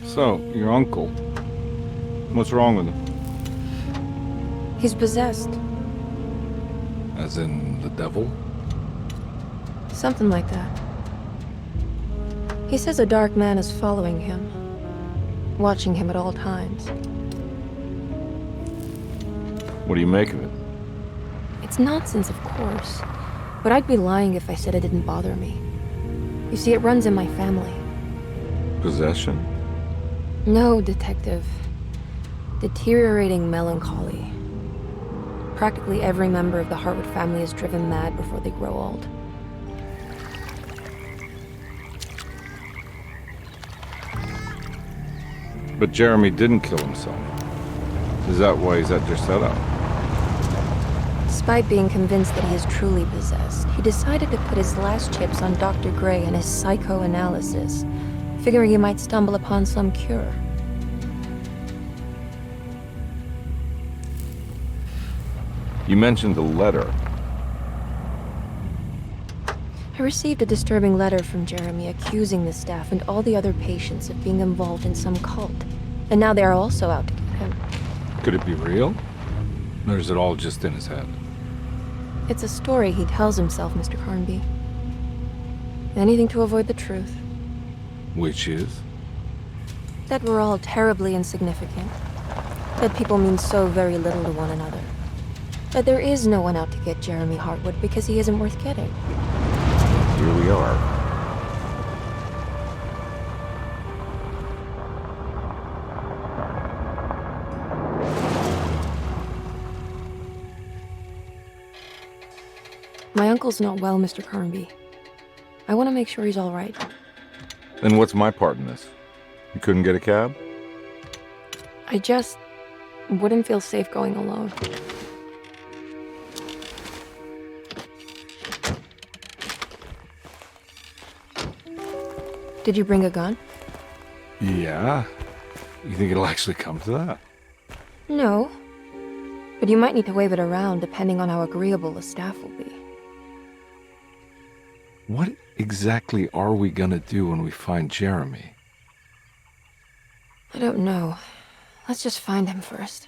So, your uncle. What's wrong with him? He's possessed. As in the devil? Something like that. He says a dark man is following him, watching him at all times. What do you make of it? It's nonsense, of course, but I'd be lying if I said it didn't bother me. You see, it runs in my family. Possession? No, Detective. Deteriorating melancholy. Practically every member of the Hartwood family is driven mad before they grow old. But Jeremy didn't kill himself. Is that why he's at Derceto? Despite being convinced that he is truly possessed, he decided to put his last chips on Dr. Gray and his psychoanalysis, figuring he might stumble upon some cure. You mentioned the letter. I received a disturbing letter from Jeremy accusing the staff and all the other patients of being involved in some cult. And now they are also out to get him. Could it be real? Or is it all just in his head? It's a story he tells himself, Mr. Carnby. Anything to avoid the truth. Which is? That we're all terribly insignificant. That people mean so very little to one another. That there is no one out to get Jeremy Hartwood because he isn't worth getting. Here we are. My uncle's not well, Mr. Carnby. I want to make sure he's all right. Then what's my part in this? You couldn't get a cab? I just wouldn't feel safe going alone. Did you bring a gun? Yeah. You think it'll actually come to that? No. But you might need to wave it around depending on how agreeable the staff will be. What exactly are we gonna do when we find Jeremy? I don't know. Let's just find him first.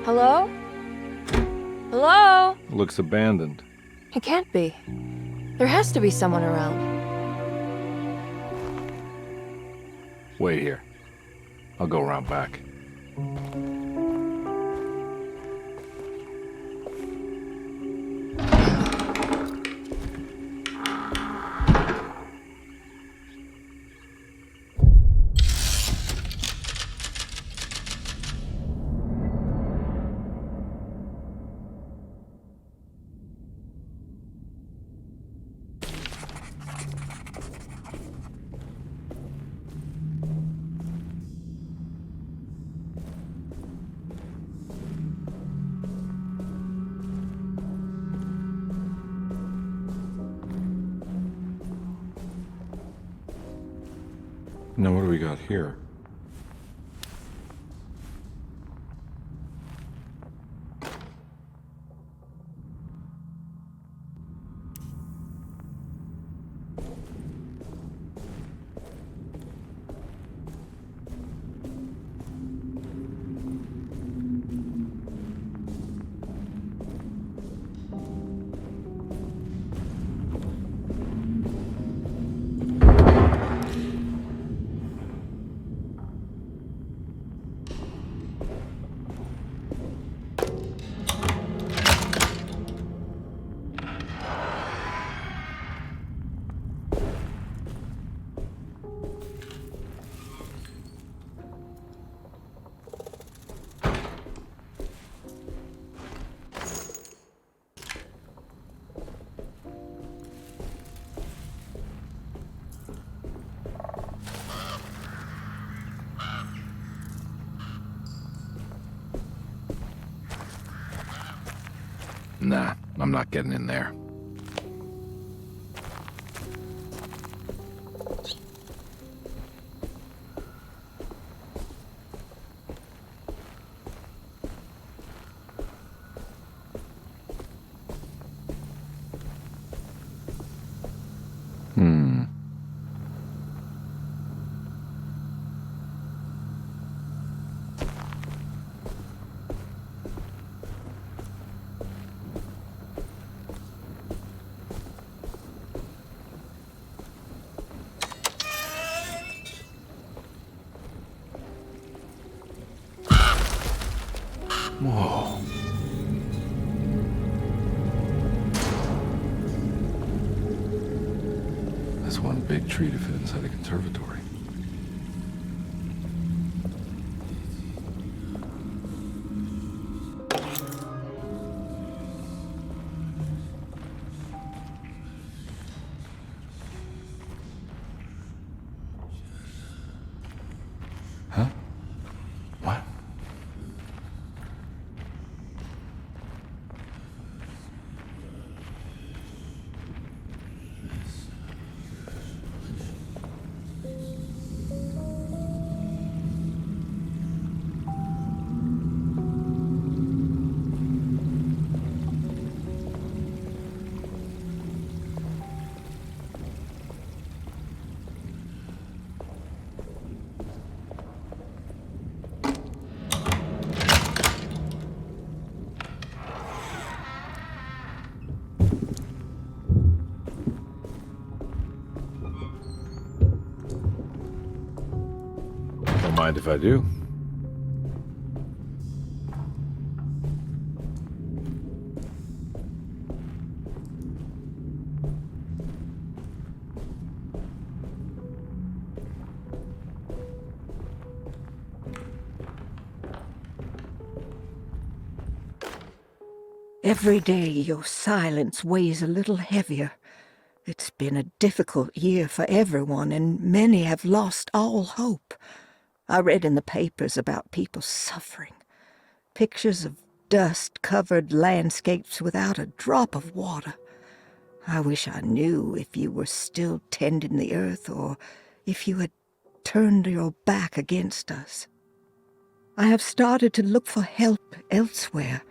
Hello? Hello? Looks abandoned. It can't be. There has to be someone around. Wait here. I'll go around back. Now what do we got here? Nah, I'm not getting in there. Whoa. That's one big tree to fit inside a conservatory. Huh? What? Don't mind if I do. Every day your silence weighs a little heavier. It's been a difficult year for everyone, and many have lost all hope. I read in the papers about people suffering. Pictures of dust-covered landscapes without a drop of water. I wish I knew if you were still tending the earth or if you had turned your back against us. I have started to look for help elsewhere.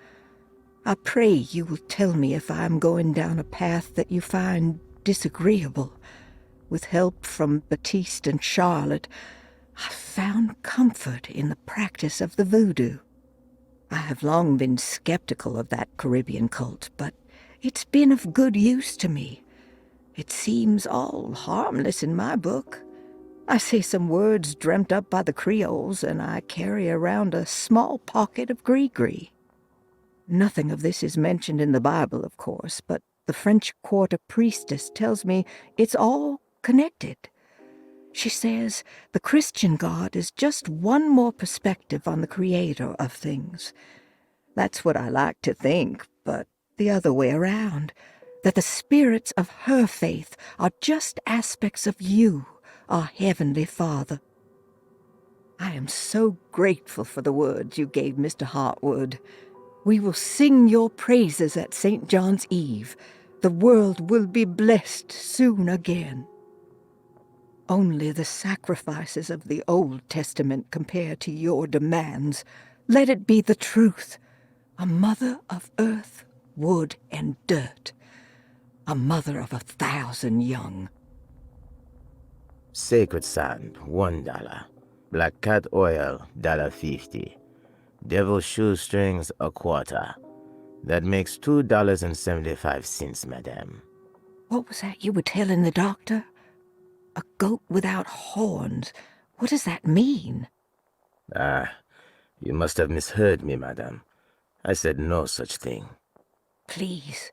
I pray you will tell me if I am going down a path that you find disagreeable. With help from Baptiste and Charlotte, I found comfort in the practice of the voodoo. I have long been skeptical of that Caribbean cult, but it's been of good use to me. It seems all harmless in my book. I say some words dreamt up by the Creoles, and I carry around a small pocket of gree-gree. Nothing of this is mentioned in the Bible, of course, but the French Quarter priestess tells me it's all connected. She says the Christian God is just one more perspective on the creator of things. That's what I like to think, but the other way around, that the spirits of her faith are just aspects of you, our Heavenly Father. I am so grateful for the words you gave Mr. Hartwood. We will sing your praises at St. John's Eve. The world will be blessed soon again. Only the sacrifices of the Old Testament compare to your demands. Let it be the truth. A mother of earth, wood, and dirt. A mother of 1,000 young. Sacred sand, $1. Black cat oil, $1.50. Devil shoestrings, a quarter. That makes $2.75, madame. What was that you were telling the doctor? A goat without horns. What does that mean? Ah, you must have misheard me, madame. I said no such thing. Please,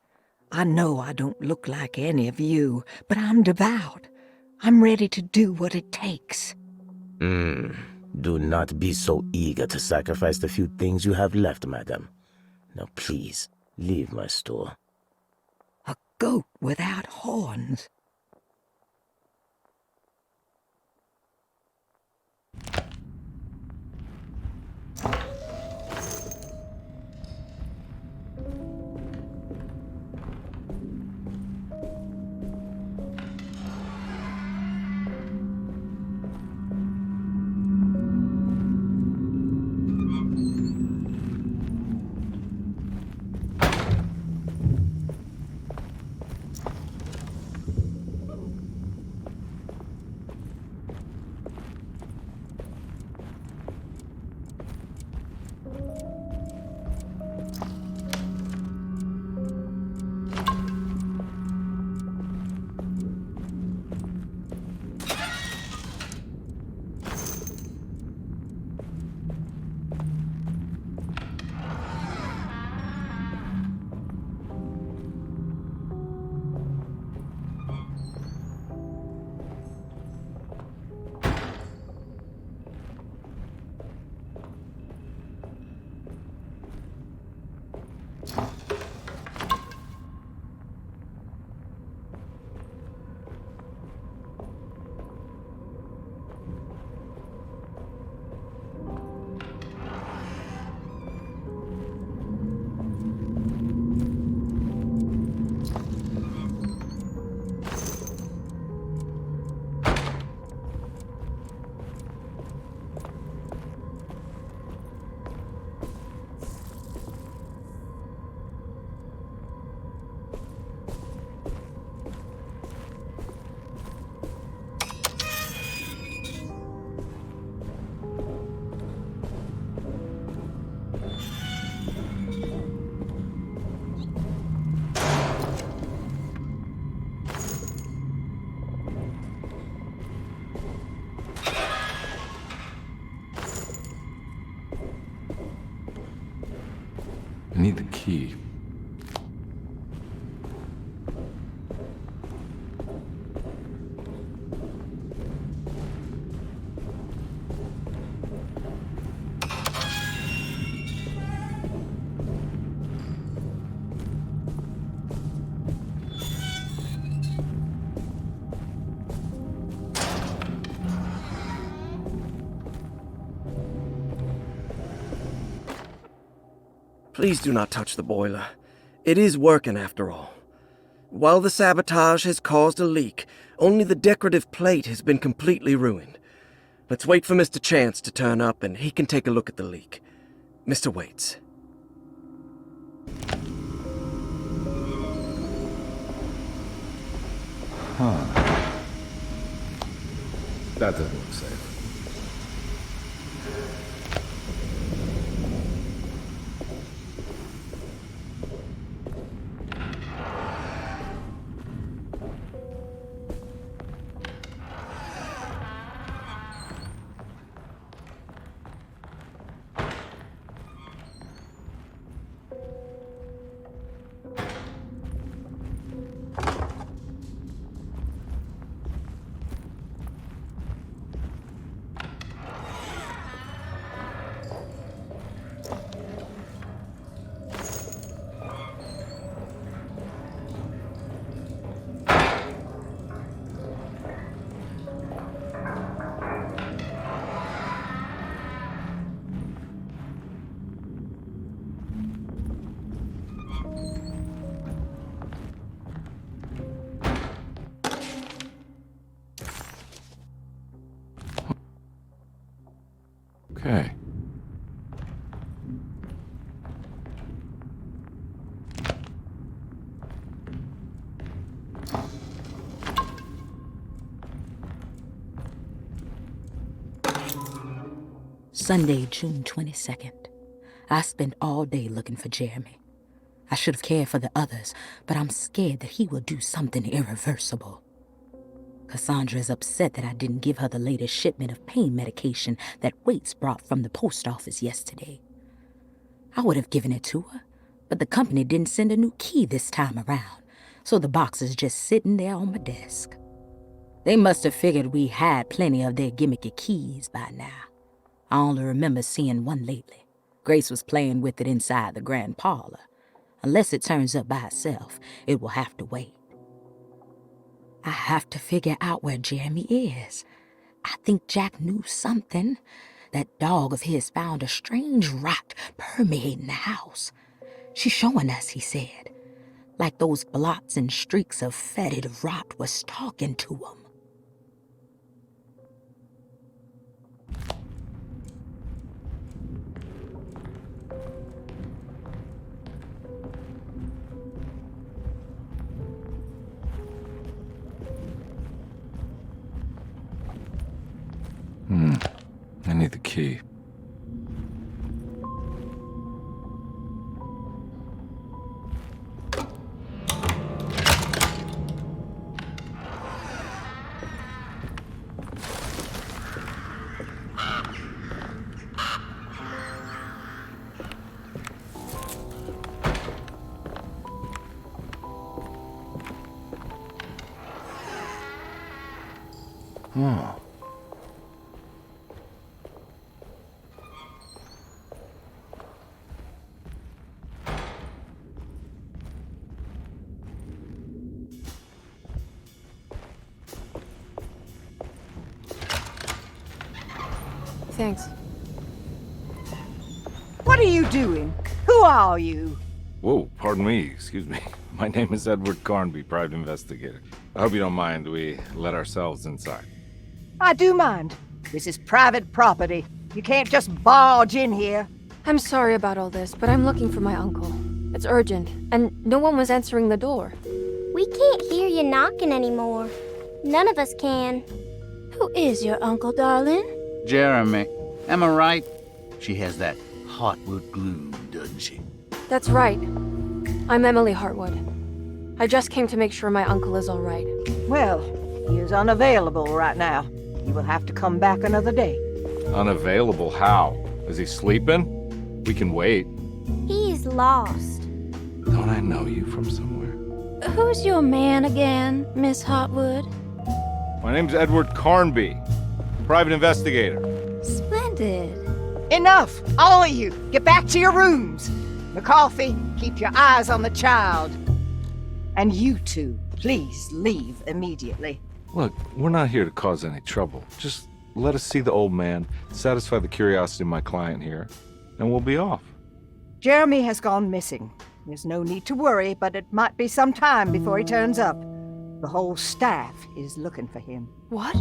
I know I don't look like any of you, but I'm devout. I'm ready to do what it takes. Do not be so eager to sacrifice the few things you have left, madam. Now please, leave my store. A goat without horns. key. Please do not touch the boiler. It is working after all. While the sabotage has caused a leak, only the decorative plate has been completely ruined. Let's wait for Mr. Chance to turn up and he can take a look at the leak. Mr. Waits. That doesn't look safe. Okay. Sunday, June 22nd. I spent all day looking for Jeremy. I should have cared for the others, but I'm scared that he will do something irreversible. Cassandra is upset that I didn't give her the latest shipment of pain medication that Waits brought from the post office yesterday. I would have given it to her, but the company didn't send a new key this time around, so the box is just sitting there on my desk. They must have figured we had plenty of their gimmicky keys by now. I only remember seeing one lately. Grace was playing with it inside the grand parlor. Unless it turns up by itself, it will have to wait. I have to figure out where Jeremy is. I think Jack knew something. That dog of his found a strange rot permeating the house. She's showing us, he said. Like those blots and streaks of fetid rot was talking to him. I need the key. Oh. Thanks. What are you doing? Who are you? Whoa, pardon me, excuse me. My name is Edward Carnby, private investigator. I hope you don't mind we let ourselves inside. I do mind. This is private property. You can't just barge in here. I'm sorry about all this, but I'm looking for my uncle. It's urgent, and no one was answering the door. We can't hear you knocking anymore. None of us can. Who is your uncle, darling? Jeremy. Am I right? She has that heartwood glue, doesn't she? That's right. I'm Emily Hartwood. I just came to make sure my uncle is all right. Well, he is unavailable right now. You will have to come back another day. Unavailable how? Is he sleeping? We can wait. He's lost. Don't I know you from somewhere? Who's your man again, Miss Hotwood? My name's Edward Carnby, private investigator. Splendid. Enough! All of you! Get back to your rooms! McCarthy, keep your eyes on the child. And you two, please leave immediately. Look, we're not here to cause any trouble. Just let us see the old man, satisfy the curiosity of my client here, and we'll be off. Jeremy has gone missing. There's no need to worry, but it might be some time before he turns up. The whole staff is looking for him. What?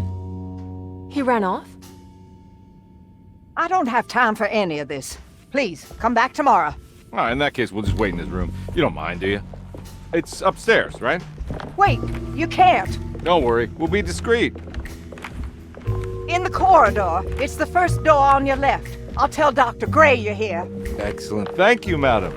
He ran off? I don't have time for any of this. Please, come back tomorrow. All right, in that case, we'll just wait in his room. You don't mind, do you? It's upstairs, right? Wait, you can't. Don't worry, we'll be discreet. In the corridor. It's the first door on your left. I'll tell Dr. Gray you're here. Excellent. Thank you, madam.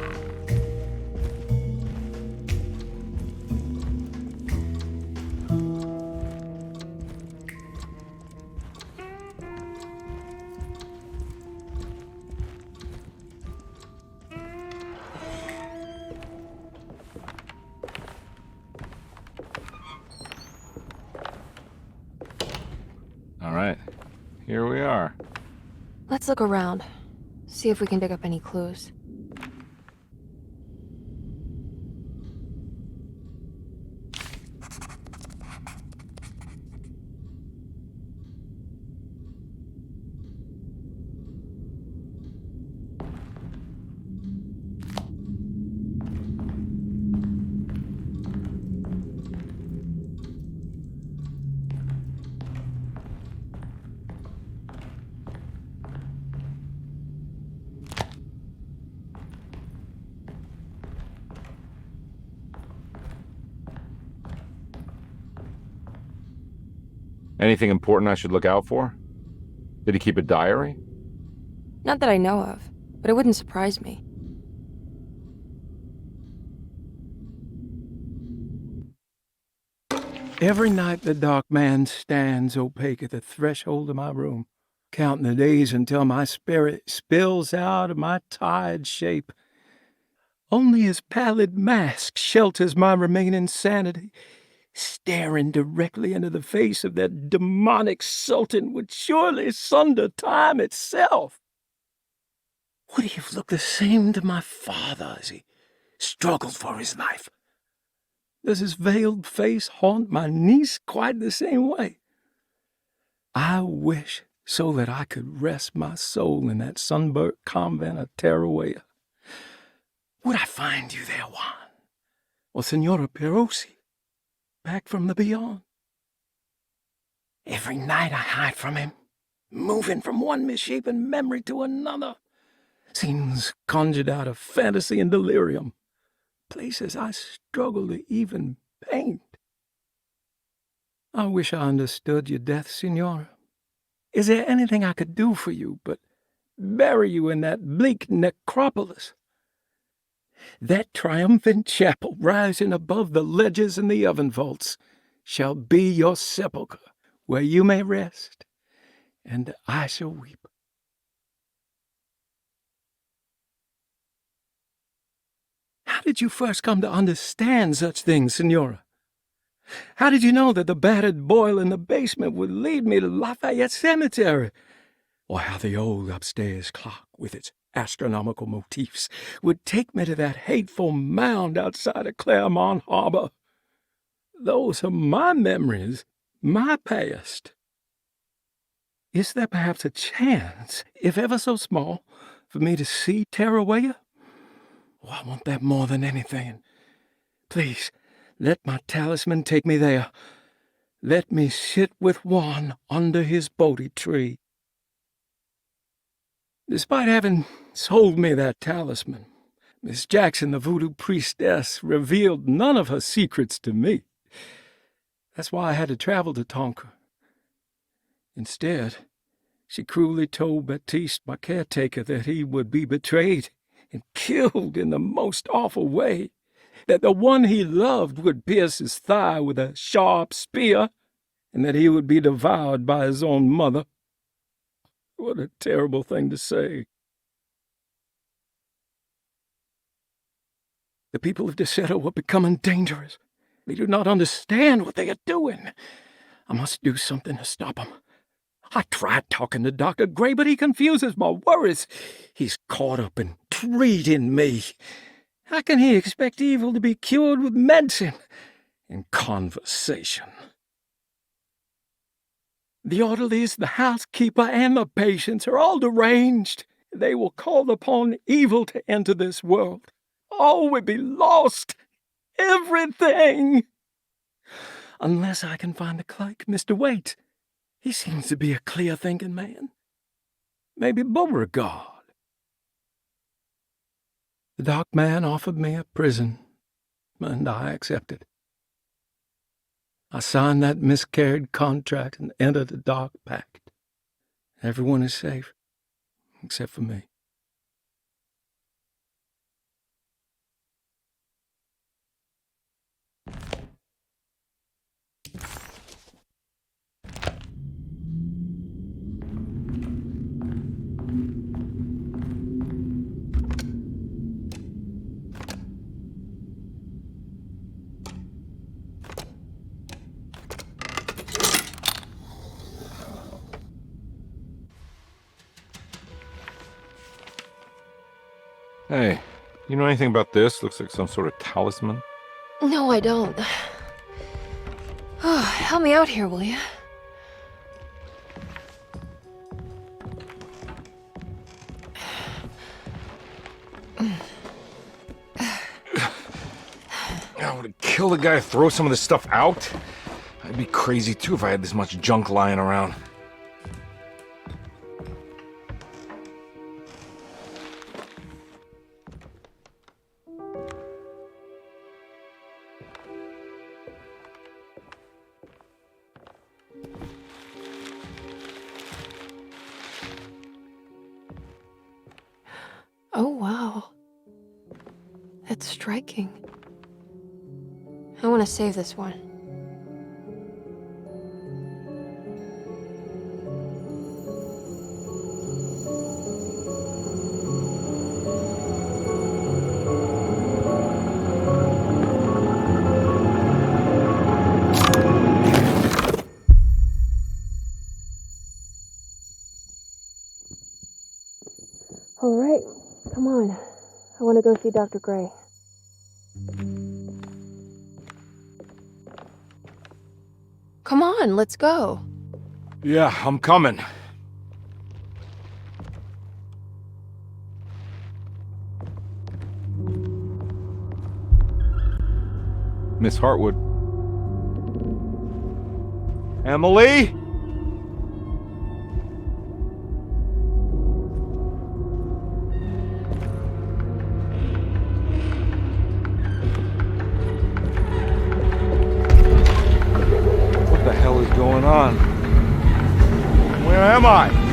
All right, here we are. Let's look around. See if we can dig up any clues. Anything important I should look out for? Did he keep a diary? Not that I know of, but it wouldn't surprise me. Every night the dark man stands opaque at the threshold of my room, counting the days until my spirit spills out of my tired shape. Only his pallid mask shelters my remaining sanity. Staring directly into the face of that demonic sultan would surely sunder time itself. Would he have looked the same to my father as he struggled for his life? Does his veiled face haunt my niece quite the same way? I wish so that I could rest my soul in that sunburnt convent of Taroella. Would I find you there, Juan? Or Senora Perosi? Back from the beyond. Every night I hide from him, moving from one misshapen memory to another. Scenes conjured out of fantasy and delirium. Places I struggle to even paint. I wish I understood your death, Senora. Is there anything I could do for you but bury you in that bleak necropolis? That triumphant chapel rising above the ledges and the oven vaults shall be your sepulchre, where you may rest, and I shall weep. How did you first come to understand such things, Senora? How did you know that the battered boil in the basement would lead me to Lafayette Cemetery? Or how the old upstairs clock, with its astronomical motifs, would take me to that hateful mound outside of Claremont Harbor? Those are my memories, my past. Is there perhaps a chance, if ever so small, for me to see Taroella? Oh, I want that more than anything. Please, let my talisman take me there. Let me sit with Juan under his Bodhi tree. Despite having sold me that talisman, Miss Jackson, the voodoo priestess, revealed none of her secrets to me. That's why I had to travel to Tonka. Instead, she cruelly told Baptiste, my caretaker, that he would be betrayed and killed in the most awful way, that the one he loved would pierce his thigh with a sharp spear, and that he would be devoured by his own mother. What a terrible thing to say. The people of Derceto are becoming dangerous. They do not understand what they are doing. I must do something to stop them. I tried talking to Dr. Gray, but he confuses my worries. He's caught up in treating me. How can he expect evil to be cured with medicine and conversation? The orderlies, the housekeeper, and the patients are all deranged. They will call upon evil to enter this world. All will be lost. Everything. Unless I can find the clerk, Mr. Waite. He seems to be a clear-thinking man. Maybe Beauregard. The dark man offered me a prison, and I accepted. I signed that miscarried contract and entered the dark pact. Everyone is safe, except for me. Hey, you know anything about this? Looks like some sort of talisman. No, I don't. Oh, help me out here, will you? I would kill the guy, throw some of this stuff out. I'd be crazy too if I had this much junk lying around. Oh, wow. That's striking. I want to save this one. All right, come on. I want to go see Dr. Gray. Come on, let's go. Yeah, I'm coming. Miss Hartwood. Emily? What the hell is going on? Where am I?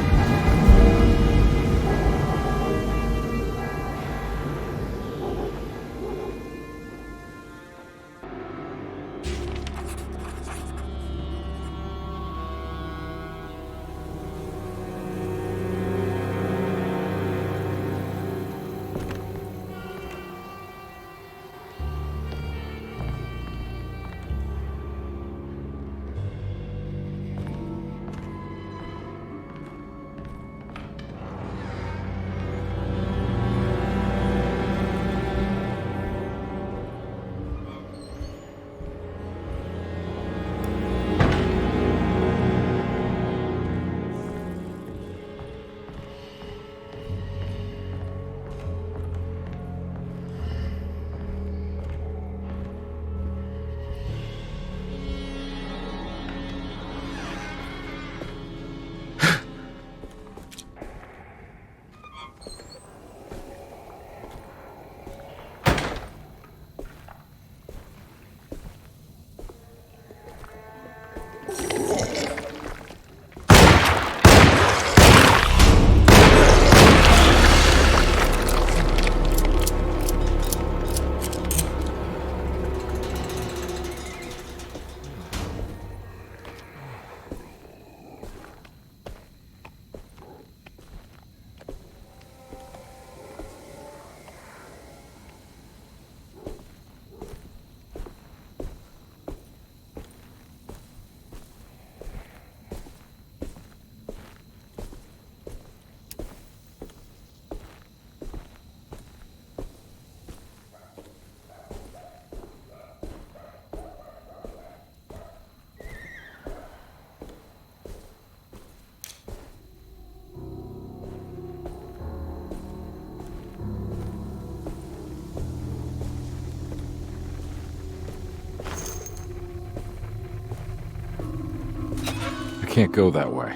can't go that way.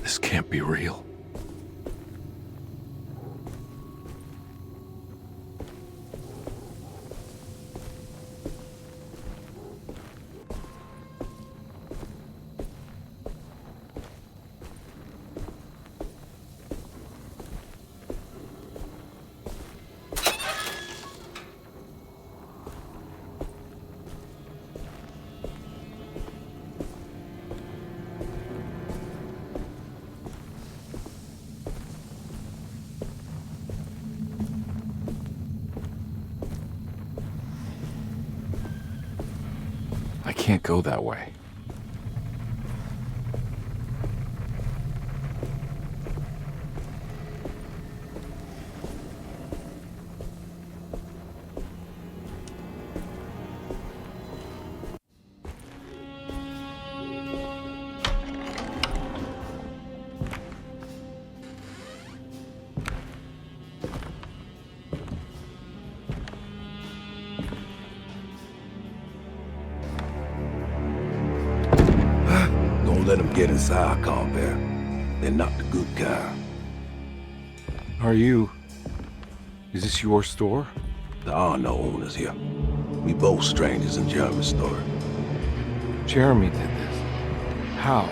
This can't be real. I can't go that way. Let them get inside, Carnby. They're not the good kind. Is this your store? There are no owners here. We both strangers in Jeremy's store. Jeremy did this. How?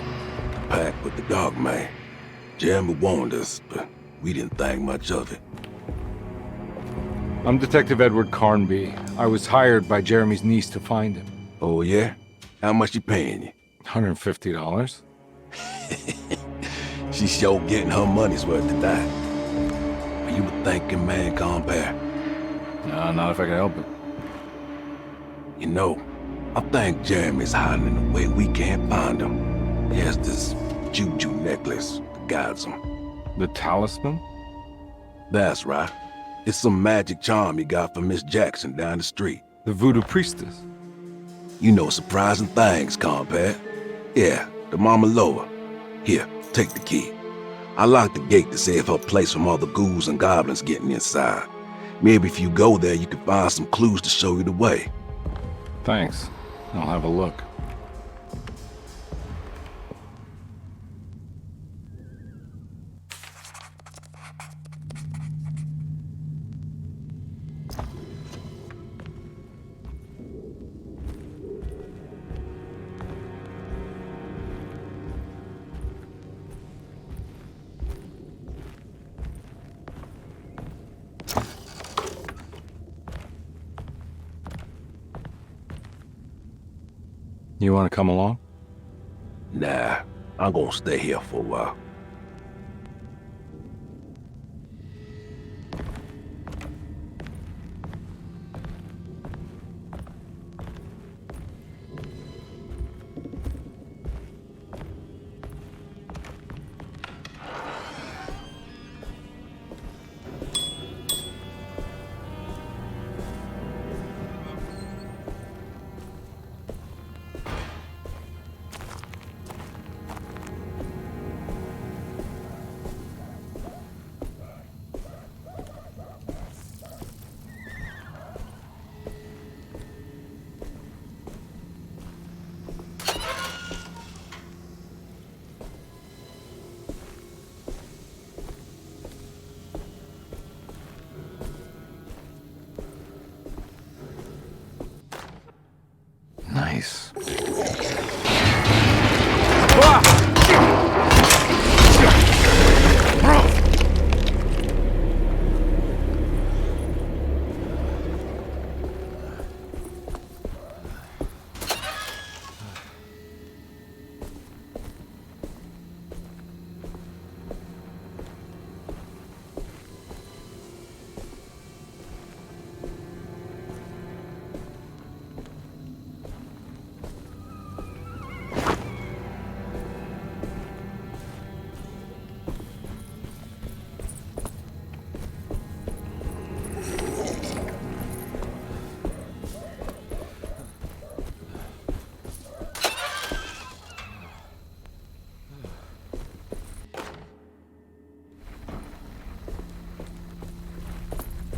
The pact with the Dark Man. Jeremy warned us, but we didn't think much of it. I'm Detective Edward Carnby. I was hired by Jeremy's niece to find him. Oh, yeah? How much she paying you? $150. She's sure getting her money's worth tonight. Are you a thinking man, Carnby? No, not if I can help it. You know, I think Jeremy's hiding in a way we can't find him. He has this juju necklace that guides him. The Talisman? That's right. It's some magic charm he got from Miss Jackson down the street. The voodoo priestess? You know surprising things, Carnby. Yeah, the Mama Loa. Here, take the key. I locked the gate to save her place from all the ghouls and goblins getting inside. Maybe if you go there, you can find some clues to show you the way. Thanks. I'll have a look. You want to come along? Nah, I'm gonna stay here for a while. Nice.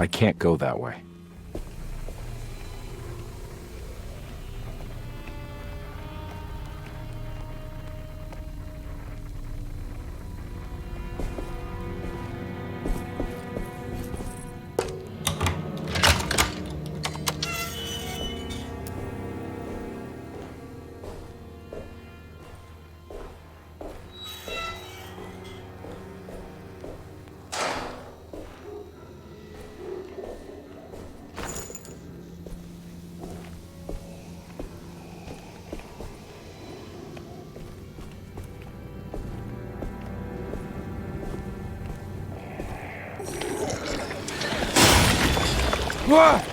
I can't go that way. What?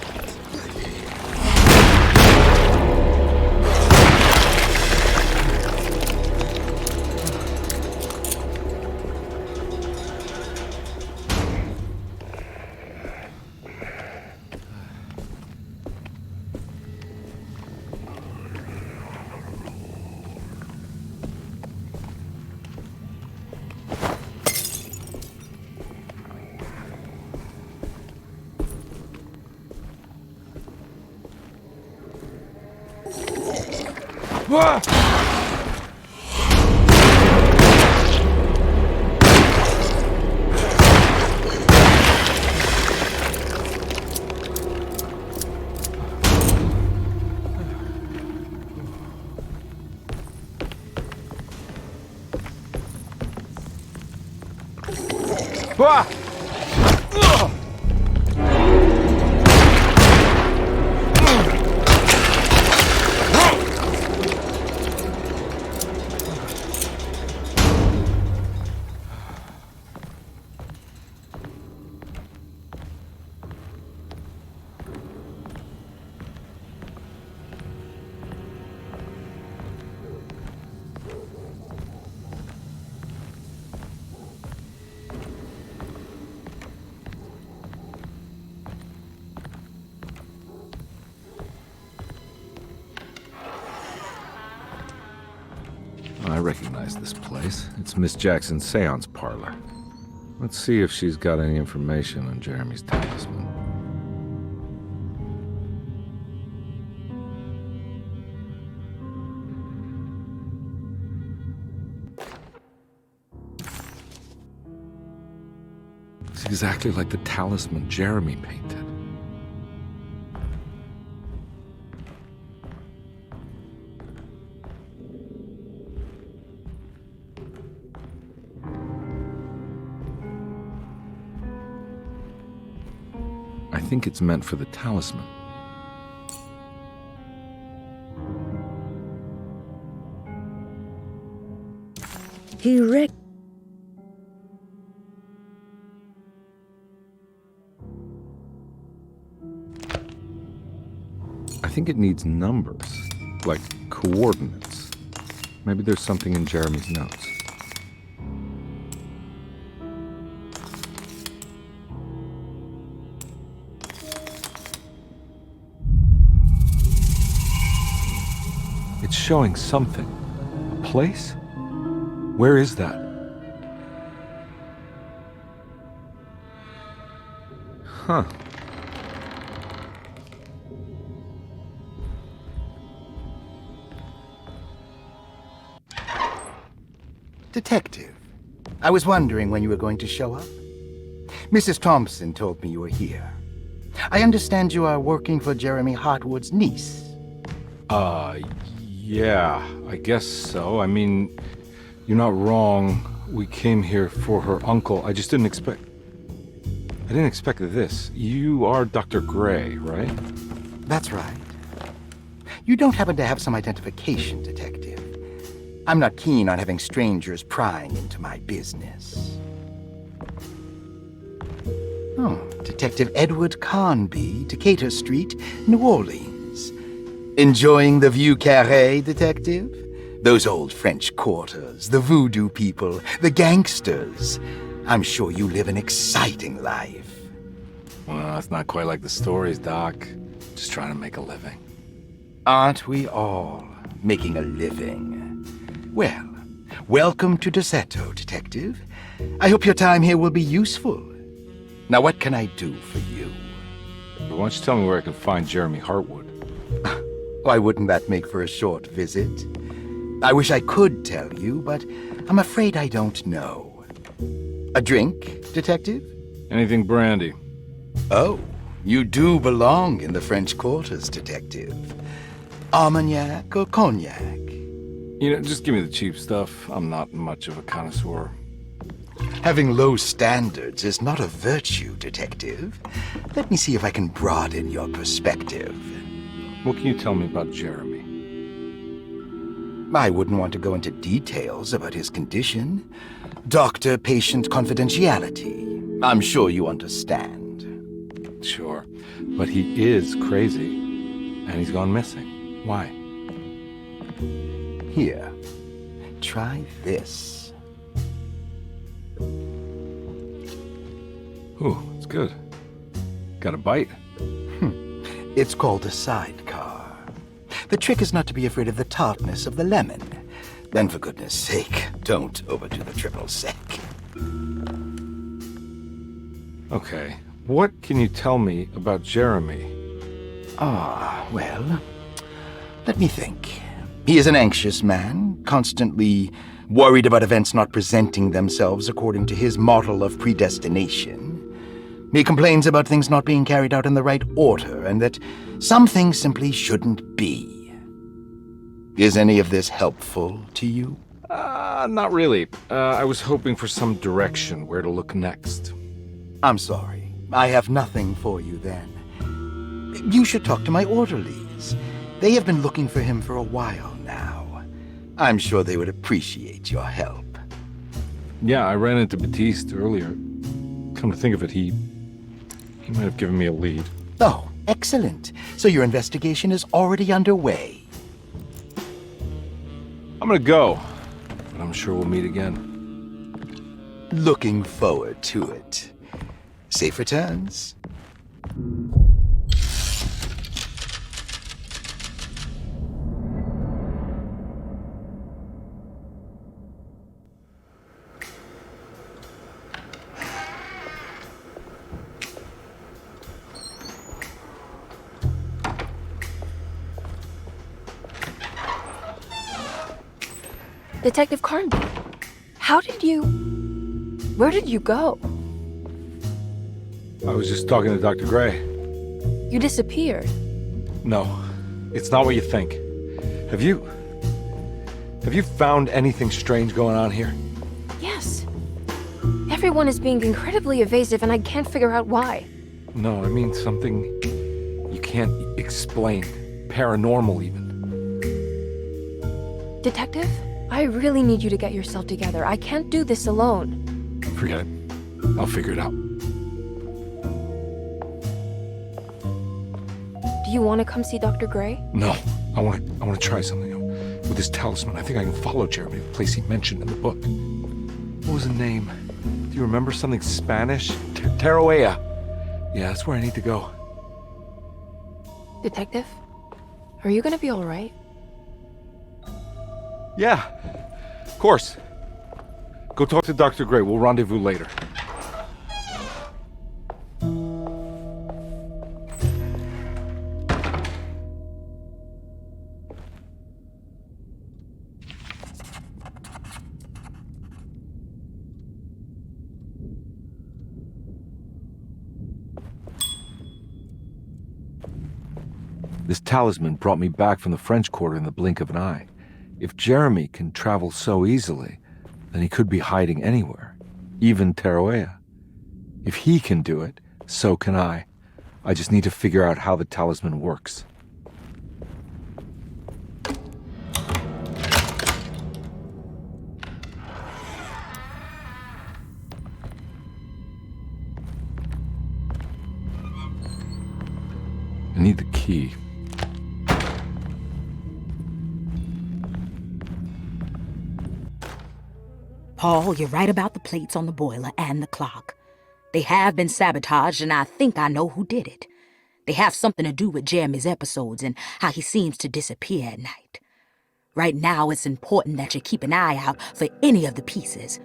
I recognize this place. It's Miss Jackson's Seance parlor. Let's see if she's got any information on Jeremy's talisman. It's exactly like the talisman Jeremy painted. I think it's meant for the talisman. I think it needs numbers, like coordinates. Maybe there's something in Jeremy's notes. It's showing something. A place? Where is that? Huh. Detective, I was wondering when you were going to show up. Mrs. Thompson told me you were here. I understand you are working for Jeremy Hartwood's niece. Yeah, I guess so. I mean, you're not wrong. We came here for her uncle. I just didn't expect... I didn't expect this. You are Dr. Gray, right? That's right. You don't happen to have some identification, Detective. I'm not keen on having strangers prying into my business. Oh, Detective Edward Carnby, Decatur Street, New Orleans. Enjoying the Vieux Carré, Detective? Those old French quarters, the voodoo people, the gangsters. I'm sure you live an exciting life. Well, it's not quite like the stories, Doc. Just trying to make a living. Aren't we all making a living? Well, welcome to Derceto, Detective. I hope your time here will be useful. Now, what can I do for you? Why don't you tell me where I can find Jeremy Hartwood? Why wouldn't that make for a short visit? I wish I could tell you, but I'm afraid I don't know. A drink, Detective? Anything brandy. Oh, you do belong in the French Quarters, Detective. Armagnac or cognac? Just give me the cheap stuff. I'm not much of a connoisseur. Having low standards is not a virtue, Detective. Let me see if I can broaden your perspective. What can you tell me about Jeremy? I wouldn't want to go into details about his condition. Doctor-patient confidentiality. I'm sure you understand. Sure, but he is crazy, and he's gone missing. Why? Here, try this. Ooh, it's good. Got a bite? It's called a sidecar. The trick is not to be afraid of the tartness of the lemon. Then, for goodness sake, don't overdo the triple sec. Okay, what can you tell me about Jeremy? Well, let me think. He is an anxious man, constantly worried about events not presenting themselves according to his model of predestination. He complains about things not being carried out in the right order, and that some things simply shouldn't be. Is any of this helpful to you? Not really. I was hoping for some direction where to look next. I'm sorry. I have nothing for you then. You should talk to my orderlies. They have been looking for him for a while now. I'm sure they would appreciate your help. Yeah, I ran into Batiste earlier. Come to think of it, he might have given me a lead. Oh, excellent. So your investigation is already underway. I'm gonna go, but I'm sure we'll meet again. Looking forward to it. Safe returns. Detective Carnby, where did you go? I was just talking to Dr. Gray. You disappeared. No, it's not what you think. Have you found anything strange going on here? Yes. Everyone is being incredibly evasive and I can't figure out why. No, I mean something you can't explain. Paranormal, even. Detective, I really need you to get yourself together. I can't do this alone. Forget it. I'll figure it out. Do you want to come see Dr. Gray? No, I want to try something. With this talisman, I think I can follow Jeremy to the place he mentioned in the book. What was the name? Do you remember something Spanish? Taroella. Yeah, that's where I need to go. Detective, are you gonna be all right? Yeah, of course. Go talk to Dr. Gray. We'll rendezvous later. This talisman brought me back from the French Quarter in the blink of an eye. If Jeremy can travel so easily, then he could be hiding anywhere, even Taroella. If he can do it, so can I. I just need to figure out how the talisman works. I need the key. Paul, you're right about the plates on the boiler and the clock. They have been sabotaged, and I think I know who did it. They have something to do with Jeremy's episodes and how he seems to disappear at night. Right now, it's important that you keep an eye out for any of the pieces.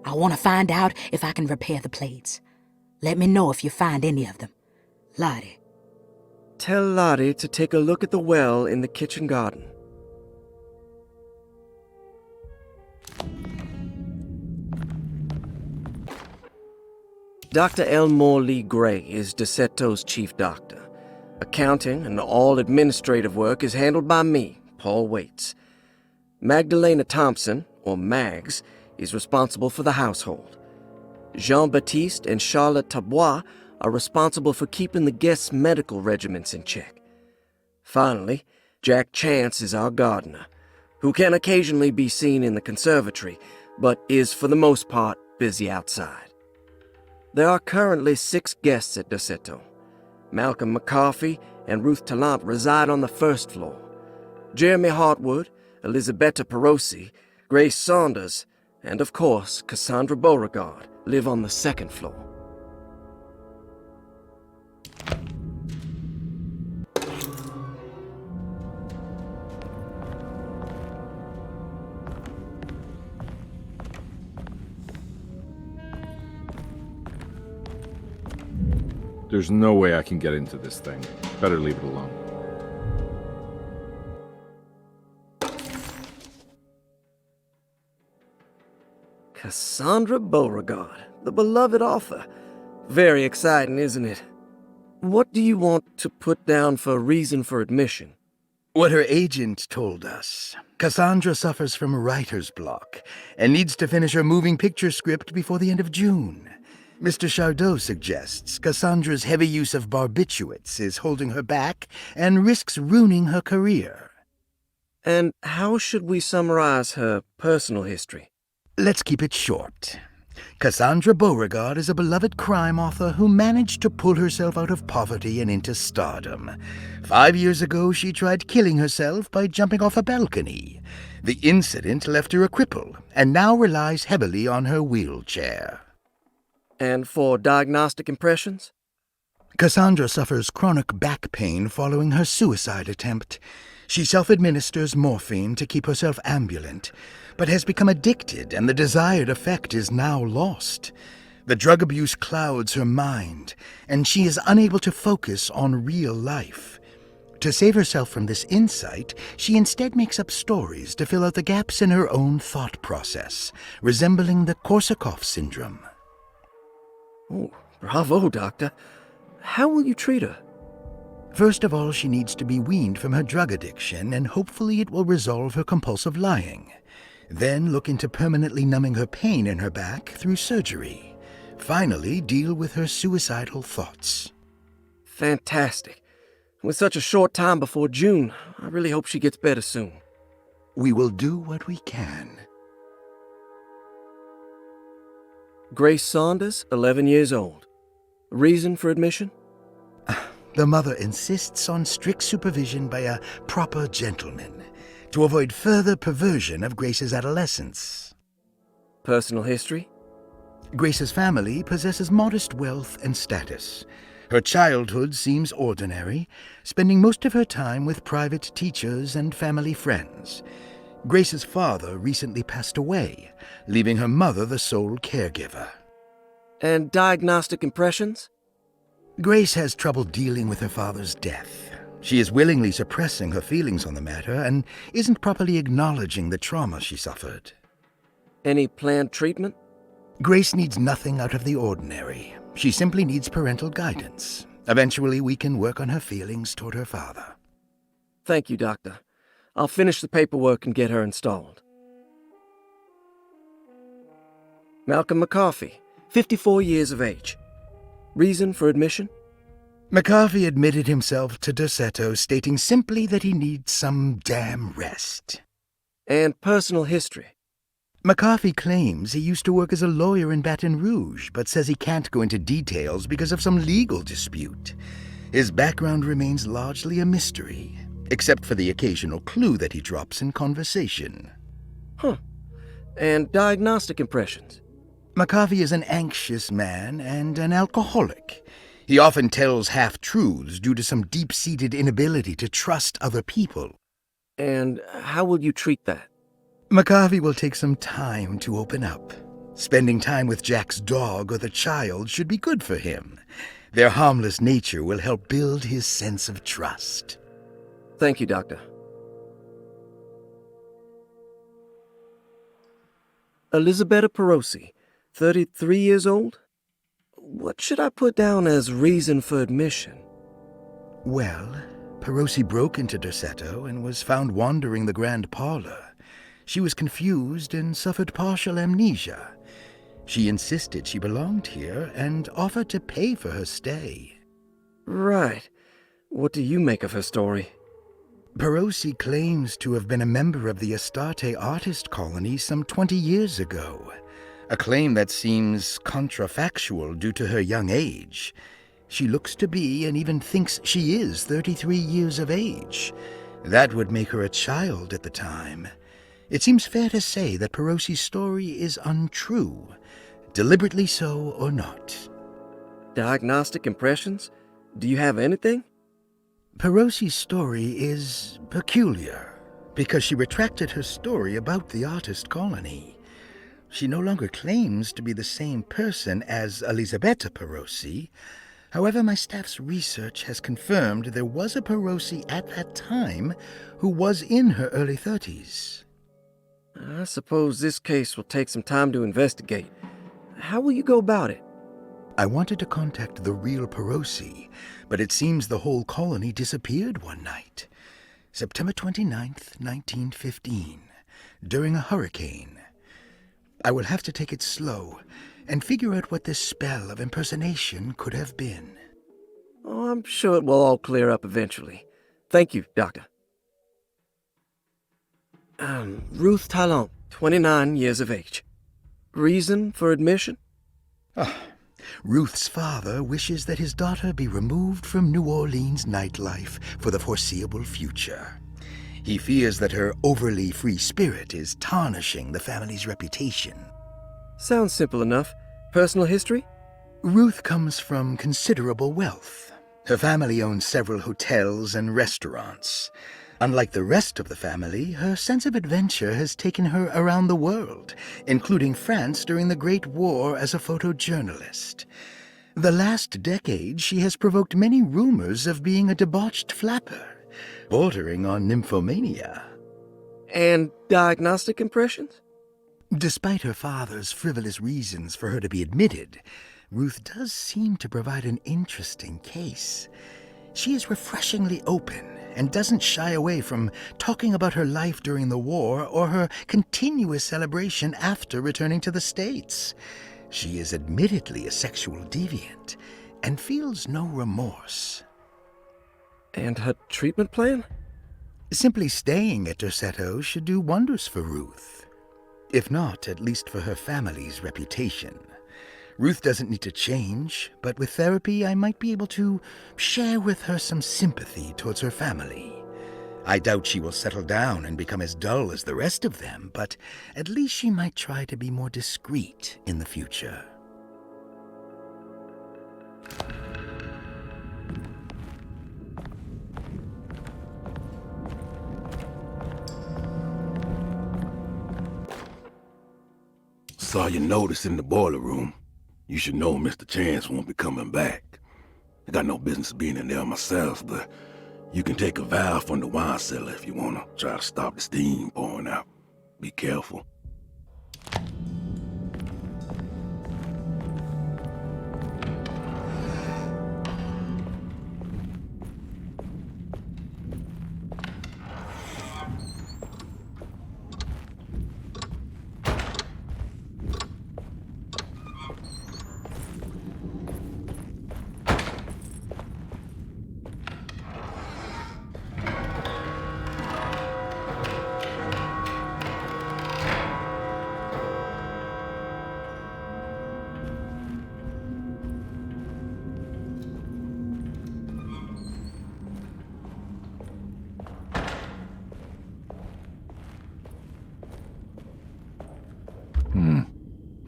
I want to find out if I can repair the plates. Let me know if you find any of them. Lottie. tell Lottie to take a look at the well in the kitchen garden. Dr. Elmore Lee Gray is Derceto's chief doctor. Accounting and all administrative work is handled by me, Paul Waits. Magdalena Thompson, or Mags, is responsible for the household. Jean-Baptiste and Charlotte Tabois are responsible for keeping the guests' medical regimens in check. Finally, Jack Chance is our gardener, who can occasionally be seen in the conservatory, but is for the most part busy outside. There are currently 6 guests at Derceto. Malcolm McCarthy and Ruth Tallant reside on the first floor. Jeremy Hartwood, Elisabetta Perosi, Grace Saunders, and of course Cassandra Beauregard live on the second floor. There's no way I can get into this thing. Better leave it alone. Cassandra Beauregard, the beloved author. Very exciting, isn't it? What do you want to put down for reason for admission? What her agent told us. Cassandra suffers from writer's block and needs to finish her moving picture script before the end of June. Mr. Chardot suggests Cassandra's heavy use of barbiturates is holding her back and risks ruining her career. And how should we summarize her personal history? Let's keep it short. Cassandra Beauregard is a beloved crime author who managed to pull herself out of poverty and into stardom. 5 years ago, she tried killing herself by jumping off a balcony. The incident left her a cripple and now relies heavily on her wheelchair. And for diagnostic impressions? Cassandra suffers chronic back pain following her suicide attempt. She self-administers morphine to keep herself ambulant, but has become addicted and the desired effect is now lost. The drug abuse clouds her mind, and she is unable to focus on real life. To save herself from this insight, she instead makes up stories to fill out the gaps in her own thought process, resembling the Korsakoff syndrome. Oh, bravo, Doctor. How will you treat her? First of all, she needs to be weaned from her drug addiction, and hopefully it will resolve her compulsive lying. Then look into permanently numbing her pain in her back through surgery. Finally, deal with her suicidal thoughts. Fantastic. With such a short time before June, I really hope she gets better soon. We will do what we can. Grace Saunders, 11 years old. Reason for admission? The mother insists on strict supervision by a proper gentleman to avoid further perversion of Grace's adolescence. Personal history? Grace's family possesses modest wealth and status. Her childhood seems ordinary, spending most of her time with private teachers and family friends. Grace's father recently passed away, leaving her mother the sole caregiver. And diagnostic impressions? Grace has trouble dealing with her father's death. She is willingly suppressing her feelings on the matter and isn't properly acknowledging the trauma she suffered. Any planned treatment? Grace needs nothing out of the ordinary. She simply needs parental guidance. Eventually, we can work on her feelings toward her father. Thank you, Doctor. I'll finish the paperwork and get her installed. Malcolm McCarthy, 54 years of age. Reason for admission? McCarthy admitted himself to Derceto, stating simply that he needs some damn rest. And personal history? McCarthy claims he used to work as a lawyer in Baton Rouge, but says he can't go into details because of some legal dispute. His background remains largely a mystery, except for the occasional clue that he drops in conversation. Huh. And diagnostic impressions? McCarthy is an anxious man and an alcoholic. He often tells half-truths due to some deep-seated inability to trust other people. And how will you treat that? McCarthy will take some time to open up. Spending time with Jack's dog or the child should be good for him. Their harmless nature will help build his sense of trust. Thank you, Doctor. Elisabetta Perosi, 33 years old? What should I put down as reason for admission? Well, Perosi broke into Derceto and was found wandering the grand parlor. She was confused and suffered partial amnesia. She insisted she belonged here and offered to pay for her stay. Right. What do you make of her story? Perosi claims to have been a member of the Astarte artist colony some 20 years ago, a claim that seems contrafactual due to her young age. She looks to be and even thinks she is 33 years of age. That would make her a child at the time. It seems fair to say that Perosi's story is untrue, deliberately so or not. Diagnostic impressions? Do you have anything? Perosi's story is peculiar because she retracted her story about the artist colony. She no longer claims to be the same person as Elisabetta Perosi. However, my staff's research has confirmed there was a Perosi at that time who was in her early 30s. I suppose this case will take some time to investigate. How will you go about it? I wanted to contact the real Perosi, but it seems the whole colony disappeared one night. September 29th, 1915, during a hurricane. I will have to take it slow and figure out what this spell of impersonation could have been. Oh, I'm sure it will all clear up eventually. Thank you, Doctor. Ruth Talon, 29 years of age. Reason for admission? Ruth's father wishes that his daughter be removed from New Orleans nightlife for the foreseeable future. He fears that her overly free spirit is tarnishing the family's reputation. Sounds simple enough. Personal history? Ruth comes from considerable wealth. Her family owns several hotels and restaurants. Unlike the rest of the family, her sense of adventure has taken her around the world, including France during the Great War as a photojournalist. The last decade, she has provoked many rumors of being a debauched flapper, bordering on nymphomania. And diagnostic impressions? Despite her father's frivolous reasons for her to be admitted, Ruth does seem to provide an interesting case. She is refreshingly open and doesn't shy away from talking about her life during the war or her continuous celebration after returning to the States. She is admittedly a sexual deviant and feels no remorse. And her treatment plan? Simply staying at Derceto should do wonders for Ruth. If not, at least for her family's reputation. Ruth doesn't need to change, but with therapy I might be able to share with her some sympathy towards her family. I doubt she will settle down and become as dull as the rest of them, but at least she might try to be more discreet in the future. Saw your notice in the boiler room. You should know Mr. Chance won't be coming back. I got no business being in there myself, but you can take a valve from the wine cellar if you want to try to stop the steam pouring out. Be careful.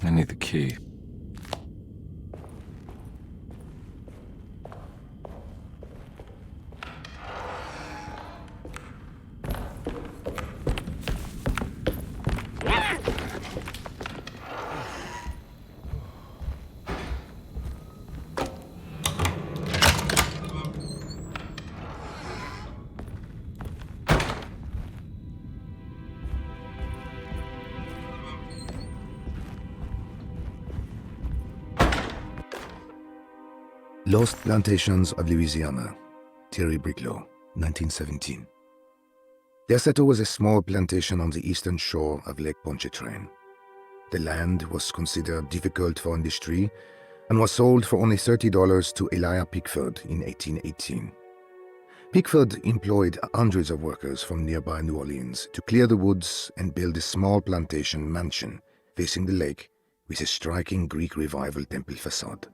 I need the key. Lost Plantations of Louisiana, Thierry Briclot, 1917. Derceto was a small plantation on the eastern shore of Lake Pontchartrain. The land was considered difficult for industry and was sold for only $30 to Elijah Pickford in 1818. Pickford employed hundreds of workers from nearby New Orleans to clear the woods and build a small plantation mansion facing the lake with a striking Greek Revival temple facade.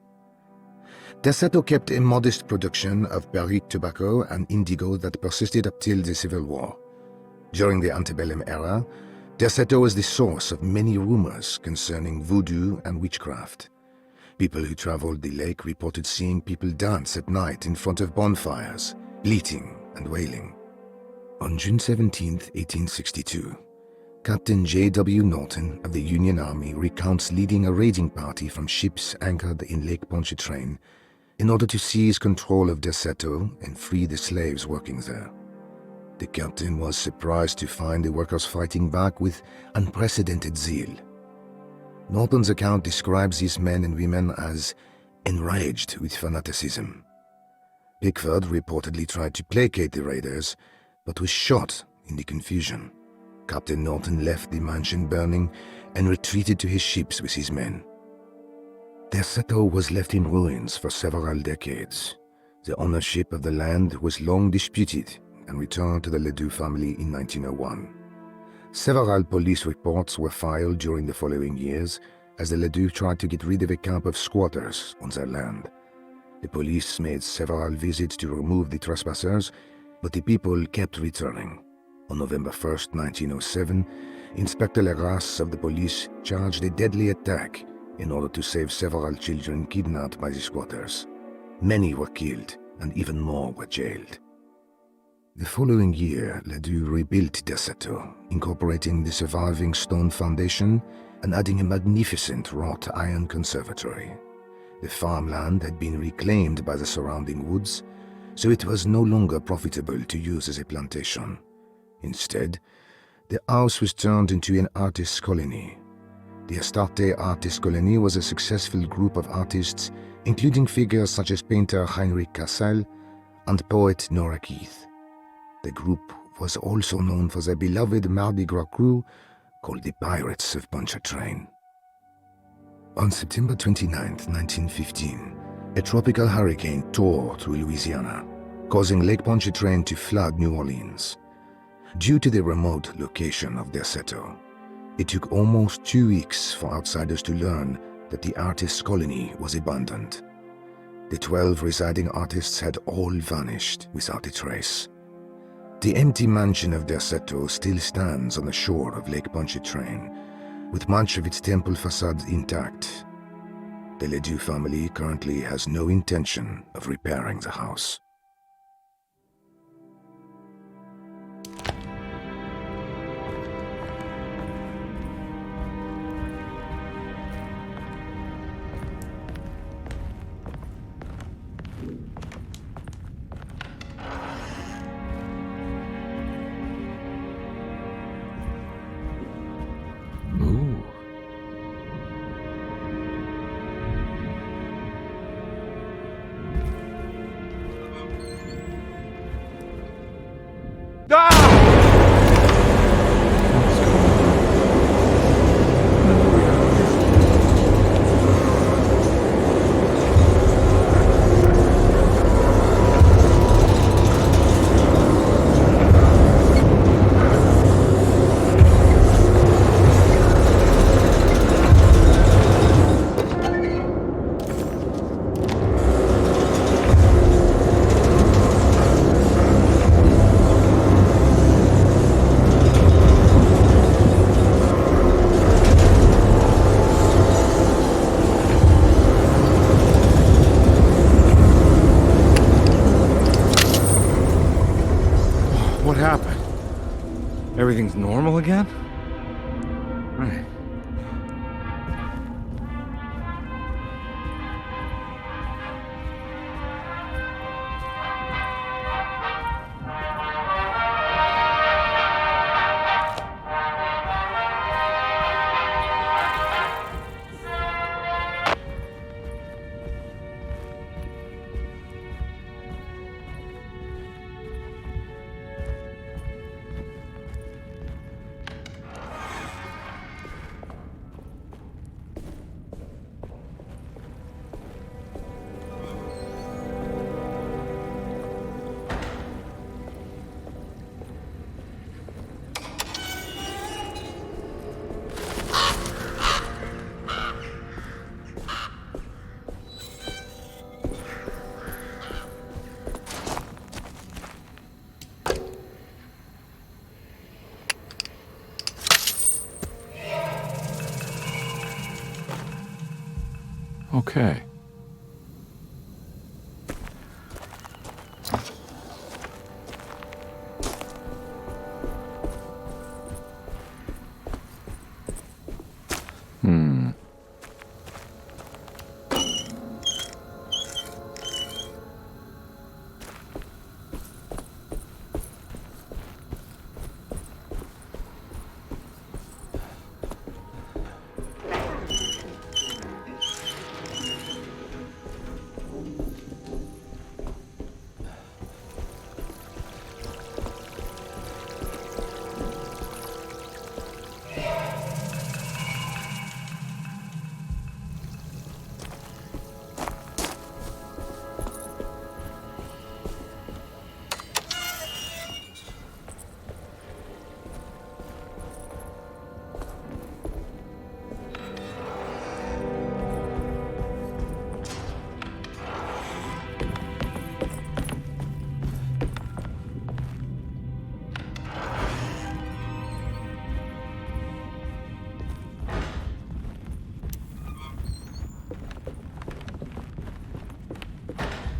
Derceto kept a modest production of barrique tobacco and indigo that persisted up till the Civil War. During the antebellum era, Derceto was the source of many rumors concerning voodoo and witchcraft. People who traveled the lake reported seeing people dance at night in front of bonfires, bleating and wailing. On June 17, 1862, Captain J.W. Norton of the Union Army recounts leading a raiding party from ships anchored in Lake Pontchartrain in order to seize control of Derceto and free the slaves working there. The captain was surprised to find the workers fighting back with unprecedented zeal. Norton's account describes these men and women as enraged with fanaticism. Pickford reportedly tried to placate the raiders, but was shot in the confusion. Captain Norton left the mansion burning and retreated to his ships with his men. Derceto was left in ruins for several decades. The ownership of the land was long disputed and returned to the Ledoux family in 1901. Several police reports were filed during the following years as the Ledoux tried to get rid of a camp of squatters on their land. The police made several visits to remove the trespassers, but the people kept returning. On November 1, 1907, Inspector Legrasse of the police charged a deadly attack in order to save several children kidnapped by the squatters. Many were killed, and even more were jailed. The following year, Ledoux rebuilt Derceto, incorporating the surviving stone foundation and adding a magnificent wrought iron conservatory. The farmland had been reclaimed by the surrounding woods, so it was no longer profitable to use as a plantation. Instead, the house was turned into an artist's colony. The Astarte Artist Colony was a successful group of artists, including figures such as painter Heinrich Cassel and poet Nora Keith. The group was also known for their beloved Mardi Gras crew called the Pirates of Pontchartrain. On September 29, 1915, a tropical hurricane tore through Louisiana, causing Lake Pontchartrain to flood New Orleans. Due to the remote location of Derceto, it took almost 2 weeks for outsiders to learn that the artist's colony was abandoned. The 12 residing artists had all vanished without a trace. The empty mansion of Derceto still stands on the shore of Lake Pontchartrain, with much of its temple facade intact. The Ledoux family currently has no intention of repairing the house. What happened? Everything's normal again? Right. Okay.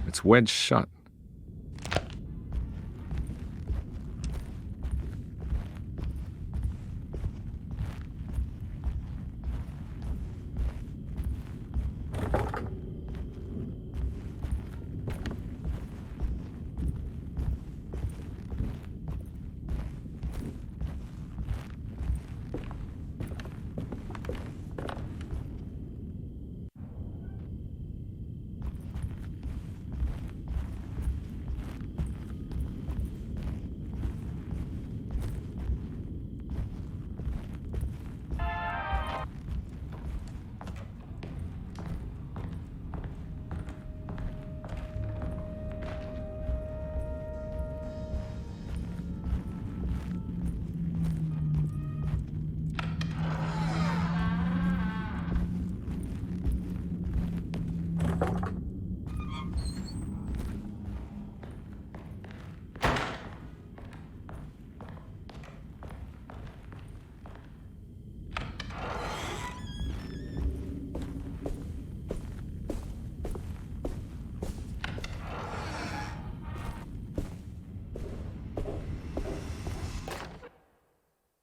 It's wedged shut.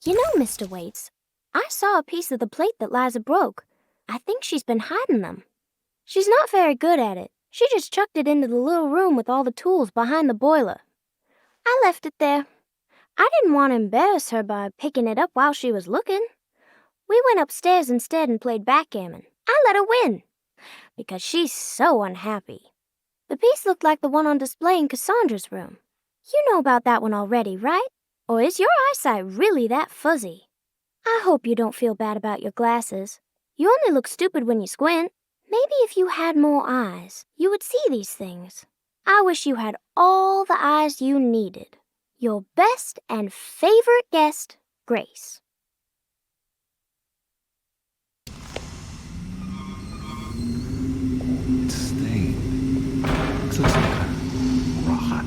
You know, Mr. Waits, I saw a piece of the plate that Liza broke. I think she's been hiding them. She's not very good at it. She just chucked it into the little room with all the tools behind the boiler. I left it there. I didn't want to embarrass her by picking it up while she was looking. We went upstairs instead and played backgammon. I let her win, because she's so unhappy. The piece looked like the one on display in Cassandra's room. You know about that one already, right? Or is your eyesight really that fuzzy? I hope you don't feel bad about your glasses. You only look stupid when you squint. Maybe if you had more eyes, you would see these things. I wish you had all the eyes you needed. Your best and favorite guest, Grace. It's stained. Looks like some kind of rot.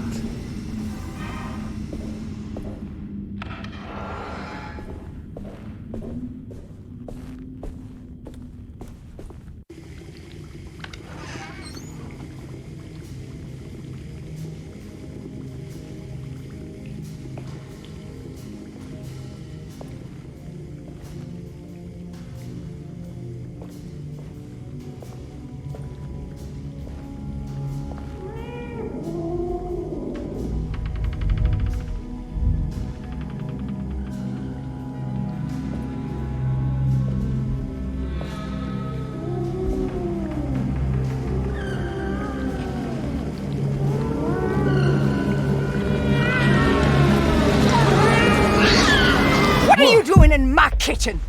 In my kitchen.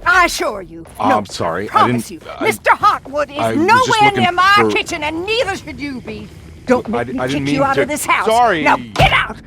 I assure you. No, I'm sorry. I promise you. Mr. Hotwood is nowhere near my kitchen, and neither should you be. Don't make me kick you out of this house. Sorry. Now get out!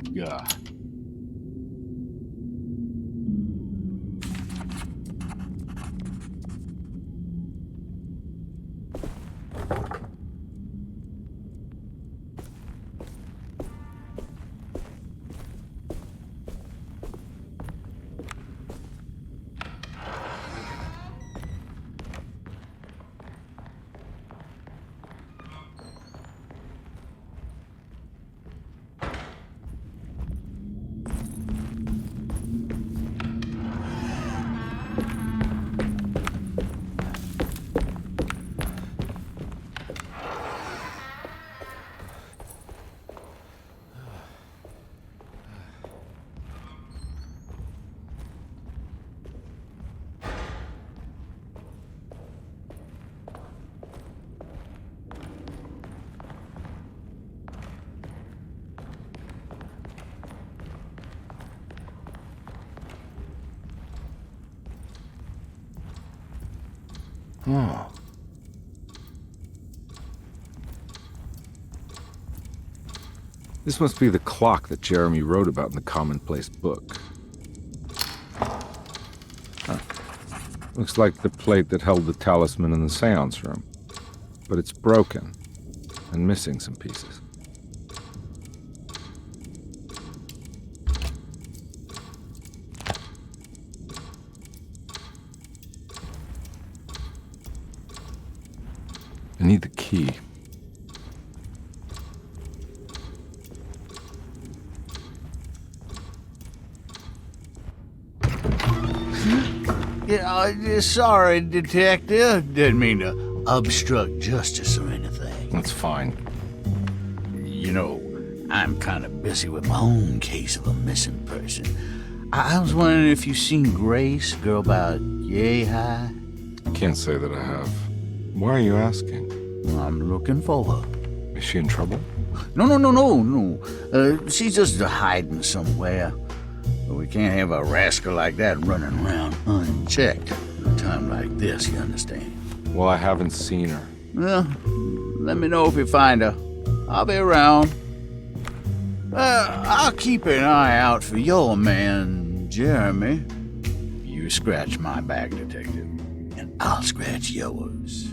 Oh. This must be the clock that Jeremy wrote about in the commonplace book. Huh. Looks like the plate that held the talisman in the seance room. But it's broken and missing some pieces. I need the key. Yeah, sorry, Detective. Didn't mean to obstruct justice or anything. That's fine. You know, I'm kind of busy with my own case of a missing person. I was wondering if you seen Grace, girl about yay high? Can't say that I have. Why are you asking? I'm looking for her. Is she in trouble? No. She's just hiding somewhere. We can't have a rascal like that running around unchecked at a time like this, you understand? Well, I haven't seen her. Well, let me know if you find her. I'll be around. I'll keep an eye out for your man, Jeremy. You scratch my back, Detective, and I'll scratch yours.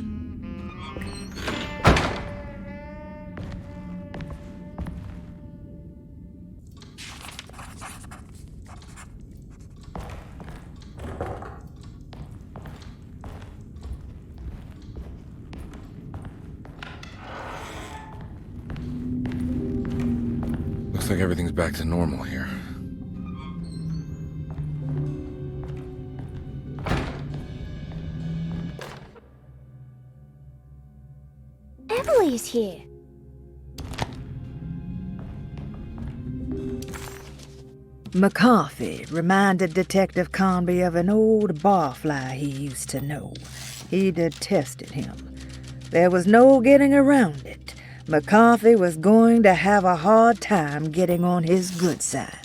Looks like everything's back to normal here. Emily's here. McCarthy reminded Detective Carnby of an old barfly he used to know. He detested him. There was no getting around it. McCarthy was going to have a hard time getting on his good side.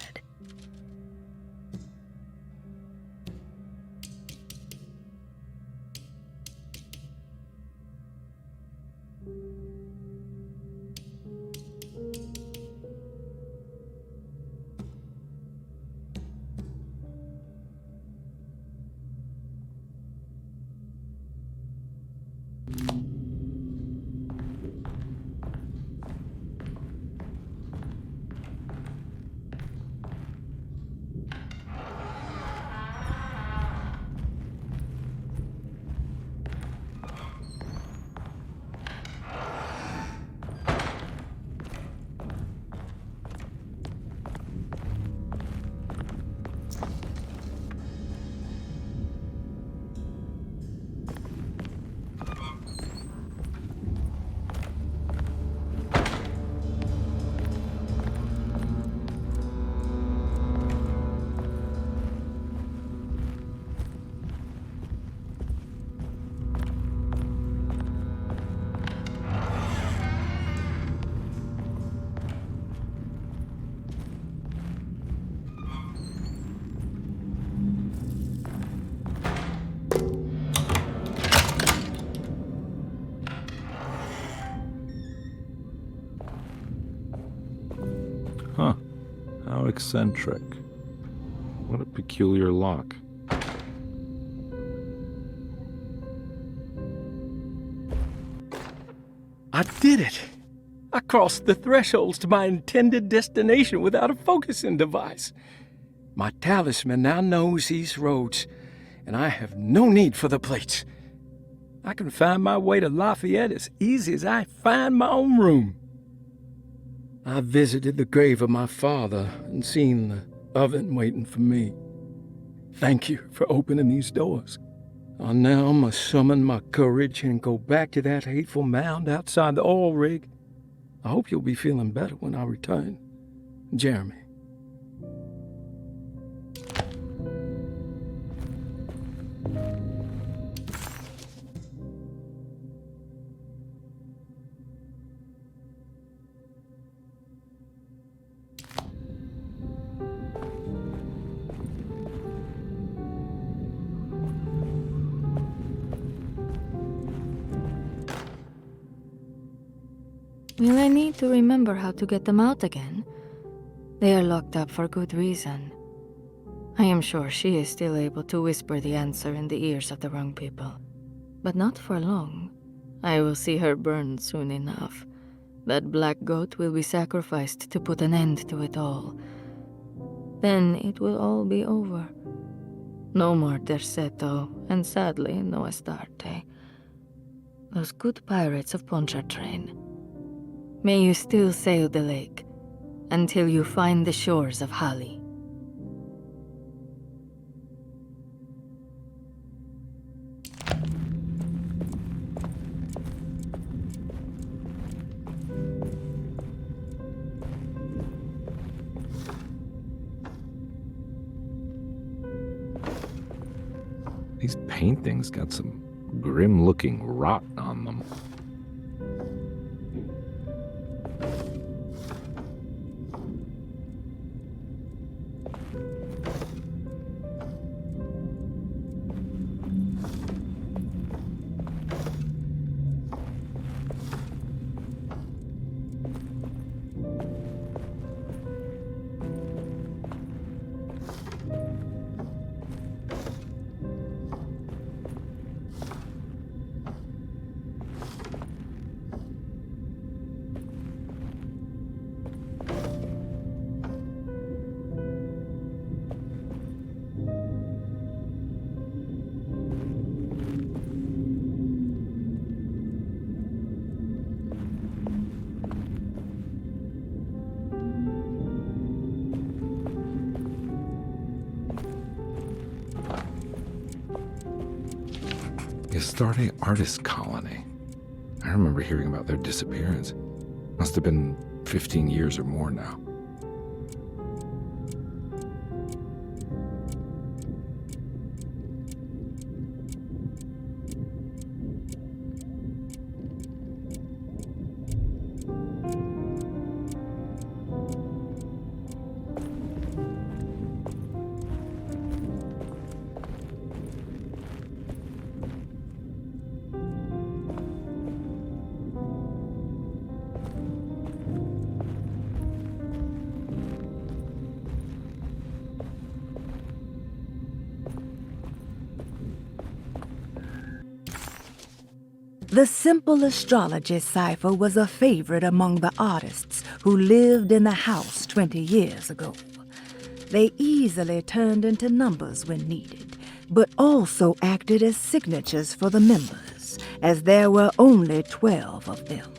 Huh. How eccentric. What a peculiar lock. I did it! I crossed the thresholds to my intended destination without a focusing device. My talisman now knows these roads, and I have no need for the plates. I can find my way to Lafayette as easy as I find my own room. I visited the grave of my father and seen the oven waiting for me. Thank you for opening these doors. I now must summon my courage and go back to that hateful mound outside the oil rig. I hope you'll be feeling better when I return. Jeremy. Will I need to remember how to get them out again? They are locked up for good reason. I am sure she is still able to whisper the answer in the ears of the wrong people. But not for long. I will see her burn soon enough. That black goat will be sacrificed to put an end to it all. Then it will all be over. No more Derceto, and sadly, no Astarte. Those good pirates of Pontchartrain. May you still sail the lake, until you find the shores of Hali. These paintings got some grim-looking rot on them. Astarte Artist Colony. I remember hearing about their disappearance. Must have been 15 years or more now. The simple astrology cipher was a favorite among the artists who lived in the house 20 years ago. They easily turned into numbers when needed, but also acted as signatures for the members, as there were only 12 of them.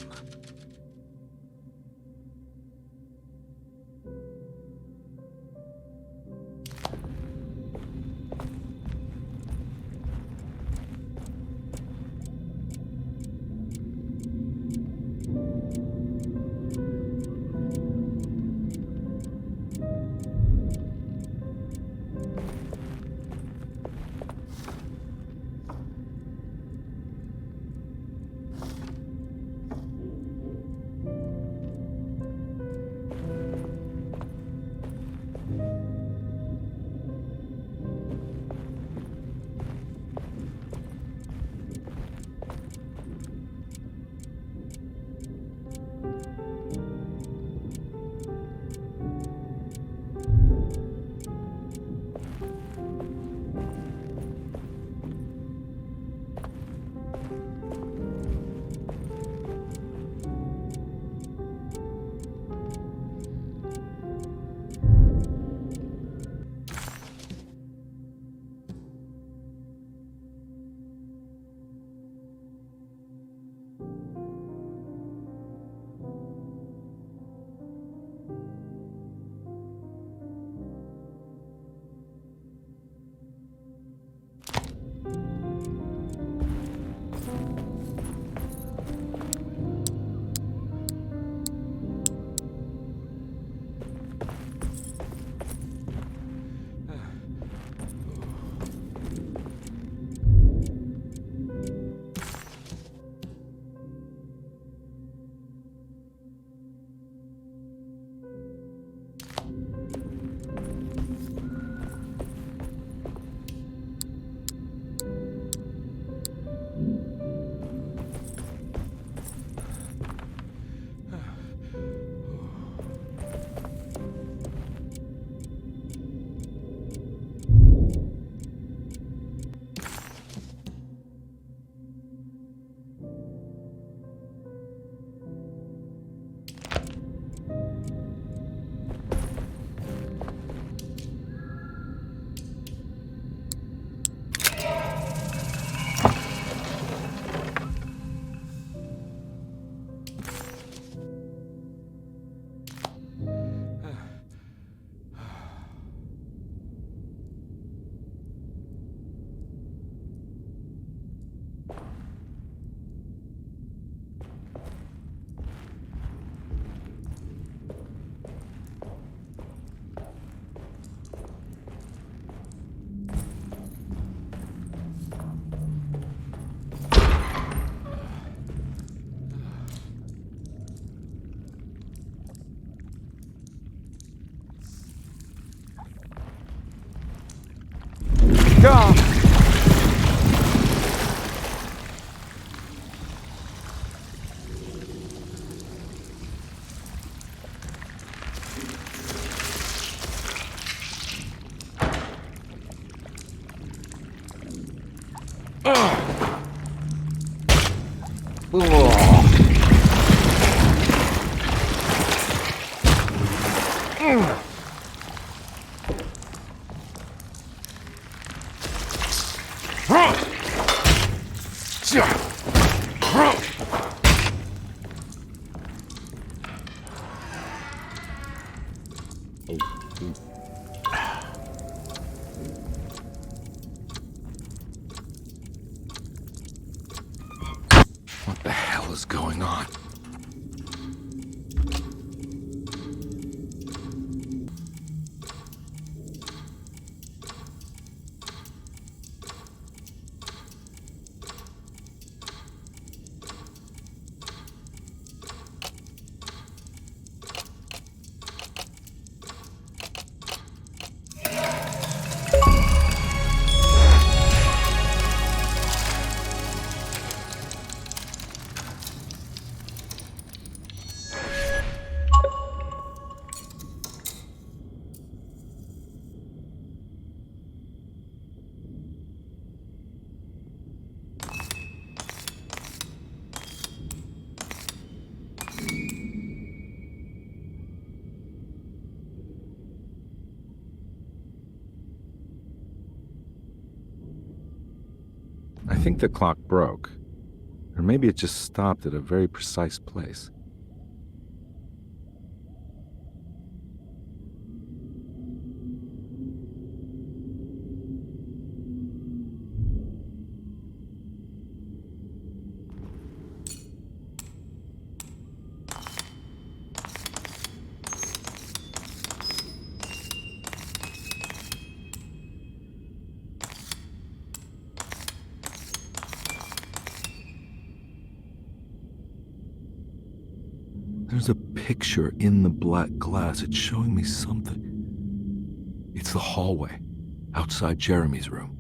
What the hell is going on? I think the clock broke. Or maybe it just stopped at a very precise place. There's a picture in the black glass. It's showing me something. It's the hallway outside Jeremy's room.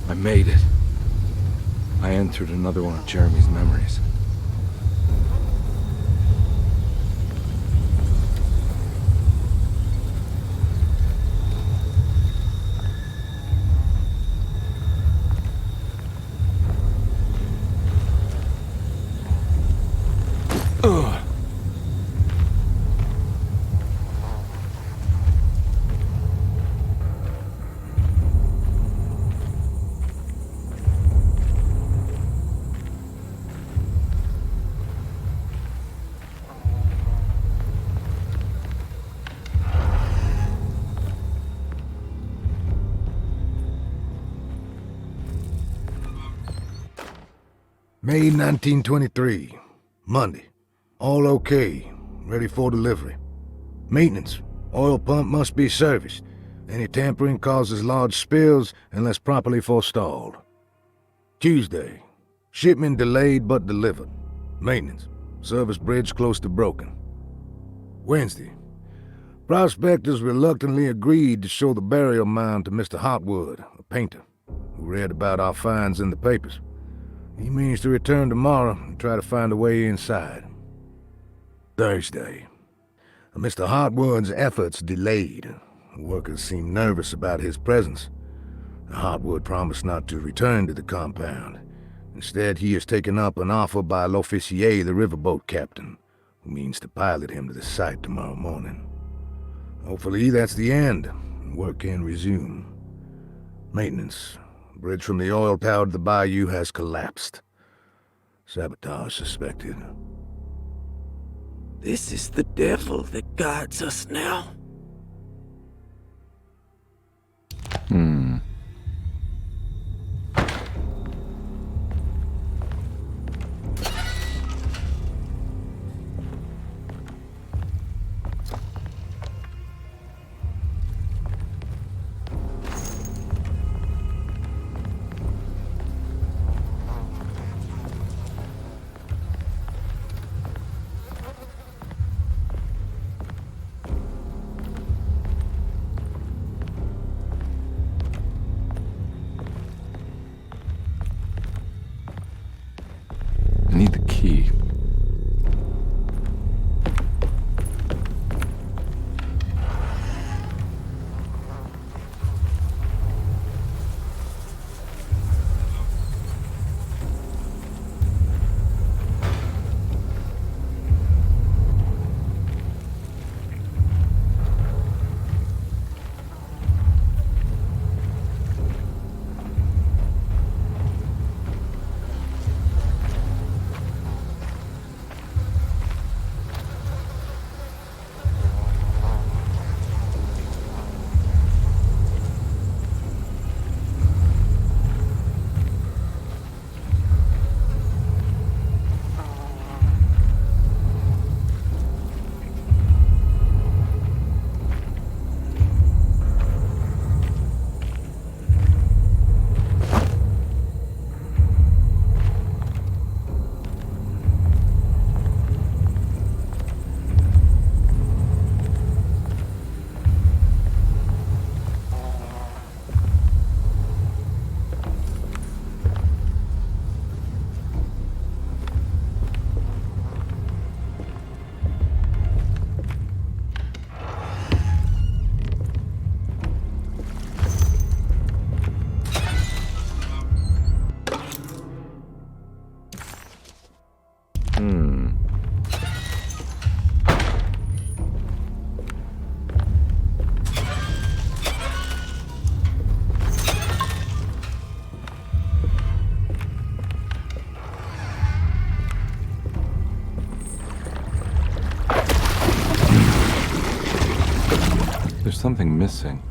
I made it. I entered another one of Jeremy's memories. May 1923, Monday. All okay, ready for delivery. Maintenance, oil pump must be serviced. Any tampering causes large spills unless properly forestalled. Tuesday, shipment delayed but delivered. Maintenance, service bridge close to broken. Wednesday, prospectors reluctantly agreed to show the burial mound to Mr. Hotwood, a painter, who read about our finds in the papers. He means to return tomorrow and try to find a way inside. Thursday. Mr. Hotwood's efforts delayed. Workers seemed nervous about his presence. Hotwood promised not to return to the compound. Instead, he has taken up an offer by L'Officier, the riverboat captain, who means to pilot him to the site tomorrow morning. Hopefully that's the end, and work can resume. Maintenance. Bridge from the oil tower to the bayou has collapsed. Sabotage suspected. This is the devil that guides us now. I need the key. There's something missing.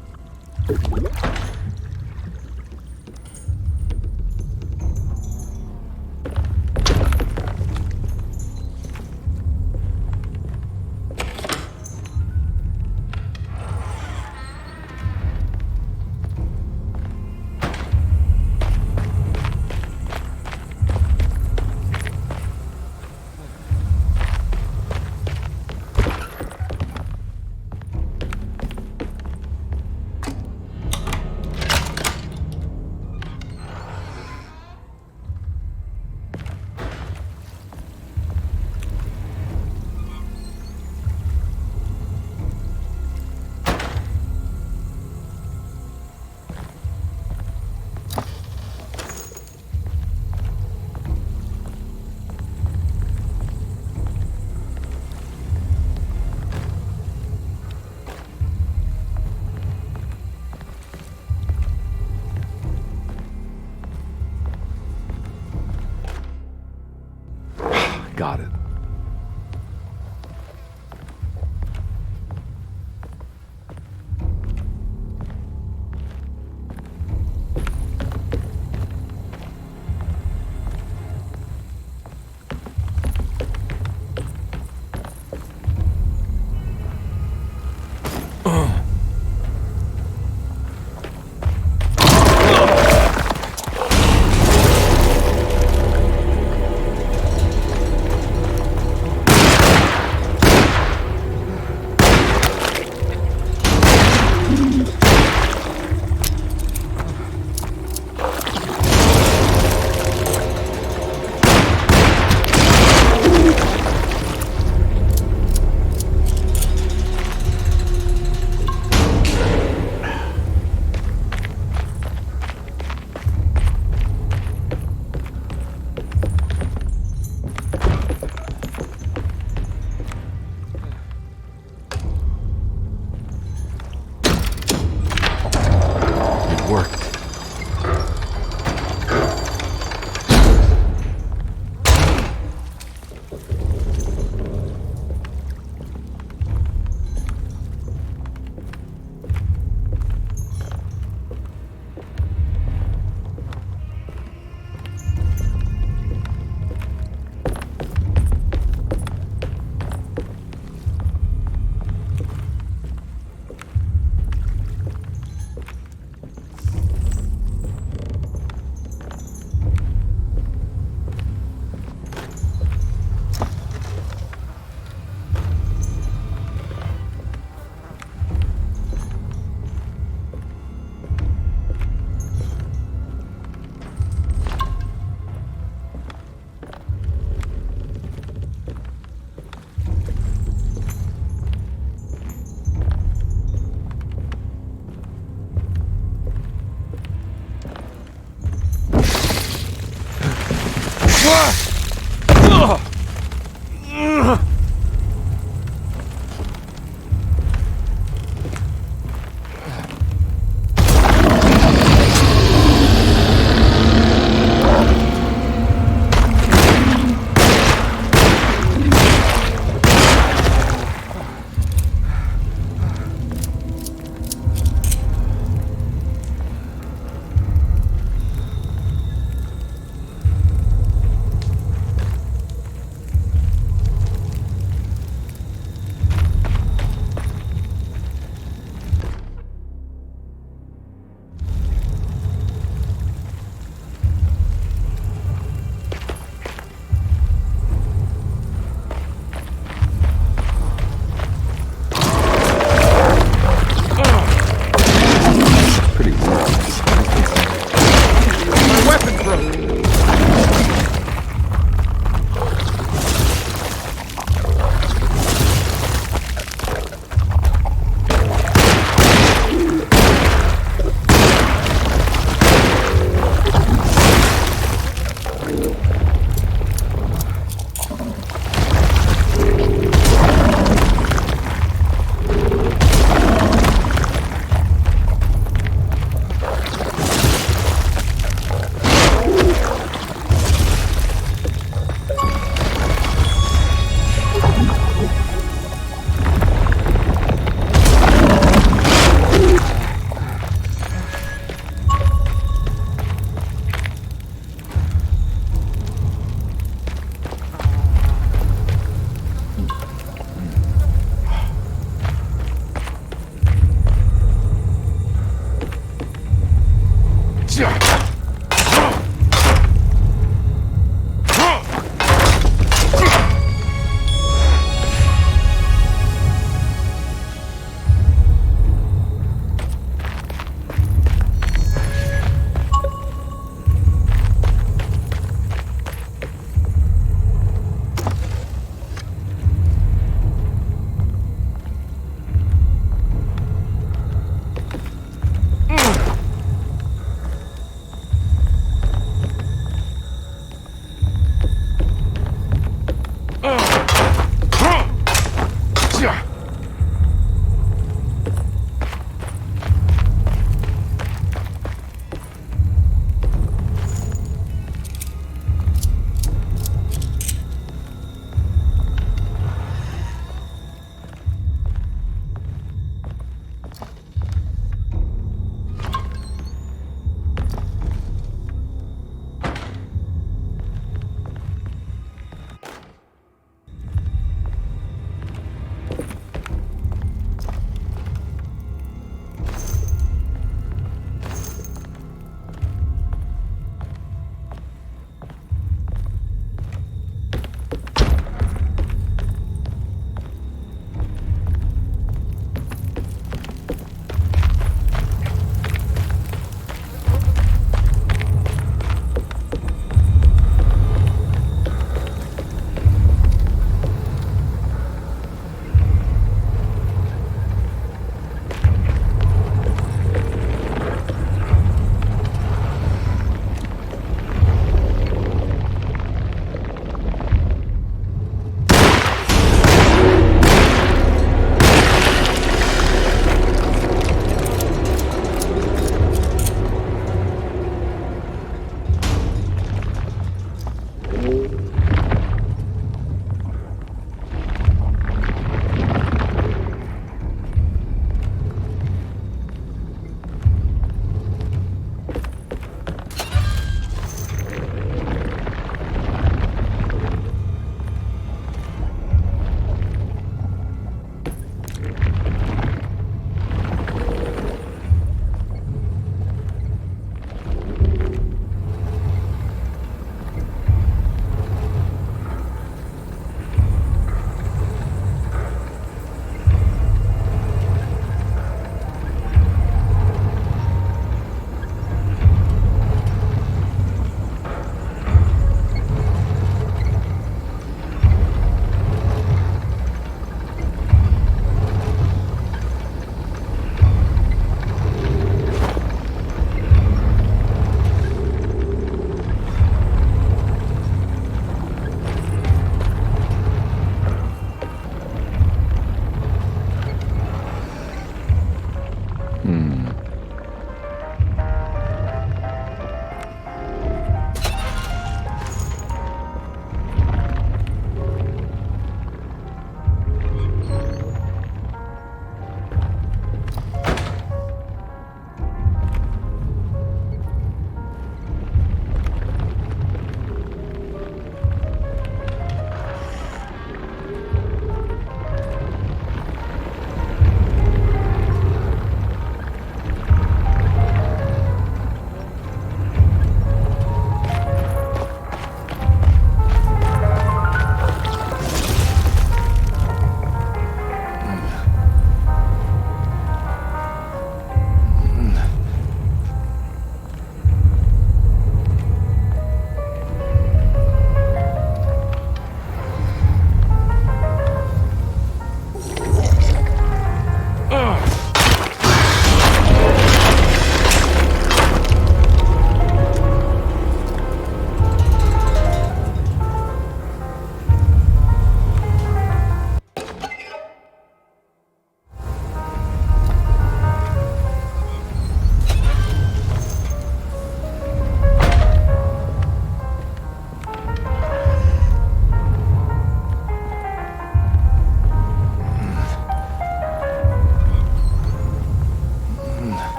Got it.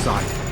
side.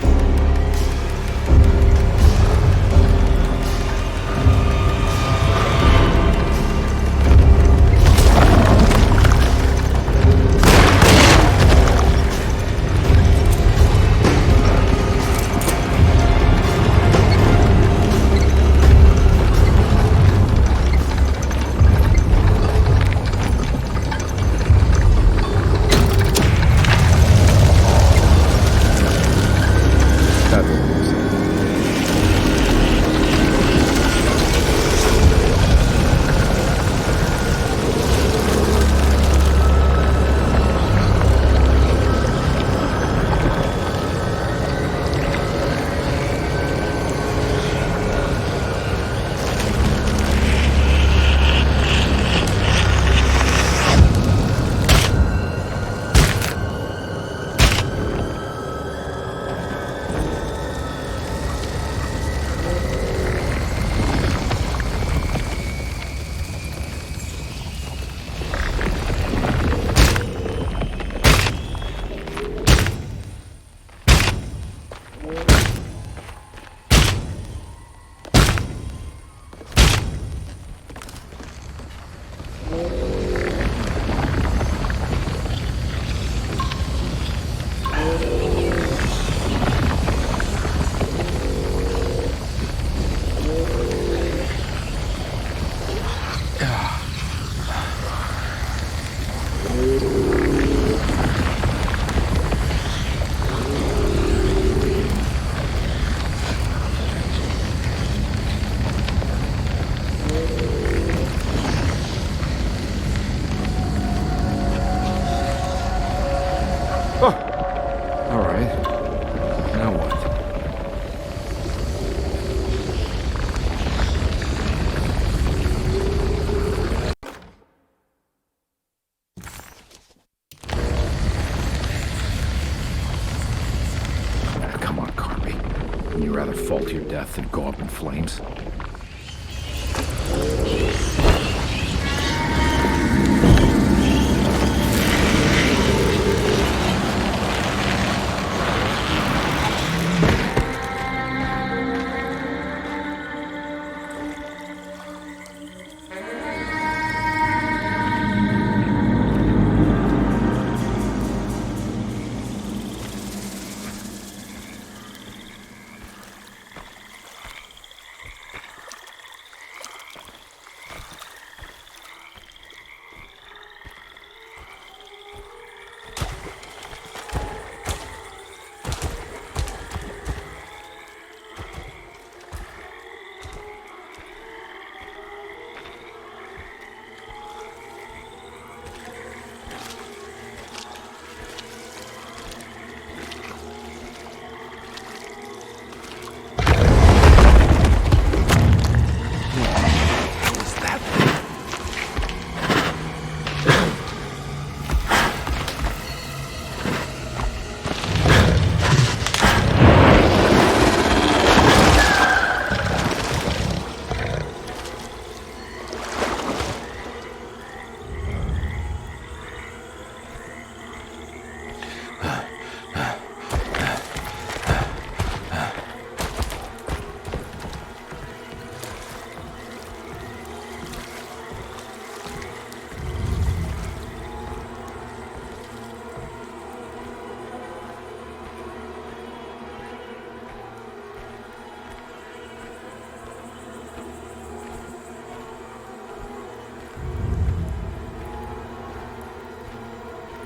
Fall to your death and go up in flames.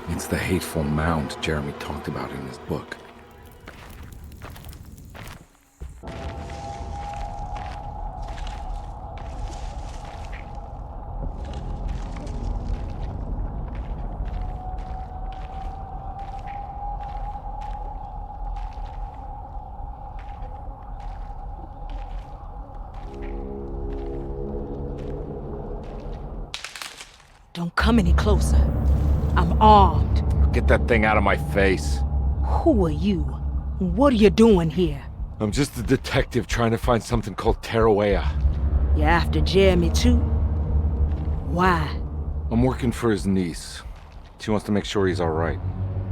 It's the hateful mound Jeremy talked about in his book. Don't come any closer. I'm armed. Get that thing out of my face. Who are you? What are you doing here? I'm just a detective trying to find something called Taroella. You after Jeremy too? Why? I'm working for his niece. She wants to make sure he's all right.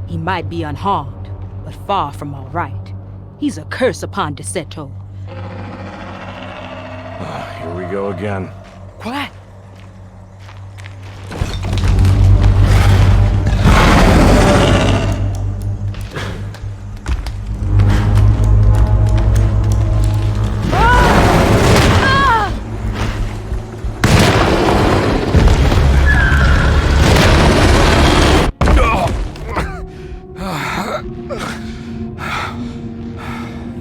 He might be unharmed, but far from all right. He's a curse upon Derceto. Here we go again. Quiet.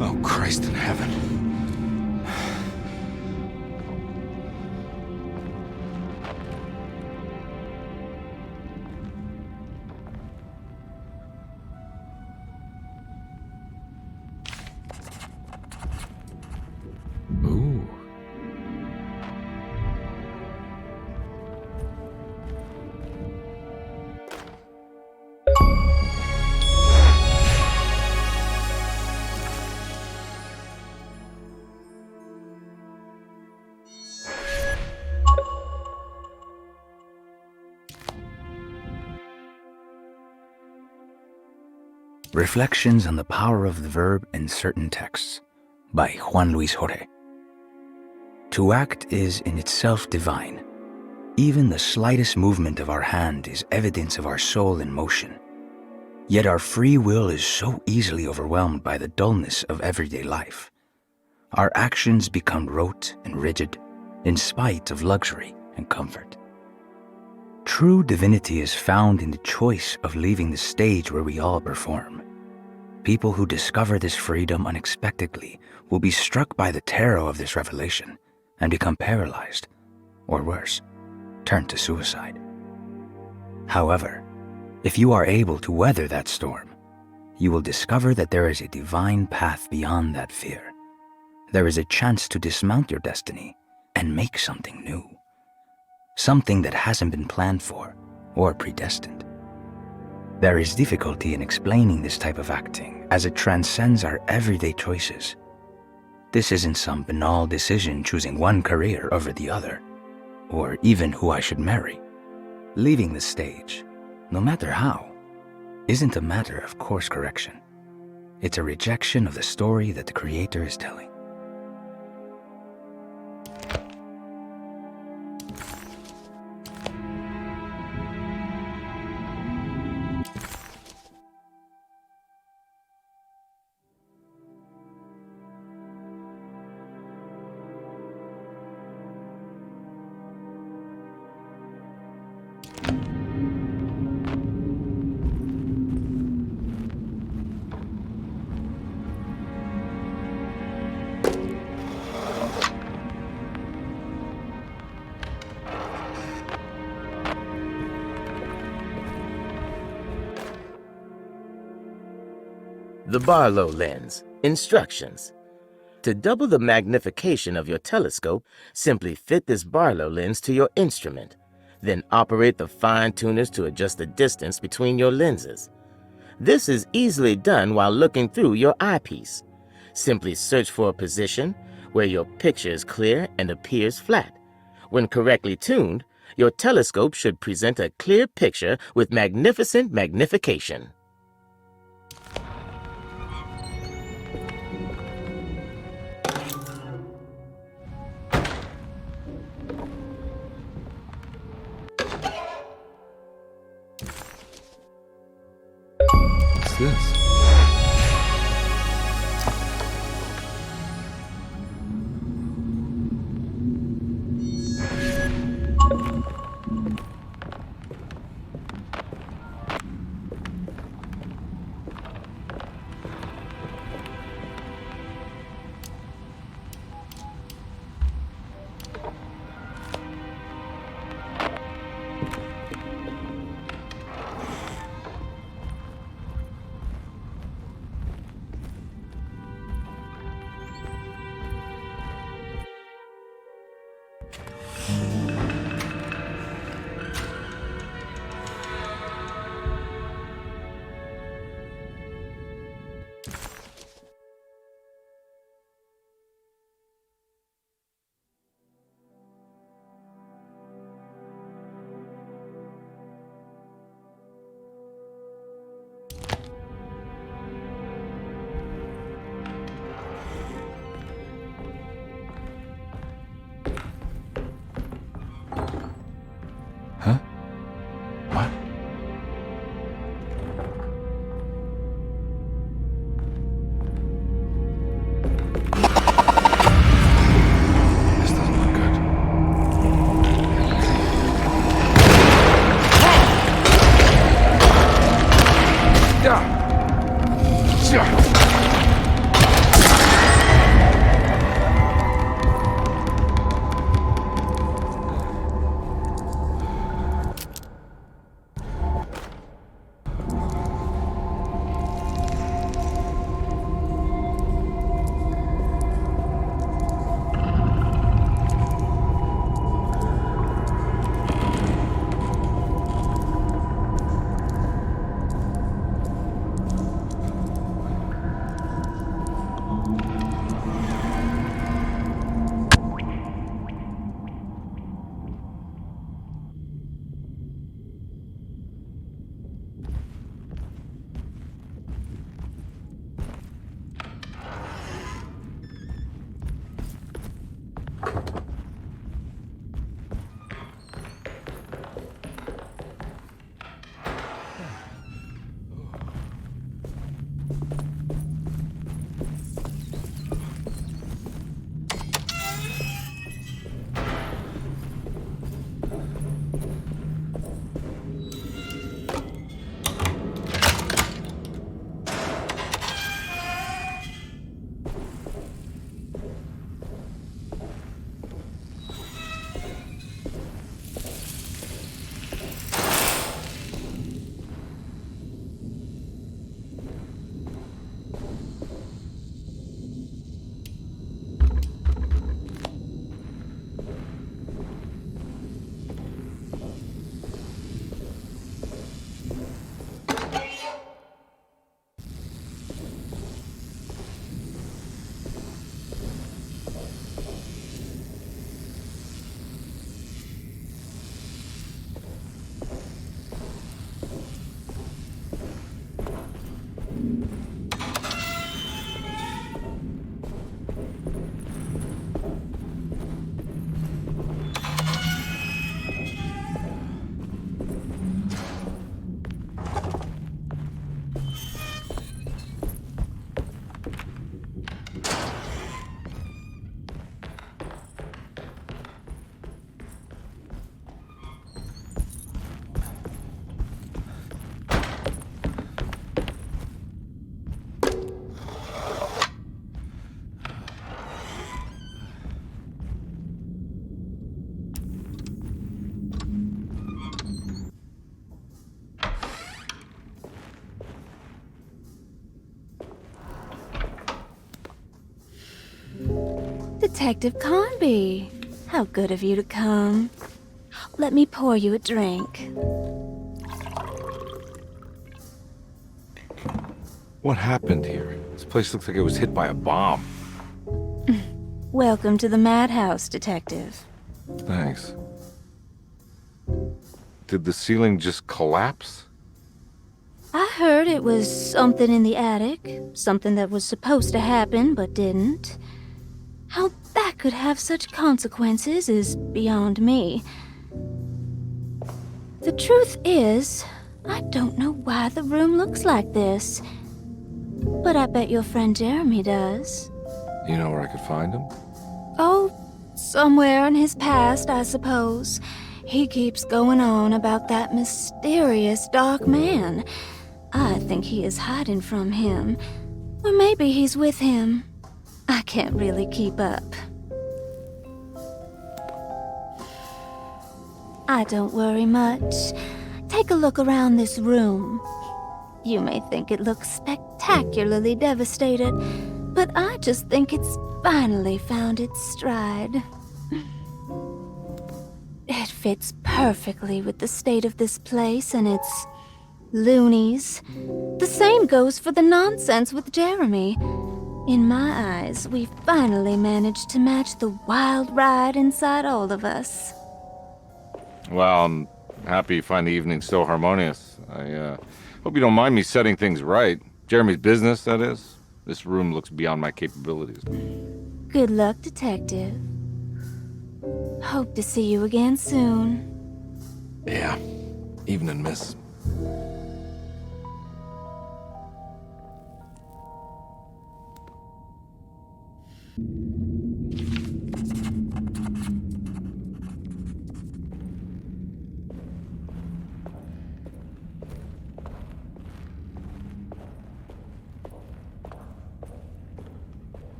Oh, Christ in heaven. Ooh. Reflections on the Power of the Verb in Certain Texts by Juan Luis Jorge. To act is in itself divine. Even the slightest movement of our hand is evidence of our soul in motion. Yet our free will is so easily overwhelmed by the dullness of everyday life. Our actions become rote and rigid, in spite of luxury and comfort. True divinity is found in the choice of leaving the stage where we all perform. People who discover this freedom unexpectedly will be struck by the terror of this revelation and become paralyzed, or worse, turn to suicide. However, if you are able to weather that storm, you will discover that there is a divine path beyond that fear. There is a chance to dismount your destiny and make something new. Something that hasn't been planned for or predestined. There is difficulty in explaining this type of acting as it transcends our everyday choices. This isn't some banal decision choosing one career over the other, or even who I should marry. Leaving the stage, no matter how, isn't a matter of course correction. It's a rejection of the story that the creator is telling. The Barlow lens. Instructions. To double the magnification of your telescope, simply fit this Barlow lens to your instrument. Then operate the fine tuners to adjust the distance between your lenses. This is easily done while looking through your eyepiece. Simply search for a position where your picture is clear and appears flat. When correctly tuned, your telescope should present a clear picture with magnificent magnification. What's this? Detective Carnby. How good of you to come. Let me pour you a drink. What happened here? This place looks like it was hit by a bomb. Welcome to the madhouse, Detective. Thanks. Did the ceiling just collapse? I heard it was something in the attic. Something that was supposed to happen, but didn't. How that could have such consequences is beyond me. The truth is, I don't know why the room looks like this. But I bet your friend Jeremy does. You know where I could find him? Oh, somewhere in his past, I suppose. He keeps going on about that mysterious dark man. I think he is hiding from him. Or maybe he's with him. I can't really keep up. I don't worry much. Take a look around this room. You may think it looks spectacularly devastated, but I just think it's finally found its stride. It fits perfectly with the state of this place and its loonies. The same goes for the nonsense with Jeremy. In my eyes, we finally managed to match the wild ride inside all of us. Well, I'm happy you find the evening so harmonious. I hope you don't mind me setting things right. Jeremy's business, that is. This room looks beyond my capabilities. Good luck, Detective. Hope to see you again soon. Yeah. Evening, miss.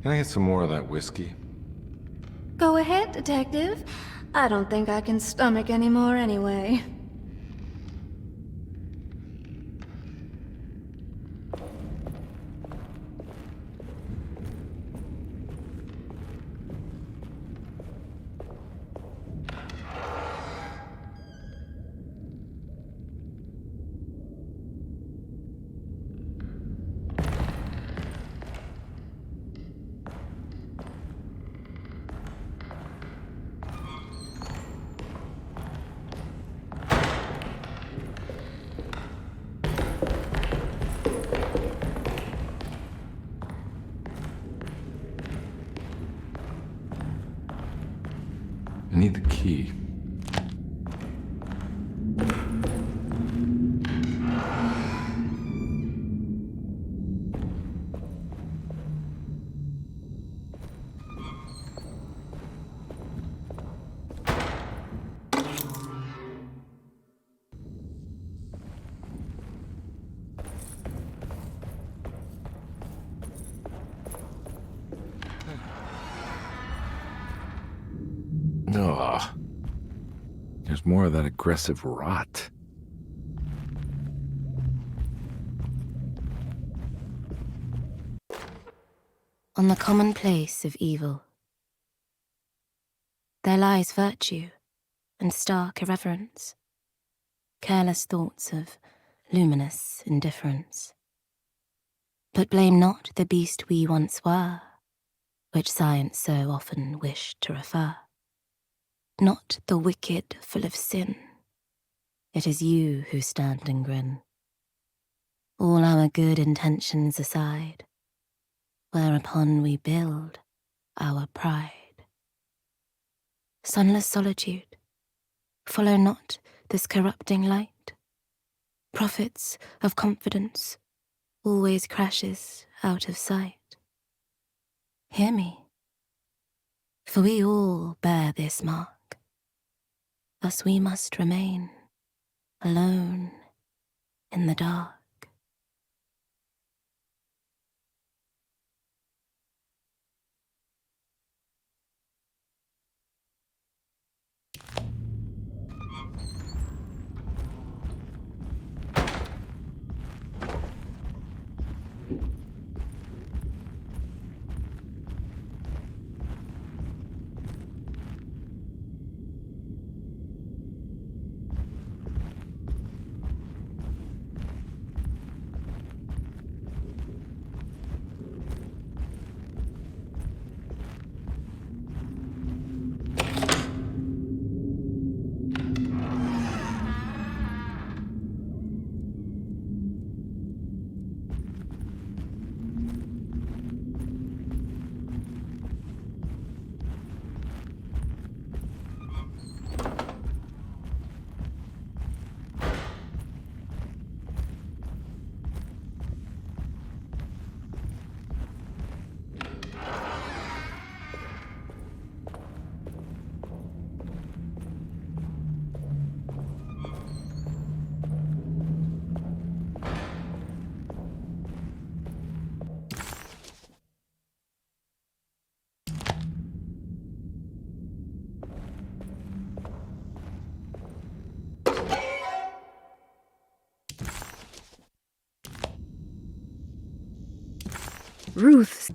Can I get some more of that whiskey? Go ahead, Detective. I don't think I can stomach any more anyway. I need the key. Ugh. There's more of that aggressive rot. On the commonplace of evil, there lies virtue and stark irreverence, careless thoughts of luminous indifference. But blame not the beast we once were, which science so often wished to refer. Not the wicked full of sin, it is you who stand and grin. All our good intentions aside, whereupon we build our pride. Sunless solitude, follow not this corrupting light. Prophets of confidence always crashes out of sight. Hear me. For we all bear this mark. Thus we must remain alone in the dark. Ruth.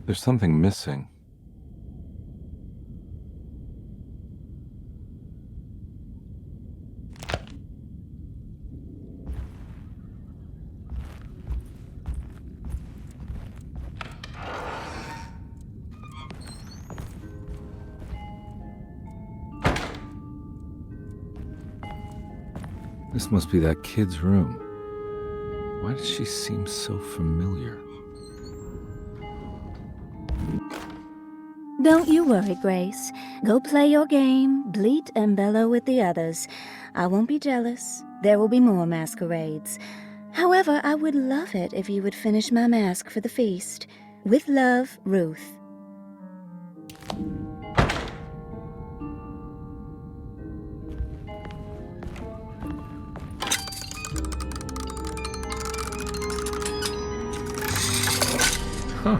There's something missing. This must be that kid's room. Why does she seem so familiar? Don't you worry, Grace. Go play your game, bleat and bellow with the others. I won't be jealous. There will be more masquerades. However, I would love it if you would finish my mask for the feast. With love, Ruth. Huh.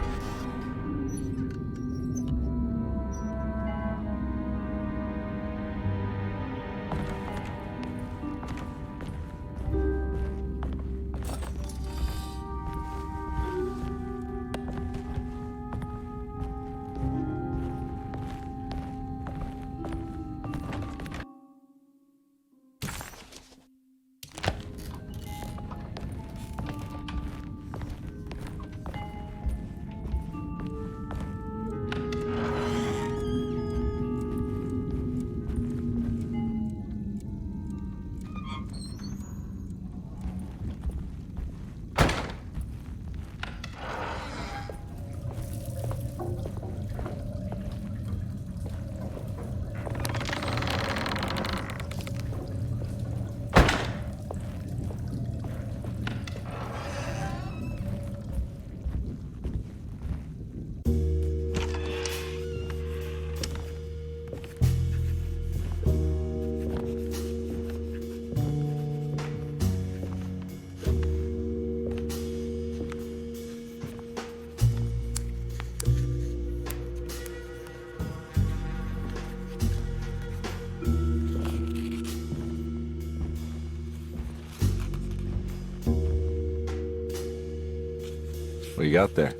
What you got there?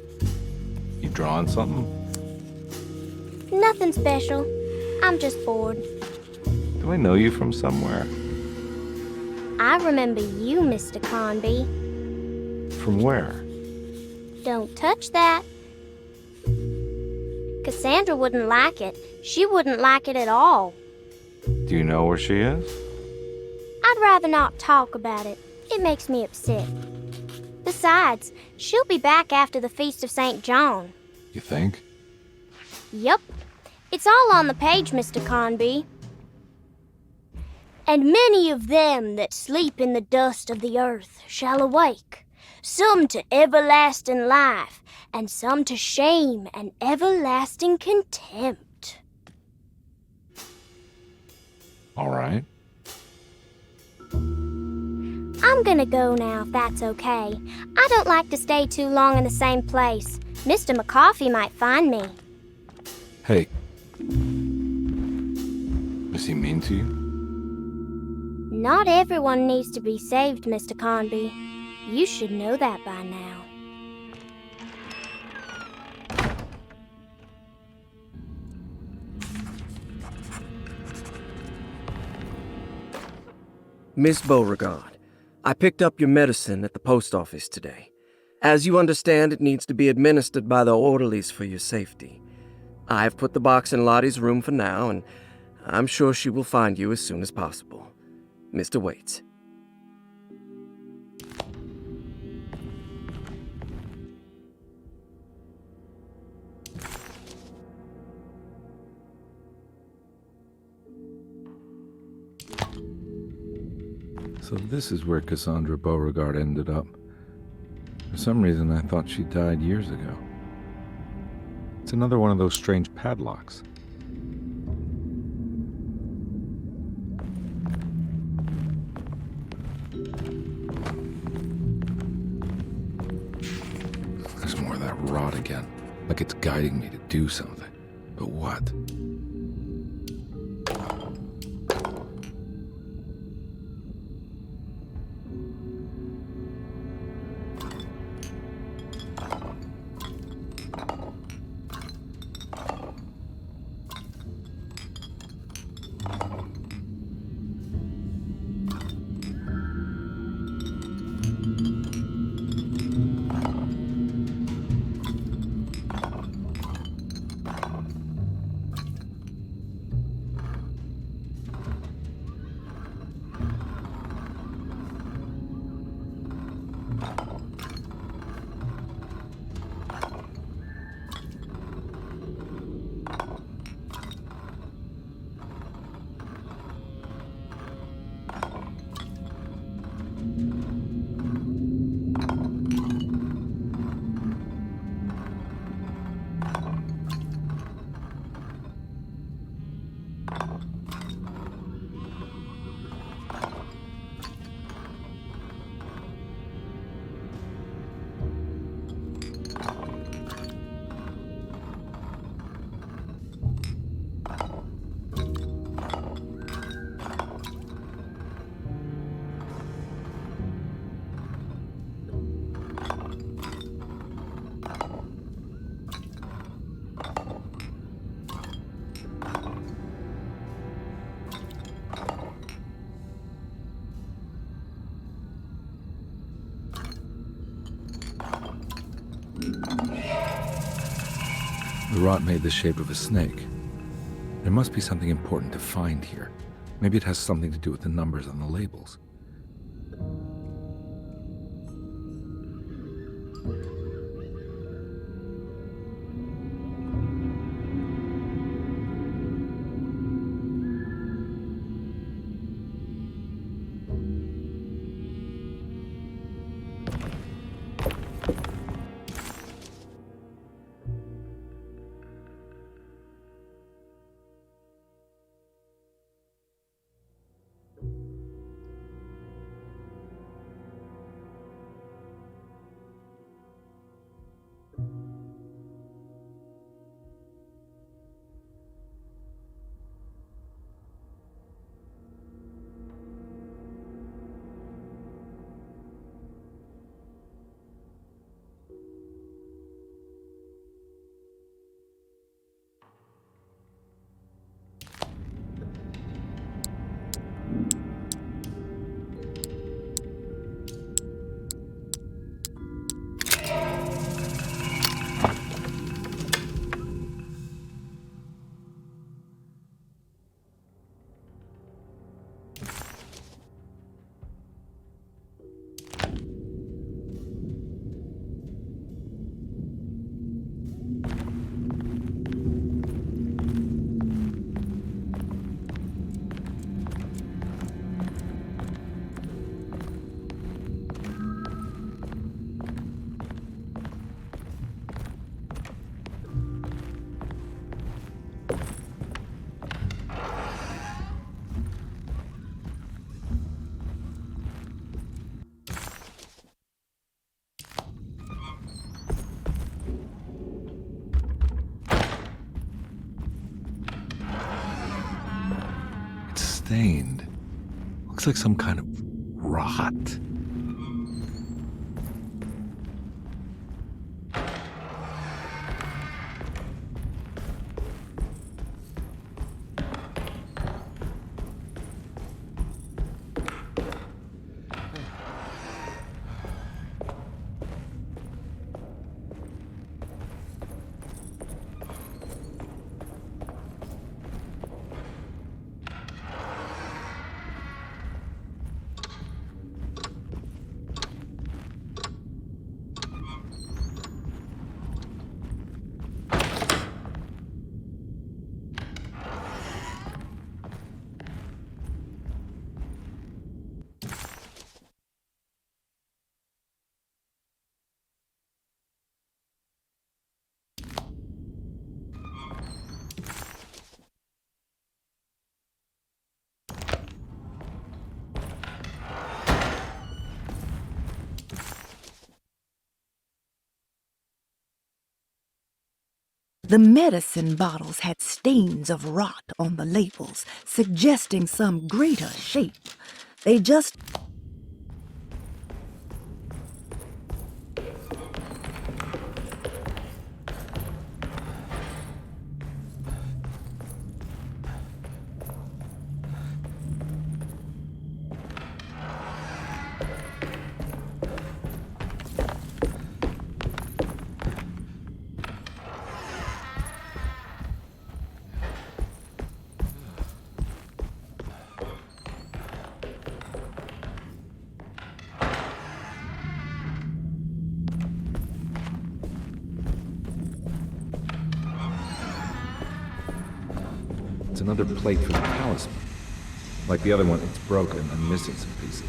You drawing something? Nothing special. I'm just bored. Do I know you from somewhere? I remember you, Mr. Carnby. From where? Don't touch that. Cassandra wouldn't like it. She wouldn't like it at all. Do you know where she is? I'd rather not talk about it. It makes me upset. Besides, she'll be back after the Feast of St. John. You think? Yup. It's all on the page, Mr. Carnby. And many of them that sleep in the dust of the earth shall awake, some to everlasting life, and some to shame and everlasting contempt. All right. I'm gonna go now, if that's okay. I don't like to stay too long in the same place. Mr. McCarthy might find me. Hey. Is he mean to you? Not everyone needs to be saved, Mr. Carnby. You should know that by now. Miss Beauregard, I picked up your medicine at the post office today. As you understand, it needs to be administered by the orderlies for your safety. I've put the box in Lottie's room for now, and I'm sure she will find you as soon as possible. Mr. Waits. So this is where Cassandra Beauregard ended up. For some reason, I thought she died years ago. It's another one of those strange padlocks. There's more of that rot again, like it's guiding me to do something. But what? The rot made the shape of a snake. There must be something important to find here. Maybe it has something to do with the numbers on the labels. Stained. Looks like some kind of rot. The medicine bottles had stains of rot on the labels, suggesting some greater shape. They just... It's another plate for the Talisman. Like the other one, it's broken and missing some pieces.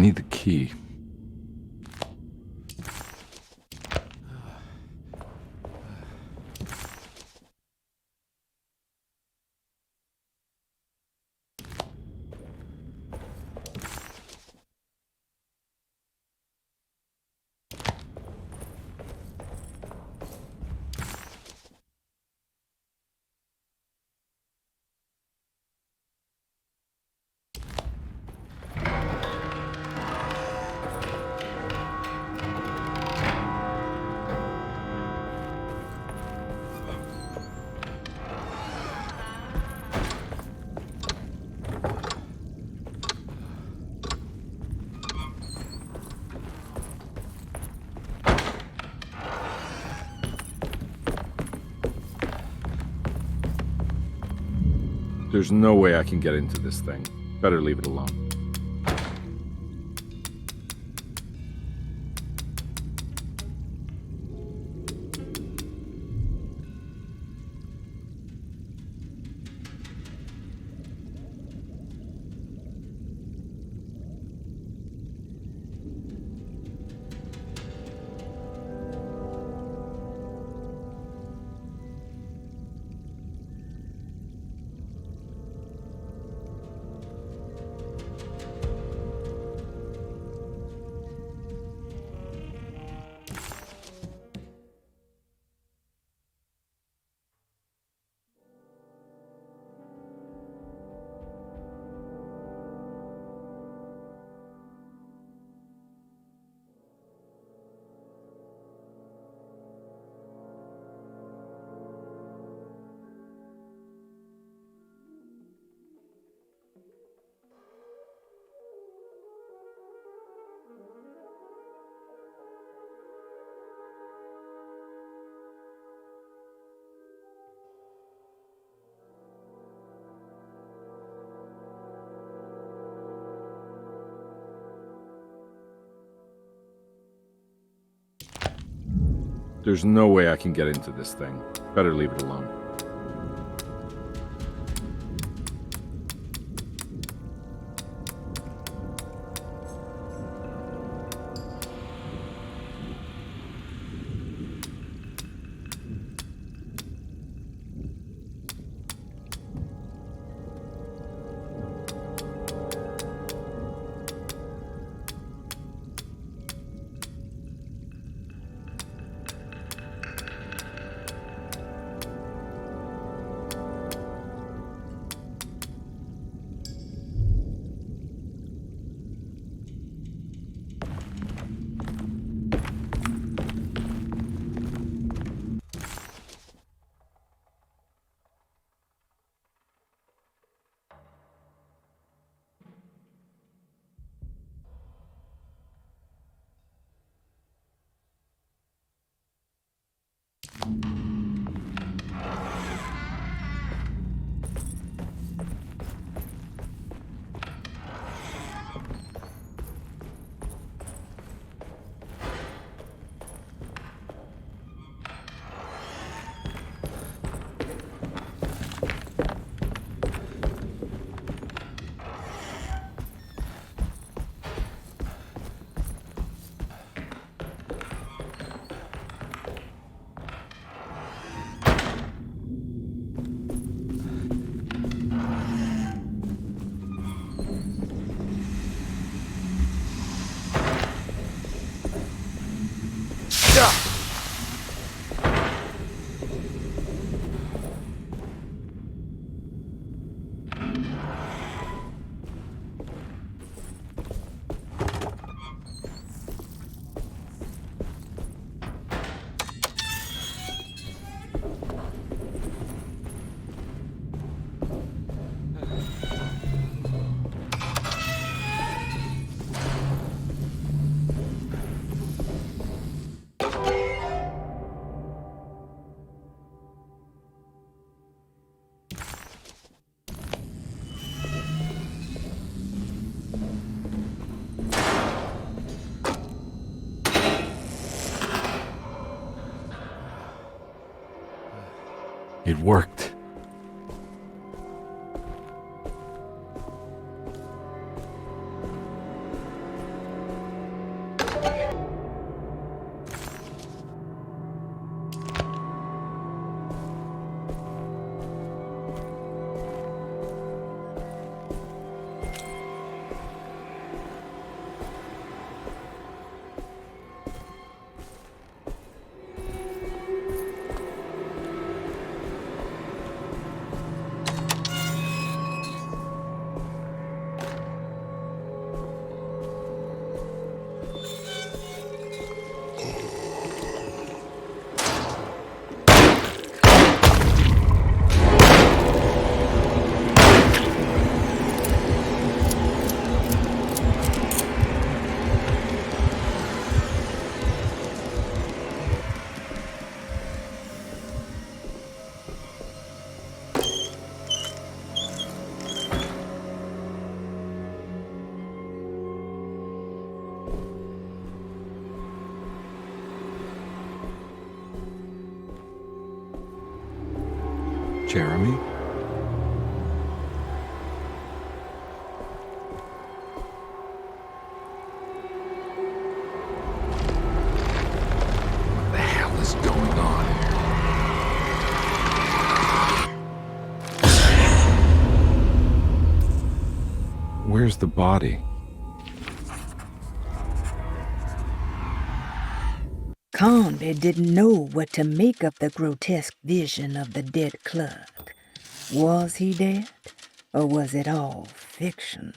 need the key. There's no way I can get into this thing. Better leave it alone. There's no way I can get into this thing. Better leave it alone. It worked. Jeremy? What the hell is going on? Where's the body? Carnby didn't know what to make of the grotesque vision of the dead clerk. Was he dead, or was it all fiction?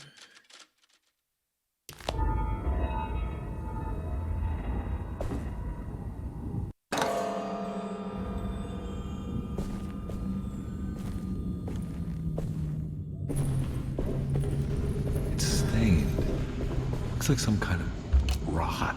It's stained. Looks like some kind of rot.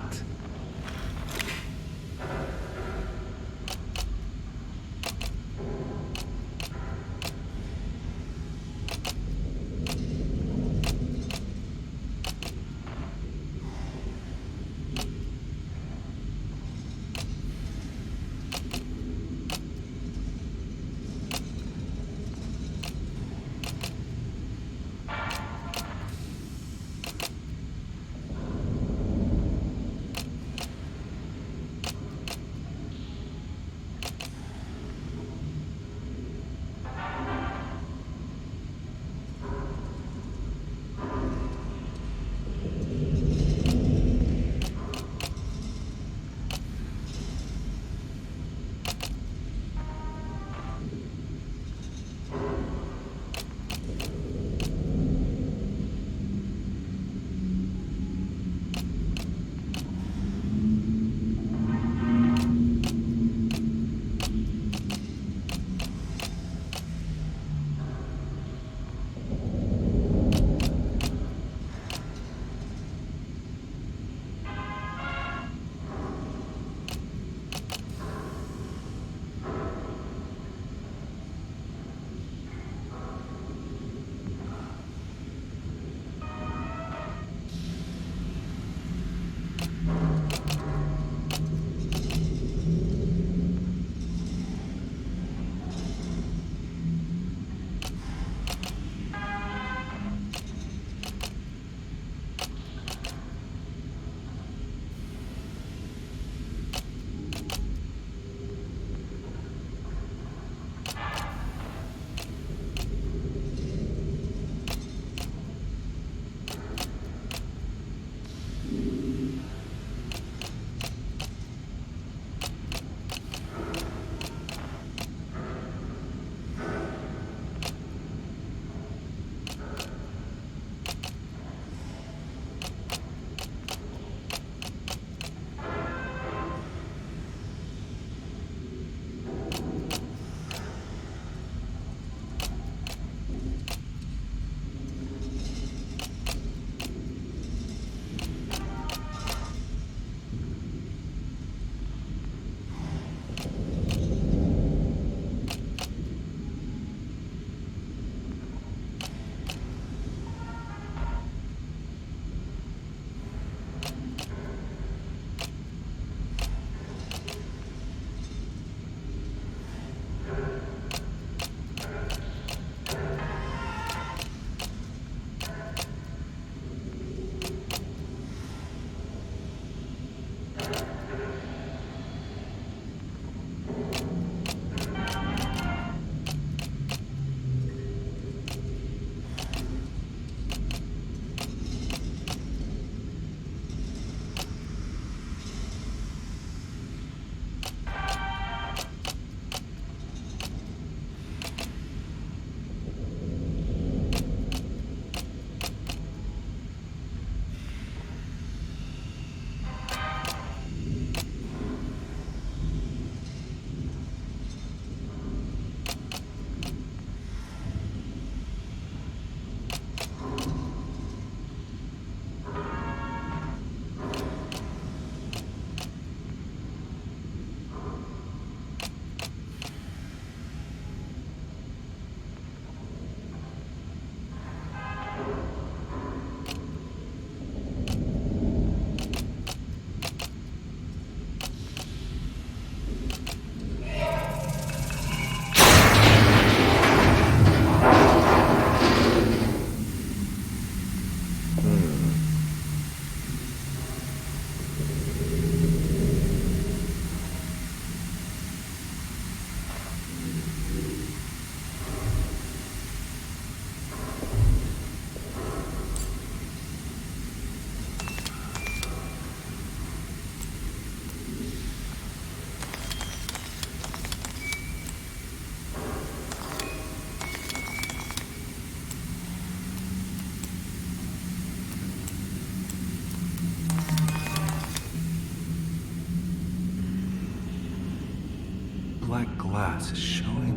black glass is showing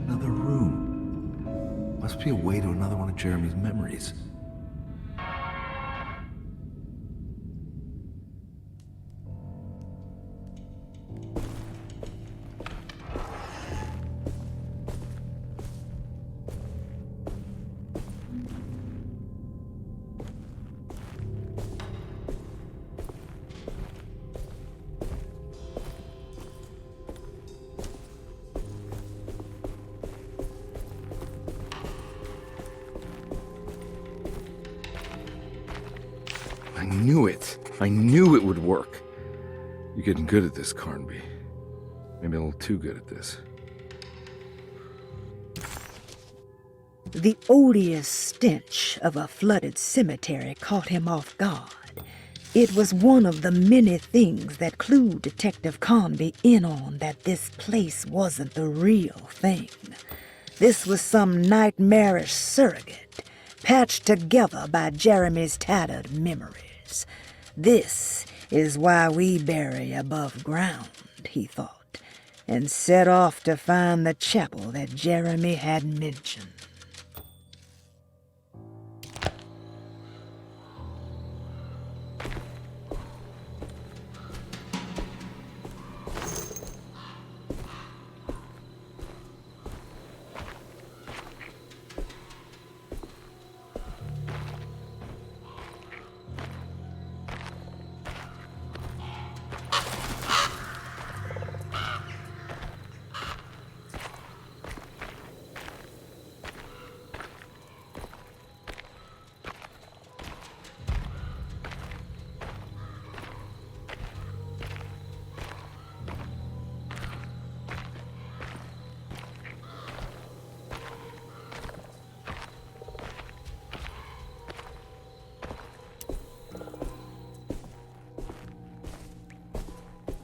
another room. Must be a way to another one of Jeremy's memories. I knew it would work. You're getting good at this, Carnby. Maybe a little too good at this. The odious stench of a flooded cemetery caught him off guard. It was one of the many things that clued Detective Carnby in on that this place wasn't the real thing. This was some nightmarish surrogate, patched together by Jeremy's tattered memories. This is why we bury above ground, he thought, and set off to find the chapel that Jeremy had mentioned.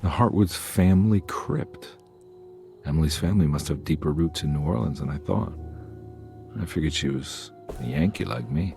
The Hartwood's family crypt. Emily's family must have deeper roots in New Orleans than I thought. I figured she was a Yankee like me.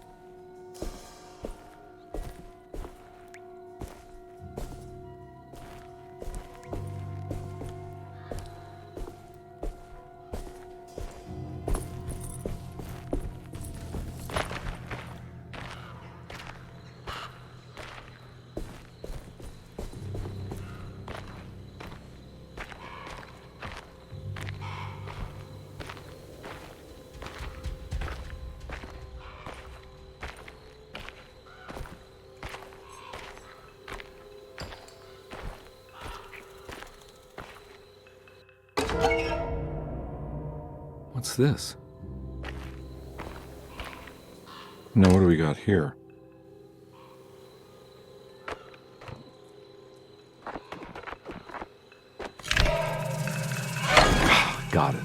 What's this? Now what do we got here? Got it.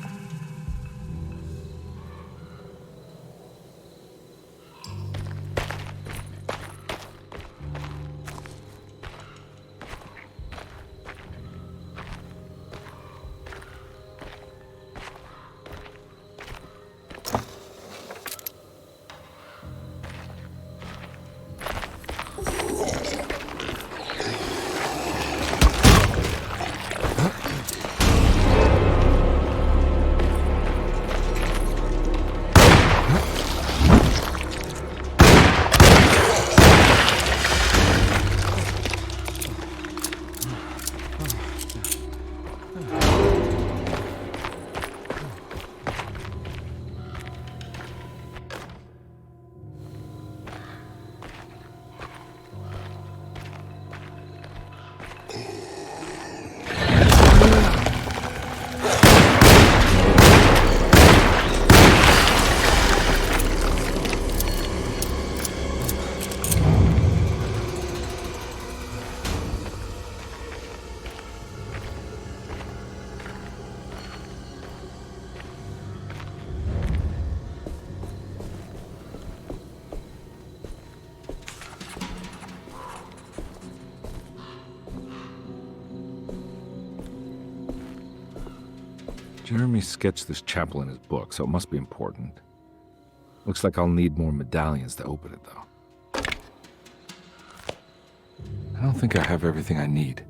Jeremy sketched this chapel in his book, so it must be important. Looks like I'll need more medallions to open it, though. I don't think I have everything I need.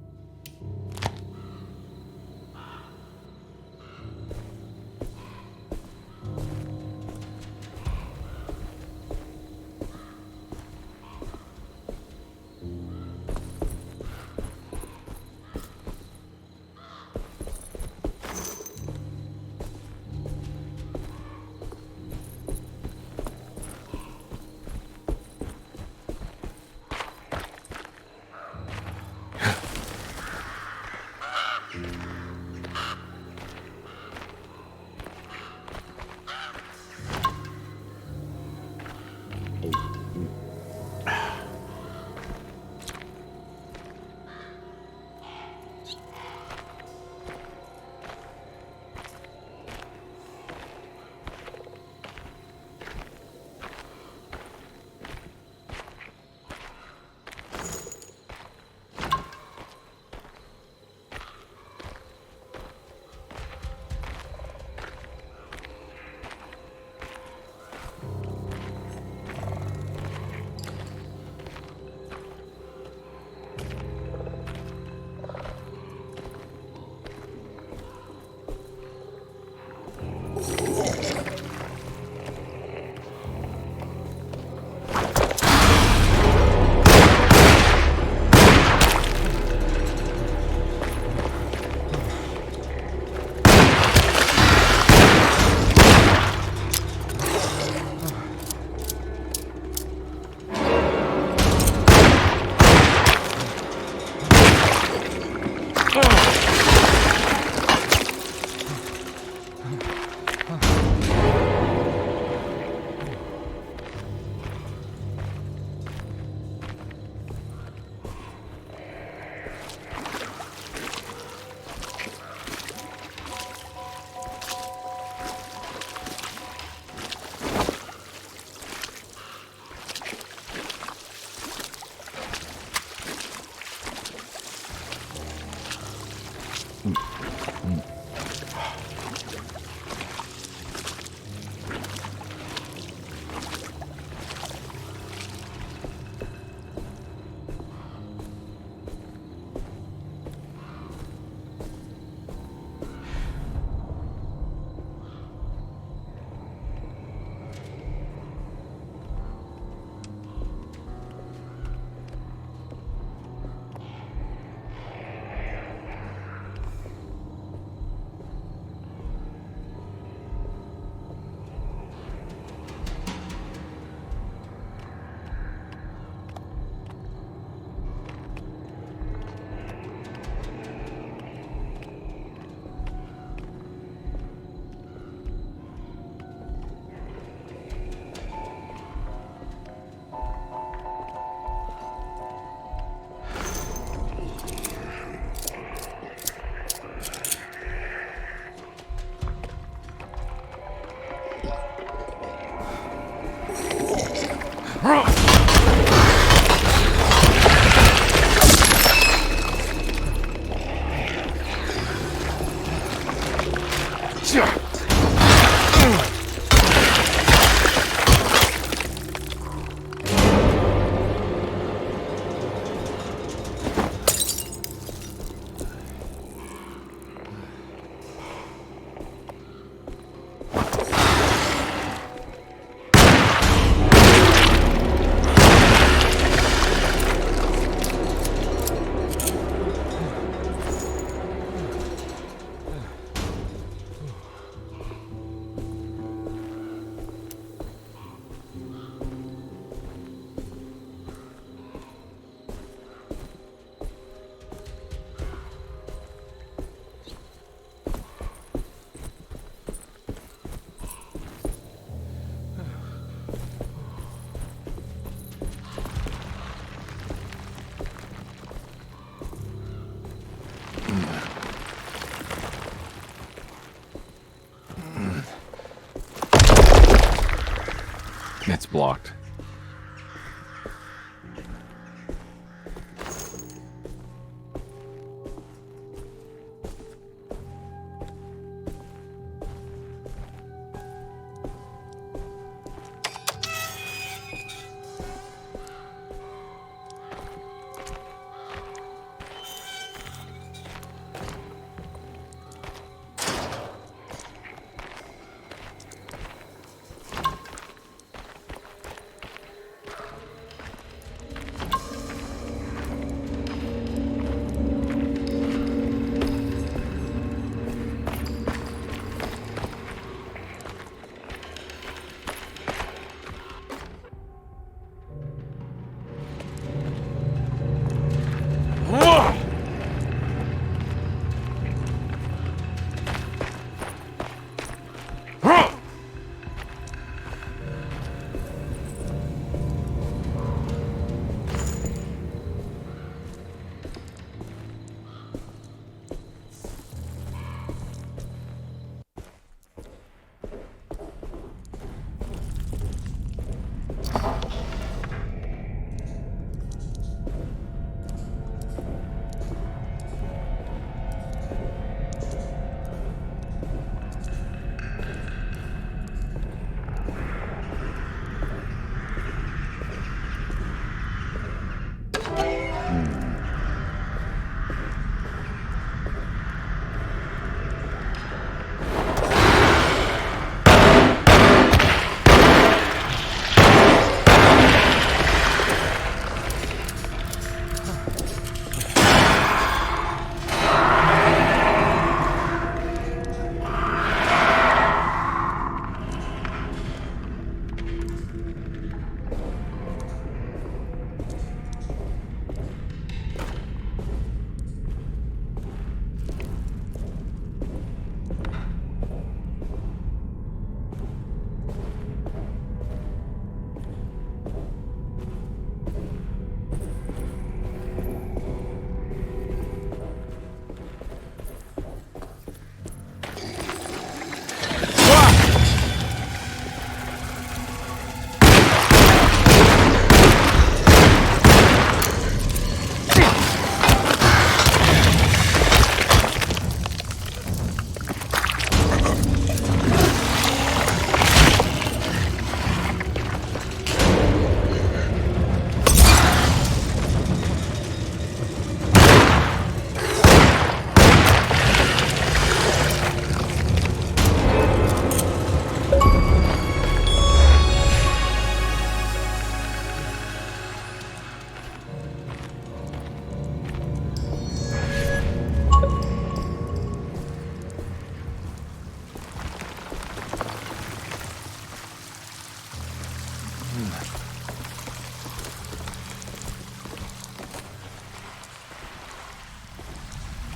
It's blocked.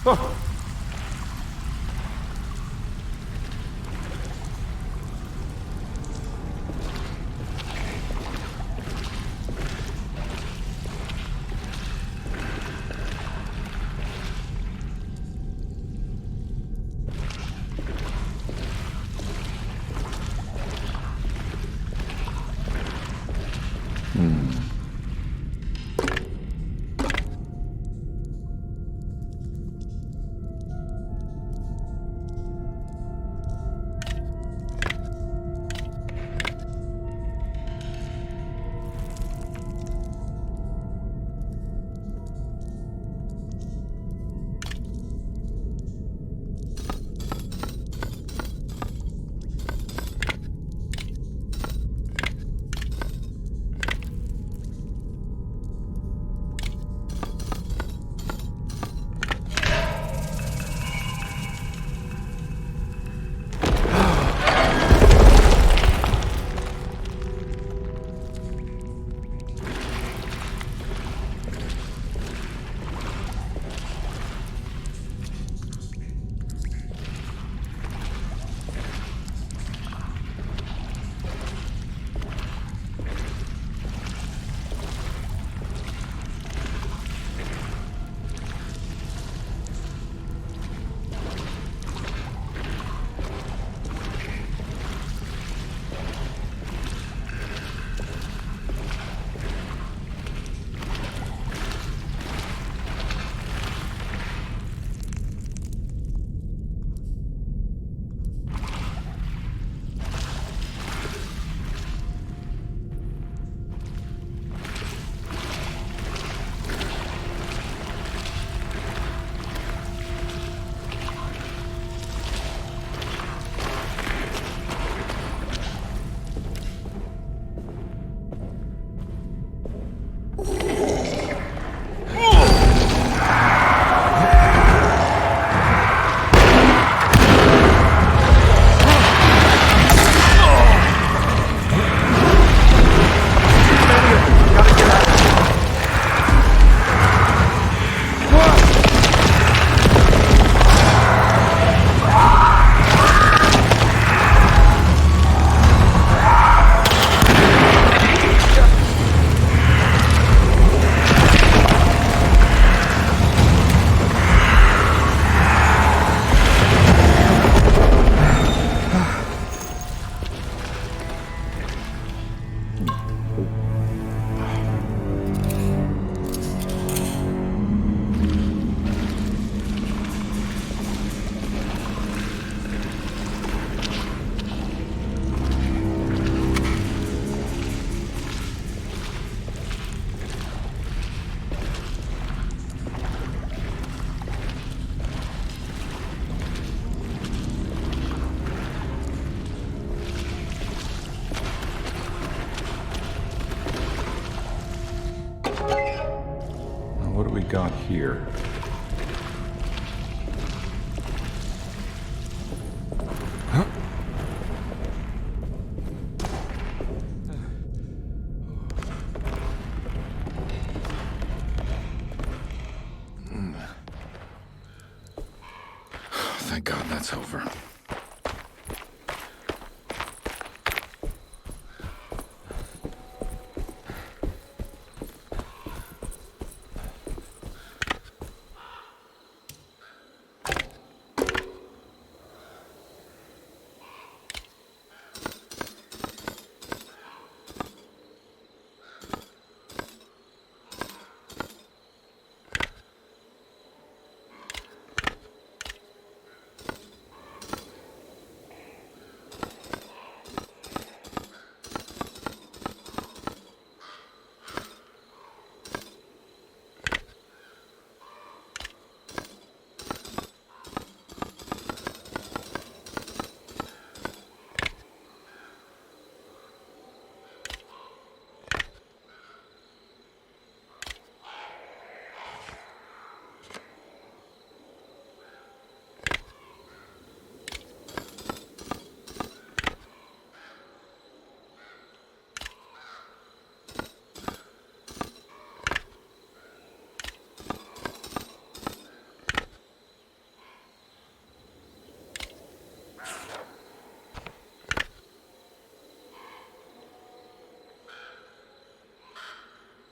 Oh. What do we got here? Huh? Thank God that's over.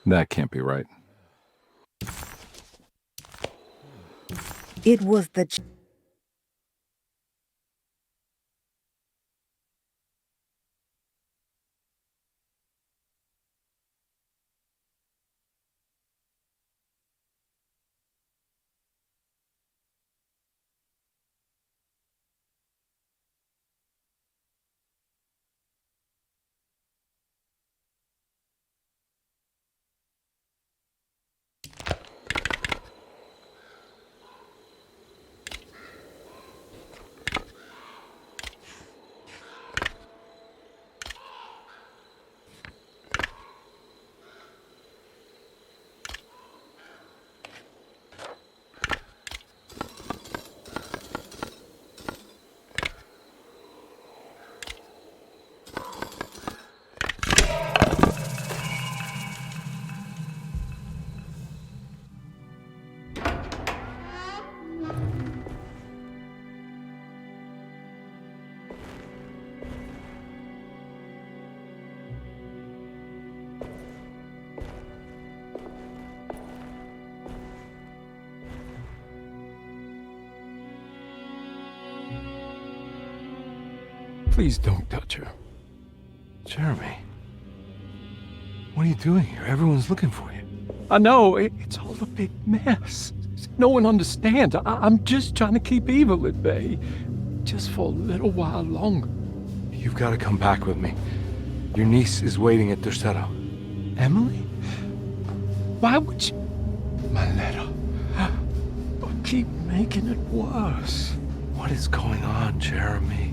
That can't be right. It was the Please don't touch her. Jeremy. What are you doing here? Everyone's looking for you. I know, it's all a big mess. No one understands. I'm just trying to keep evil at bay. Just for a little while longer. You've got to come back with me. Your niece is waiting at Derceto. Emily? Why would you... My letter. Keep making it worse. What is going on, Jeremy?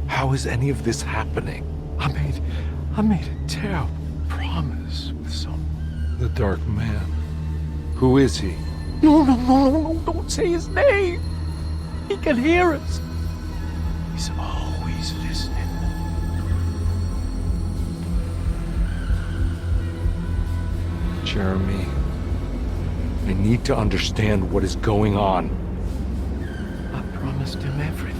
How is any of this happening? I made a terrible promise with someone. The Dark Man. Who is he? No, don't say his name. He can hear us. He's always listening. Jeremy, I need to understand what is going on. I promised him everything.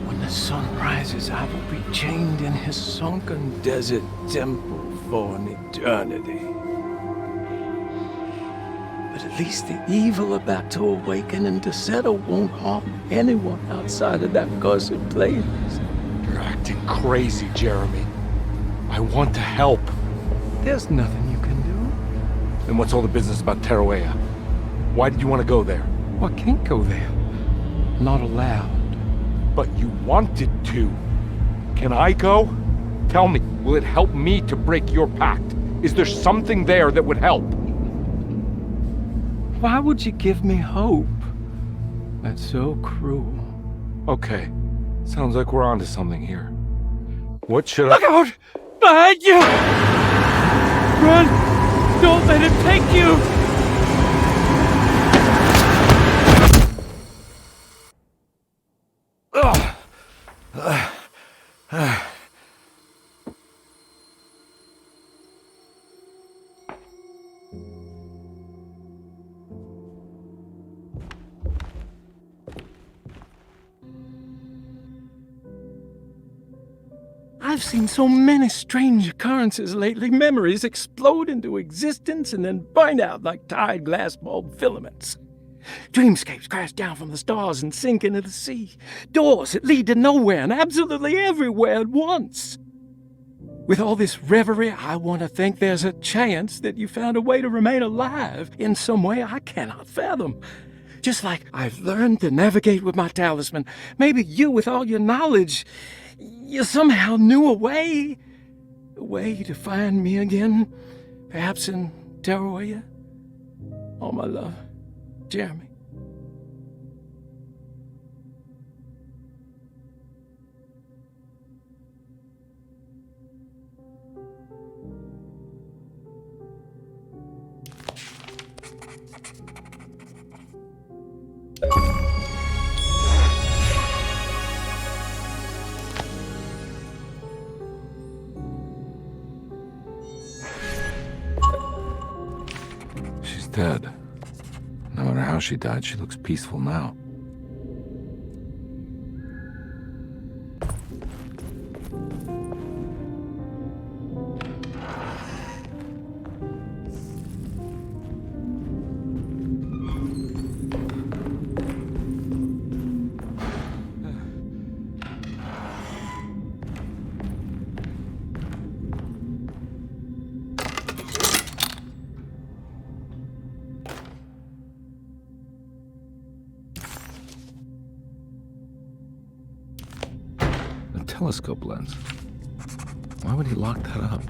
When the sun rises, I will be chained in his sunken desert temple for an eternity. But at least the evil about to awaken in Derceto won't harm anyone outside of that cursed place. You're acting crazy, Jeremy. I want to help. There's nothing you can do. Then what's all the business about Taroella? Why did you want to go there? Well, I can't go there. Not allowed. But you wanted to. Can I go? Tell me, will it help me to break your pact? Is there something there that would help? Why would you give me hope? That's so cruel. Okay, sounds like we're onto something here. What should Look out! Behind you! Run! Don't let it take you! I've seen so many strange occurrences lately. Memories explode into existence and then burn out like tired glass bulb filaments. Dreamscapes crash down from the stars and sink into the sea. Doors that lead to nowhere and absolutely everywhere at once. With all this reverie, I want to think there's a chance that you found a way to remain alive in some way I cannot fathom. Just like I've learned to navigate with my talisman. Maybe you, with all your knowledge, you somehow knew a way to find me again, perhaps in Taroella. All my love, Jeremy. She's dead. No matter how she died, she looks peaceful now. telescope lens. Why would he lock that up?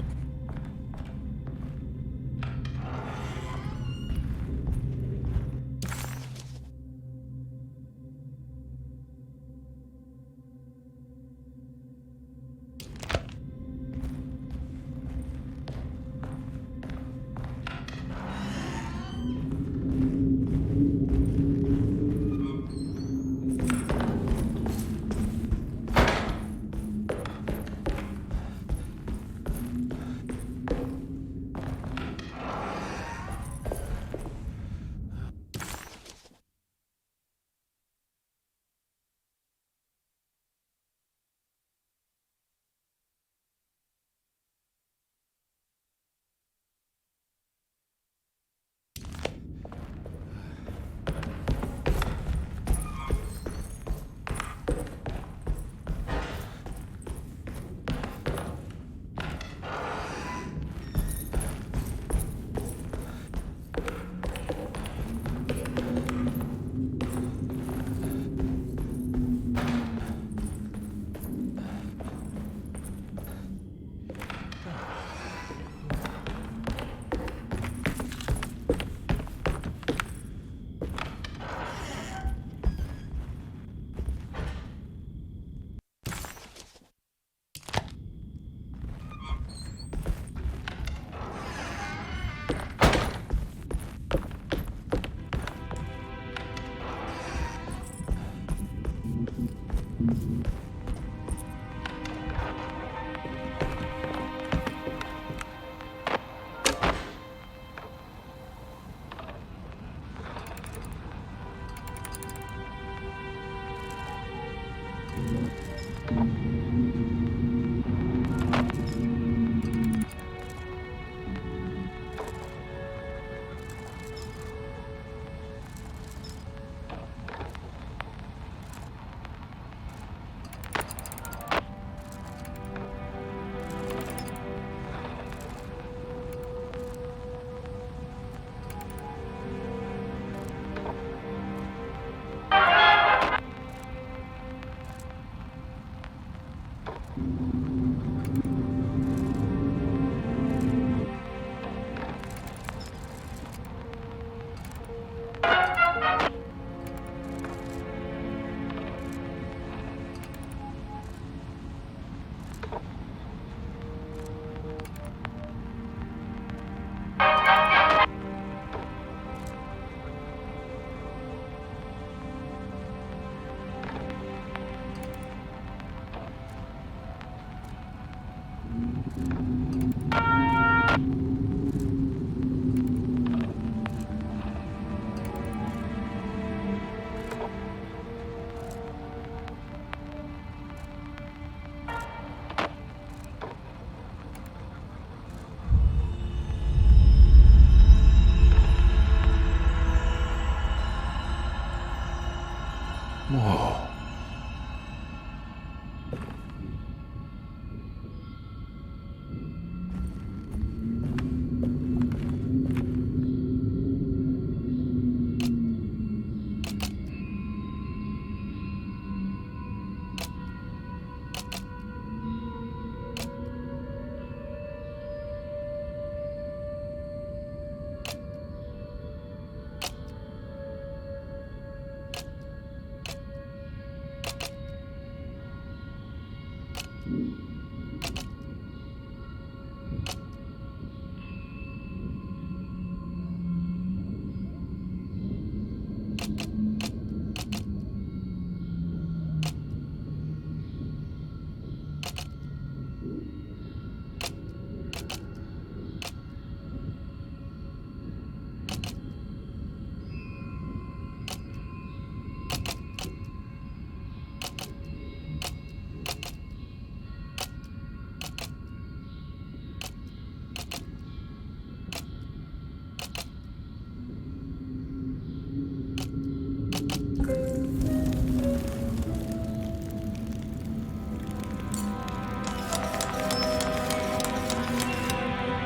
Whoa.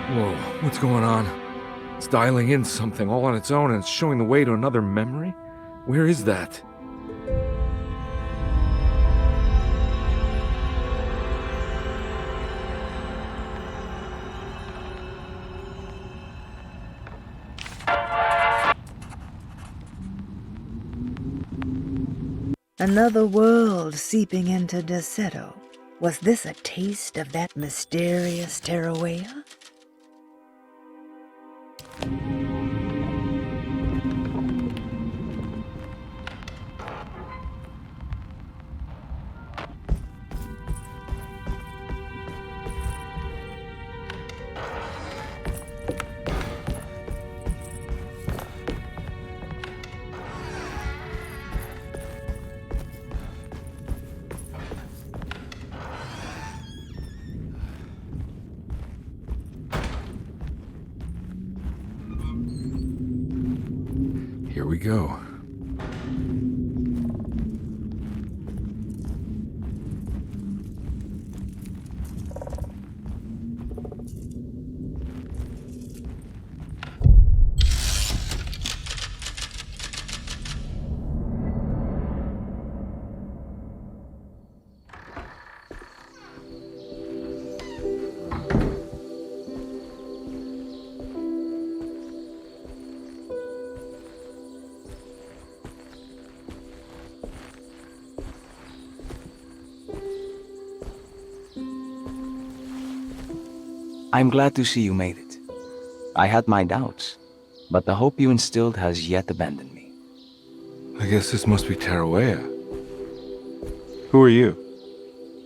Whoa, what's going on? It's dialing in something all on its own and it's showing the way to another memory? Where is that? Another world seeping into Derceto. Was this a taste of that mysterious Taroella? Here we go. I'm glad to see you made it. I had my doubts, but the hope you instilled has yet abandoned me. I guess this must be Taroella. Who are you?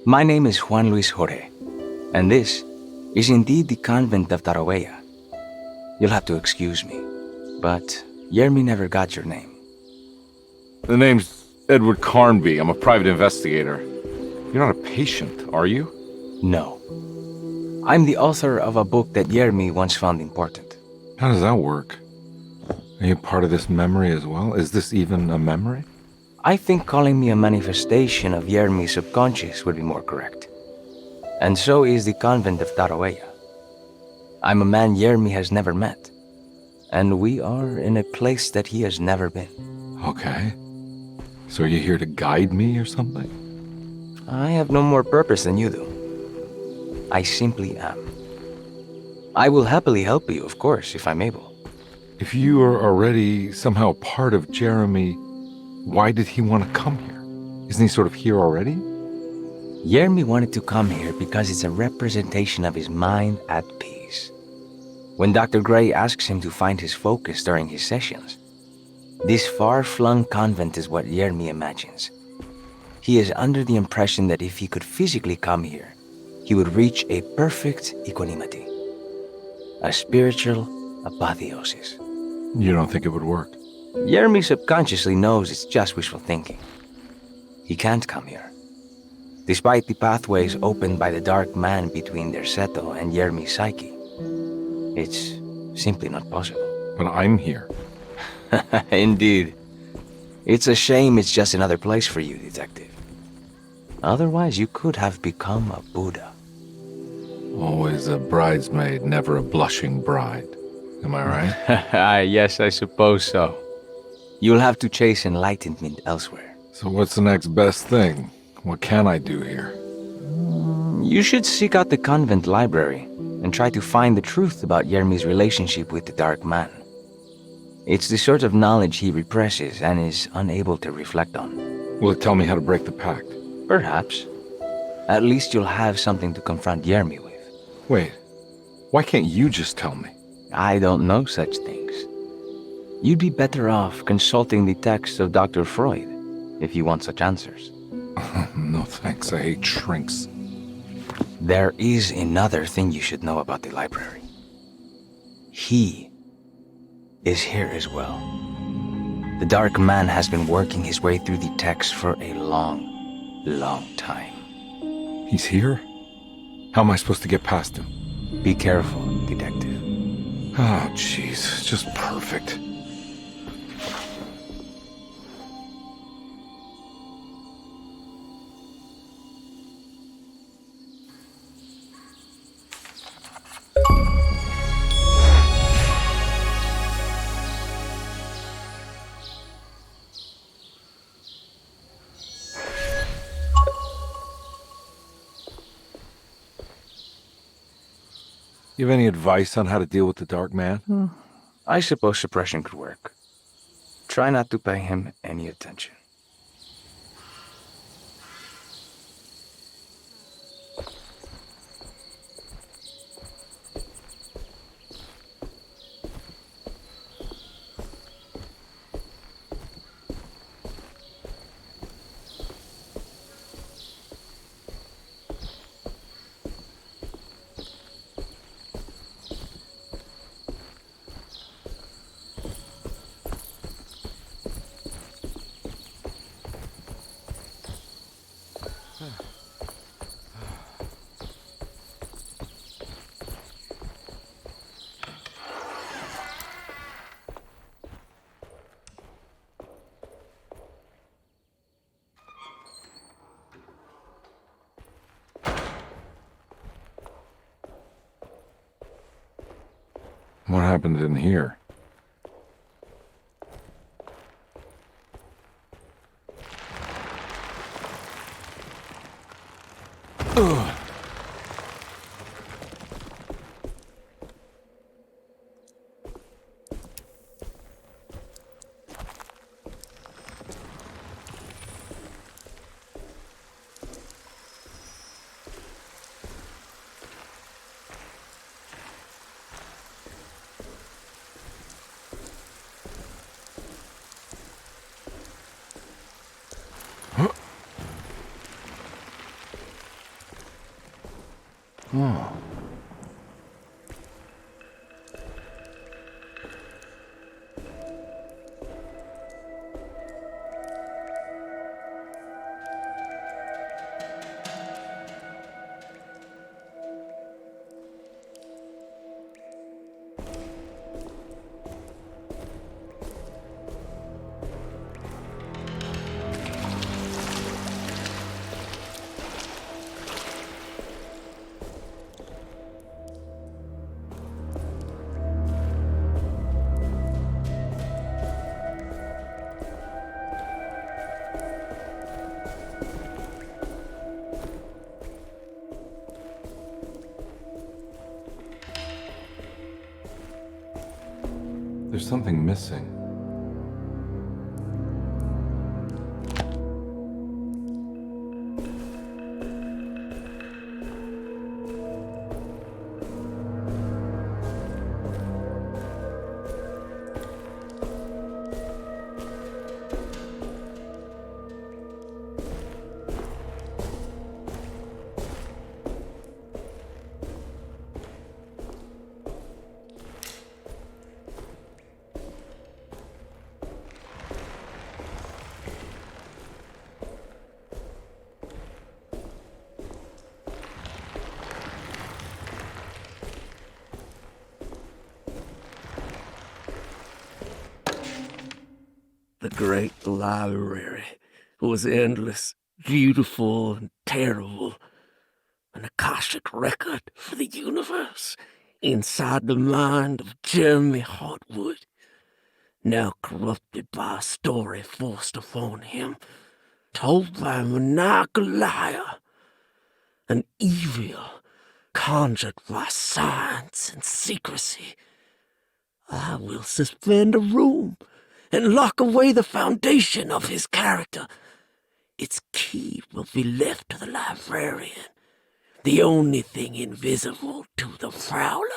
My name is Juan Luis Jorge, and this is indeed the convent of Taroella. You'll have to excuse me, but Yermi never got your name. The name's Edward Carnby. I'm a private investigator. You're not a patient, are you? No. I'm the author of a book that Yermi once found important. How does that work? Are you part of this memory as well? Is this even a memory? I think calling me a manifestation of Yermi's subconscious would be more correct. And so is the convent of Taroella. I'm a man Yermi has never met, and we are in a place that he has never been. Okay. So are you here to guide me or something? I have no more purpose than you do. I simply am. I will happily help you, of course, if I'm able. If you are already somehow part of Jeremy, why did he want to come here? Isn't he sort of here already? Yermi wanted to come here because it's a representation of his mind at peace. When Dr. Gray asks him to find his focus during his sessions, this far-flung convent is what Yermi imagines. He is under the impression that if he could physically come here, he would reach a perfect equanimity, a spiritual apotheosis. You don't think it would work? Yermi subconsciously knows it's just wishful thinking. He can't come here. Despite the pathways opened by the Dark Man between Derceto and Yermi's psyche, it's simply not possible. But I'm here. Indeed. It's a shame it's just another place for you, Detective. Otherwise, you could have become a Buddha. Always a bridesmaid, never a blushing bride. Am I right? Yes, I suppose so. You'll have to chase enlightenment elsewhere. So what's the next best thing? What can I do here? You should seek out the convent library and try to find the truth about Yermi's relationship with the Dark Man. It's the sort of knowledge he represses and is unable to reflect on. Will it tell me how to break the pact? Perhaps. At least you'll have something to confront Yermi with. Wait, why can't you just tell me? I don't know such things. You'd be better off consulting the texts of Dr. Freud if you want such answers. No thanks, I hate shrinks. There is another thing you should know about the library. He is here as well. The Dark Man has been working his way through the text for a long time. He's here? How am I supposed to get past him? Be careful, Detective. Oh, jeez, just perfect. You have any advice on how to deal with the Dark Man? I suppose suppression could work. Try not to pay him any attention. happened in here? Ugh. Oh. There's something missing. The great library was endless, beautiful, and terrible. An Akashic record for the universe inside the mind of Jeremy Hartwood, now corrupted by a story forced upon him, told by a maniacal liar, an evil conjured by science and secrecy. I will suspend a room and lock away the foundation of his character. Its key will be left to the librarian, the only thing invisible to the prowler.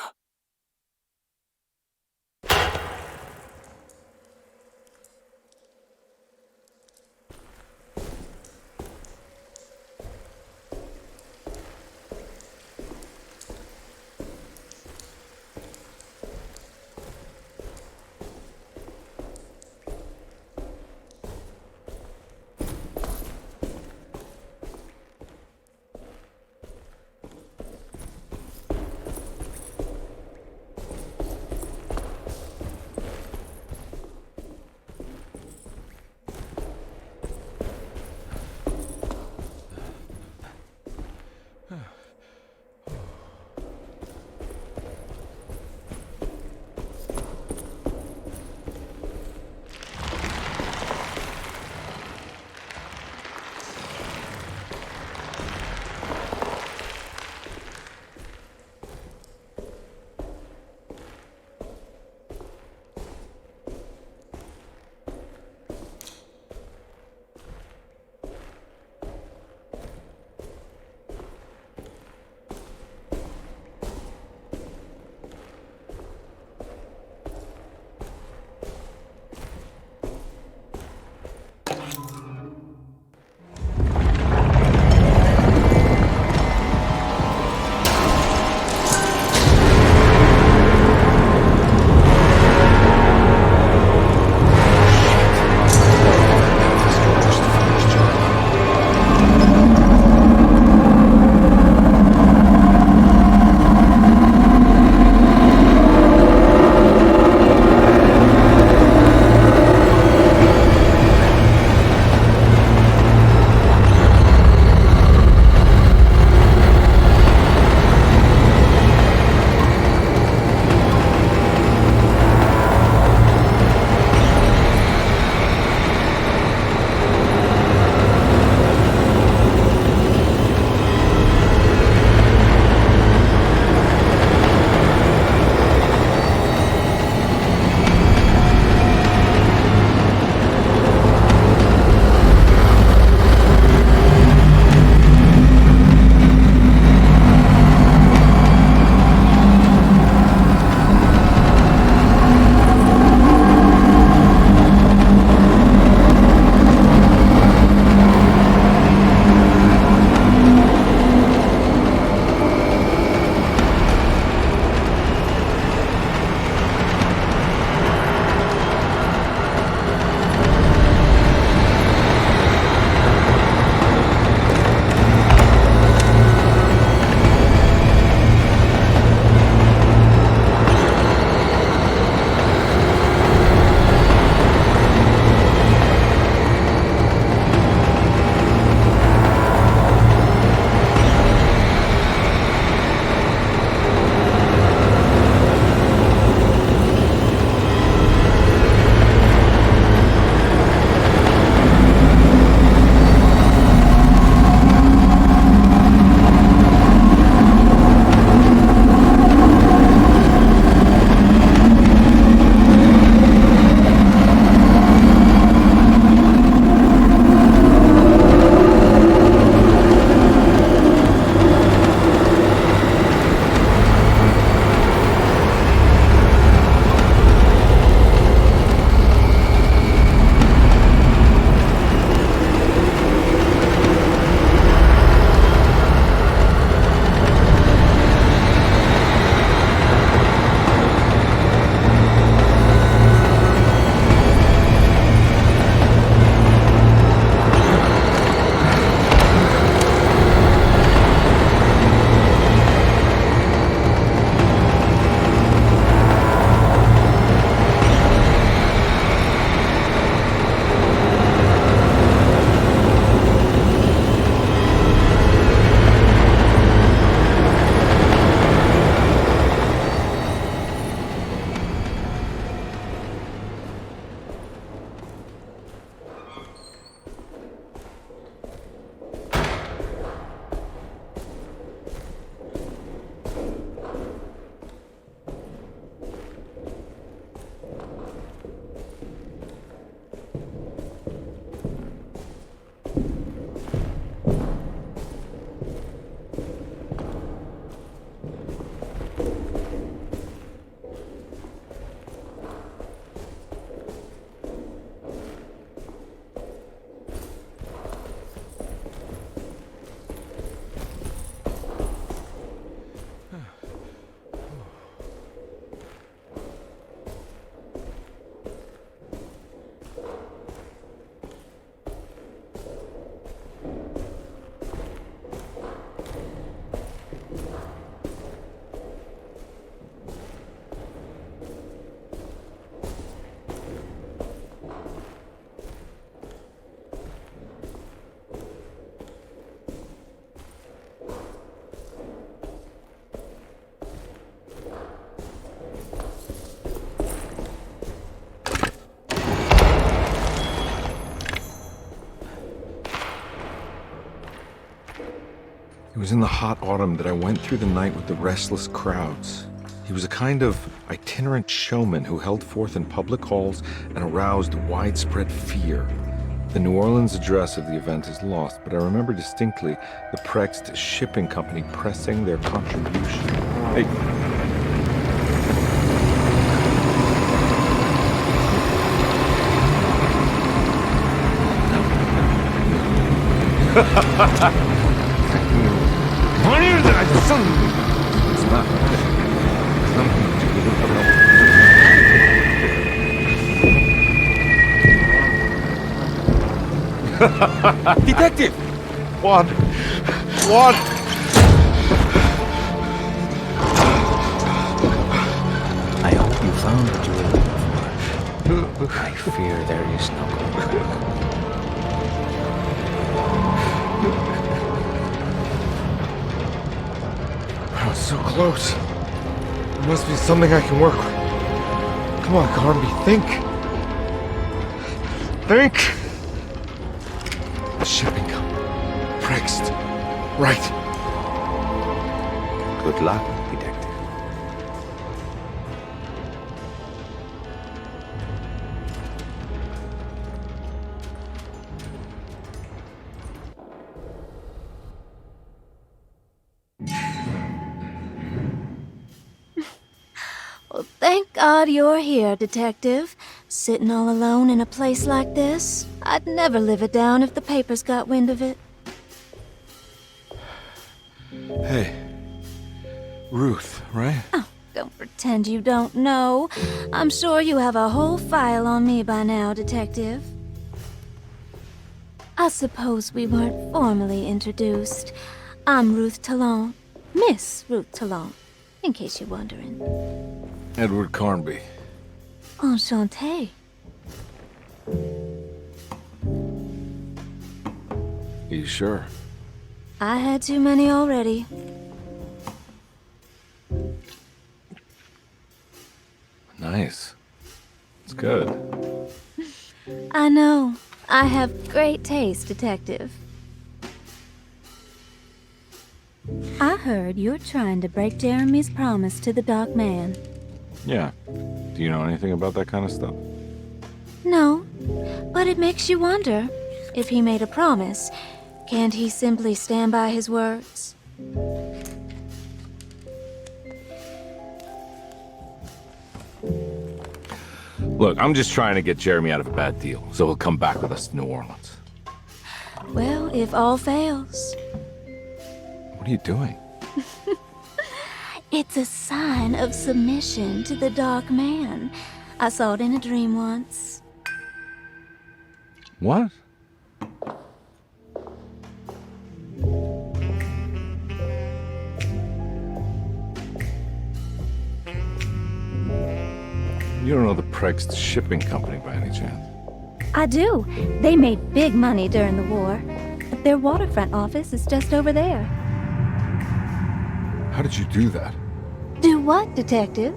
It was in the hot autumn that I went through the night with the restless crowds. He was a kind of itinerant showman who held forth in public halls and aroused widespread fear. The New Orleans address of the event is lost, but I remember distinctly the Prext Shipping Company pressing their contribution. Hey. Detective! What? I hope you found what you were looking for. I fear there is no going back. I was so close. There must be something I can work with. Come on, Carnby, think. Think! The shipping company. Prext. Right. Good luck, detective. Well, thank God you're here, Detective. Sitting all alone in a place like this? I'd never live it down if the papers got wind of it. Hey. Ruth, right? Oh, don't pretend you don't know. I'm sure you have a whole file on me by now, Detective. I suppose we weren't formally introduced. I'm Ruth Talon. Miss Ruth Talon, in case you're wondering. Edward Carnby. Enchanté. Are you sure? I had too many already. Nice. It's good. I know. I have great taste, Detective. I heard you're trying to break Jeremy's promise to the Dark Man. Yeah. Do you know anything about that kind of stuff? No, but it makes you wonder. If he made a promise, can't he simply stand by his words? Look, I'm just trying to get Jeremy out of a bad deal, so he'll come back with us to New Orleans. Well, if all fails. What are you doing? It's a sign of submission to the Dark Man. I saw it in a dream once. What? You don't know the Prext Shipping Company by any chance? I do. They made big money during the war. But their Waterfront office is just over there. How did you do that? Do what, Detective?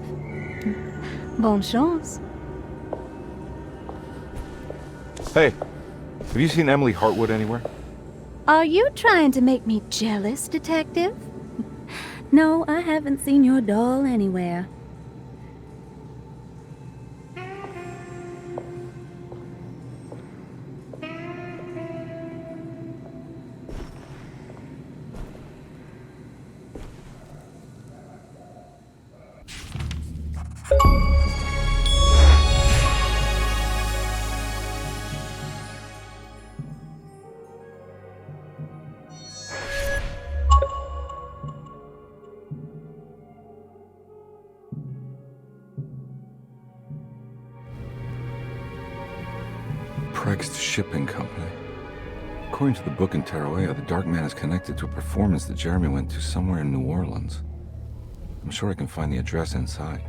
Bonne chance. Hey, have you seen Emily Hartwood anywhere? Are you trying to make me jealous, Detective? No, I haven't seen your doll anywhere. Prext Shipping Company. According to the book in Taroella, the Dark Man is connected to a performance that Jeremy went to somewhere in New Orleans. I'm sure I can find the address inside.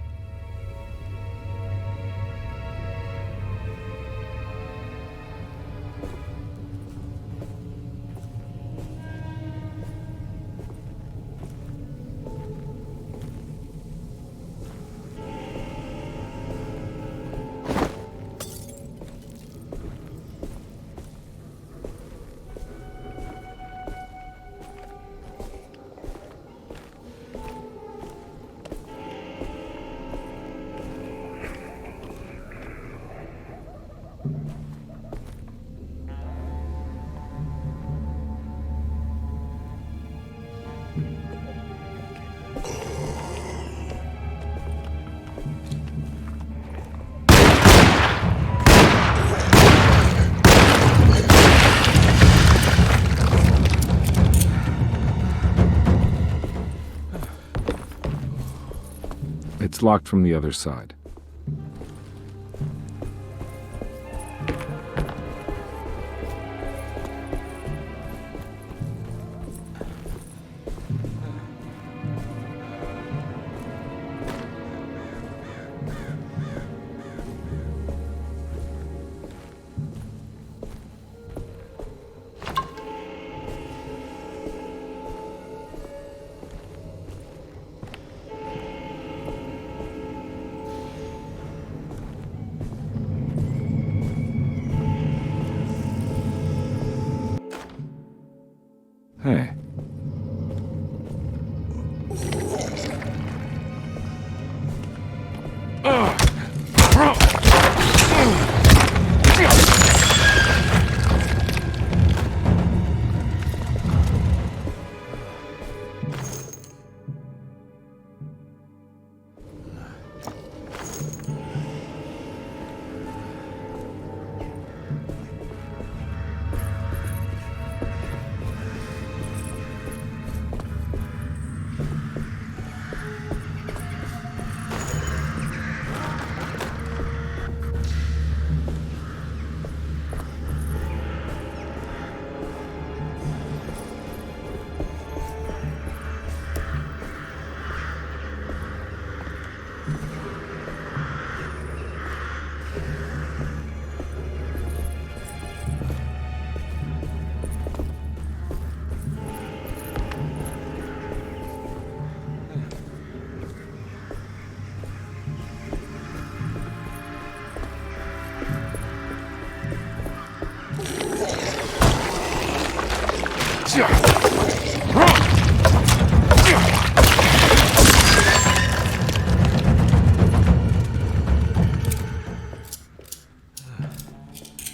It's locked from the other side. Hey.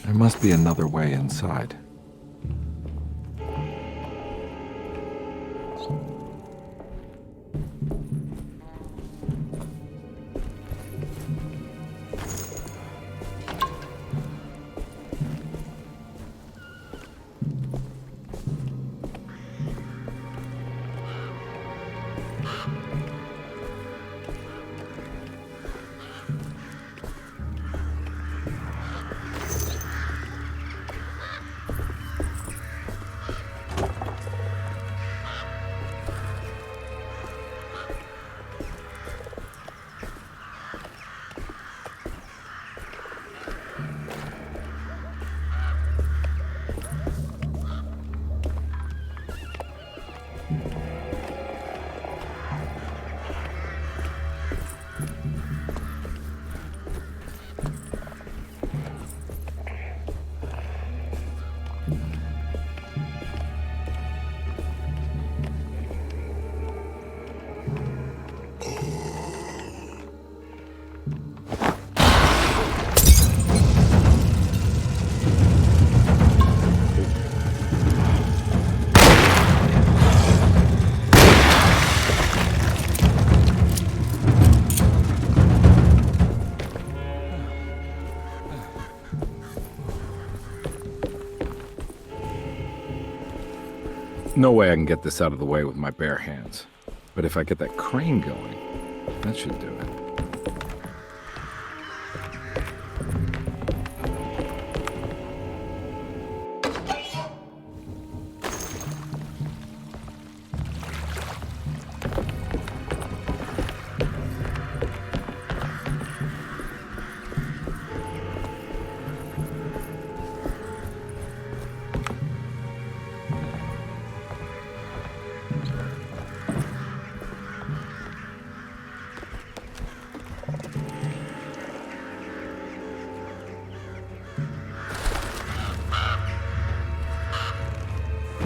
There must be another way inside. No way I can get this out of the way with my bare hands. But if I get that crane going, that should do it.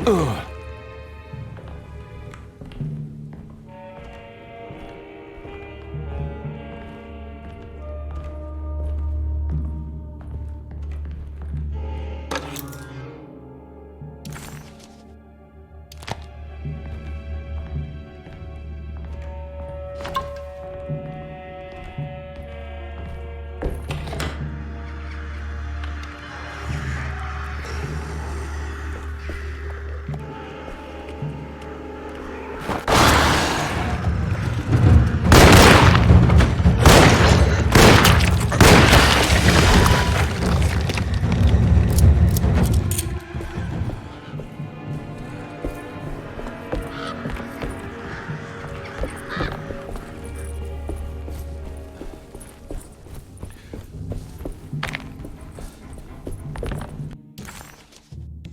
Ugh.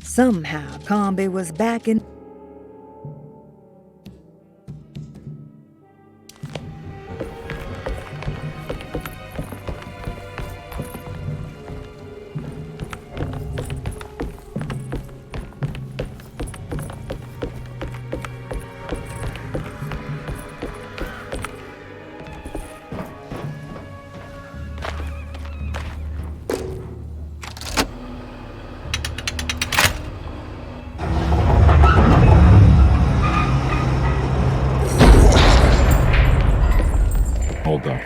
Somehow, Carnby was back in... Hold on.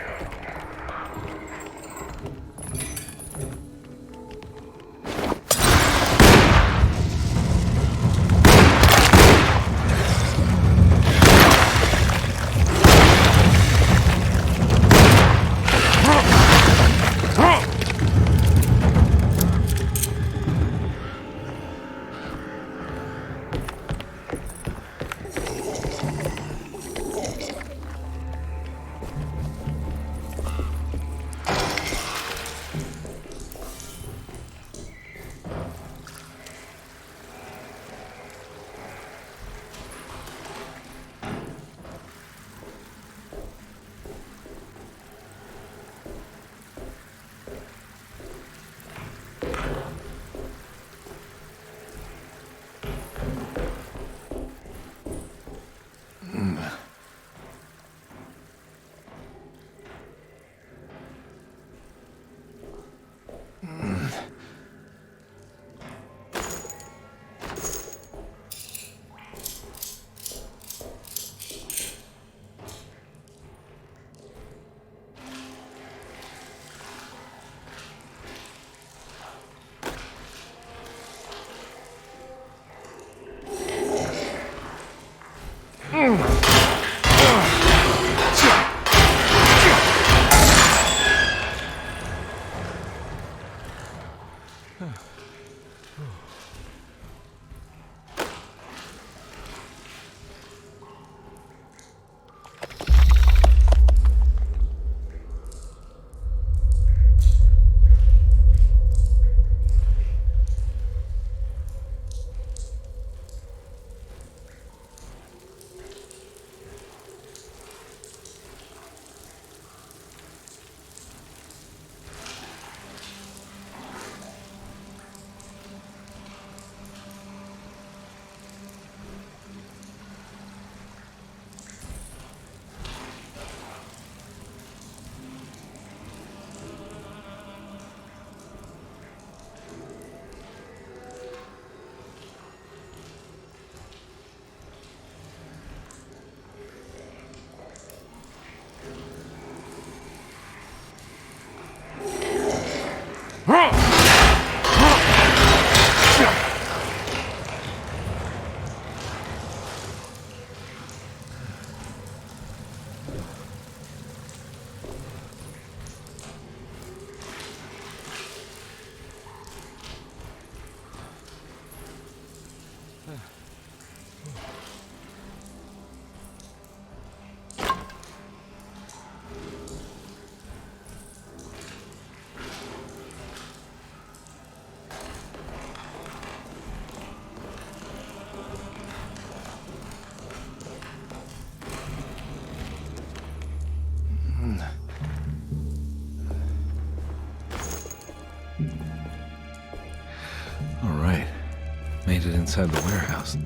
Made it inside the warehouse.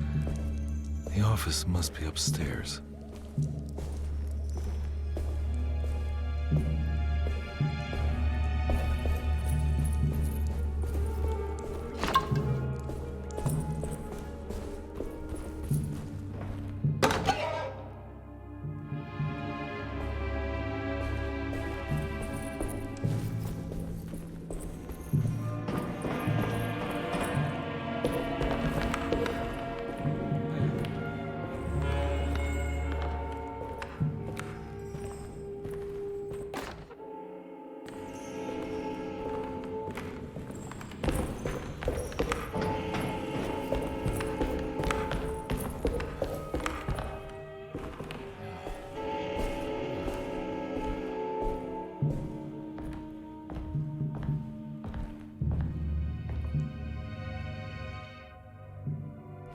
The office must be upstairs.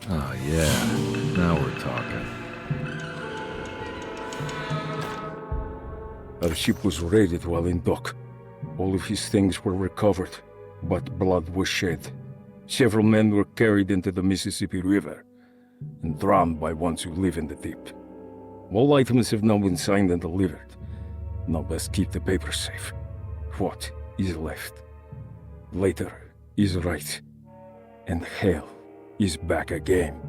Oh, yeah. Now we're talking. Our ship was raided while in dock. All of his things were recovered, but blood was shed. Several men were carried into the Mississippi River and drowned by ones who live in the deep. All items have now been signed and delivered. Now best keep the papers safe. What is left? Later is right, and hell is back again.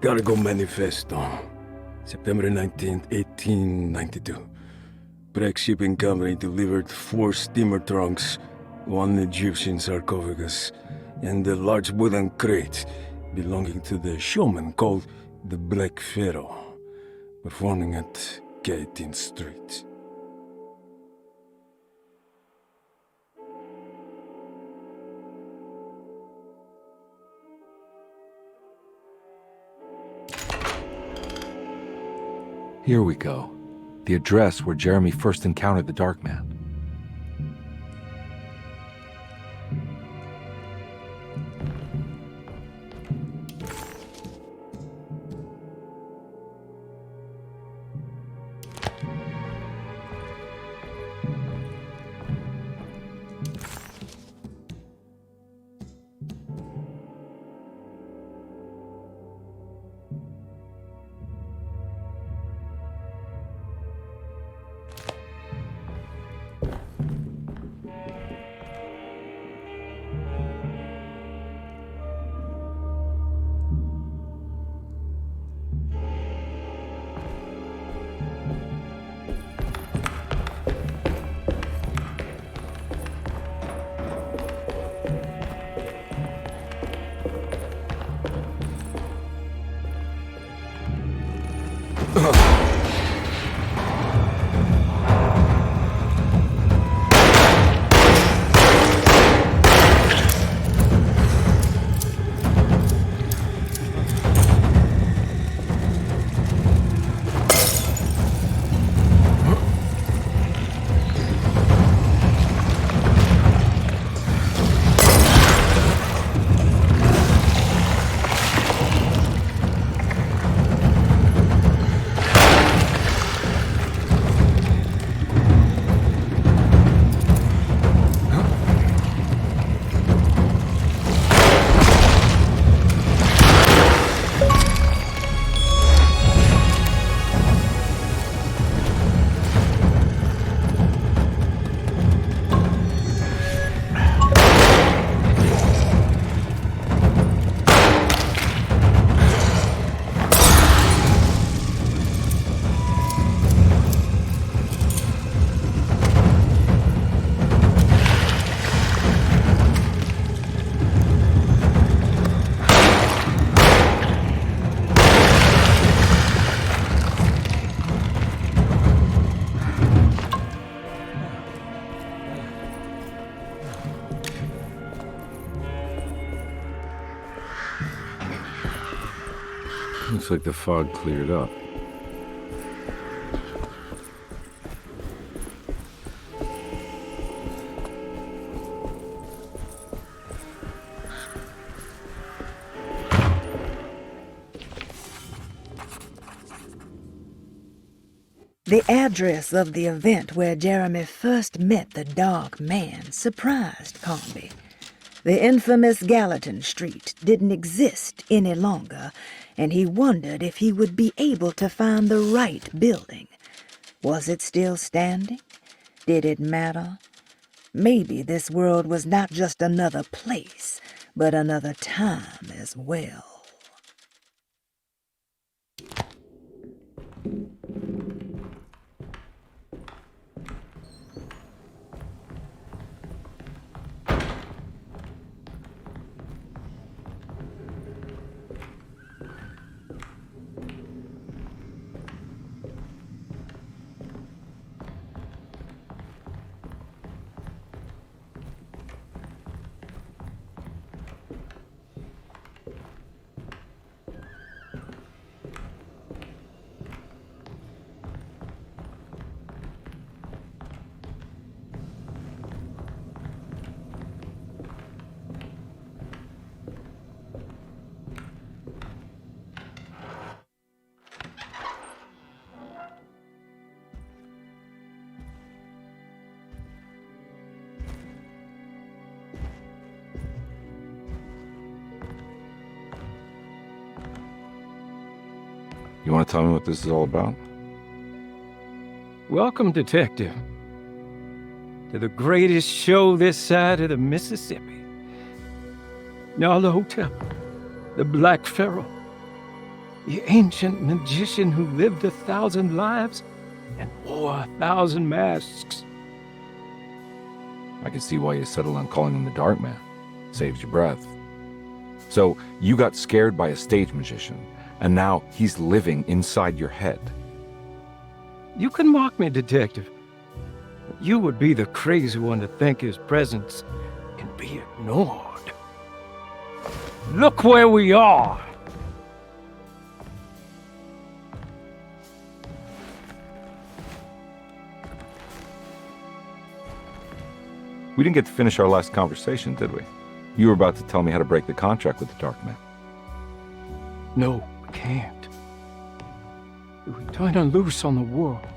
Cargo Manifesto, September 19th, 1892. Breck Shipping Company delivered 4 steamer trunks, 1 Egyptian sarcophagus, and a large wooden crate belonging to the showman called the Black Pharaoh, performing at 18th Street. Here we go. The address where Jeremy first encountered the Dark Man. Looks like the fog cleared up. The address of the event where Jeremy first met the Dark Man surprised Carnby. The infamous Gallatin Street didn't exist any longer, and he wondered if he would be able to find the right building. Was it still standing? Did it matter? Maybe this world was not just another place, but another time as well. You want to tell me what this is all about? Welcome, Detective, to the greatest show this side of the Mississippi. Now the hotel, the Black Pharaoh, the ancient magician who lived 1,000 lives and wore 1,000 masks. I can see why you settled on calling him the Dark Man. Saves your breath. So, you got scared by a stage magician, and now he's living inside your head. You can mock me, Detective, but you would be the crazy one to think his presence can be ignored. Look where we are! We didn't get to finish our last conversation, did we? You were about to tell me how to break the contract with the Dark Man. No, we can't. If we turn her loose on the world,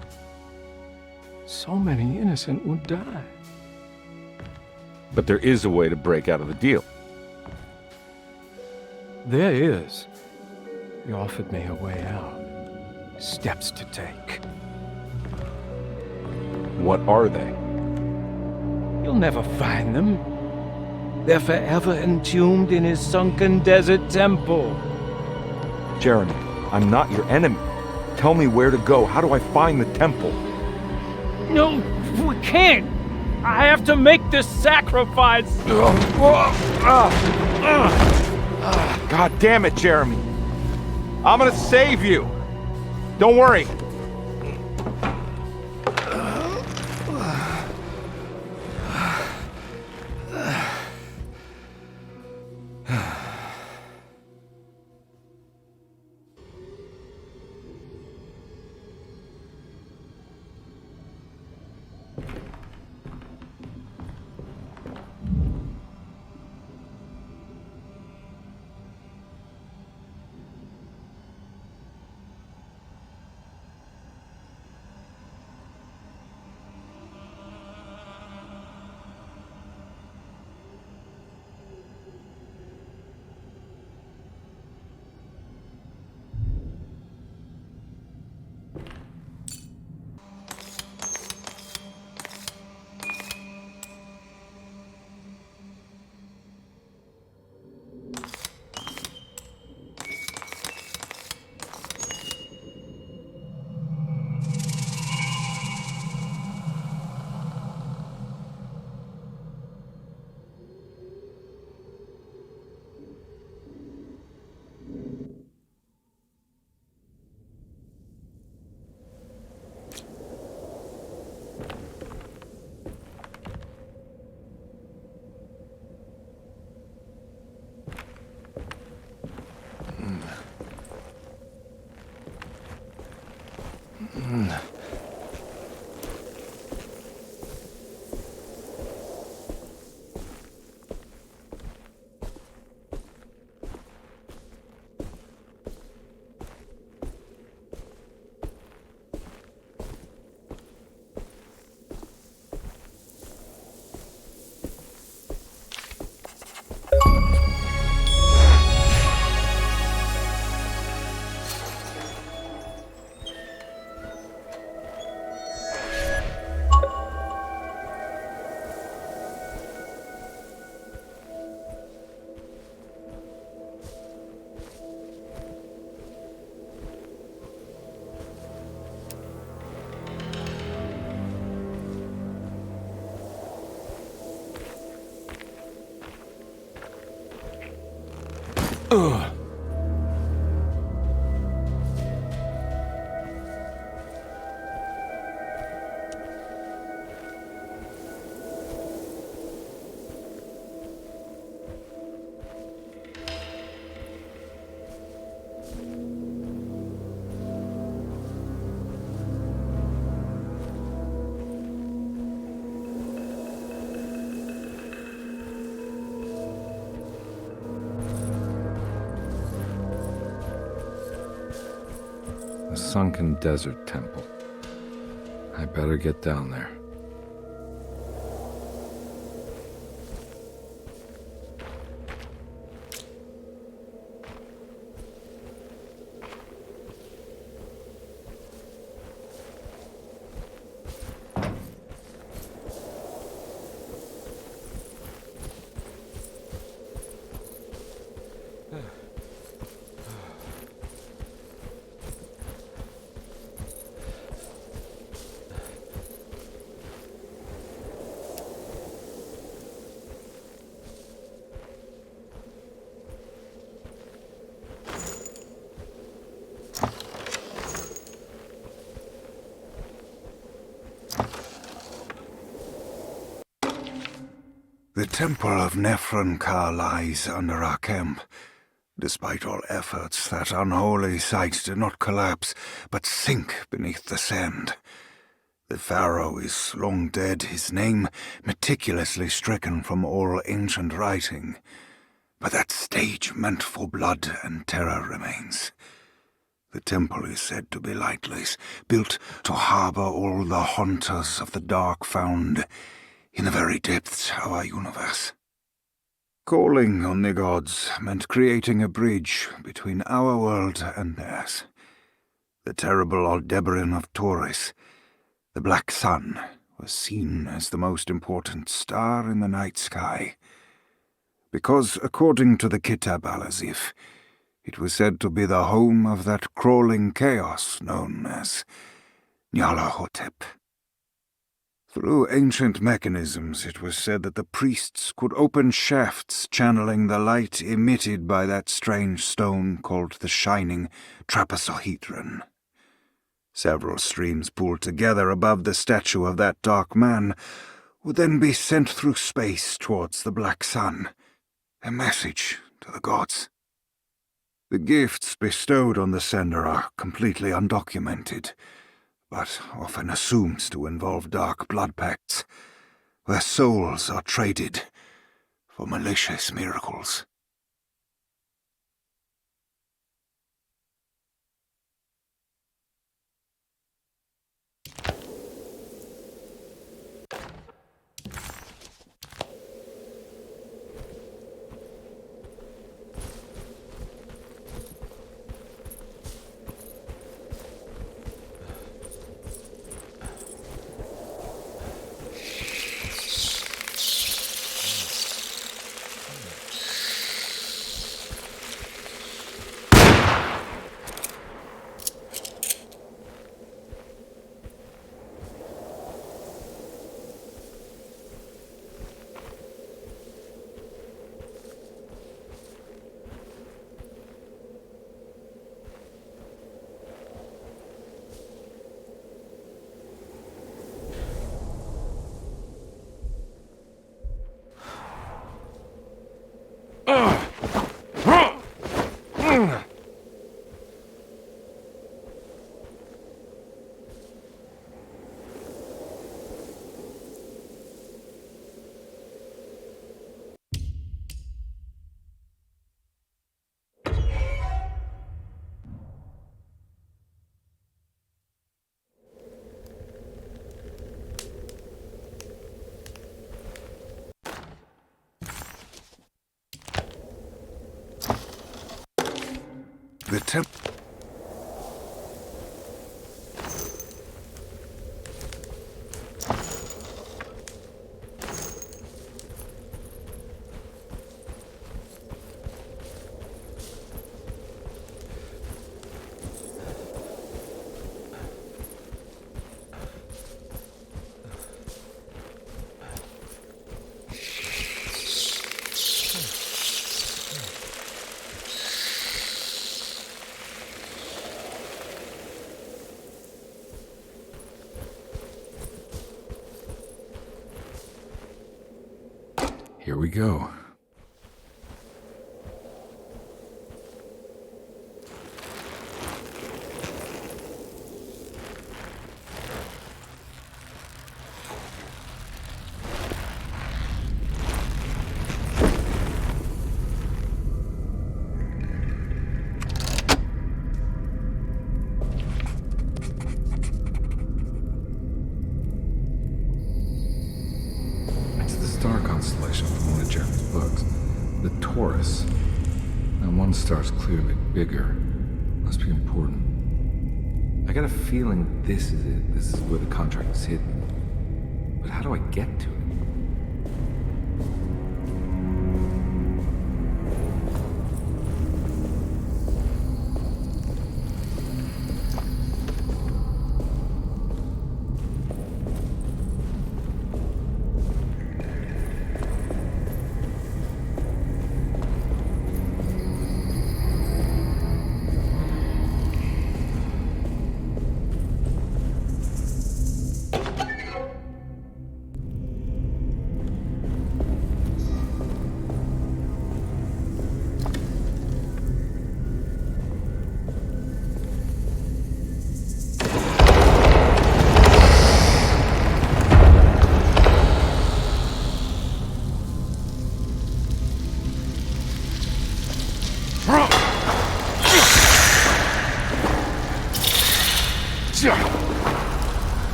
so many innocent would die. But there is a way to break out of the deal. There is. You offered me a way out. Steps to take. What are they? You'll never find them. They're forever entombed in his sunken desert temple. Jeremy, I'm not your enemy. Tell me where to go. How do I find the temple? No, we can't. I have to make this sacrifice. God damn it, Jeremy. I'm gonna save you. Don't worry. The sunken desert temple. I better get down there. The Temple of Nephron-Ka lies under our camp. Despite all efforts, that unholy site did not collapse, but sink beneath the sand. The pharaoh is long dead, his name meticulously stricken from all ancient writing. But that stage meant for blood and terror remains. The temple is said to be lightless, built to harbor all the haunters of the dark found in the very depths of our universe. Calling on the gods meant creating a bridge between our world and theirs. The terrible Aldebaran of Taurus, the Black Sun, was seen as the most important star in the night sky. Because, according to the Kitab al-Azif, it was said to be the home of that crawling chaos known as Nyarlathotep. Through ancient mechanisms, it was said that the priests could open shafts channeling the light emitted by that strange stone called the Shining Trapezohedron. Several streams pooled together above the statue of that dark man would then be sent through space towards the Black Sun, a message to the gods. The gifts bestowed on the sender are completely undocumented, but often assumed to involve dark blood pacts, where souls are traded for malicious miracles. The temple. Here we go. Constellation from one of Jeremy's books. The Taurus. Now one star's clearly bigger. Must be important. I got a feeling this is it. This is where the contract is hidden. But how do I get to it?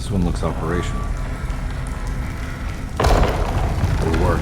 This one looks operational. It'll work.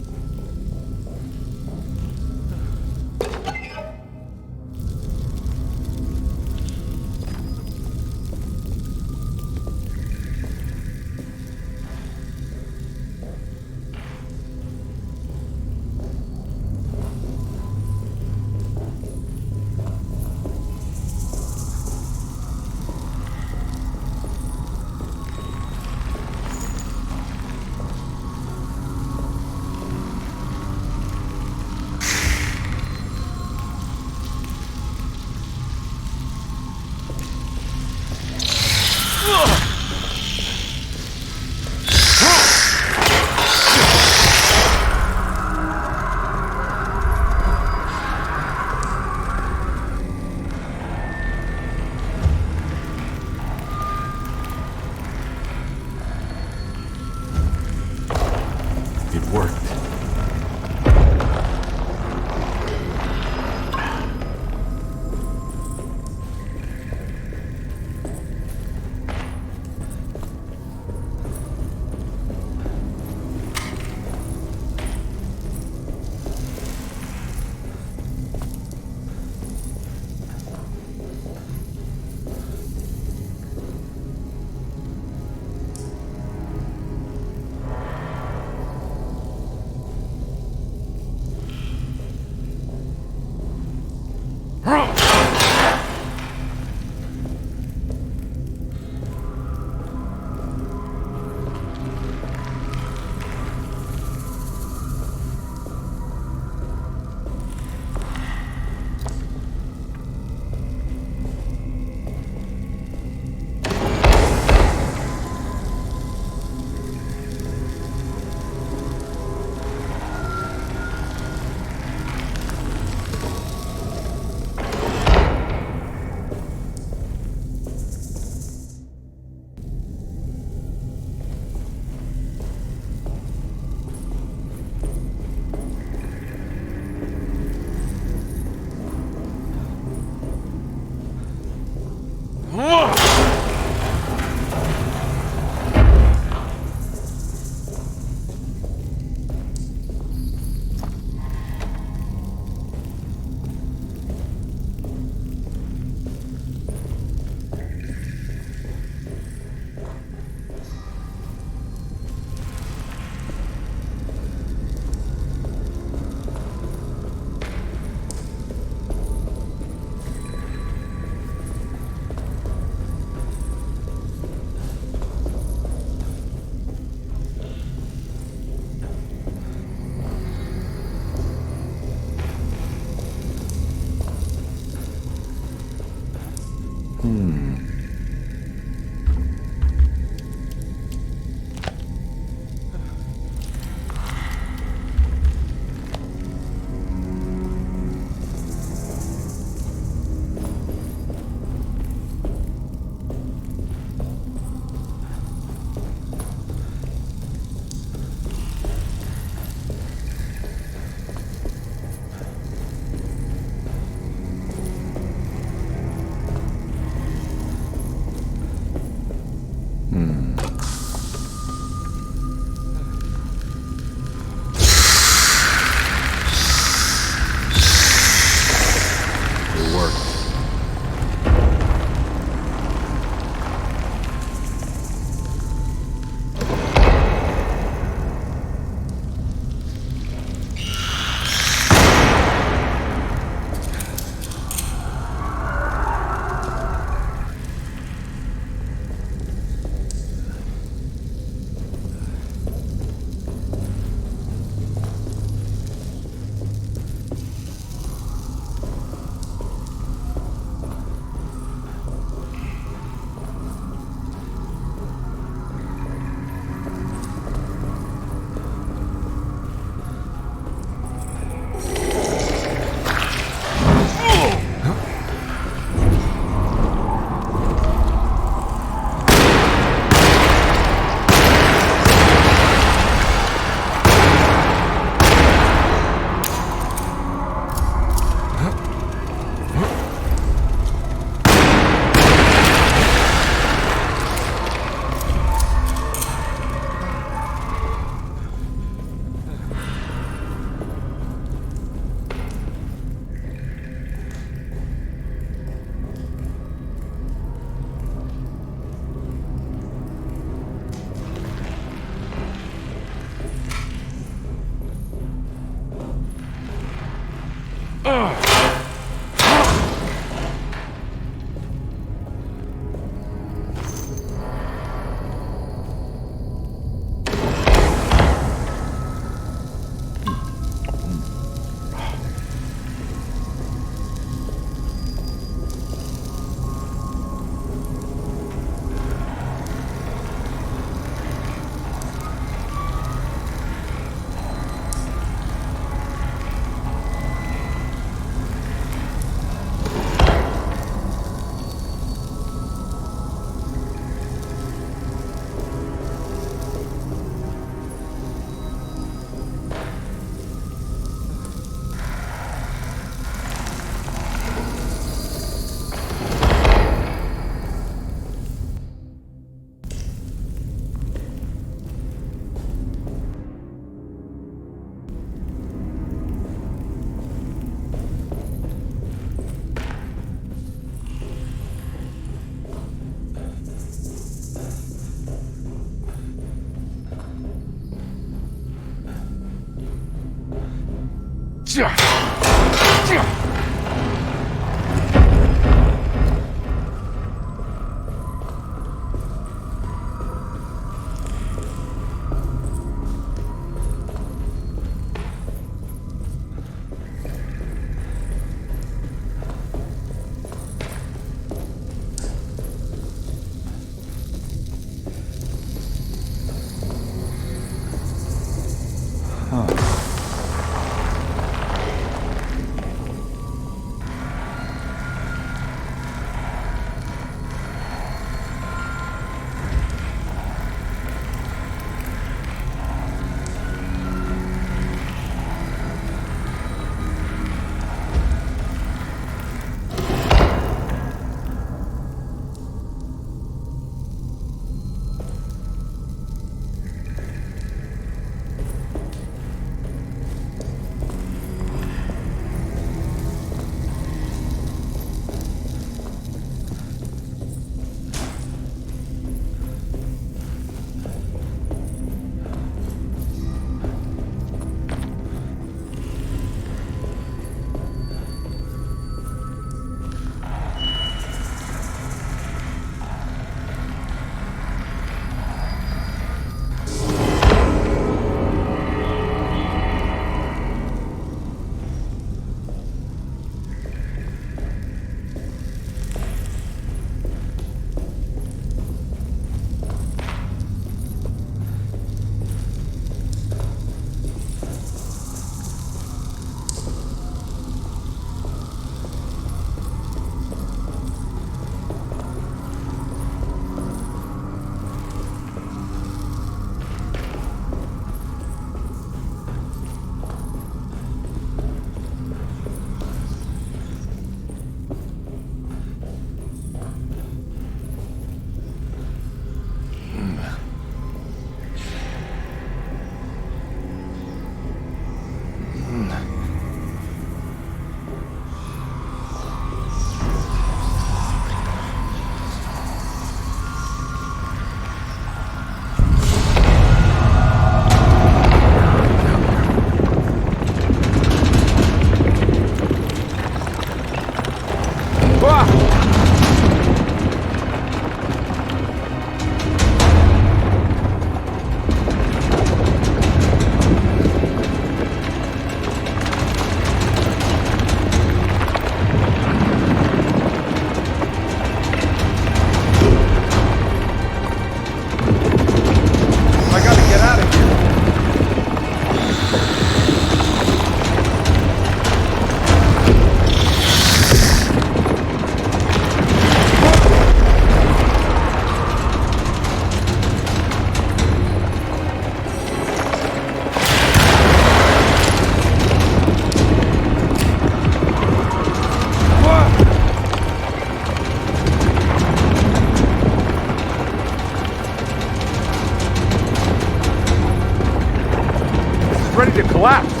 ready to collapse.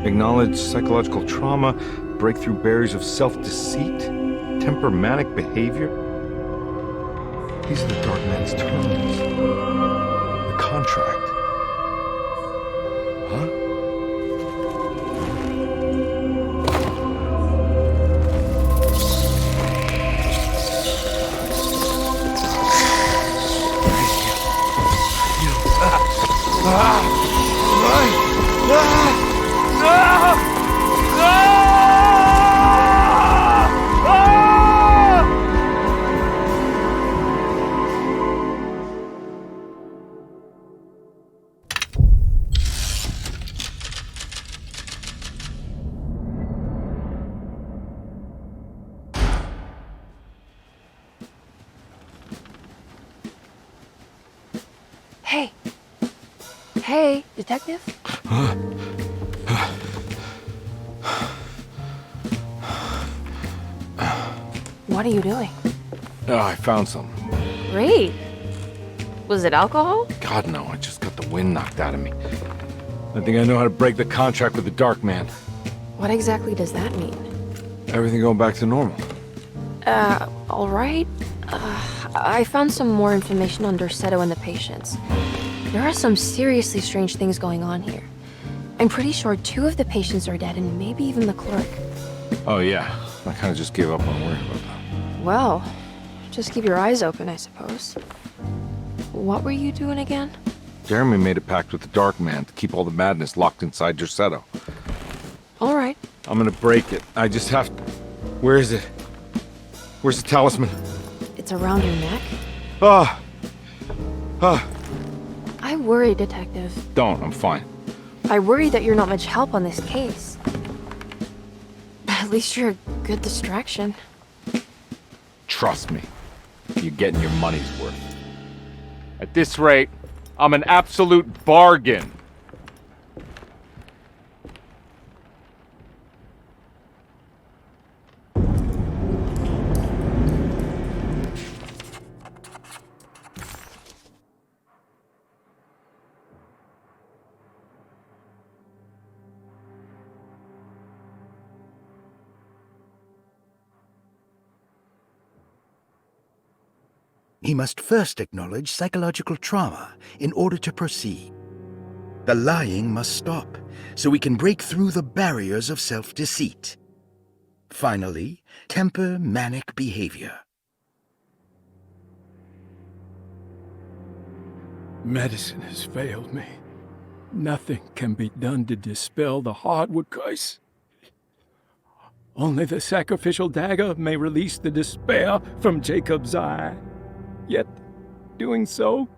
Acknowledge psychological trauma, break through barriers of self-deceit, temper manic behavior. These are the Dark Man's terms. The contract. Huh? Hey. Hey, detective? What are you doing? Oh, I found something. Great. Was it alcohol? God, no, I just got the wind knocked out of me. I think I know how to break the contract with the Dark Man. What exactly does that mean? Everything going back to normal. All right. I found some more information on Derceto and the patients. There are some seriously strange things going on here. I'm pretty sure 2 of the patients are dead and maybe even the clerk. Oh, yeah. I kind of just gave up on worrying about that. Well, just keep your eyes open, I suppose. What were you doing again? Jeremy made a pact with the Dark Man to keep all the madness locked inside Derceto. All right. I'm gonna break it. I just have to... Where is it? Where's the talisman? It's around your neck? I worry, Detective. Don't, I'm fine. I worry that you're not much help on this case. At least you're a good distraction. Trust me. You're getting your money's worth. At this rate, I'm an absolute bargain. He must first acknowledge psychological trauma in order to proceed. The lying must stop, so we can break through the barriers of self-deceit. Finally, temper manic behavior. Medicine has failed me. Nothing can be done to dispel the hardwood curse. Only the sacrificial dagger may release the despair from Jacob's eye. Yet, doing so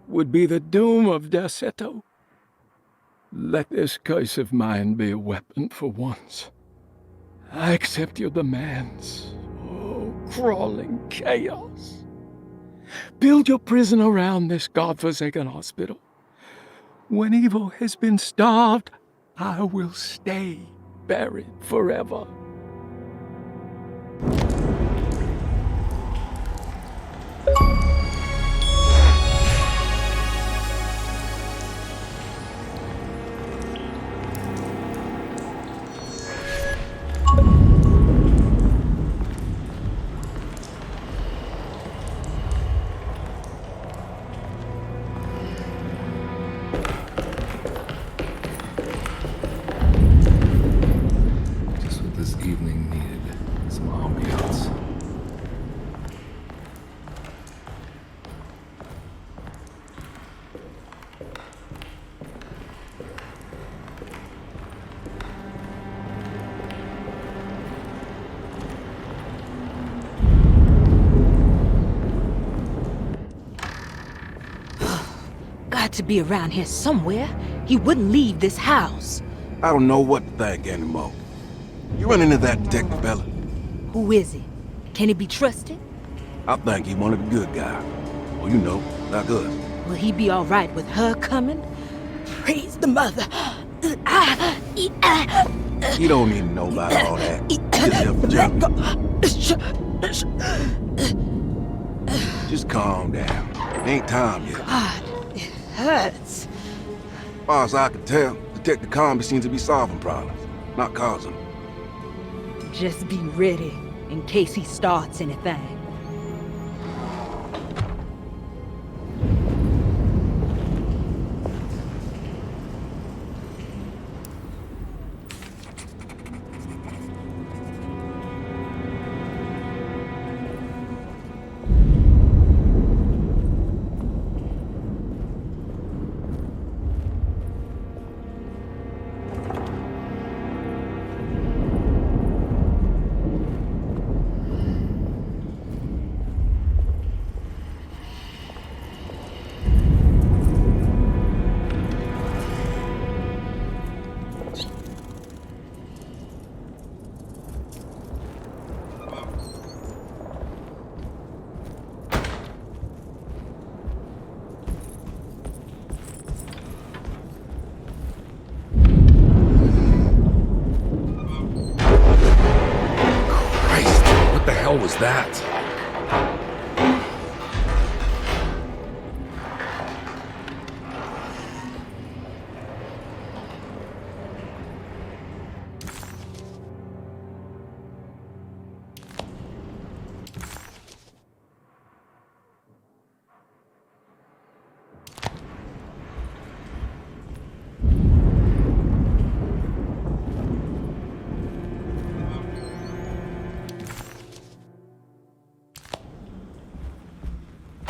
would be the doom of Derceto. Let this curse of mine be a weapon for once. I accept your demands. Oh, crawling chaos. Build your prison around this godforsaken hospital. When evil has been starved, I will stay buried forever. Just what this evening needed. Some ambiance. Got to be around here somewhere. He wouldn't leave this house. I don't know what to think anymore. You run into that detective fella? Who is he? Can he be trusted? I think he one of the good guys. Well, you know, like us. Will he be all right with her coming? Praise the mother. You don't need to know about all that. Just calm down. Ain't time yet. God, it hurts. As far as I can tell, Detective Carnby seems to be solving problems, not causing them. Just be ready in case he starts anything. hell was that?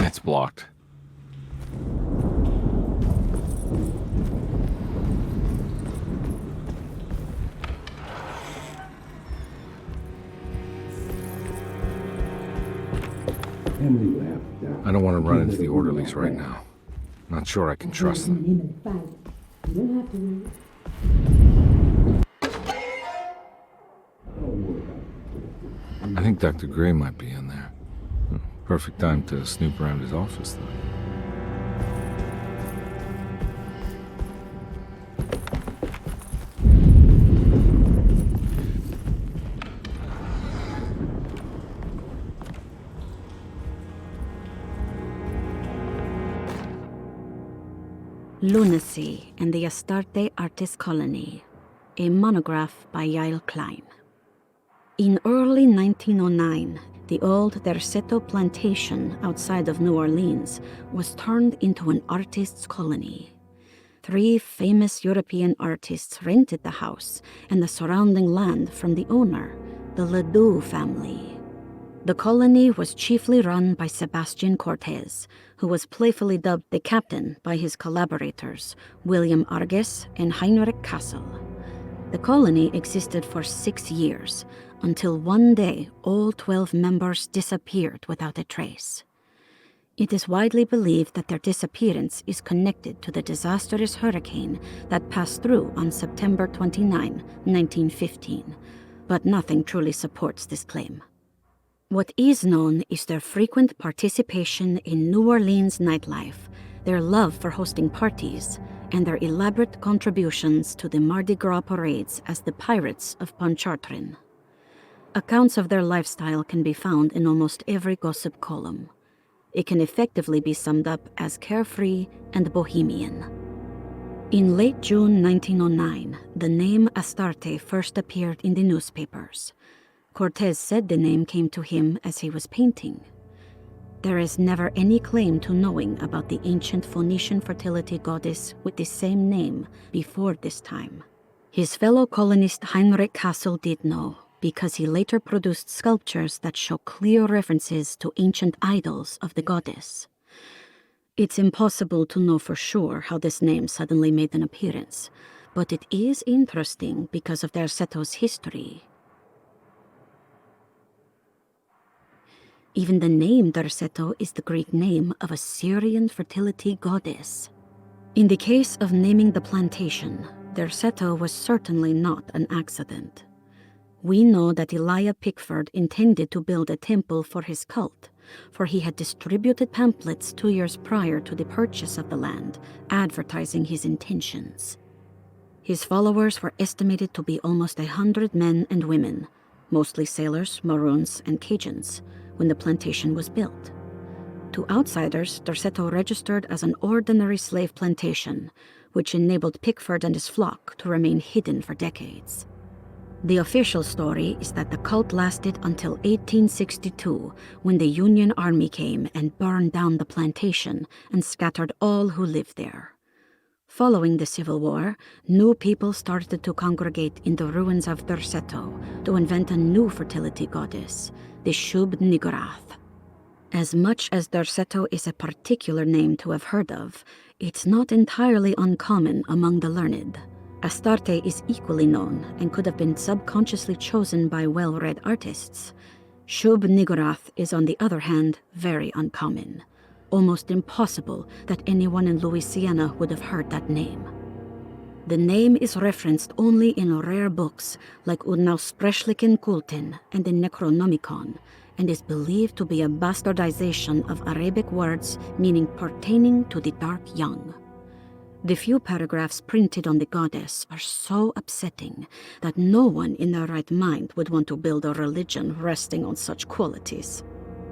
It's blocked. I don't want to run into the orderlies right now. Not sure I can trust them. I think Dr. Gray might be in there. Perfect time to snoop around his office, though. Lunacy and the Astarte Artist Colony, a monograph by Yael Klein. In early 1909, the old Derceto plantation outside of New Orleans was turned into an artist's colony. 3 famous European artists rented the house and the surrounding land from the owner, the Ledoux family. The colony was chiefly run by Sebastian Cortez, who was playfully dubbed the captain by his collaborators, William Arges and Heinrich Kassel. The colony existed for 6 years, until one day all 12 members disappeared without a trace. It is widely believed that their disappearance is connected to the disastrous hurricane that passed through on September 29, 1915, but nothing truly supports this claim. What is known is their frequent participation in New Orleans nightlife, their love for hosting parties, and their elaborate contributions to the Mardi Gras parades as the Pirates of Pontchartrain. Accounts of their lifestyle can be found in almost every gossip column. It can effectively be summed up as carefree and bohemian. In late June 1909, the name Astarte first appeared in the newspapers. Cortez said the name came to him as he was painting. There is never any claim to knowing about the ancient Phoenician fertility goddess with the same name before this time. His fellow colonist Heinrich Kassel did know, because he later produced sculptures that show clear references to ancient idols of the goddess. It's impossible to know for sure how this name suddenly made an appearance, but it is interesting because of Derceto's history. Even the name Derceto is the Greek name of a Syrian fertility goddess. In the case of naming the plantation, Derceto was certainly not an accident. We know that Elijah Pickford intended to build a temple for his cult, for he had distributed pamphlets 2 years prior to the purchase of the land, advertising his intentions. His followers were estimated to be almost 100 men and women, mostly sailors, Maroons, and Cajuns, when the plantation was built. To outsiders, Derceto registered as an ordinary slave plantation, which enabled Pickford and his flock to remain hidden for decades. The official story is that the cult lasted until 1862, when the Union Army came and burned down the plantation and scattered all who lived there. Following the Civil War, new people started to congregate in the ruins of Derceto to invent a new fertility goddess, the Shub-Niggurath. As much as Derceto is a particular name to have heard of, it's not entirely uncommon among the learned. Astarte is equally known and could have been subconsciously chosen by well-read artists. Shub-Niggurath is, on the other hand, very uncommon. Almost impossible that anyone in Louisiana would have heard that name. The name is referenced only in rare books like Unaussprechlichen Kulten and the Necronomicon, and is believed to be a bastardization of Arabic words meaning pertaining to the dark young. The few paragraphs printed on the goddess are so upsetting that no one in their right mind would want to build a religion resting on such qualities.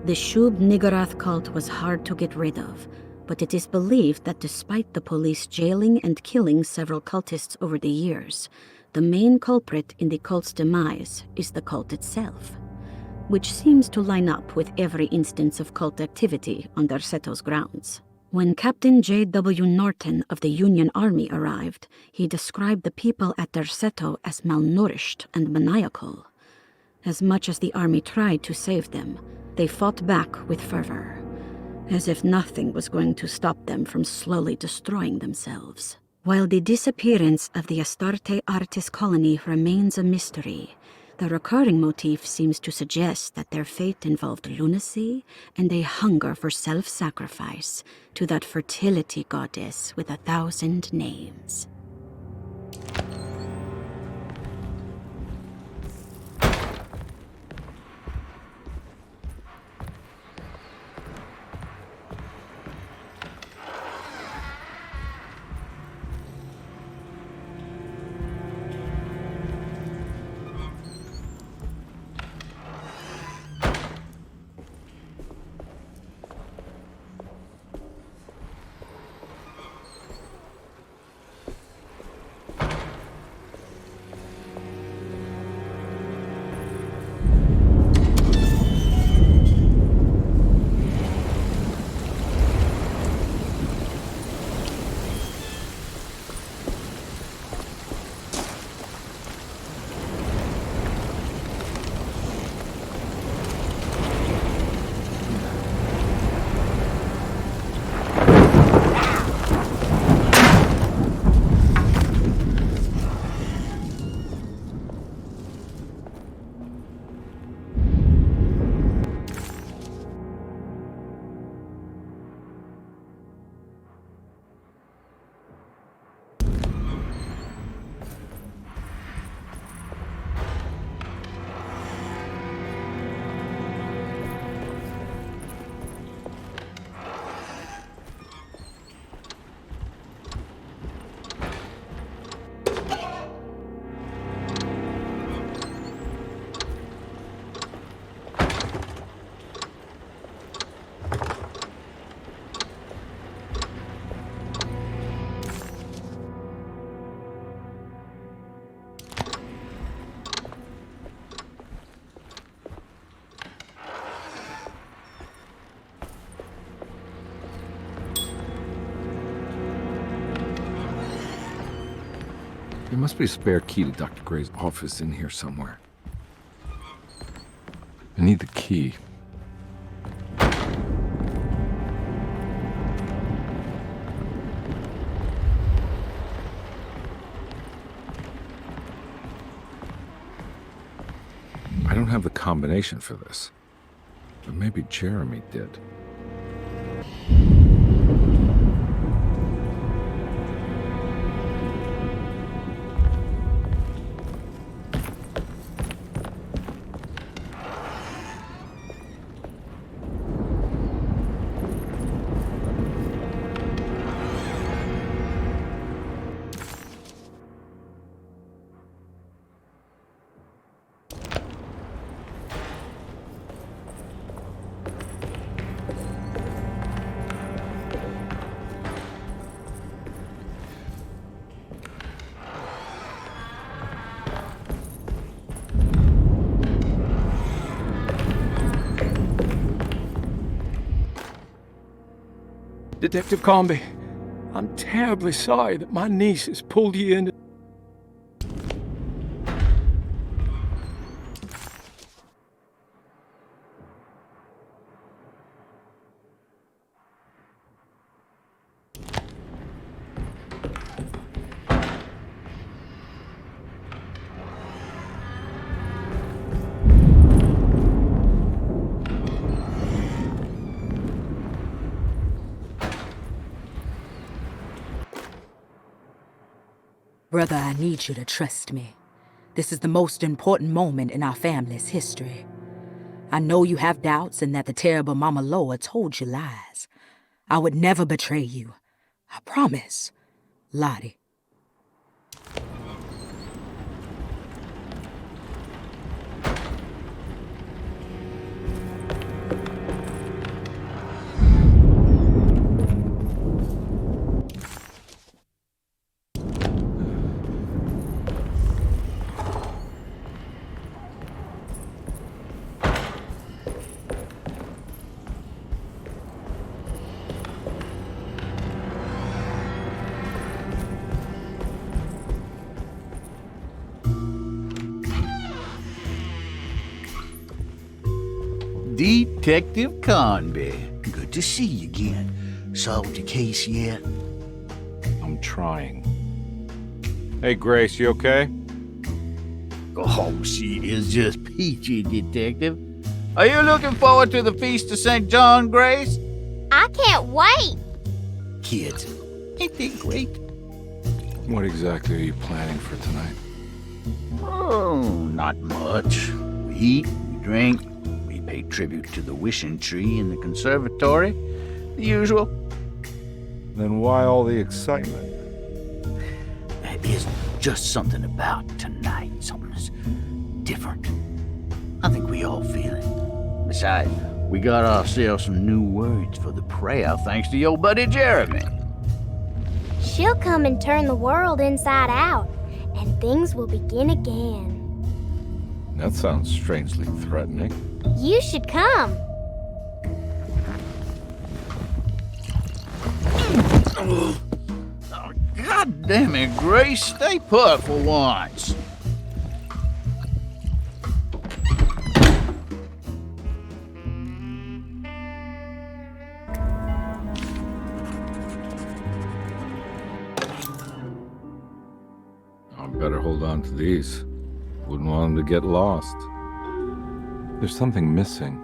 The Shub Niggurath cult was hard to get rid of, but it is believed that despite the police jailing and killing several cultists over the years, the main culprit in the cult's demise is the cult itself, which seems to line up with every instance of cult activity on Derceto's grounds. When Captain J.W. Norton of the Union Army arrived, he described the people at Derceto as malnourished and maniacal. As much as the army tried to save them, they fought back with fervor, as if nothing was going to stop them from slowly destroying themselves. While the disappearance of the Astarte artist colony remains a mystery, the recurring motif seems to suggest that their fate involved lunacy and a hunger for self-sacrifice to that fertility goddess with 1,000 names. There must be a spare key to Dr. Gray's office in here somewhere. I need the key. I don't have the combination for this, but maybe Jeremy did. Detective Carnby, I'm terribly sorry that my niece has pulled you into... Brother, I need you to trust me. This is the most important moment in our family's history. I know you have doubts and that the terrible Mama Loa told you lies. I would never betray you. I promise. Lottie. Detective Carnby. Good to see you again. Solved your case yet? I'm trying. Hey, Grace, you okay? Oh, she is just peachy, Detective. Are you looking forward to the Feast of St. John, Grace? I can't wait! Kids, ain't they great? What exactly are you planning for tonight? Oh, not much. We eat, we drink, we pay tribute to the wishing tree in the conservatory. The usual. Then why all the excitement? There is just something about tonight, something that's different. I think we all feel it. Besides, we got ourselves some new words for the prayer thanks to your buddy Jeremy. She'll come and turn the world inside out, and things will begin again. That sounds strangely threatening. You should come. Oh, God damn it, Grace. Stay put for once. I better hold on to these. Wouldn't want them to get lost. There's something missing.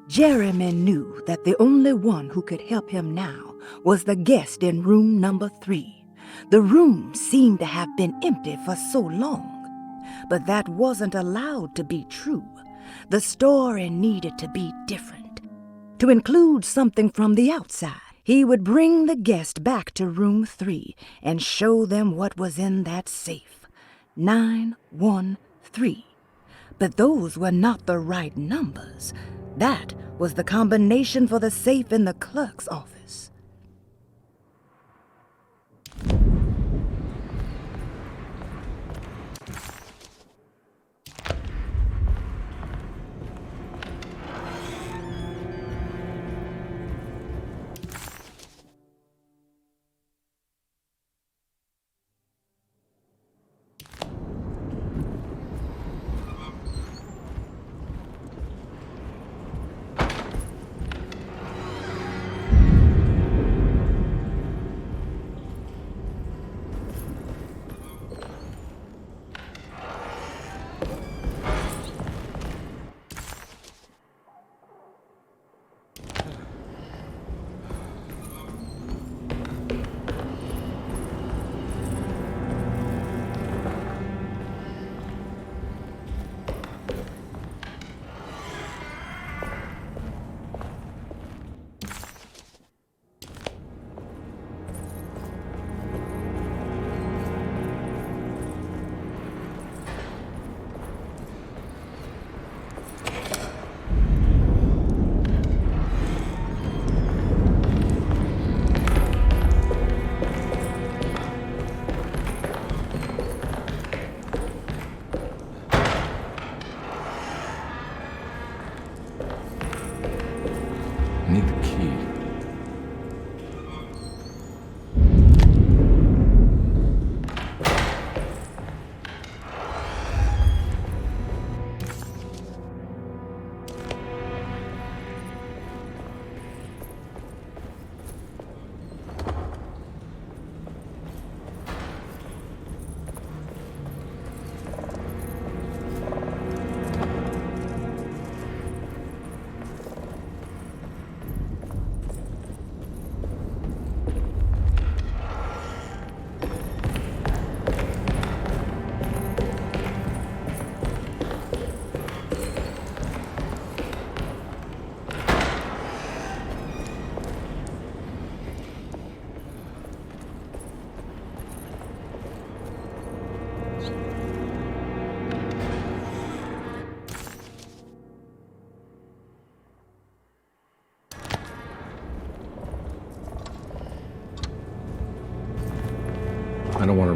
Jeremy knew that the only one who could help him now was the guest in room number 3. The room seemed to have been empty for so long, but that wasn't allowed to be true. The story needed to be different, to include something from the outside. He would bring the guest back to room 3 and show them what was in that safe. 913. But those were not the right numbers. That was the combination for the safe in the clerk's office.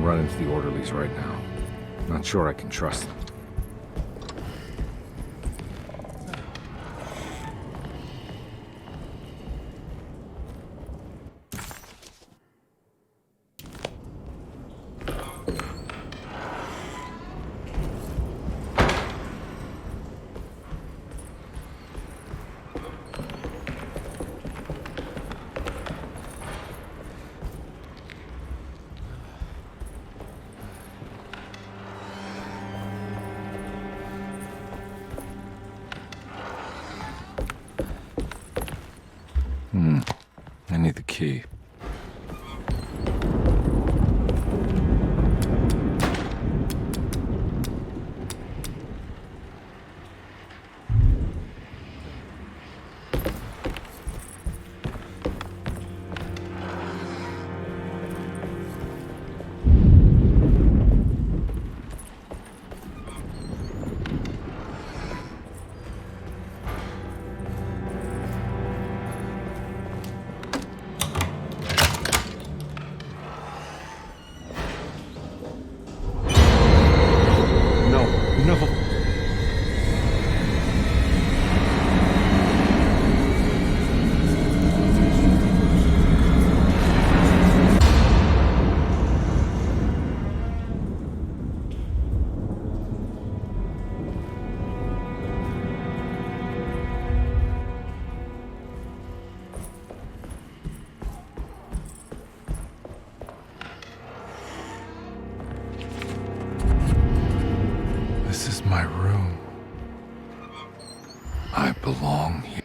run into the orderlies right now. Not sure I can trust them. I need the key. This is my room. I belong here.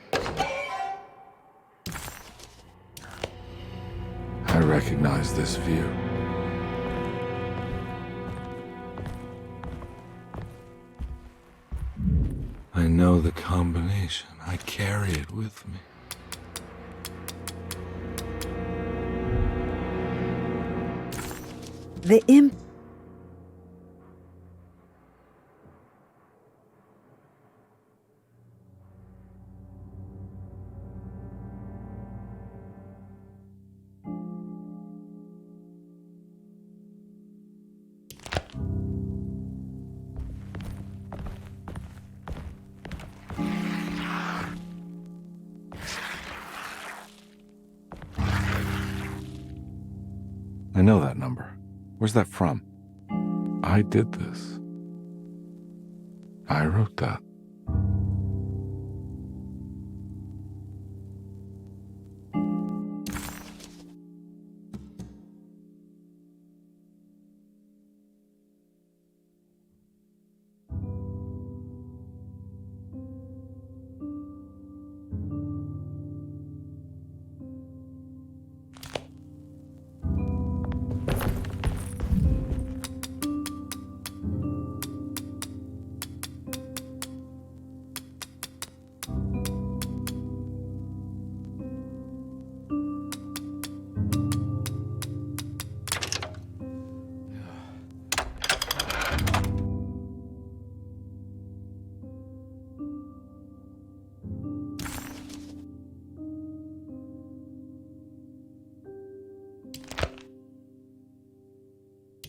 I recognize this view. I know the combination. I carry it with me. The imp. I know that number. Where's that from? I did this. I wrote that.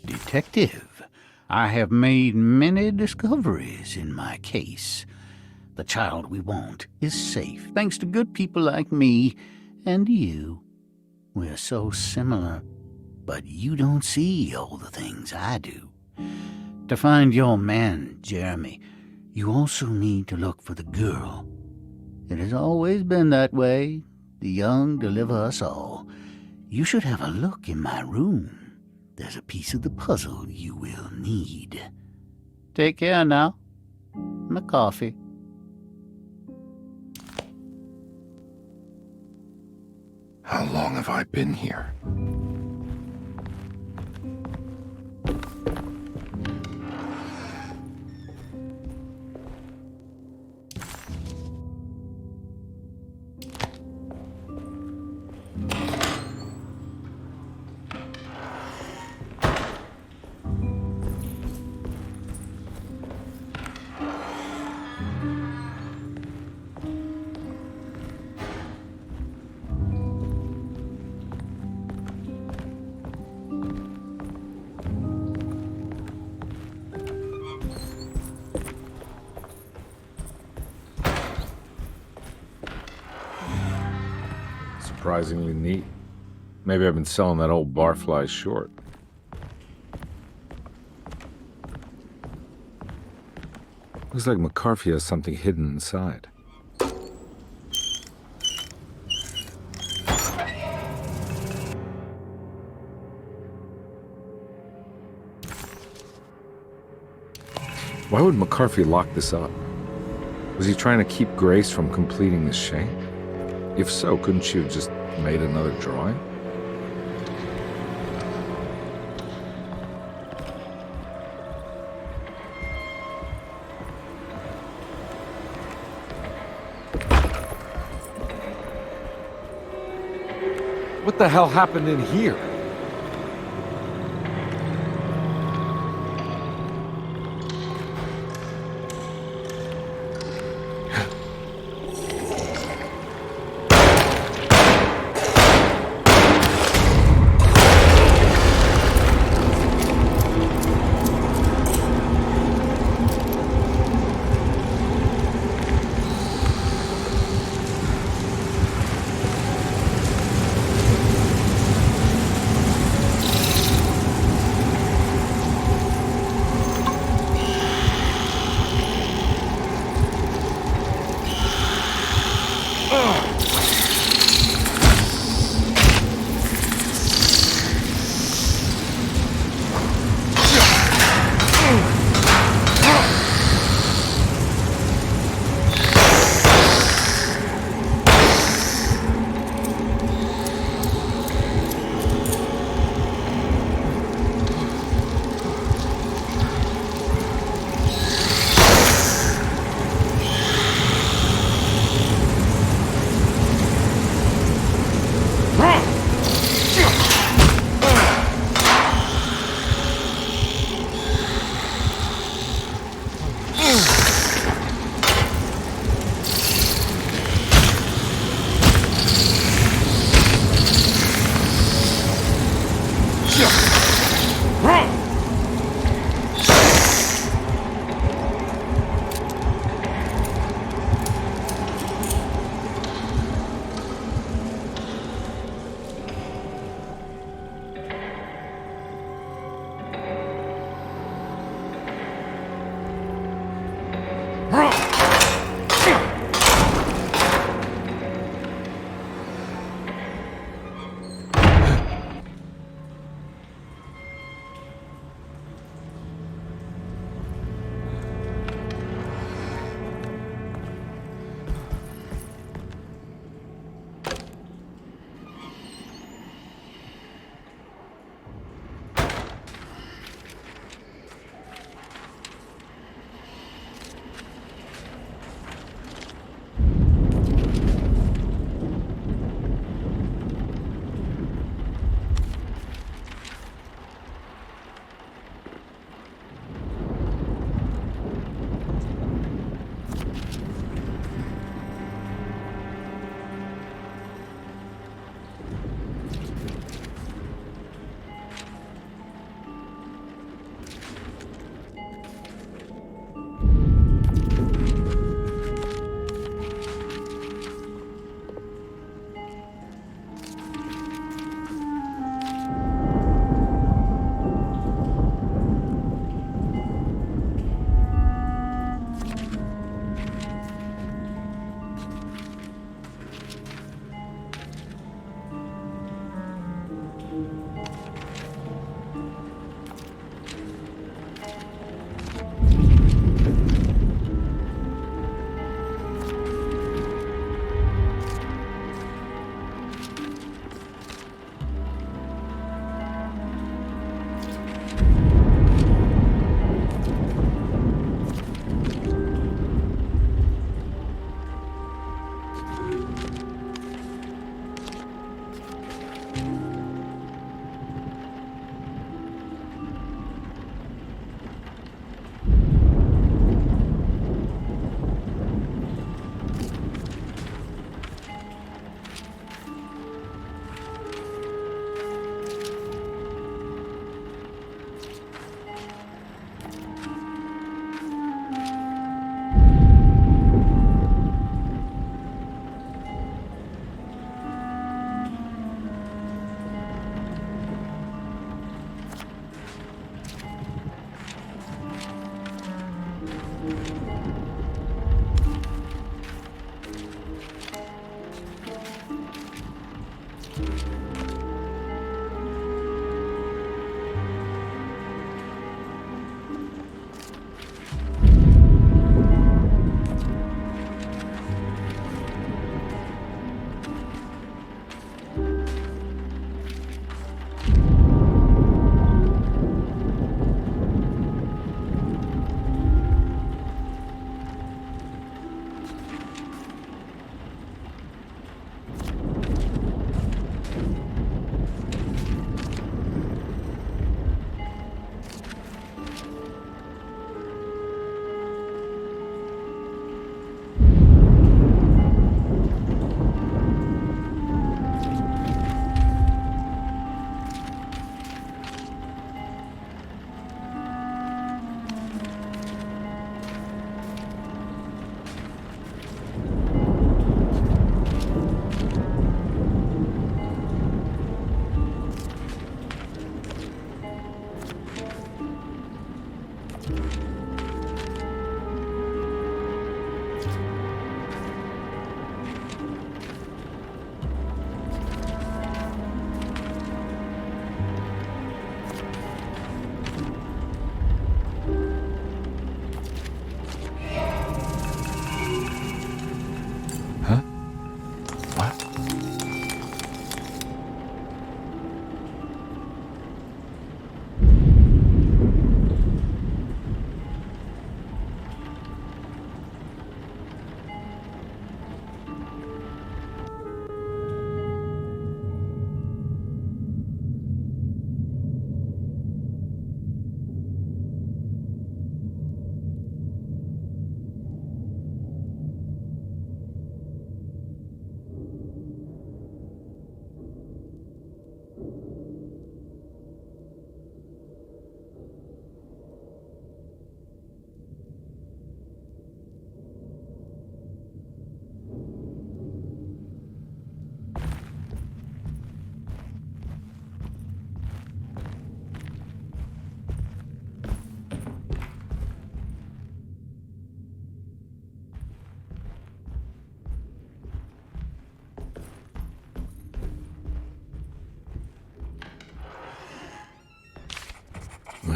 Detective, I have made many discoveries in my case. The child we want is safe, thanks to good people like me and you. We're so similar, but you don't see all the things I do. To find your man, Jeremy, you also need to look for the girl. It has always been that way. The young deliver us all. You should have a look in my room. There's a piece of the puzzle you will need. Take care now. McCarthy. How long have I been here? surprisingly neat. Maybe I've been selling that old barfly short. Looks like McCarthy has something hidden inside. Why would McCarthy lock this up? Was he trying to keep Grace from completing the shank? If so, couldn't she have just made another drawing? What the hell happened in here?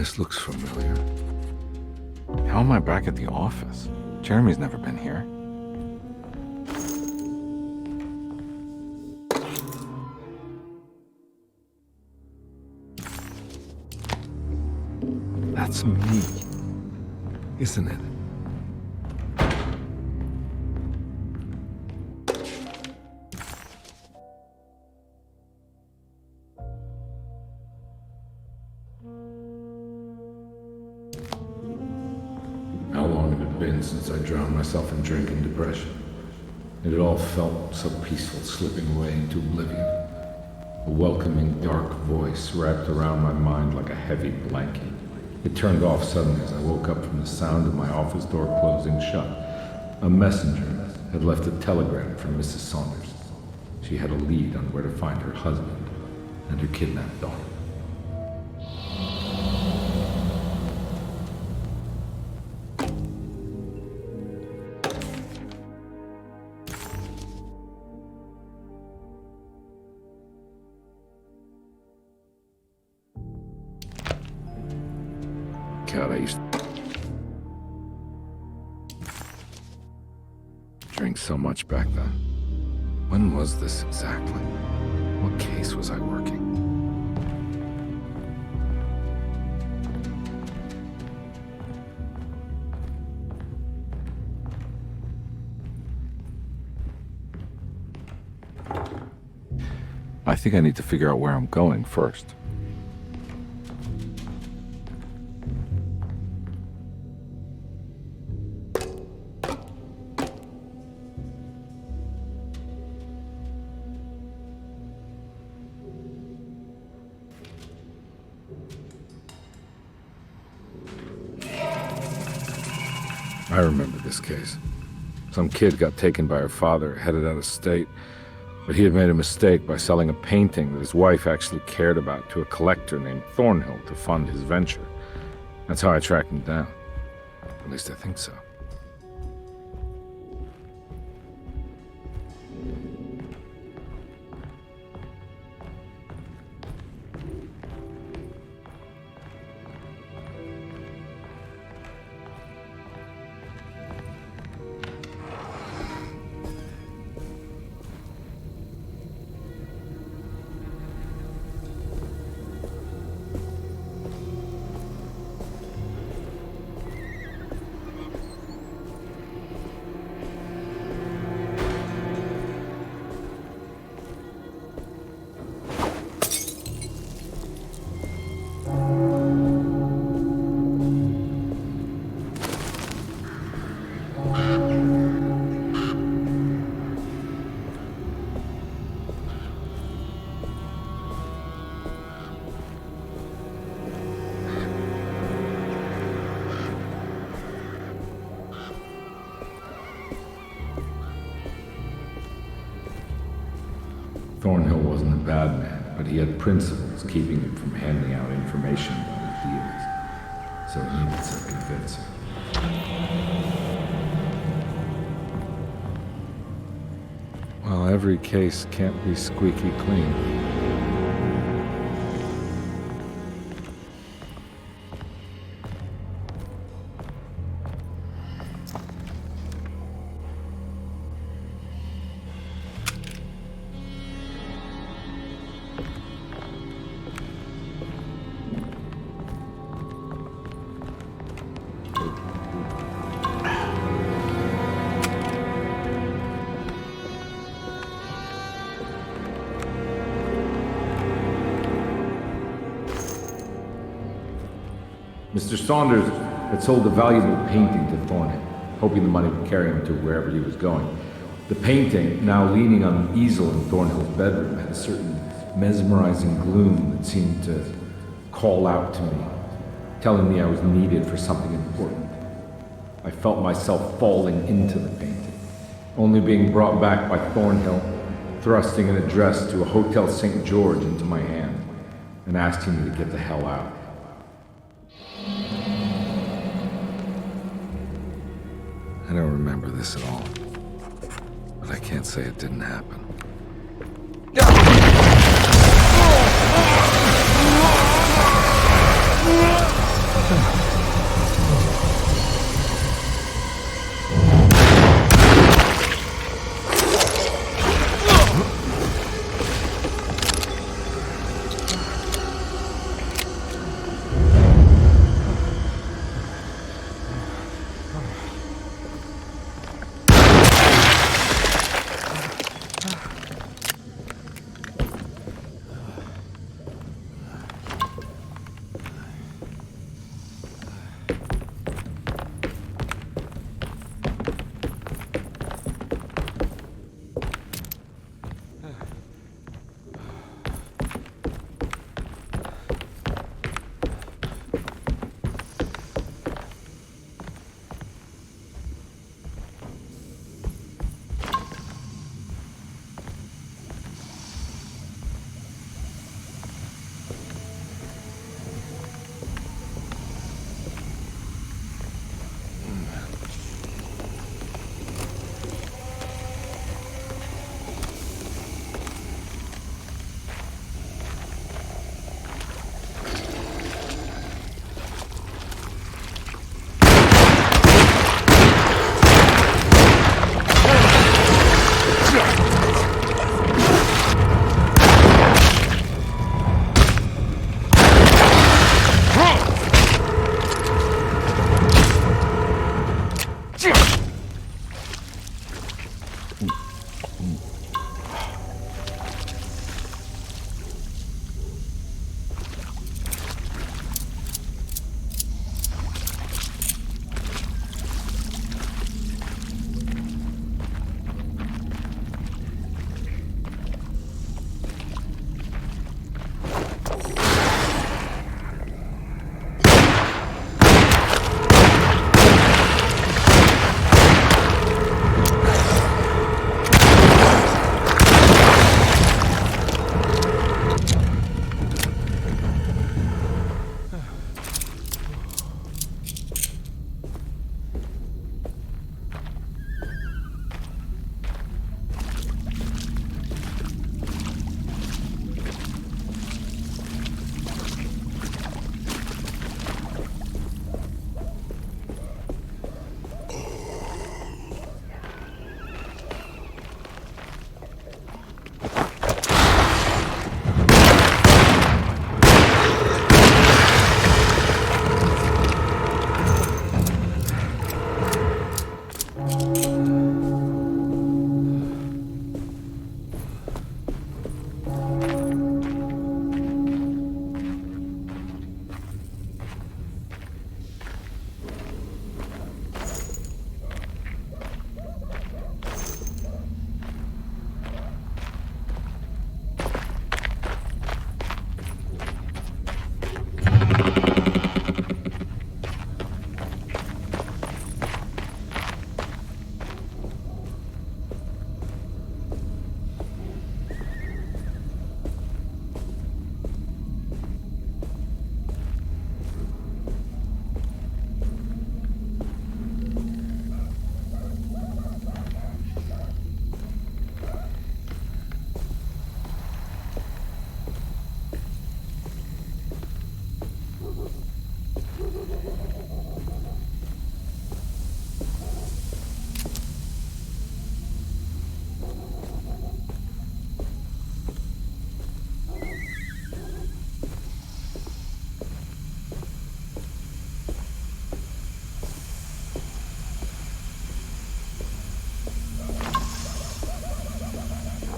place looks familiar. How am I back at the office? Jeremy's never been here. That's me, isn't it? How long had it been since I drowned myself in drink and depression? It had all felt so peaceful, slipping away into oblivion. A welcoming, dark voice wrapped around my mind like a heavy blanket. It turned off suddenly as I woke up from the sound of my office door closing shut. A messenger had left a telegram from Mrs. Saunders. She had a lead on where to find her husband and her kidnapped daughter. God, I used to drink so much back then. When was this exactly? What case was I working? I think I need to figure out where I'm going first. I remember this case. Some kid got taken by her father, headed out of state, but he had made a mistake by selling a painting that his wife actually cared about to a collector named Thornhill to fund his venture. That's how I tracked him down. At least I think so. Thornhill wasn't a bad man, but he had principles keeping him from handing out information about his deals. So he needed some convincing. Well, every case can't be squeaky clean. Mr. Saunders had sold a valuable painting to Thornhill, hoping the money would carry him to wherever he was going. The painting, now leaning on an easel in Thornhill's bedroom, had a certain mesmerizing gloom that seemed to call out to me, telling me I was needed for something important. I felt myself falling into the painting, only being brought back by Thornhill, thrusting an address to a Hotel St. George into my hand, and asking me to get the hell out. I don't remember this at all, but I can't say it didn't happen.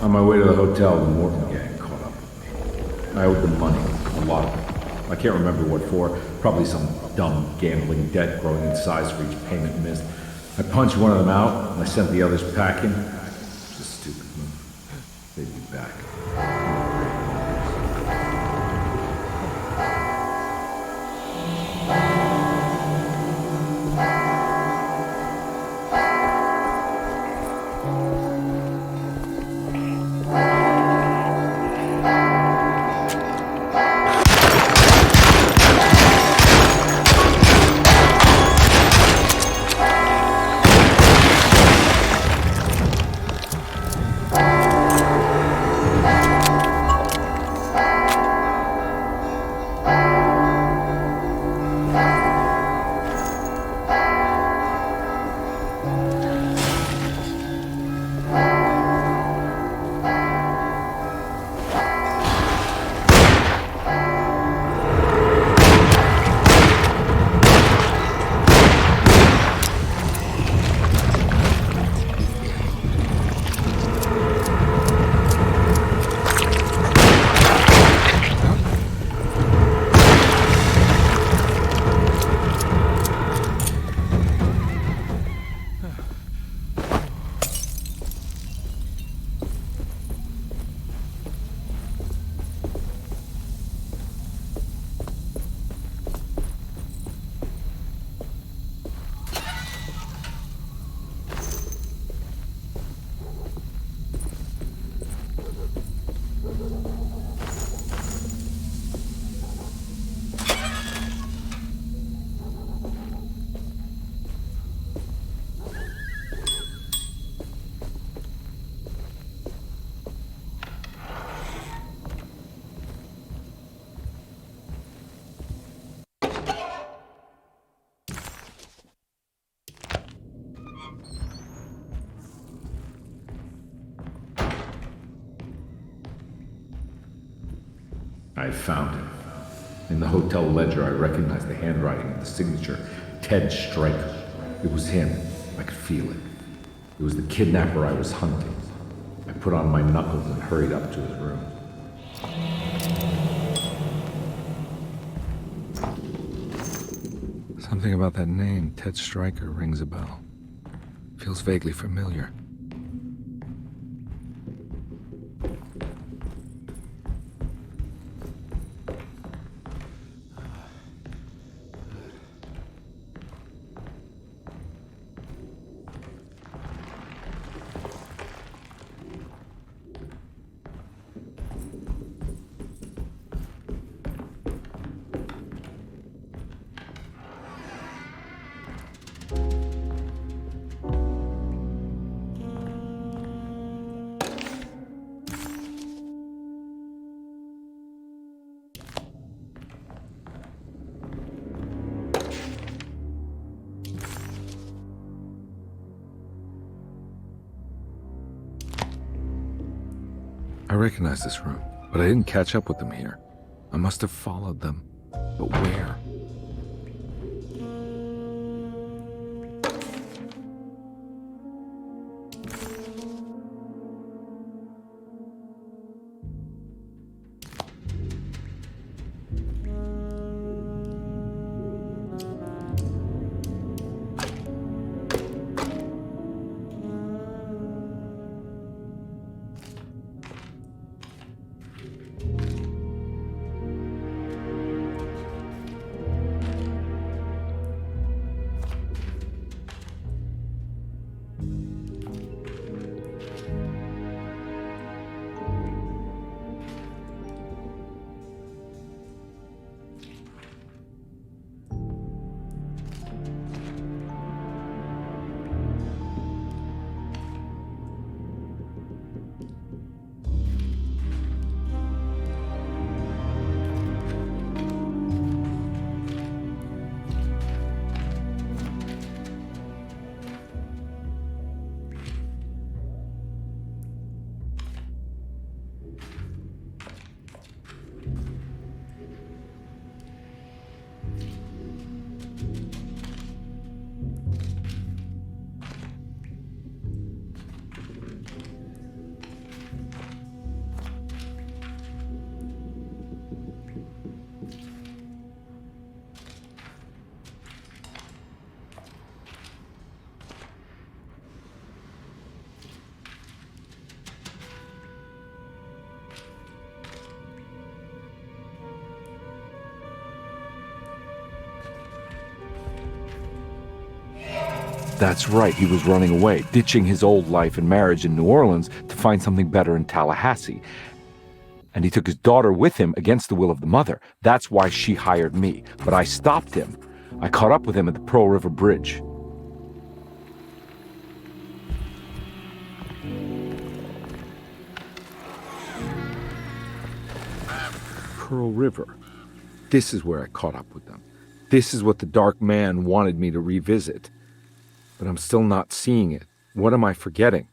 On my way to the hotel, the Morton gang caught up with me. I owed them money, a lot of it. I can't remember what for, probably some dumb gambling debt growing in size for each payment missed. I punched one of them out, and I sent the others packing. It was a stupid move. They'd be back. I found him. In the hotel ledger, I recognized the handwriting of the signature, Ted Stryker. It was him. I could feel it. It was the kidnapper I was hunting. I put on my knuckles and hurried up to his room. Something about that name, Ted Stryker, rings a bell. Feels vaguely familiar. I recognize this room, but I didn't catch up with them here. I must have followed them. But where? That's right, he was running away, ditching his old life and marriage in New Orleans to find something better in Tallahassee. And he took his daughter with him against the will of the mother. That's why she hired me. But I stopped him. I caught up with him at the Pearl River Bridge. Pearl River. This is where I caught up with them. This is what the Dark Man wanted me to revisit. But I'm still not seeing it. What am I forgetting?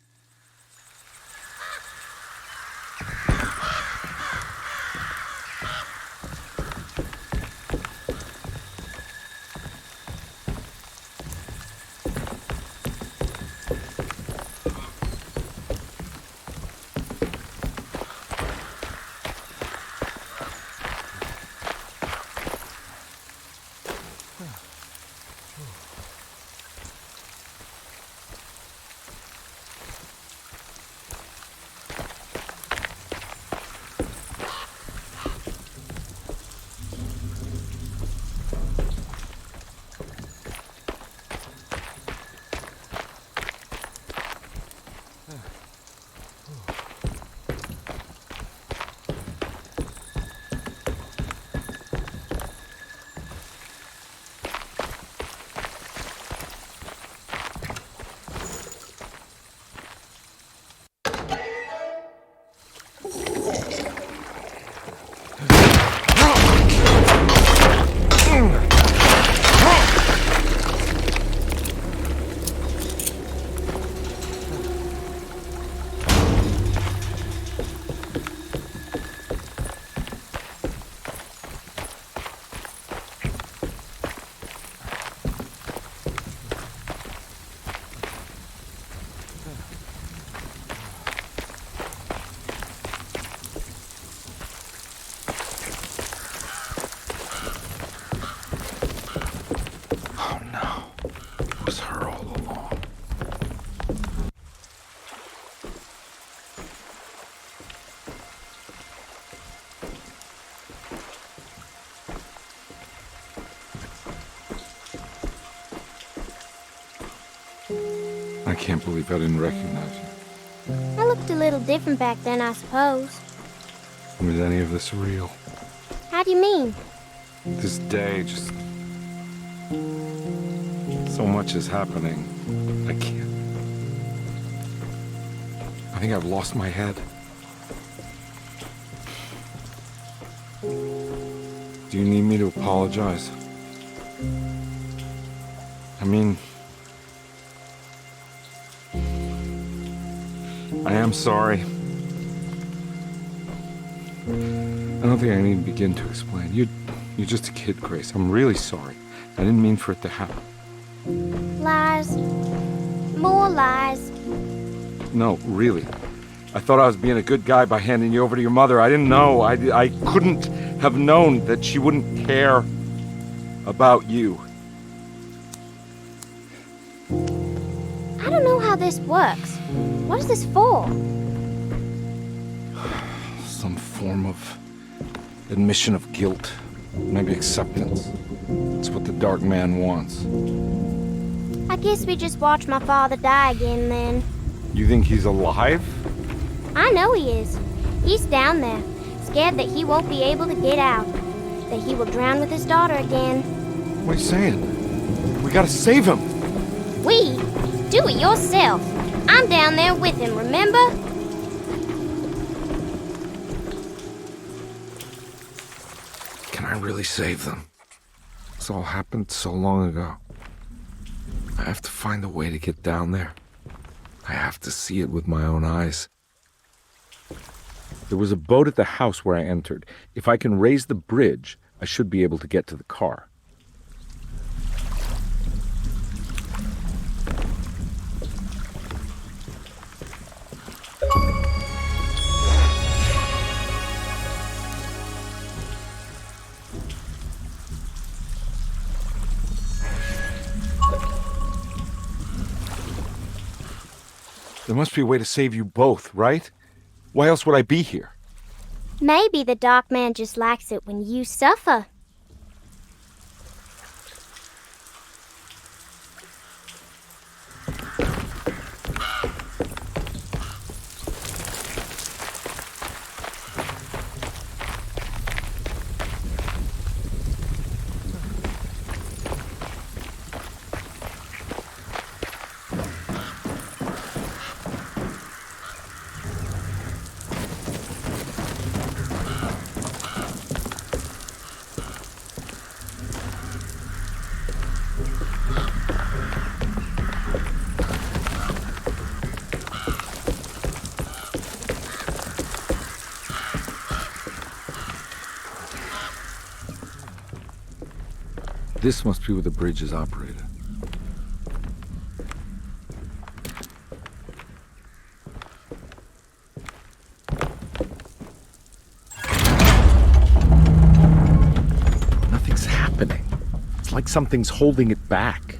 I can't believe I didn't recognize you. I looked a little different back then, I suppose. Was any of this real? How do you mean? This day, just... so much is happening. I can't... I think I've lost my head. Do you need me to apologize? I mean... I am sorry. I don't think I need to begin to explain. You're just a kid, Grace. I'm really sorry. I didn't mean for it to happen. Lies. More lies. No, really. I thought I was being a good guy by handing you over to your mother. I didn't know. I couldn't have known that she wouldn't care about you. I don't know how this works. What is this for? Some form of admission of guilt. Maybe acceptance. It's what the Dark Man wants. I guess we just watch my father die again then. You think he's alive? I know he is. He's down there, scared that he won't be able to get out. That he will drown with his daughter again. What are you saying? We gotta save him! We? Do it yourself. I'm down there with him, remember? Can I really save them? This all happened so long ago. I have to find a way to get down there. I have to see it with my own eyes. There was a boat at the house where I entered. If I can raise the bridge, I should be able to get to the car. There must be a way to save you both, right? Why else would I be here? Maybe the Dark Man just likes it when you suffer. This must be where the bridge is operated. Nothing's happening. It's like something's holding it back.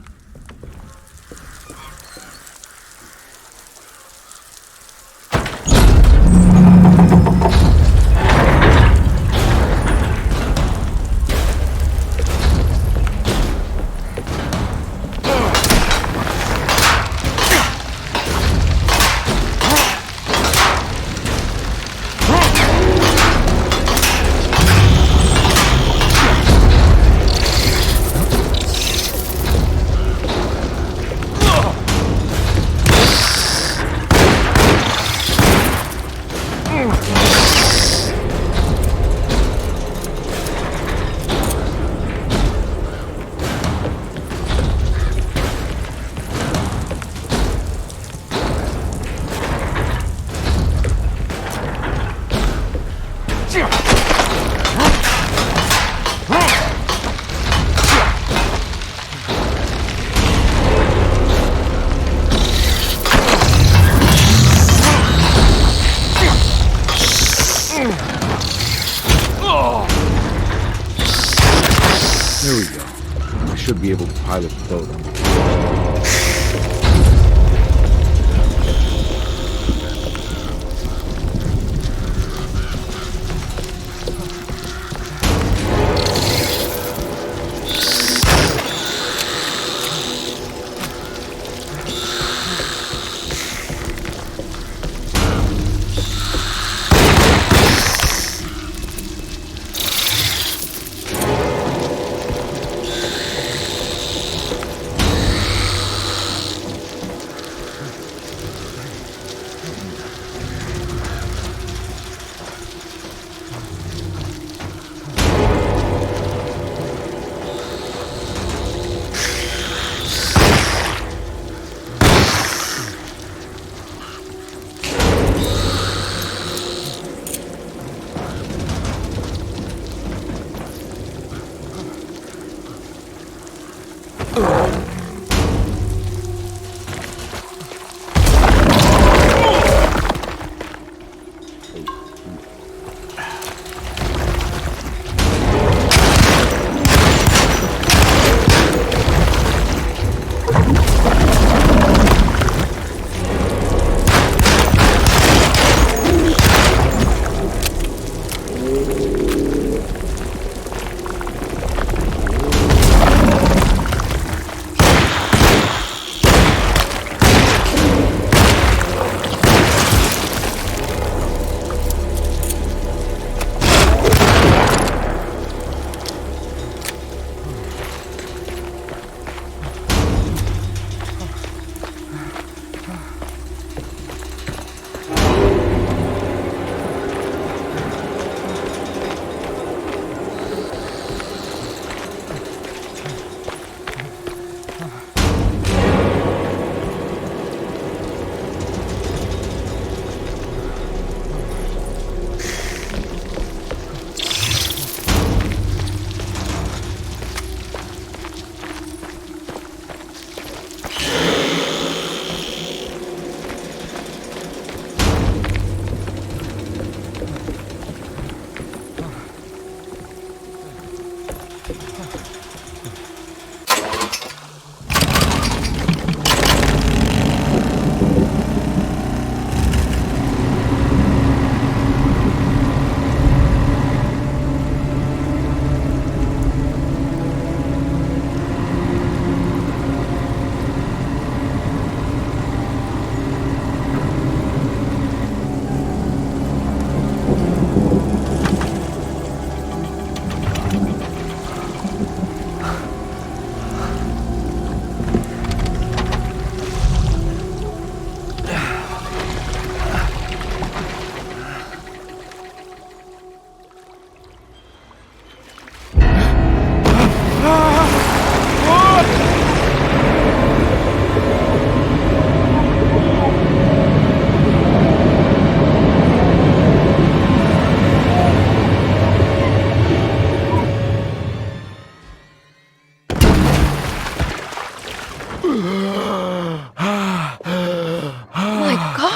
There we go. I should be able to pilot the boat.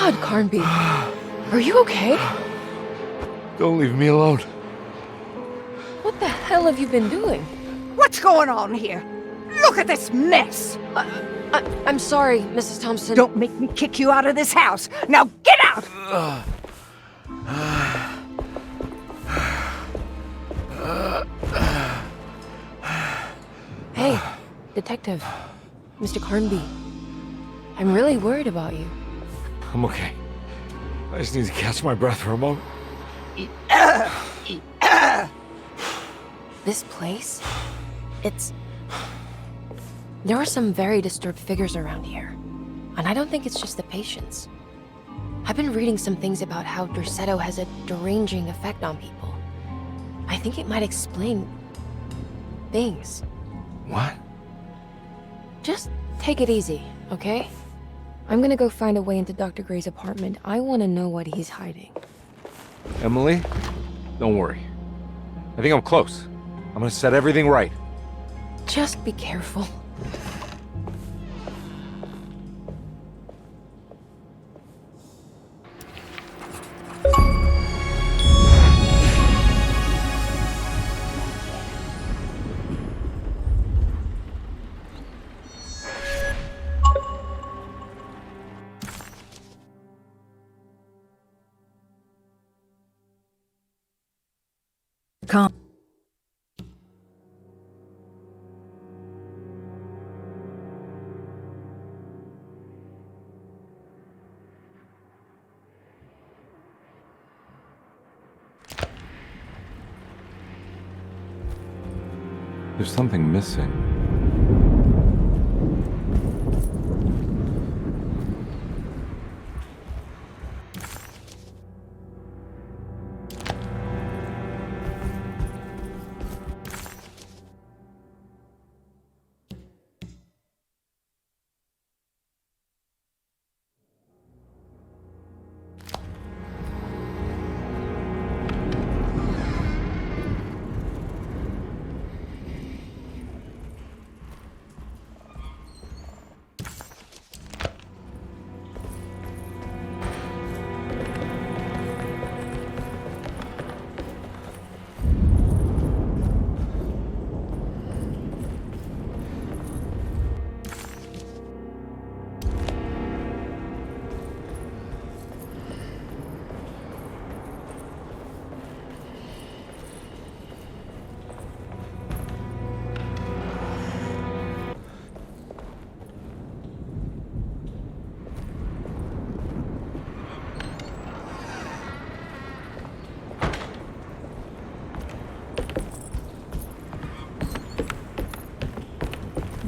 God, Carnby. Are you okay? Don't leave me alone. What the hell have you been doing? What's going on here? Look at this mess! I'm sorry, Mrs. Thompson. Don't make me kick you out of this house. Now get out! Hey, Detective. Mr. Carnby. I'm really worried about you. I'm okay. I just need to catch my breath for a moment. This place? There are some very disturbed figures around here. And I don't think it's just the patients. I've been reading some things about how Derceto has a deranging effect on people. I think it might explain things. What? Just take it easy, okay? I'm gonna go find a way into Dr. Gray's apartment. I want to know what he's hiding. Emily, don't worry. I think I'm close. I'm gonna set everything right. Just be careful. Come. There's something missing.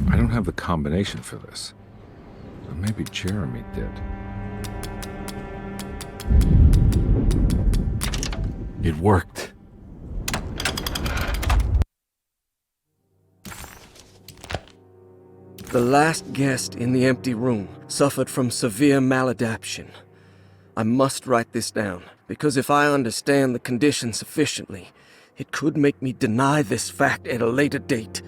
I don't have the combination for this. Or maybe Jeremy did. It worked. The last guest in the empty room suffered from severe maladaptation. I must write this down, because if I understand the condition sufficiently, it could make me deny this fact at a later date.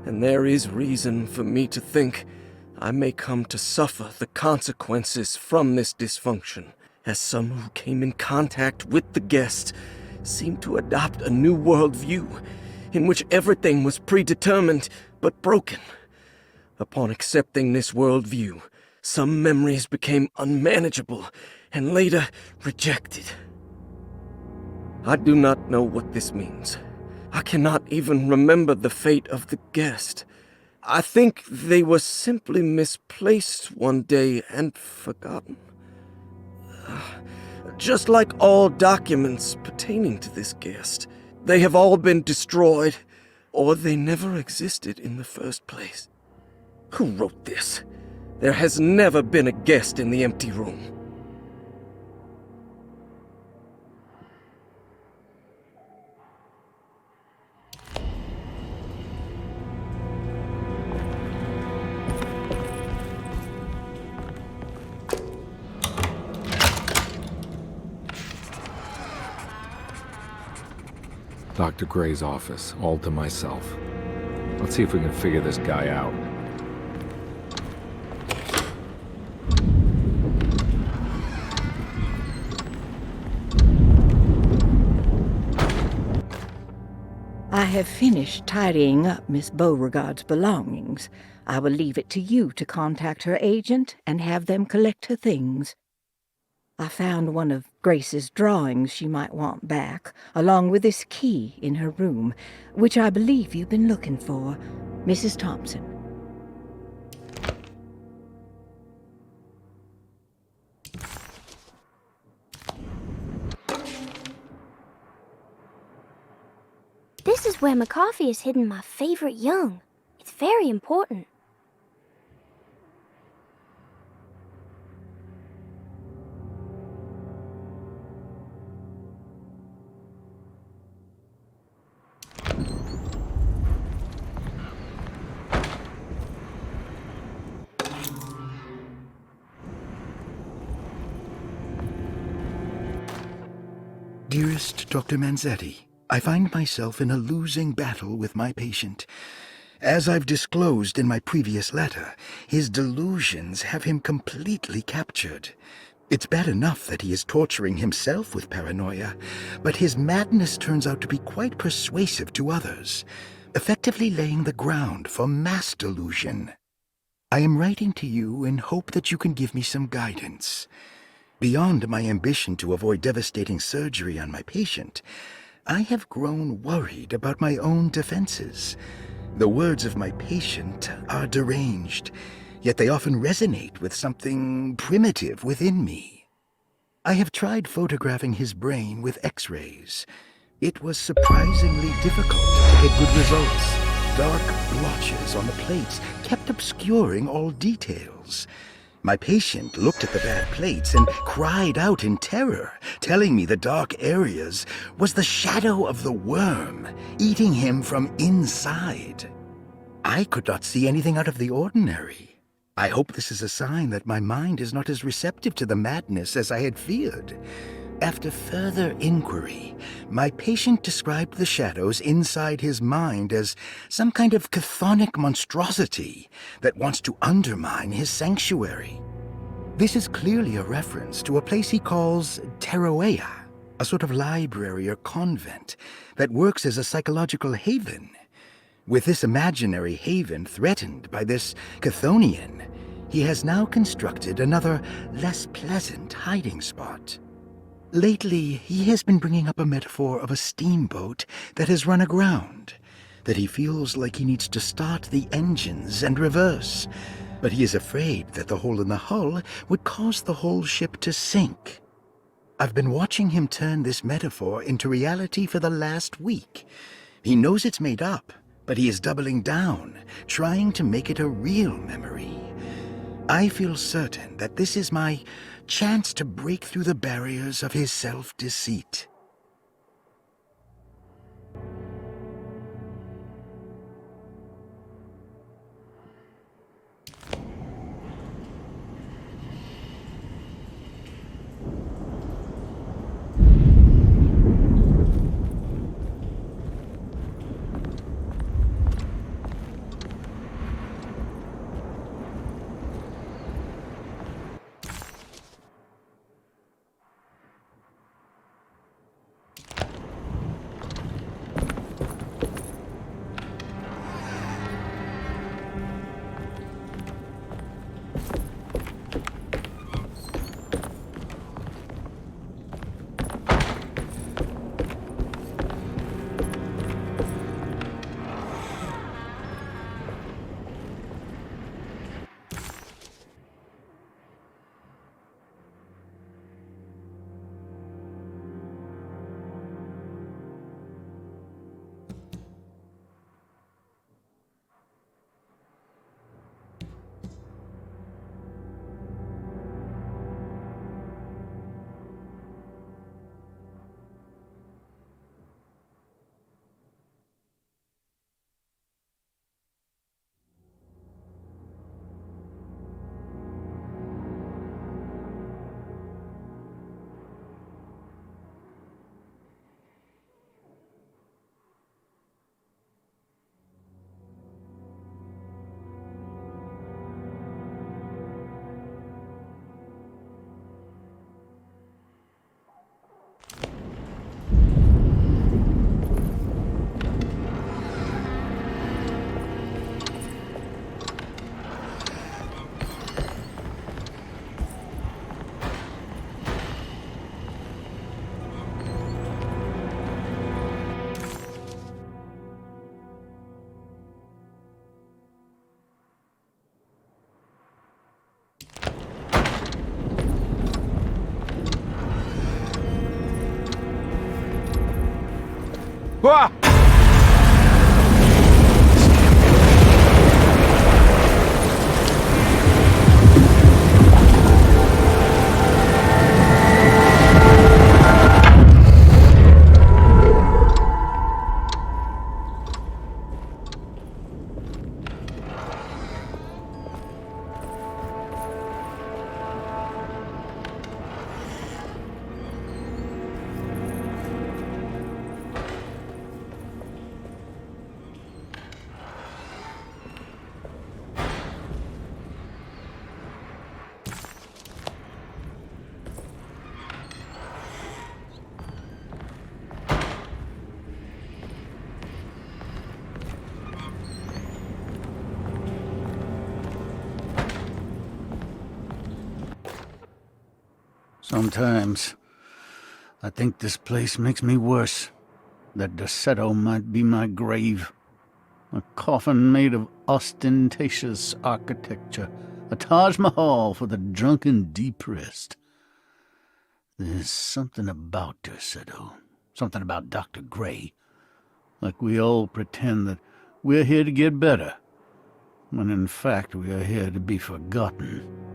And there is reason for me to think I may come to suffer the consequences from this dysfunction, as some who came in contact with the guest seemed to adopt a new worldview in which everything was predetermined but broken. Upon accepting this worldview, some memories became unmanageable and later rejected. I do not know what this means. I cannot even remember the fate of the guest. I think they were simply misplaced one day and forgotten. Just like all documents pertaining to this guest, they have all been destroyed, or they never existed in the first place. Who wrote this? There has never been a guest in the empty room. Dr. Gray's office, all to myself. Let's see if we can figure this guy out. have finished tidying up Miss Beauregard's belongings. I will leave it to you to contact her agent and have them collect her things. I found one of Grace's drawings she might want back, along with this key in her room, which I believe you've been looking for. Mrs. Thompson. This is where McCarthy has hidden my favorite young. It's very important. Dearest Dr. Manzetti, I find myself in a losing battle with my patient. As I've disclosed in my previous letter, his delusions have him completely captured. It's bad enough that he is torturing himself with paranoia, but his madness turns out to be quite persuasive to others, effectively laying the ground for mass delusion. I am writing to you in hope that you can give me some guidance. Beyond my ambition to avoid devastating surgery on my patient, I have grown worried about my own defenses. The words of my patient are deranged, yet they often resonate with something primitive within me. I have tried photographing his brain with X-rays. It was surprisingly difficult to get good results. Dark blotches on the plates kept obscuring all details. My patient looked at the bad plates and cried out in terror, telling me the dark areas was the shadow of the worm, eating him from inside. I could not see anything out of the ordinary. I hope this is a sign that my mind is not as receptive to the madness as I had feared. After further inquiry, my patient described the shadows inside his mind as some kind of chthonic monstrosity that wants to undermine his sanctuary. This is clearly a reference to a place he calls Taroella, a sort of library or convent that works as a psychological haven. With this imaginary haven threatened by this Chthonian, he has now constructed another, less pleasant hiding spot. Lately, he has been bringing up a metaphor of a steamboat that has run aground, that he feels like he needs to start the engines and reverse, but he is afraid that the hole in the hull would cause the whole ship to sink. I've been watching him turn this metaphor into reality for the last week. He knows it's made up, but he is doubling down, trying to make it a real memory. I feel certain that this is my chance to break through the barriers of his self-deceit. Ah! Sometimes, I think this place makes me worse. That Derceto might be my grave. A coffin made of ostentatious architecture. A Taj Mahal for the drunken depressed. There's something about Derceto. Something about Dr. Gray. Like we all pretend that we're here to get better, when in fact we are here to be forgotten.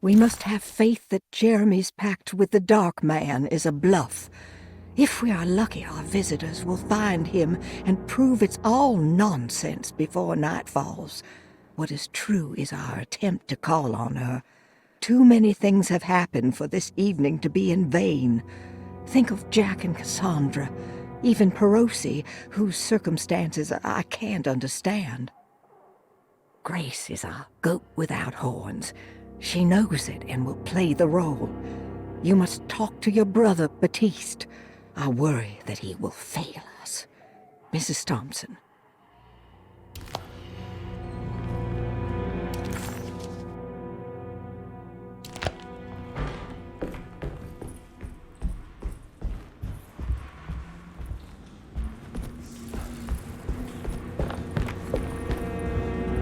We must have faith that Jeremy's pact with the Dark Man is a bluff. If we are lucky, our visitors will find him and prove it's all nonsense before night falls. What is true is our attempt to call on her, Too many things have happened for this evening to be in vain. Think of Jack and Cassandra, even Perosi, whose circumstances I can't understand. Grace is a goat without horns. She knows it and will play the role. You must talk to your brother, Baptiste. I worry that he will fail us. Mrs. Thompson.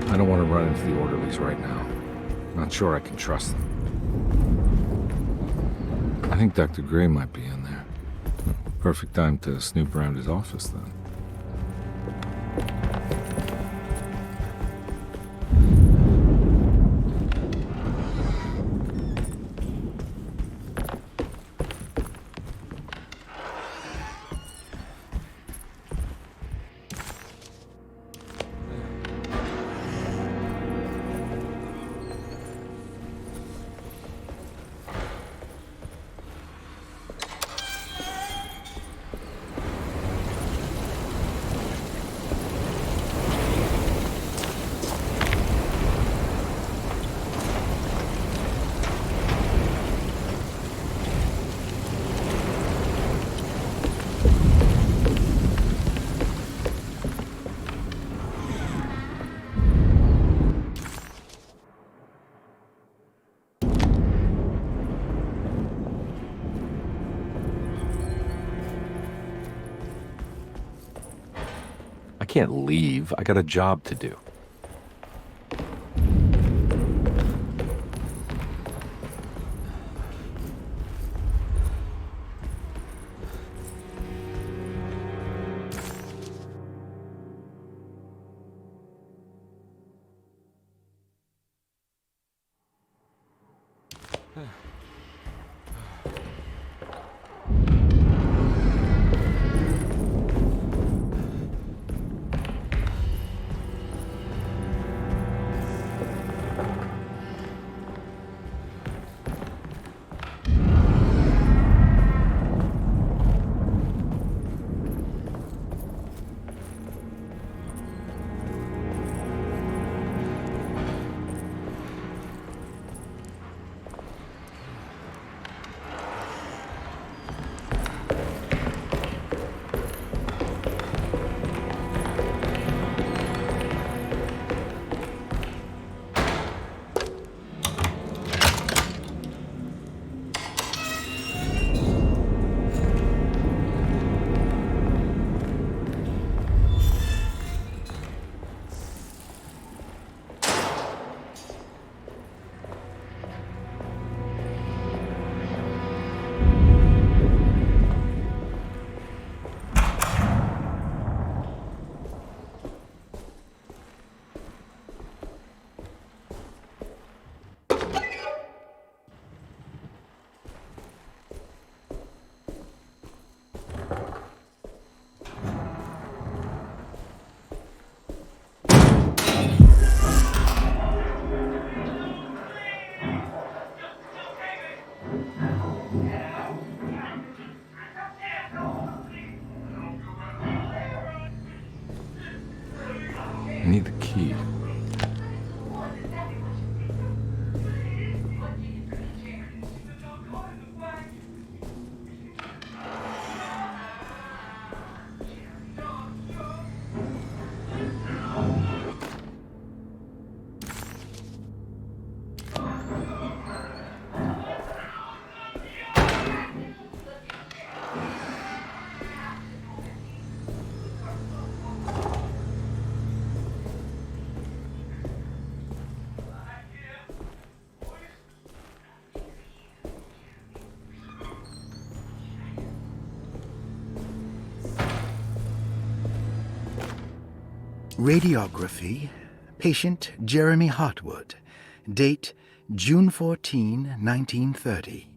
I don't want to run into the orderlies right now. Not sure I can trust them. I think Dr. Gray might be in there. Perfect time to snoop around his office, then. I can't leave. I got a job to do. I need the key. Radiography, patient Jeremy Hartwood, date June 14, 1930.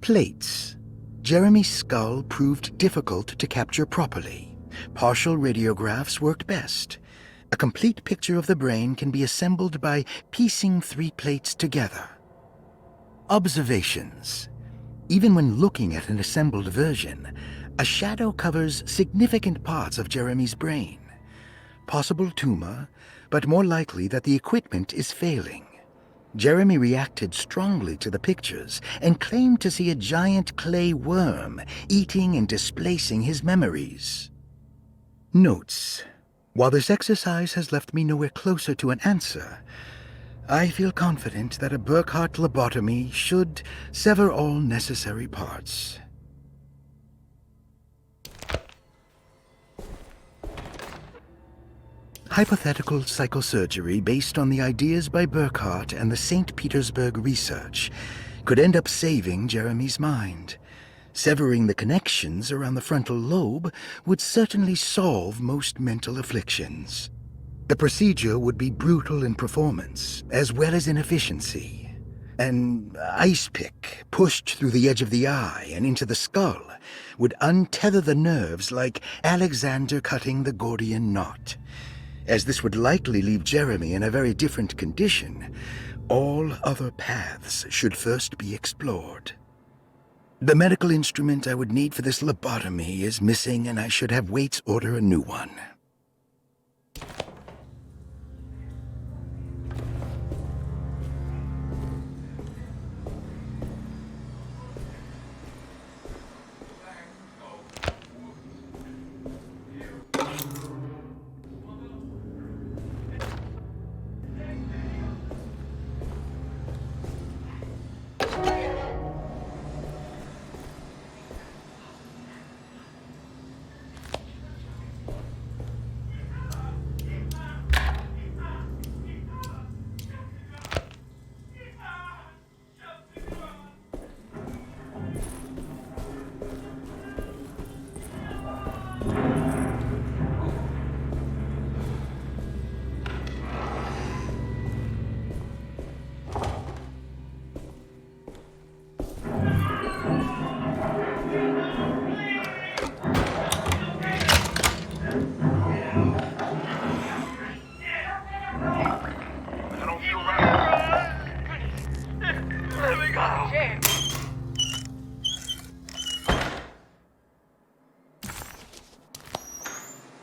Plates. Jeremy's skull proved difficult to capture properly. Partial radiographs worked best. A complete picture of the brain can be assembled by piecing 3 plates together. Observations. Even when looking at an assembled version, a shadow covers significant parts of Jeremy's brain. Possible tumor, but more likely that the equipment is failing. Jeremy reacted strongly to the pictures and claimed to see a giant clay worm eating and displacing his memories. Notes. While this exercise has left me nowhere closer to an answer, I feel confident that a Burkhart lobotomy should sever all necessary parts. Hypothetical psychosurgery based on the ideas by Burkhart and the St. Petersburg research could end up saving Jeremy's mind. Severing the connections around the frontal lobe would certainly solve most mental afflictions. The procedure would be brutal in performance, as well as in efficiency. An ice pick pushed through the edge of the eye and into the skull would untether the nerves like Alexander cutting the Gordian knot. As this would likely leave Jeremy in a very different condition, all other paths should first be explored. The medical instrument I would need for this lobotomy is missing, and I should have Waits order a new one.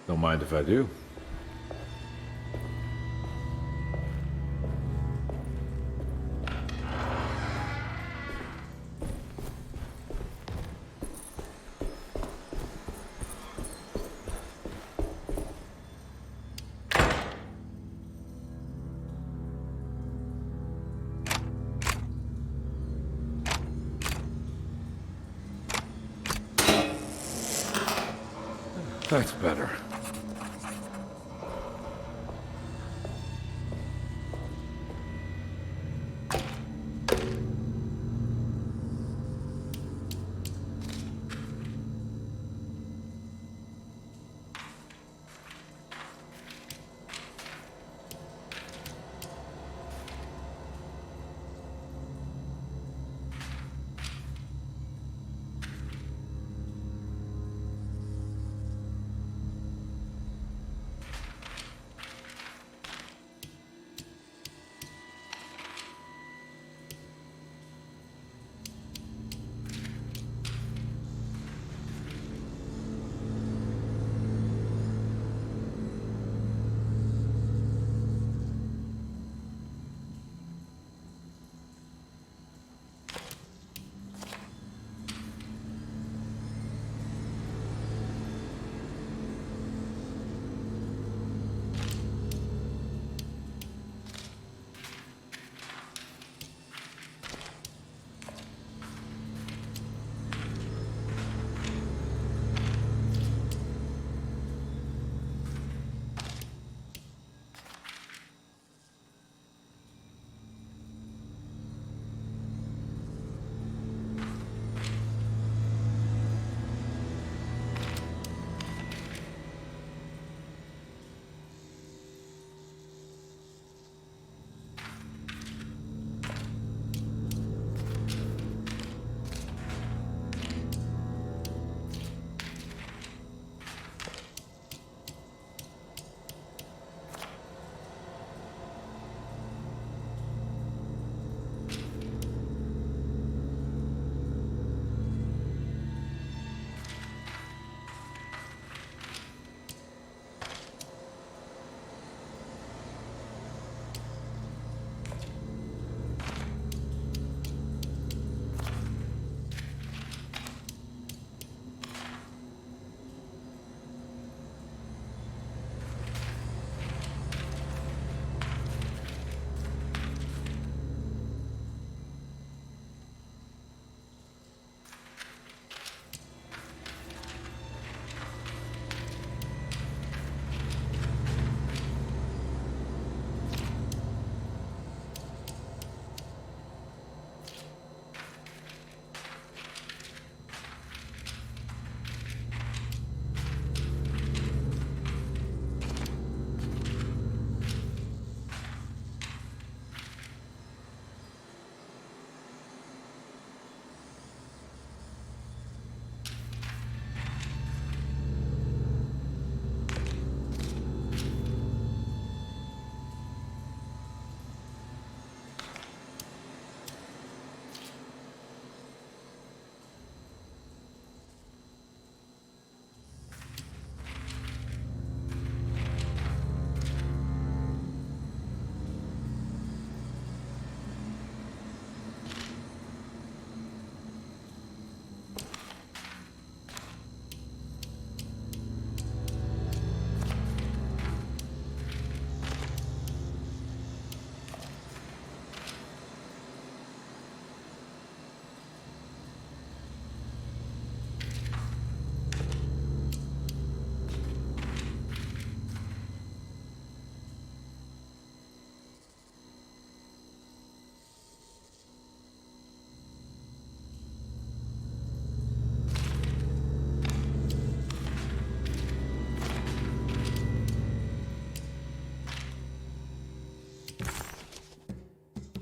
Don't mind if I do. That's better.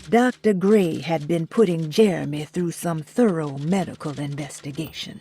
Dr. Gray had been putting Jeremy through some thorough medical investigation.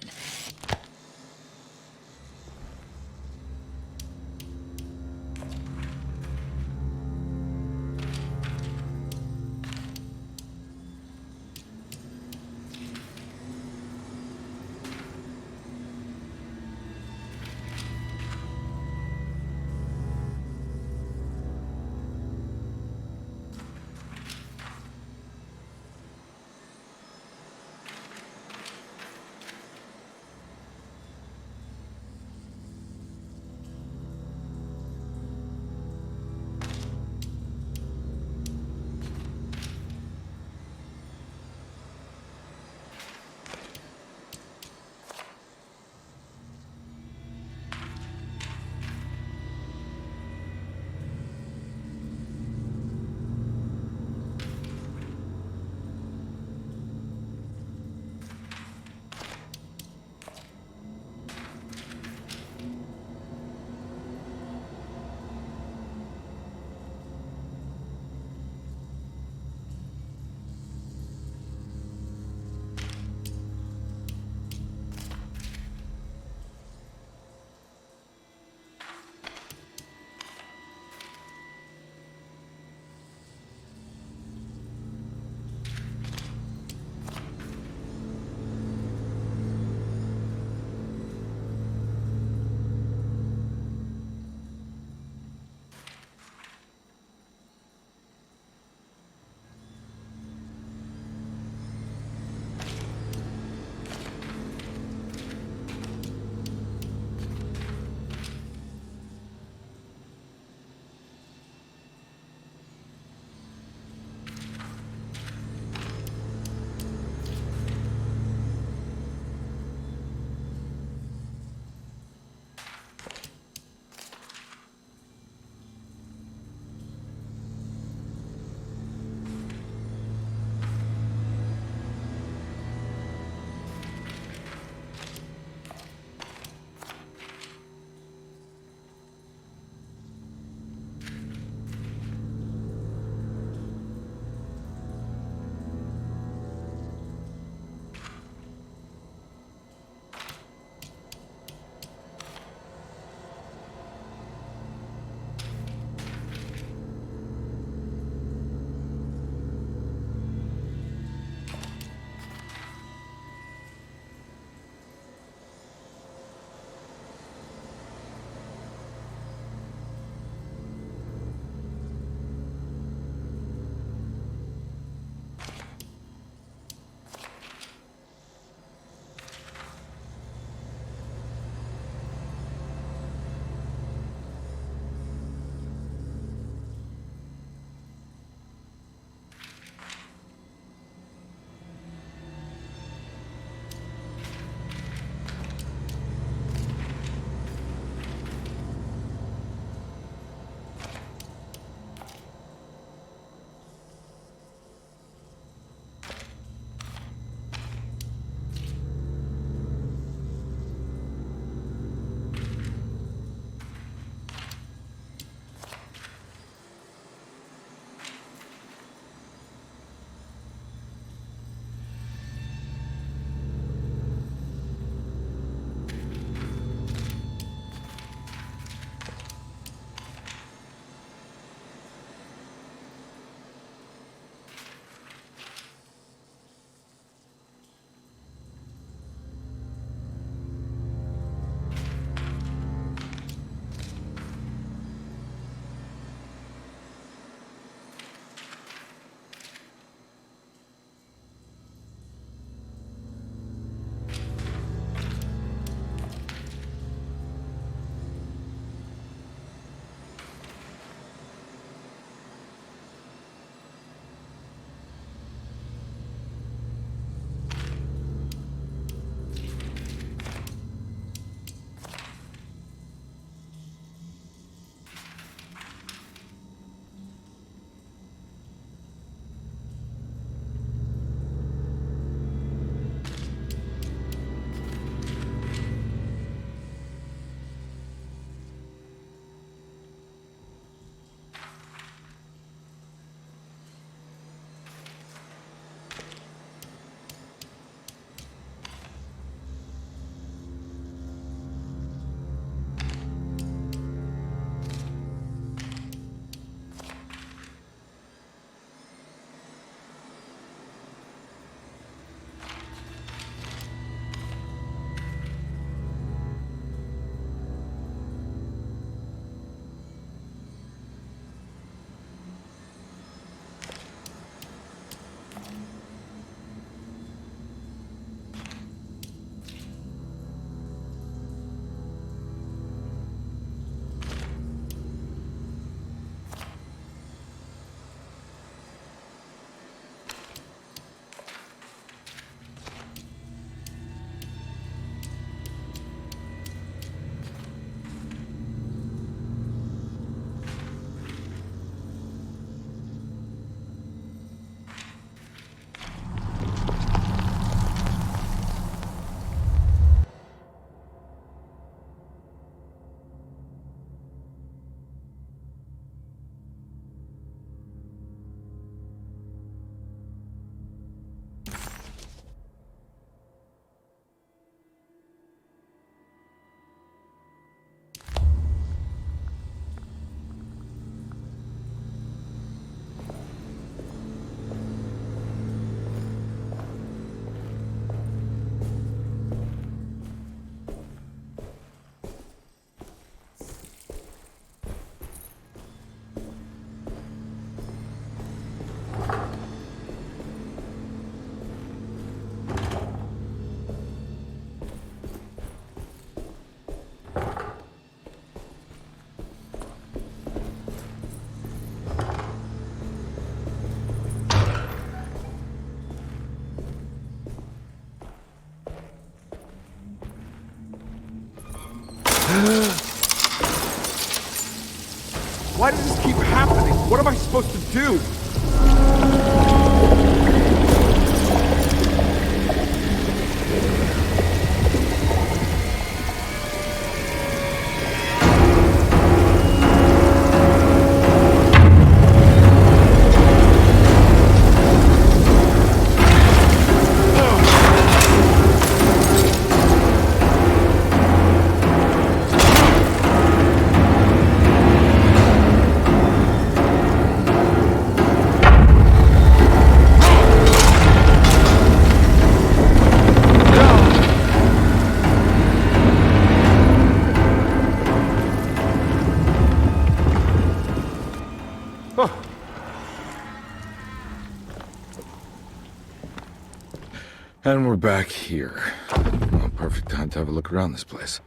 supposed to do? And we're back here. Well, perfect time to have a look around this place.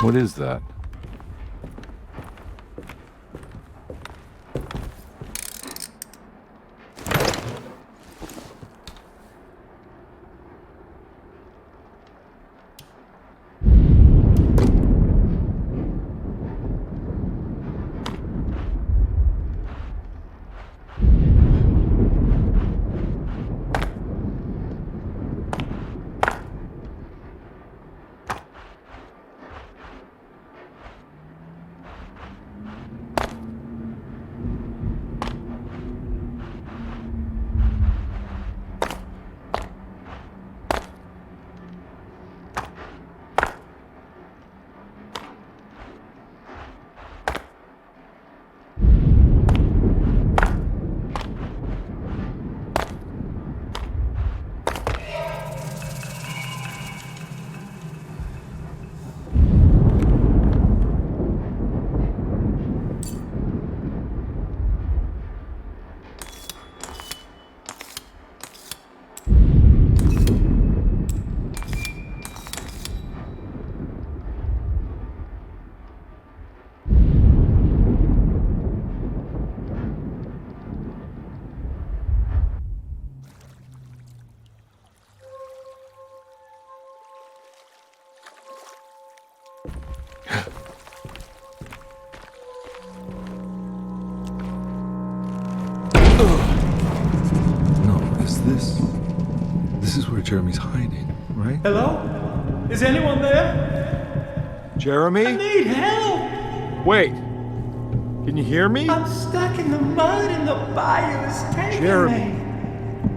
What is that? This is where Jeremy's hiding, right? Hello? Is anyone there? Jeremy? I need help! Wait! Can you hear me? I'm stuck in the mud and the bayou is taking Jeremy, me.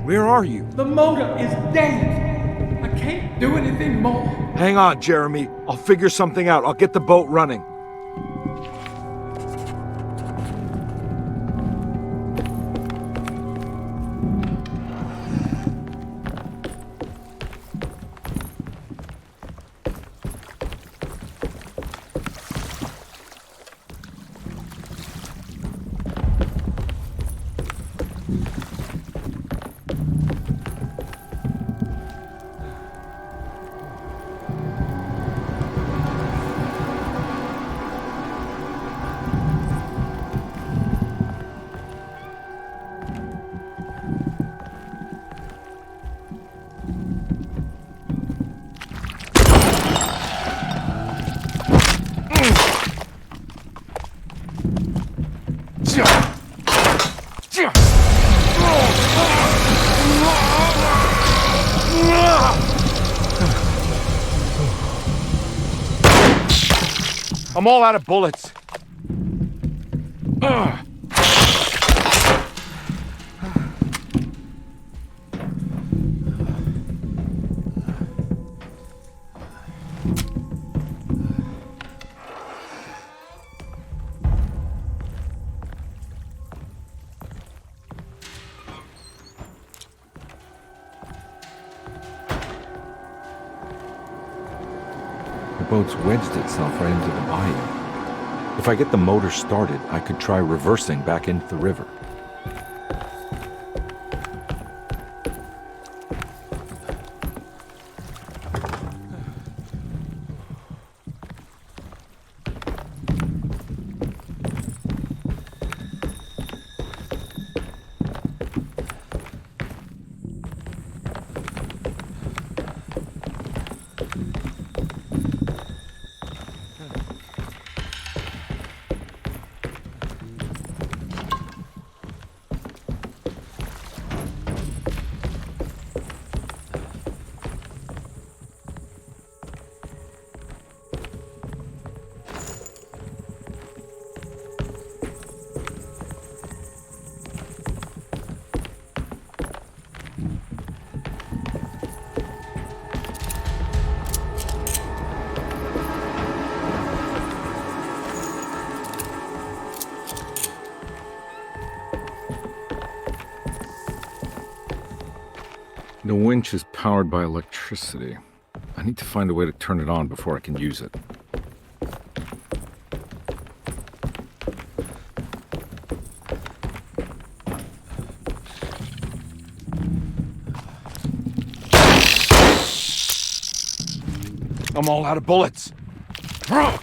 where are you? The motor is dead. I can't do anything more. Hang on, Jeremy. I'll figure something out. I'll get the boat running. I'm all out of bullets. The boat's wedged itself right into the bayou. If I get the motor started, I could try reversing back into the river. The winch is powered by electricity. I need to find a way to turn it on before I can use it. I'm all out of bullets. Oh.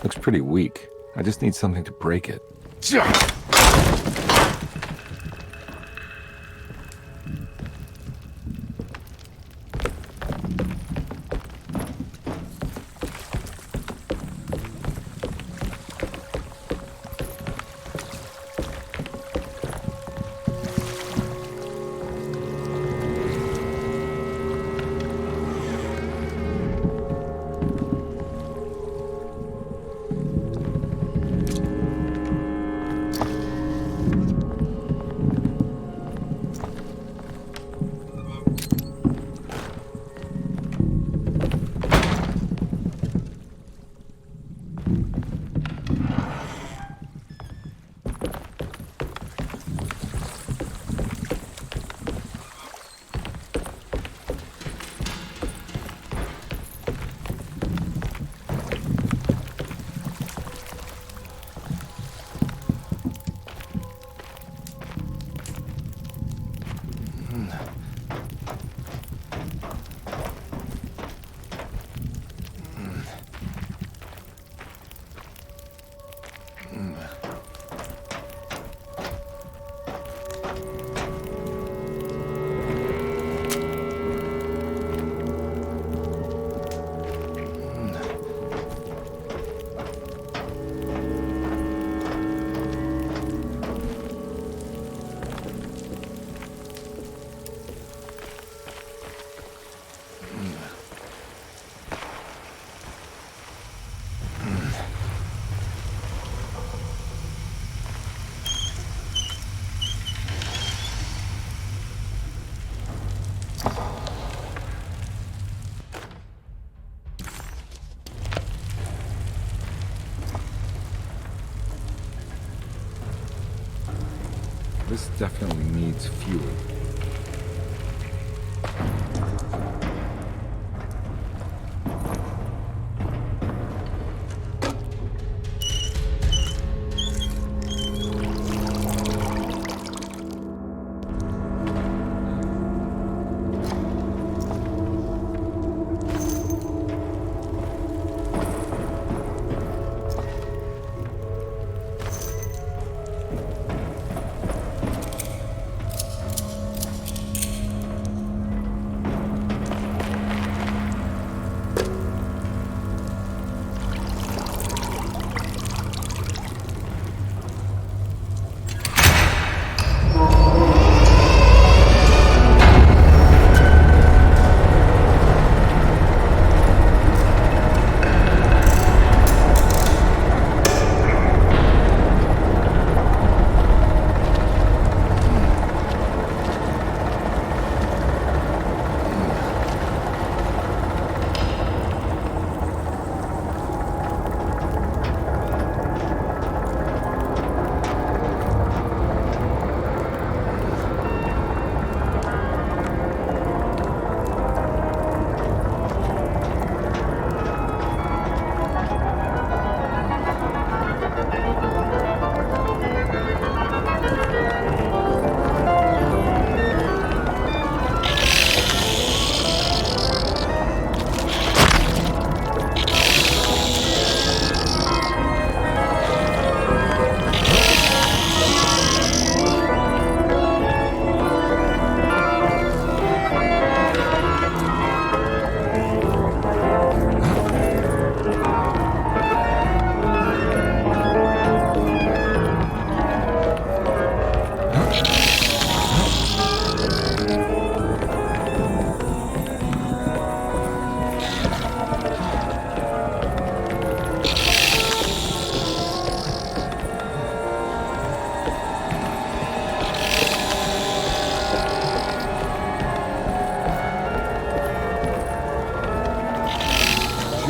Looks pretty weak. I just need something to break it. This definitely needs fuel.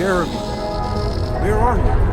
Jeremy. Where are you?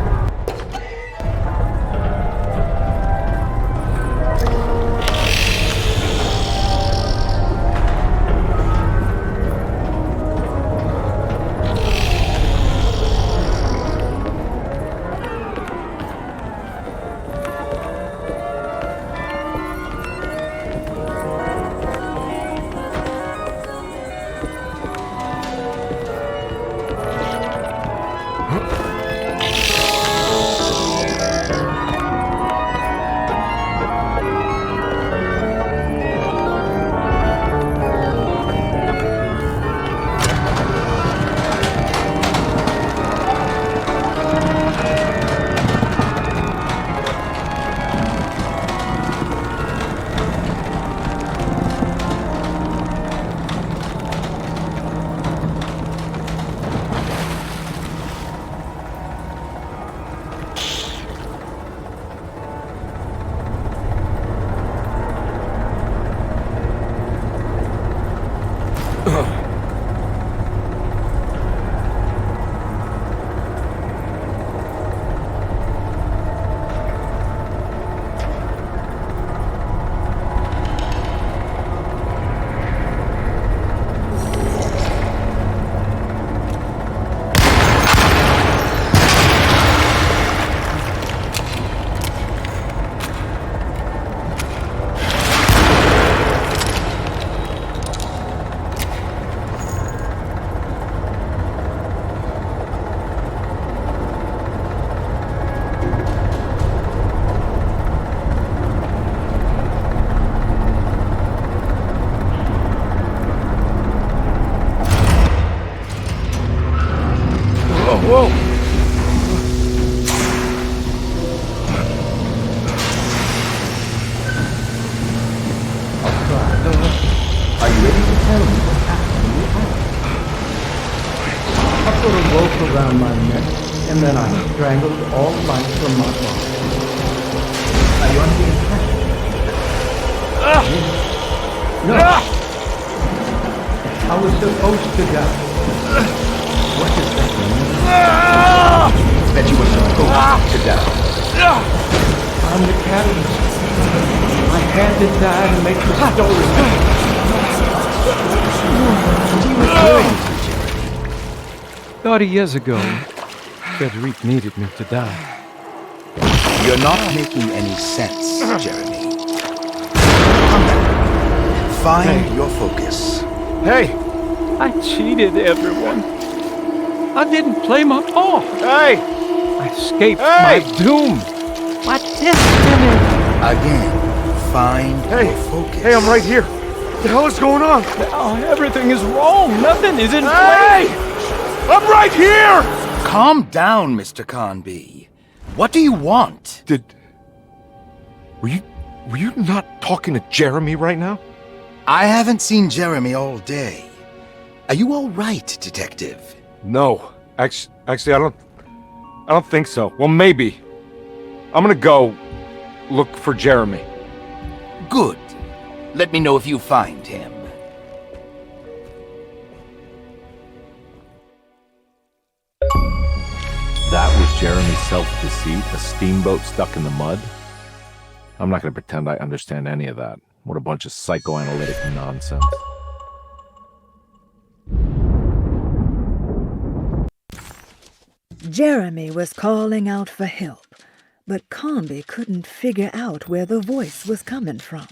Whoa! Are you ready to tell me what happened in the house? I put a rope around my neck, and then I strangled all life from my body. Are you under the impression? No. I was supposed to die. What does that mean? That you were supposed to die. I'm the catalyst. I had to die to make the story happen. 30 years ago, Frederic needed me to die. You're not making any sense, Jeremy. Come back. Find your focus. Hey! I cheated everyone. I didn't play my part. Hey! I escaped my doom. My destiny. Again, find your focus. Hey, I'm right here. What the hell is going on? Now everything is wrong. Nothing is in Hey! place. I'm right here! Calm down, Mr. Carnby. What do you want? Were you not talking to Jeremy right now? I haven't seen Jeremy all day. Are you all right, Detective? No. Actually, I don't think so. Well, maybe. I'm gonna go look for Jeremy. Good. Let me know if you find him. That was Jeremy's self-deceit, a steamboat stuck in the mud? I'm not going to pretend I understand any of that. What a bunch of psychoanalytic nonsense. Jeremy was calling out for help, but Carnby couldn't figure out where the voice was coming from.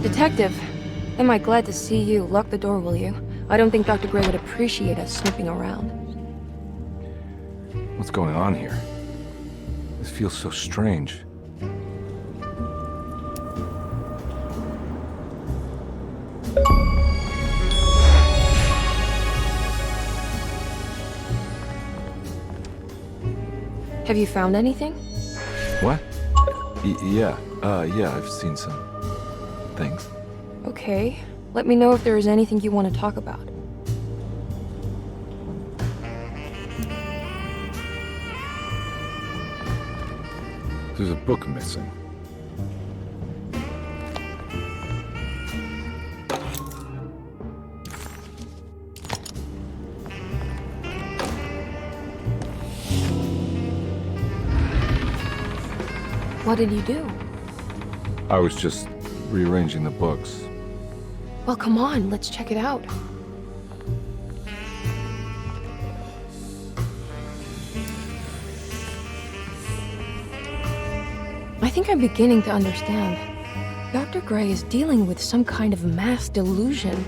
Detective, am I glad to see you. Lock the door, will you? I don't think Dr. Gray would appreciate us snooping around. What's going on here? This feels so strange. Have you found anything? What? Yeah, I've seen some things. Okay. Let me know if there is anything you want to talk about. There's a book missing. What did you do? I was just rearranging the books. Well, come on, let's check it out. I think I'm beginning to understand. Dr. Gray is dealing with some kind of mass delusion.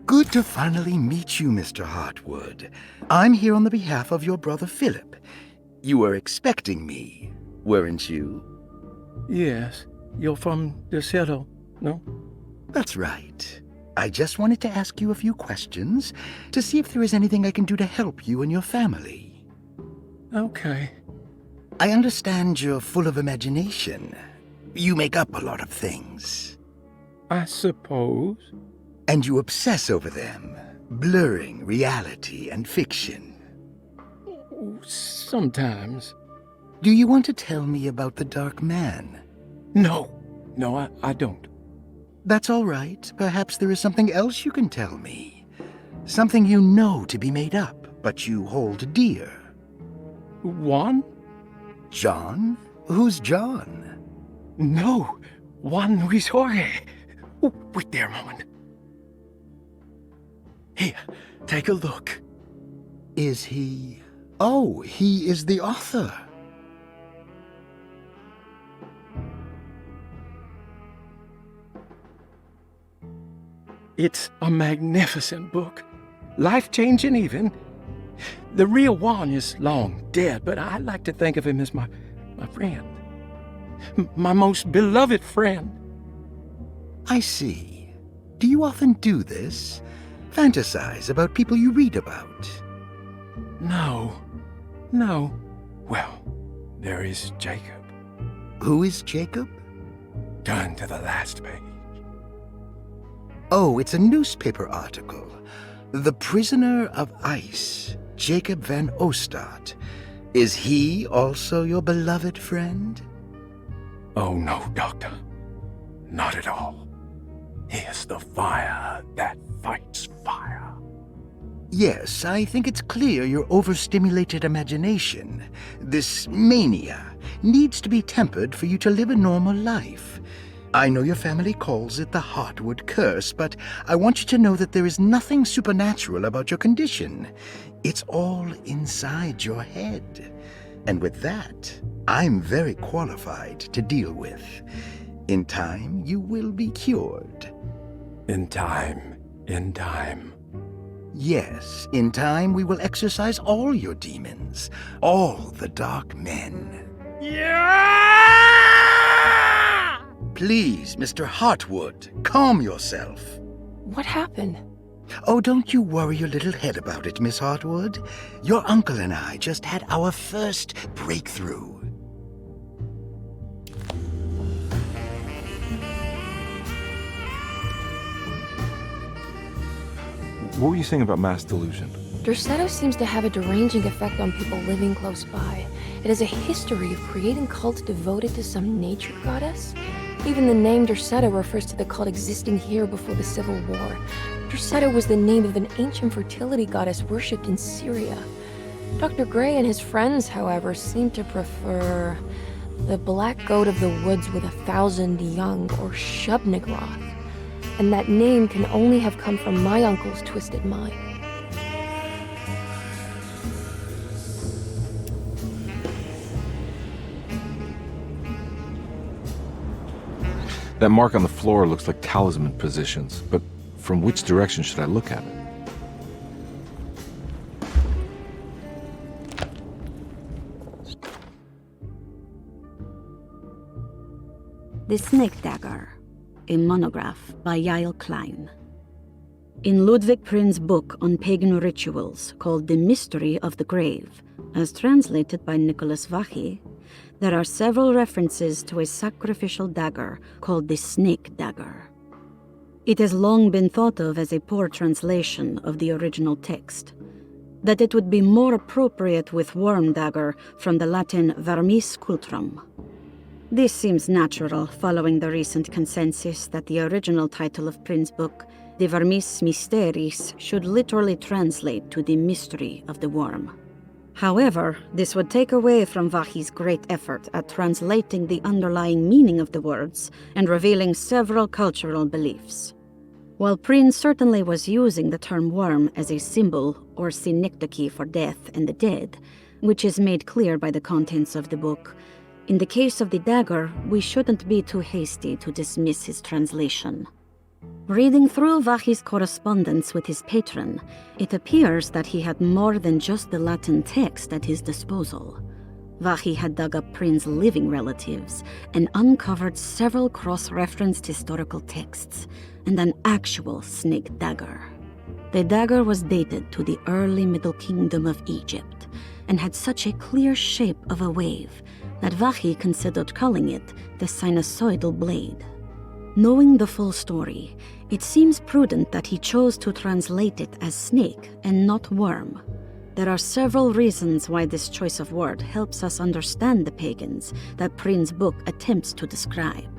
Good to finally meet you, Mr. Hartwood. I'm here on the behalf of your brother Philip. You were expecting me, weren't you? Yes. You're from Derceto, no? That's right. I just wanted to ask you a few questions to see if there is anything I can do to help you and your family. Okay. I understand you're full of imagination. You make up a lot of things. I suppose. And you obsess over them, blurring reality and fiction. Sometimes. Do you want to tell me about the Dark Man? No, I don't. That's all right. Perhaps there is something else you can tell me. Something you know to be made up, but you hold dear. Juan? John? Who's John? No, Juan Luis Jorge. Oh, wait there a moment. Here, take a look. Is he... Oh, he is the author. It's a magnificent book. Life-changing even. The real Juan is long dead, but I like to think of him as my friend. My most beloved friend. I see. Do you often do this? Fantasize about people you read about? No. Well, there is Jacob. Who is Jacob? Turn to the last page. Oh, it's a newspaper article. The Prisoner of Ice, Jacob van Ostad. Is he also your beloved friend? Oh, no, Doctor. Not at all. He is the fire that fights fire. Yes, I think it's clear your overstimulated imagination, this mania, needs to be tempered for you to live a normal life. I know your family calls it the Hartwood curse, but I want you to know that there is nothing supernatural about your condition. It's all inside your head. And with that, I'm very qualified to deal with. In time, you will be cured. In time. Yes, in time we will exorcise all your demons, all the dark men. Yeah! Please, Mr. Hartwood, calm yourself. What happened? Oh, don't you worry your little head about it, Miss Hartwood. Your uncle and I just had our first breakthrough. What were you saying about mass delusion? Derceto seems to have a deranging effect on people living close by. It has a history of creating cults devoted to some nature goddess. Even the name Derceto refers to the cult existing here before the Civil War. Derceto was the name of an ancient fertility goddess worshipped in Syria. Dr. Gray and his friends, however, seem to prefer the black goat of the woods with 1,000 young, or Shub-Nigroth. And that name can only have come from my uncle's twisted mind. That mark on the floor looks like talisman positions, but from which direction should I look at it? The Snake Dagger, a monograph by Yael Klein. In Ludwig Prin's book on pagan rituals called The Mystery of the Grave, as translated by Nicholas Vachy, there are several references to a sacrificial dagger called the Snake Dagger. It has long been thought of as a poor translation of the original text, that it would be more appropriate with worm dagger from the Latin vermis cultrum. This seems natural following the recent consensus that the original title of Prin's book, De Vermis Mysteris, should literally translate to the mystery of the worm. However, this would take away from Vachy's great effort at translating the underlying meaning of the words and revealing several cultural beliefs. While Prin certainly was using the term worm as a symbol or synecdoche for death and the dead, which is made clear by the contents of the book, in the case of the dagger, we shouldn't be too hasty to dismiss his translation. Reading through Vachy's correspondence with his patron, it appears that he had more than just the Latin text at his disposal. Vachy had dug up Prin's living relatives and uncovered several cross-referenced historical texts and an actual snake dagger. The dagger was dated to the early Middle Kingdom of Egypt and had such a clear shape of a wave that Vachy considered calling it the sinusoidal blade. Knowing the full story, it seems prudent that he chose to translate it as snake and not worm. There are several reasons why this choice of word helps us understand the pagans that Prin's book attempts to describe.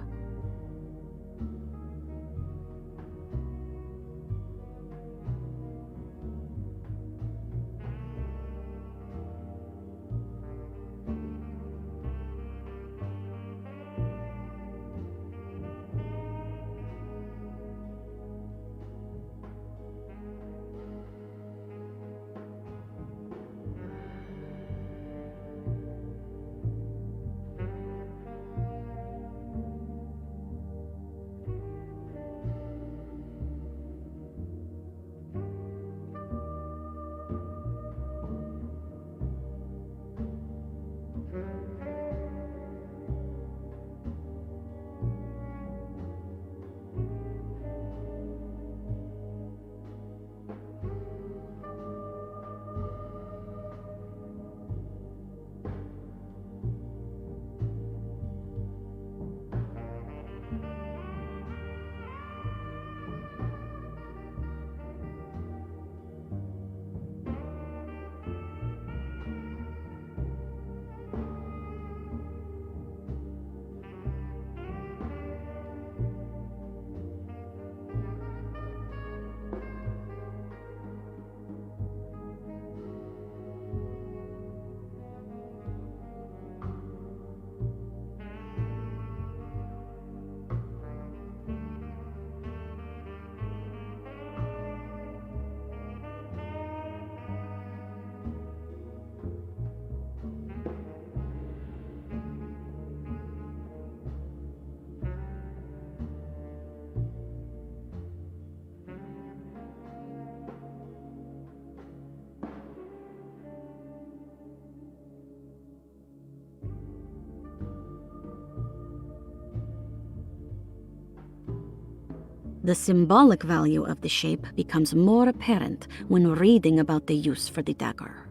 The symbolic value of the shape becomes more apparent when reading about the use for the dagger.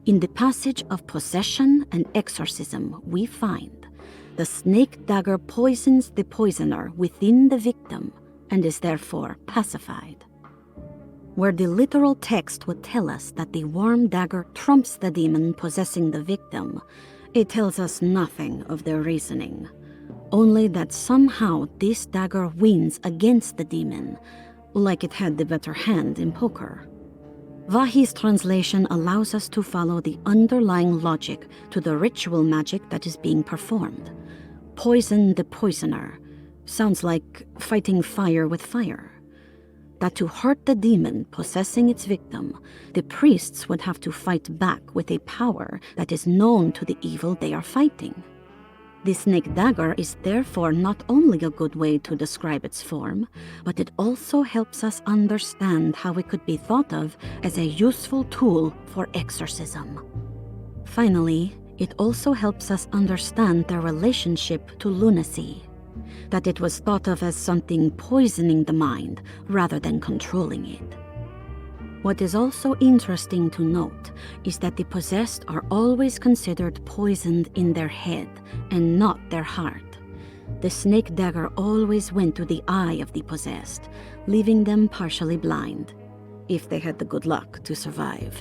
In the passage of possession and exorcism, we find the snake dagger poisons the poisoner within the victim and is therefore pacified. Where the literal text would tell us that the worm dagger trumps the demon possessing the victim, it tells us nothing of their reasoning. Only that somehow this dagger wins against the demon, like it had the better hand in poker. Vachy's translation allows us to follow the underlying logic to the ritual magic that is being performed. Poison the poisoner sounds like fighting fire with fire. That to hurt the demon possessing its victim, the priests would have to fight back with a power that is known to the evil they are fighting. The snake dagger is therefore not only a good way to describe its form, but it also helps us understand how it could be thought of as a useful tool for exorcism. Finally, it also helps us understand their relationship to lunacy, that it was thought of as something poisoning the mind rather than controlling it. What is also interesting to note is that the possessed are always considered poisoned in their head and not their heart. The snake dagger always went to the eye of the possessed, leaving them partially blind, if they had the good luck to survive.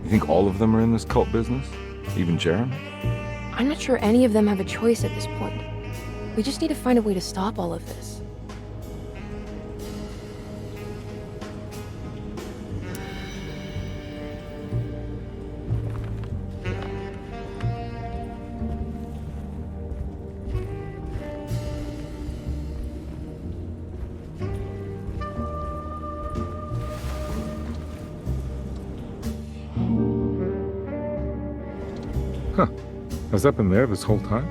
You think all of them are in this cult business? Even Jeremy? I'm not sure any of them have a choice at this point. We just need to find a way to stop all of this. Huh. Has that been there this whole time?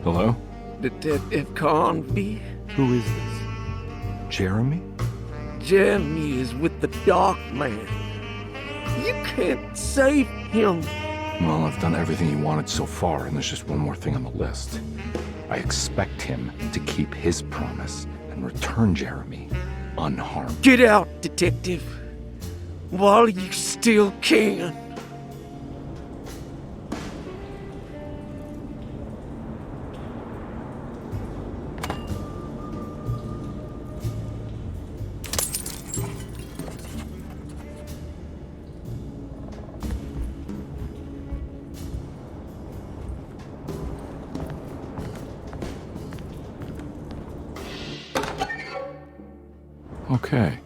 Hello? Detective Carnby? Who is this? Jeremy? Jeremy is with the Dark Man. You can't save him. Well, I've done everything he wanted so far, and there's just one more thing on the list. I expect him to keep his promise and return Jeremy unharmed. Get out, Detective, while you still can. Okay.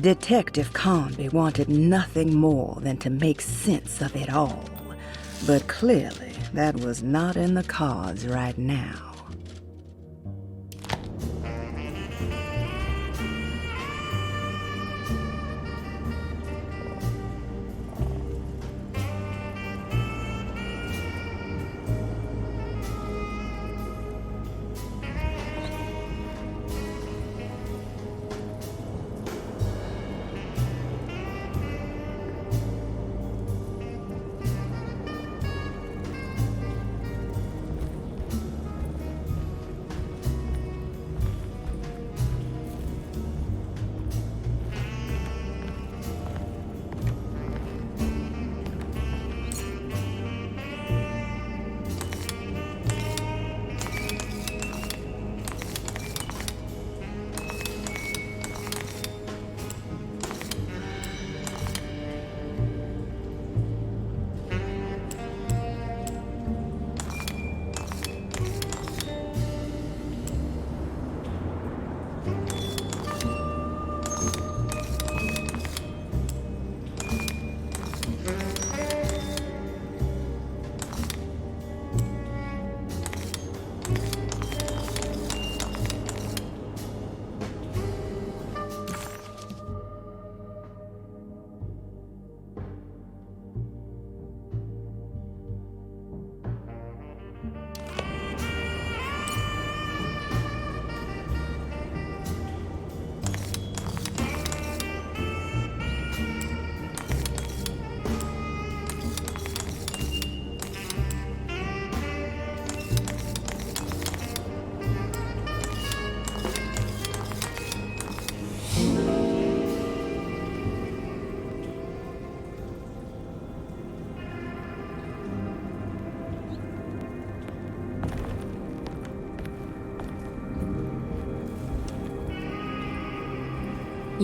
Detective Carnby wanted nothing more than to make sense of it all. But clearly, that was not in the cards right now.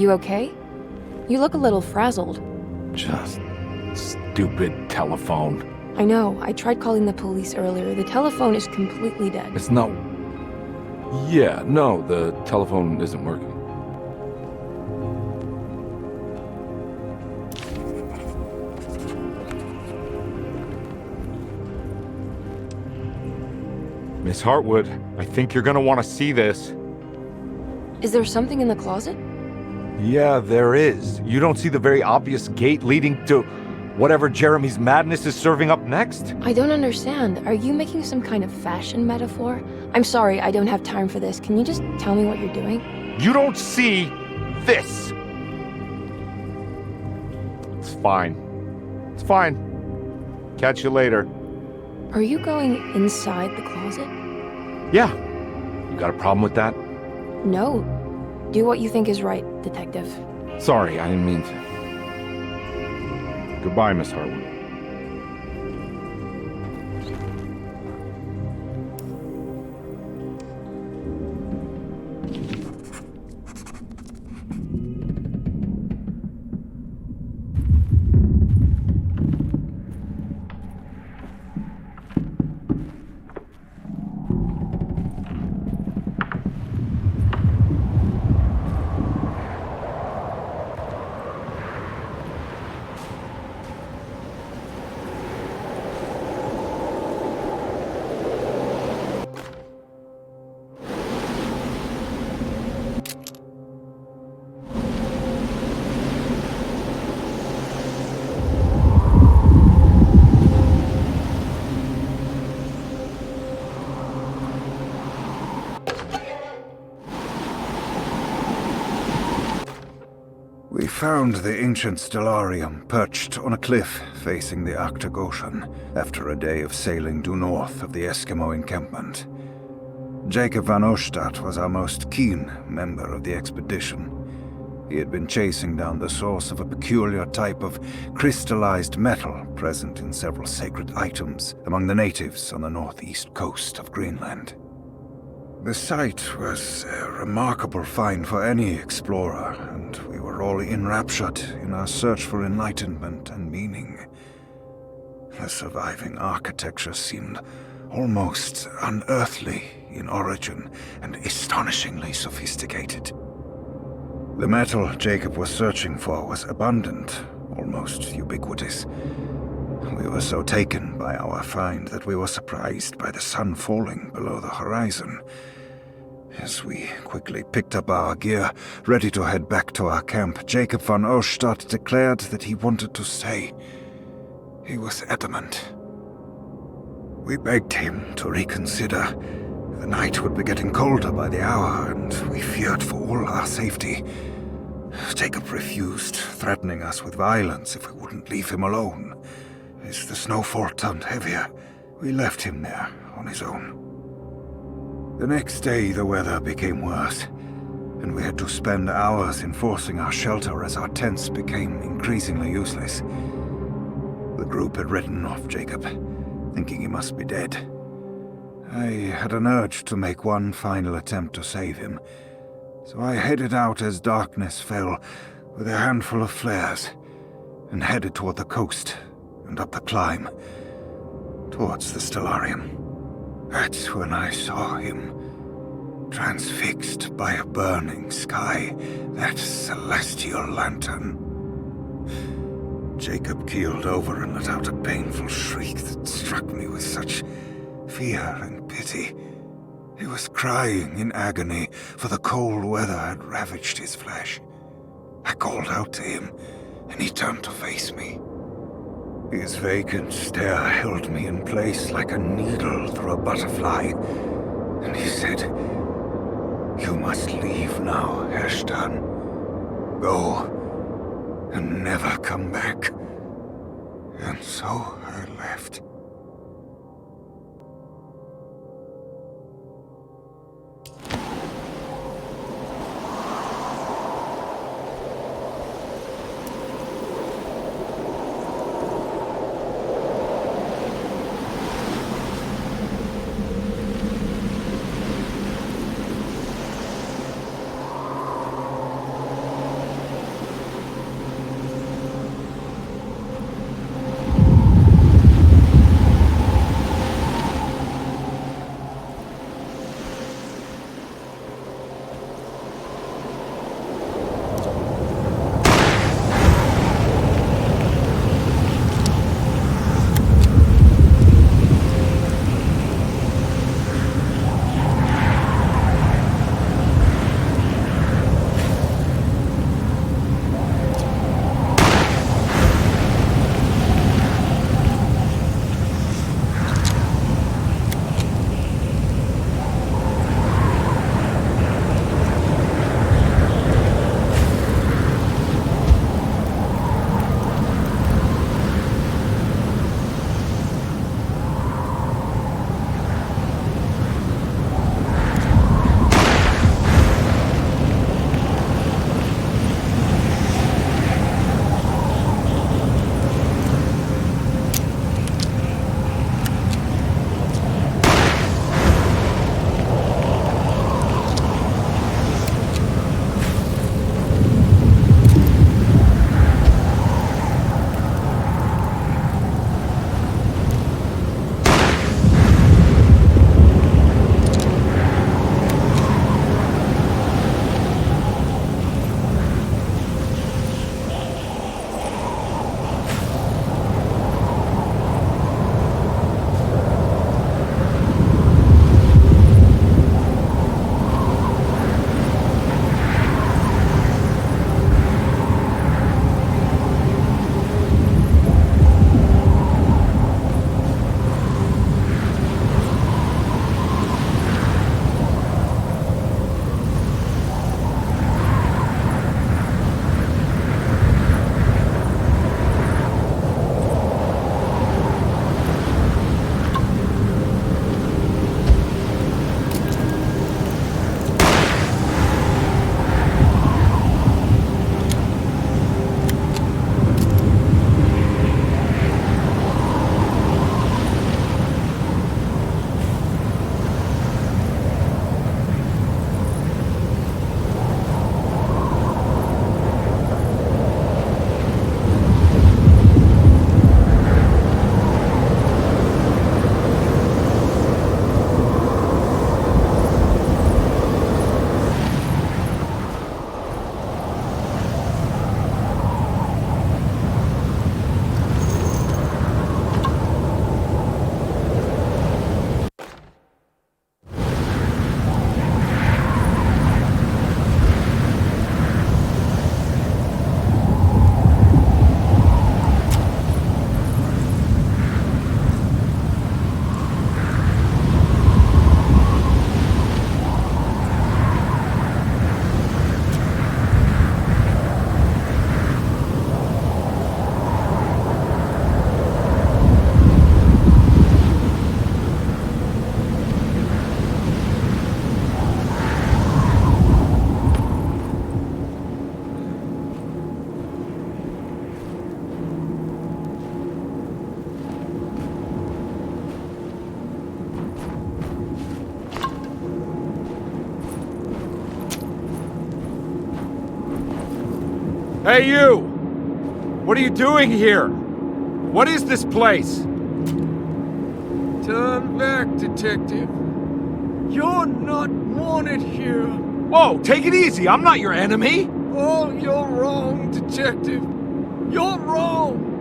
You okay? You look a little frazzled. Just stupid telephone. I know. I tried calling the police earlier. The telephone is completely dead. It's not... Yeah, no, the telephone isn't working. Miss Hartwood, I think you're gonna want to see this. Is there something in the closet? Yeah, there is. You don't see the very obvious gate leading to whatever Jeremy's madness is serving up next? I don't understand. Are you making some kind of fashion metaphor? I'm sorry, I don't have time for this. Can you just tell me what you're doing? You don't see this! It's fine. It's fine. Catch you later. Are you going inside the closet? Yeah. You got a problem with that? No. Do what you think is right, detective. Sorry, I didn't mean to. Goodbye, Miss Hartwood. We found the ancient stellarium perched on a cliff facing the Arctic Ocean after a day of sailing due north of the Eskimo encampment. Jacob van Oostad was our most keen member of the expedition. He had been chasing down the source of a peculiar type of crystallized metal present in several sacred items among the natives on the northeast coast of Greenland. The site was a remarkable find for any explorer, and we were all enraptured in our search for enlightenment and meaning. The surviving architecture seemed almost unearthly in origin and astonishingly sophisticated. The metal Jacob was searching for was abundant, almost ubiquitous. We were so taken by our find that we were surprised by the sun falling below the horizon. As we quickly picked up our gear, ready to head back to our camp, Jacob van Oostad declared that he wanted to stay. He was adamant. We begged him to reconsider. The night would be getting colder by the hour, and we feared for all our safety. Jacob refused, threatening us with violence if we wouldn't leave him alone. As the snowfall turned heavier, we left him there on his own. The next day, the weather became worse, and we had to spend hours enforcing our shelter as our tents became increasingly useless. The group had written off Jacob, thinking he must be dead. I had an urge to make one final attempt to save him, so I headed out as darkness fell with a handful of flares and headed toward the coast and up the climb, towards the stellarium. That's when I saw him, transfixed by a burning sky, that celestial lantern. Jacob keeled over and let out a painful shriek that struck me with such fear and pity. He was crying in agony, for the cold weather had ravaged his flesh. I called out to him, and he turned to face me. His vacant stare held me in place like a needle through a butterfly, and he said, "You must leave now, Ashton. Go, and never come back." And so I left. Hey, you! What are you doing here? What is this place? Turn back, detective. You're not wanted here. Whoa, take it easy. I'm not your enemy. Oh, you're wrong, detective. You're wrong.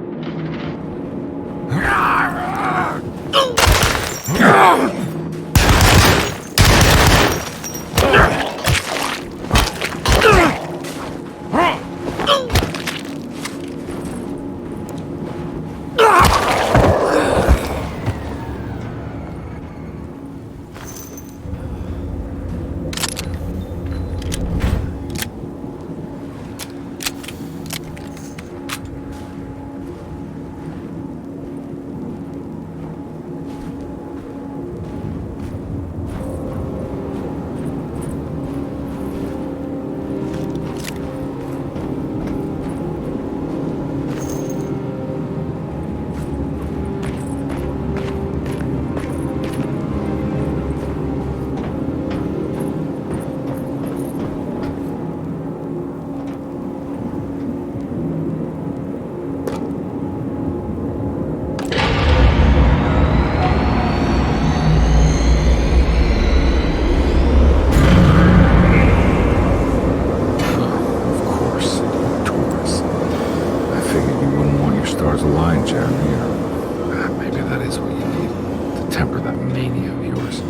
stars align, Jeremy, or maybe that is what you need to temper that mania of yours.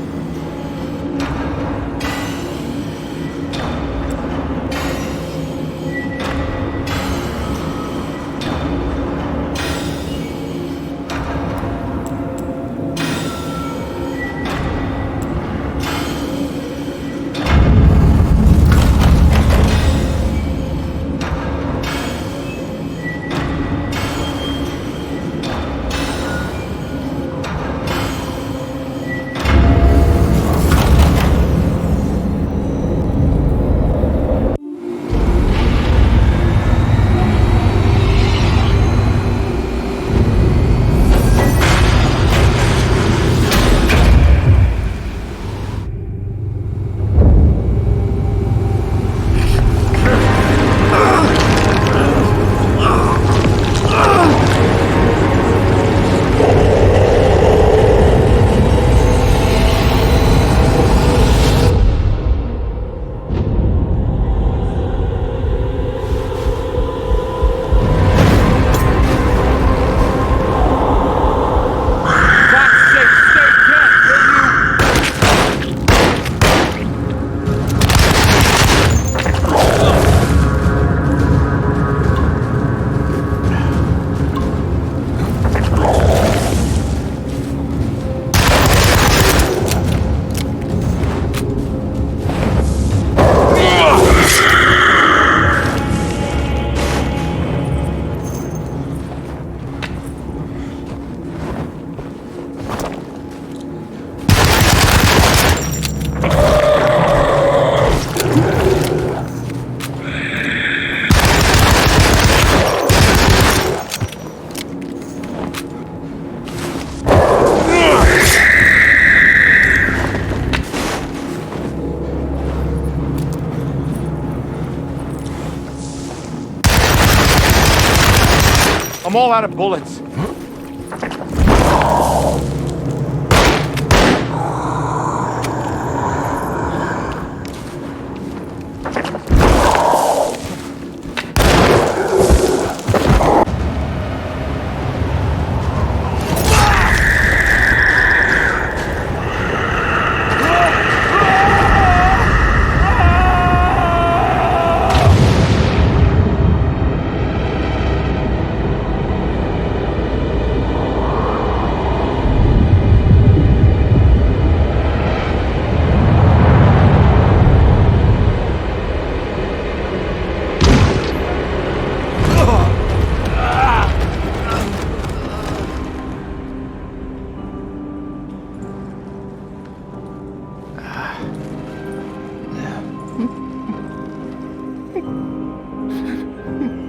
I'm all out of bullets.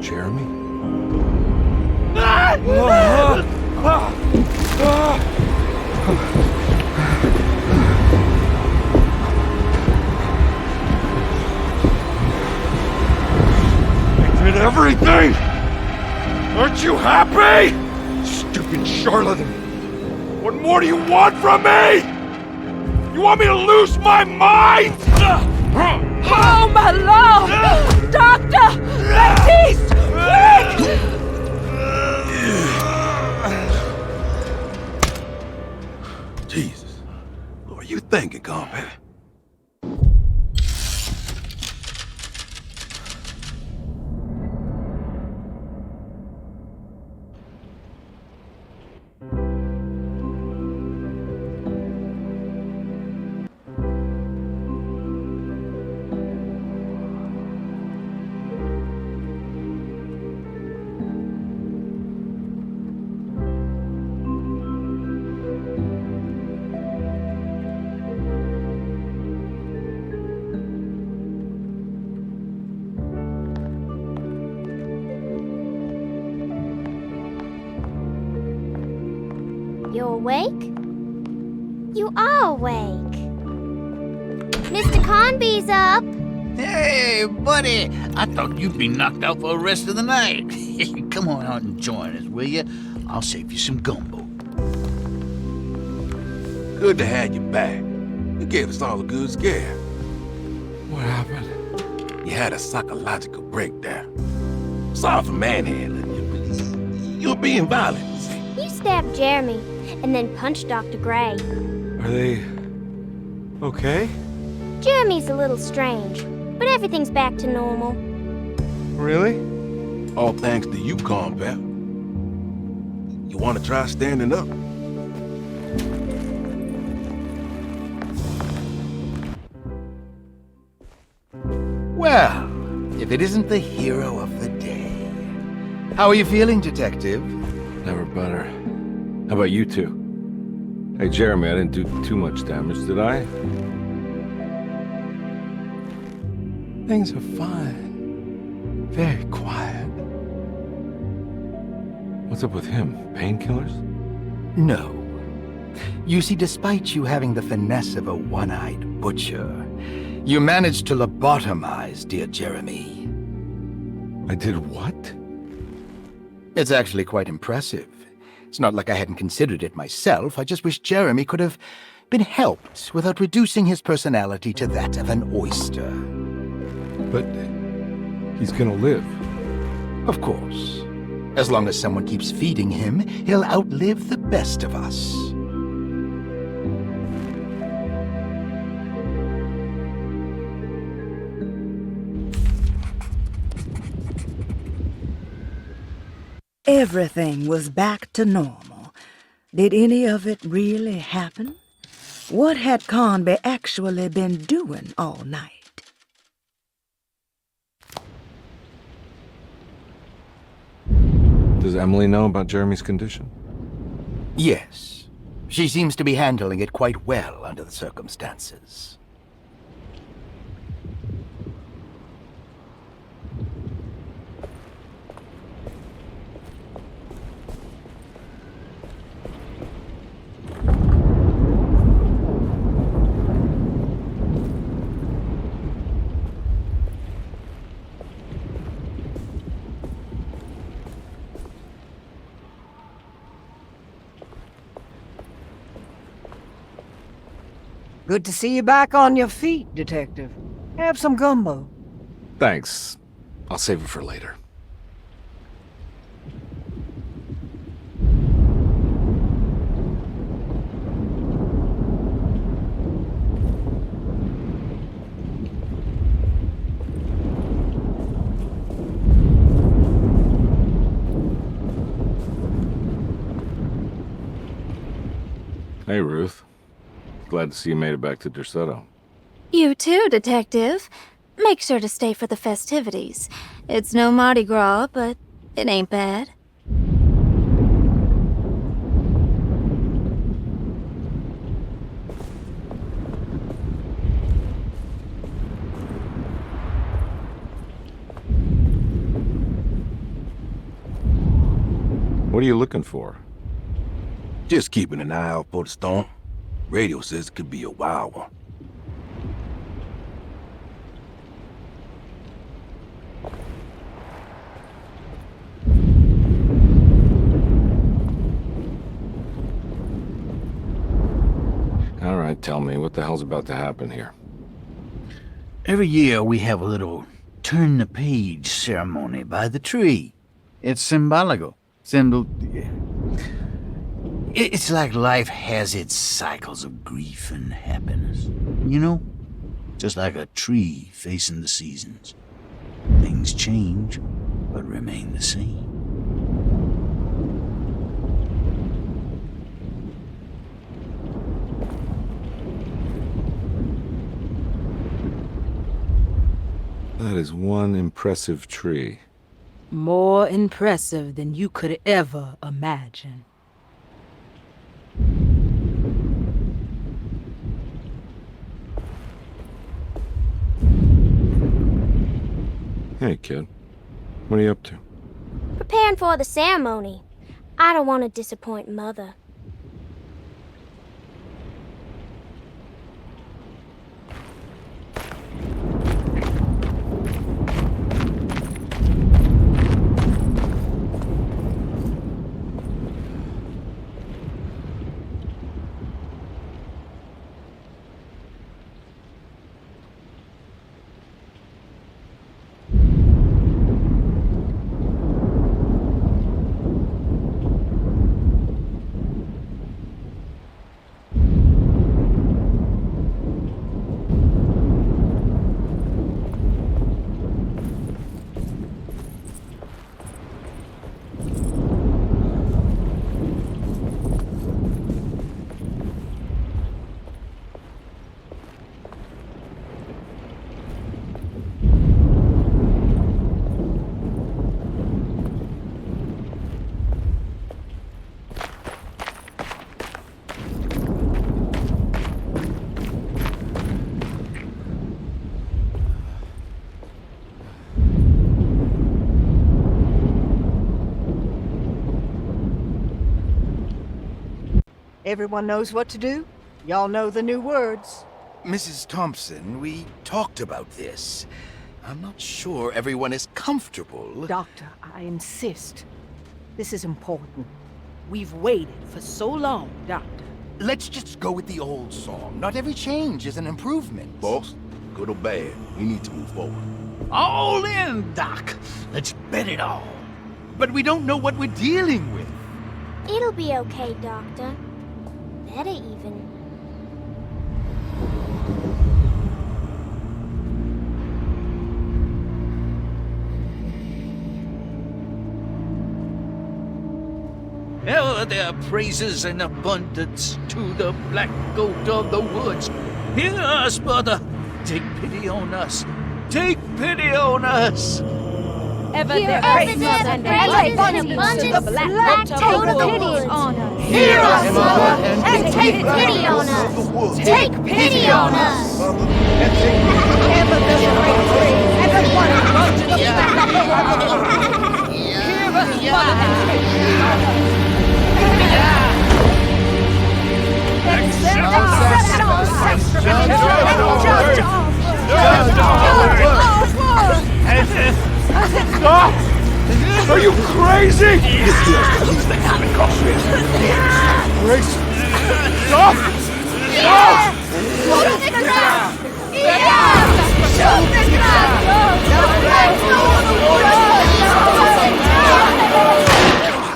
Jeremy? Get rid everything? Aren't you happy? Stupid charlatan. What more do you want from me? You want me to lose my mind? Oh, my lord! Doctor! Baptiste! Quick! Jesus. What are you thinking, Carnby? You awake? You are awake. Mr. Carnby's up. Hey, buddy! I thought you'd be knocked out for the rest of the night. Come on out and join us, will you? I'll save you some gumbo. Good to have you back. You gave us all a good scare. What happened? You had a psychological breakdown. Sorry for manhandling you, but you're being violent. You stabbed Jeremy and then punched Dr. Gray. Are they okay? Jeremy's a little strange, but everything's back to normal. Really? All thanks to you, Carnby. You want to try standing up? Well, if it isn't the hero of the day. How are you feeling, Detective? Never better. How about you two? Hey, Jeremy, I didn't do too much damage, did I? Things are fine. Very quiet. What's up with him? Painkillers? No. You see, despite you having the finesse of a one-eyed butcher, you managed to lobotomize dear Jeremy. I did what? It's actually quite impressive. It's not like I hadn't considered it myself. I just wish Jeremy could have been helped without reducing his personality to that of an oyster. But he's gonna live. Of course. As long as someone keeps feeding him, he'll outlive the best of us. Everything was back to normal. Did any of it really happen? What had Carnby actually been doing all night? Does Emily know about Jeremy's condition? Yes. She seems to be handling it quite well under the circumstances. Good to see you back on your feet, Detective. Have some gumbo. Thanks. I'll save it for later. Hey, Ruth. Glad to see you made it back to Derceto. You too, Detective. Make sure to stay for the festivities. It's no Mardi Gras, but it ain't bad. What are you looking for? Just keeping an eye out for the storm. Radio says it could be a wild one. tell me what the hell's about to happen here. Every year we have a little turn the page ceremony by the tree. It's symbolical. It's like life has its cycles of grief and happiness. You know? Just like a tree facing the seasons. Things change, but remain the same. That is one impressive tree. More impressive than you could ever imagine. Hey, kid. What are you up to? Preparing for the ceremony. I don't want to disappoint Mother. Everyone knows what to do? Y'all know the new words. Mrs. Thompson, we talked about this. I'm not sure everyone is comfortable. Doctor, I insist. This is important. We've waited for so long, Doctor. Let's just go with the old song. Not every change is an improvement. Boss, good or bad, we need to move forward. All in, Doc. Let's bet it all. But we don't know what we're dealing with. It'll be okay, Doctor. Better even. Hell, there are praises in abundance to the black goat of the woods. Hear us, Mother. Take pity on us. Take pity on us. Ever there praises and abundance to the black goat of the woods. Hear us, Mother, and take pity on us. Take pity on us. Ever there praises and abundance to the black goat of the woods. Hear us, Mother, and take pity on us. Stop! Are you crazy? He's the habit crossfit. Grace! Stop! Stop! Shoot the ground! Shoot the ground!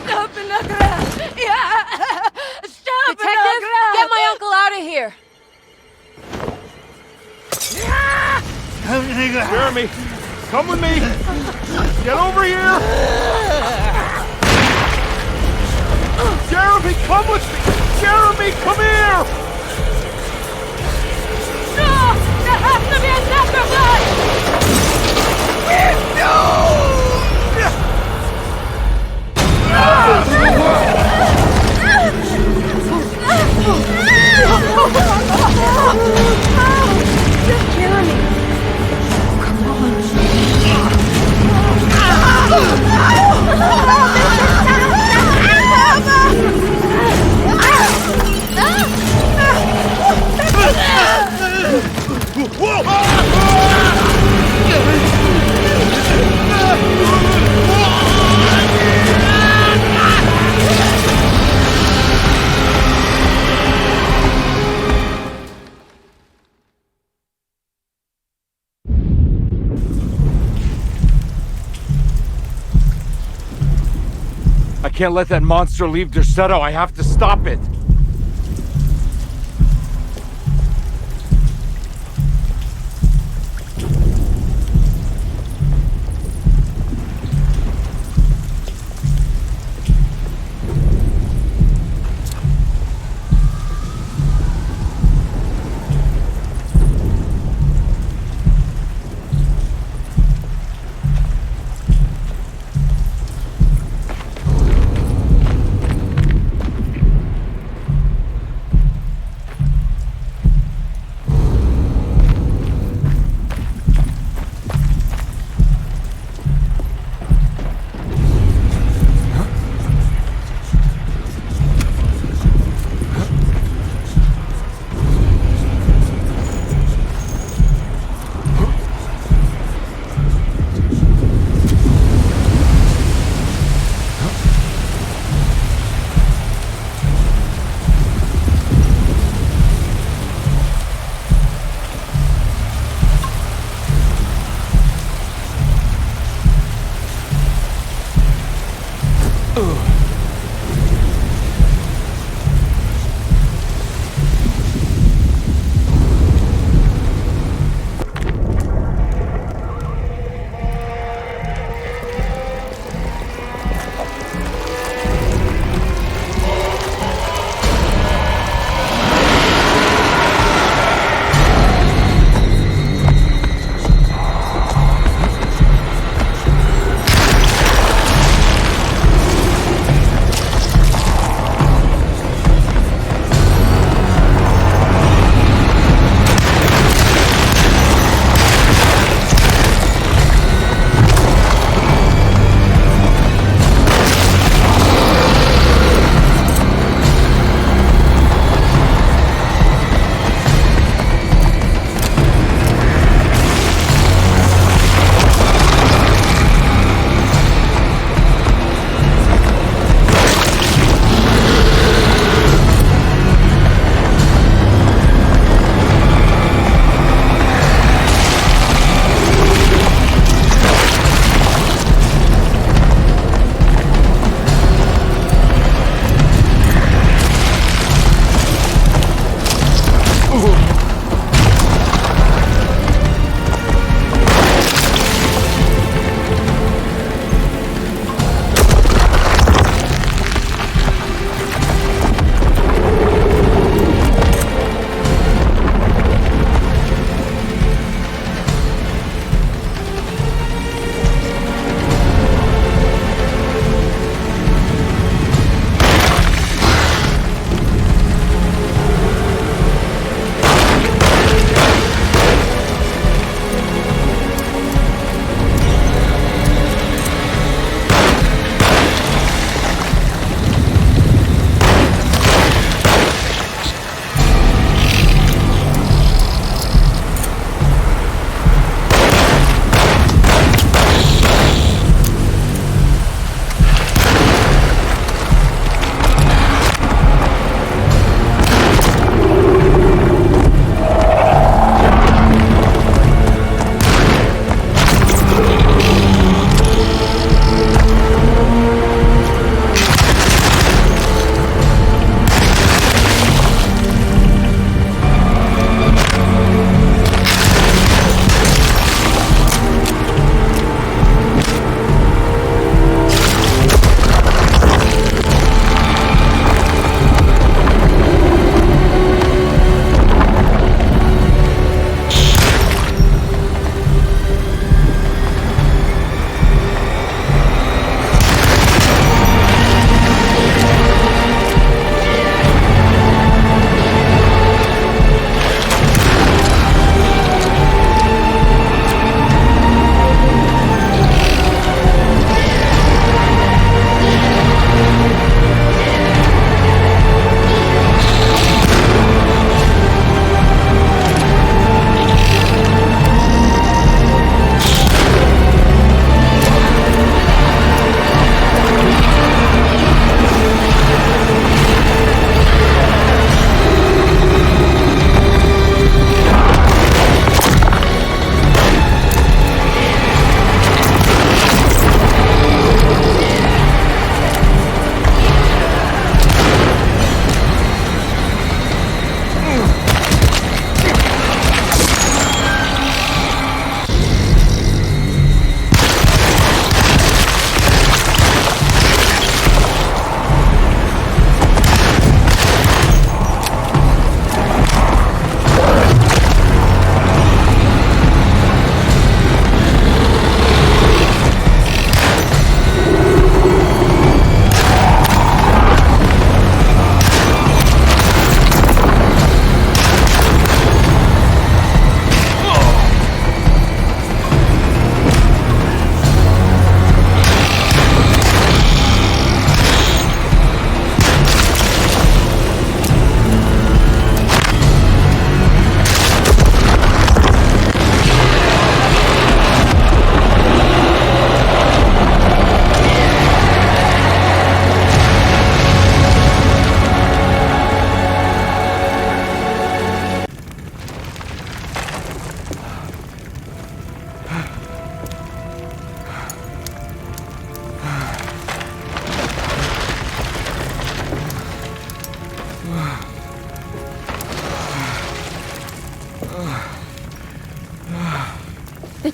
Stop in the ground! Stop in the ground! Get my uncle out of here! Jeremy, come with me! Get over here! Jeremy, come with me! Jeremy, come here! No! There has to be a sacrifice! Jeremy! No! I can't let that monster leave Derceto. I have to stop it.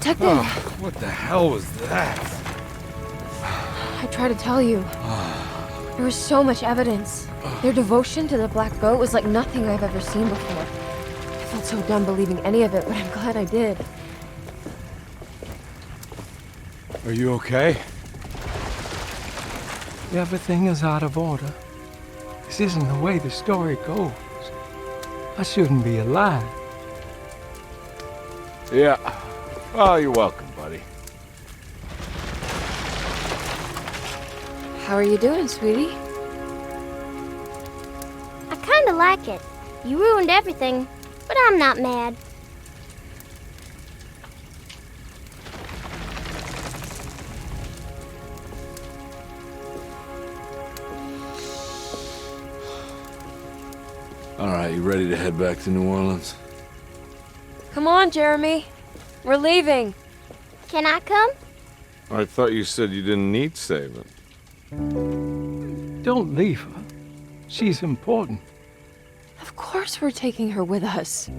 Detective! Oh, what the hell was that? I tried to tell you. There was so much evidence. Their devotion to the Black Goat was like nothing I've ever seen before. I felt so dumb believing any of it, but I'm glad I did. Are you okay? Everything is out of order. This isn't the way the story goes. I shouldn't be alive. Yeah. Well, you're welcome, buddy. How are you doing, sweetie? I kinda like it. You ruined everything, but I'm not mad. All right, you ready to head back to New Orleans? Come on, Jeremy. We're leaving. Can I come? I thought you said you didn't need saving. Don't leave her. She's important. Of course we're taking her with us.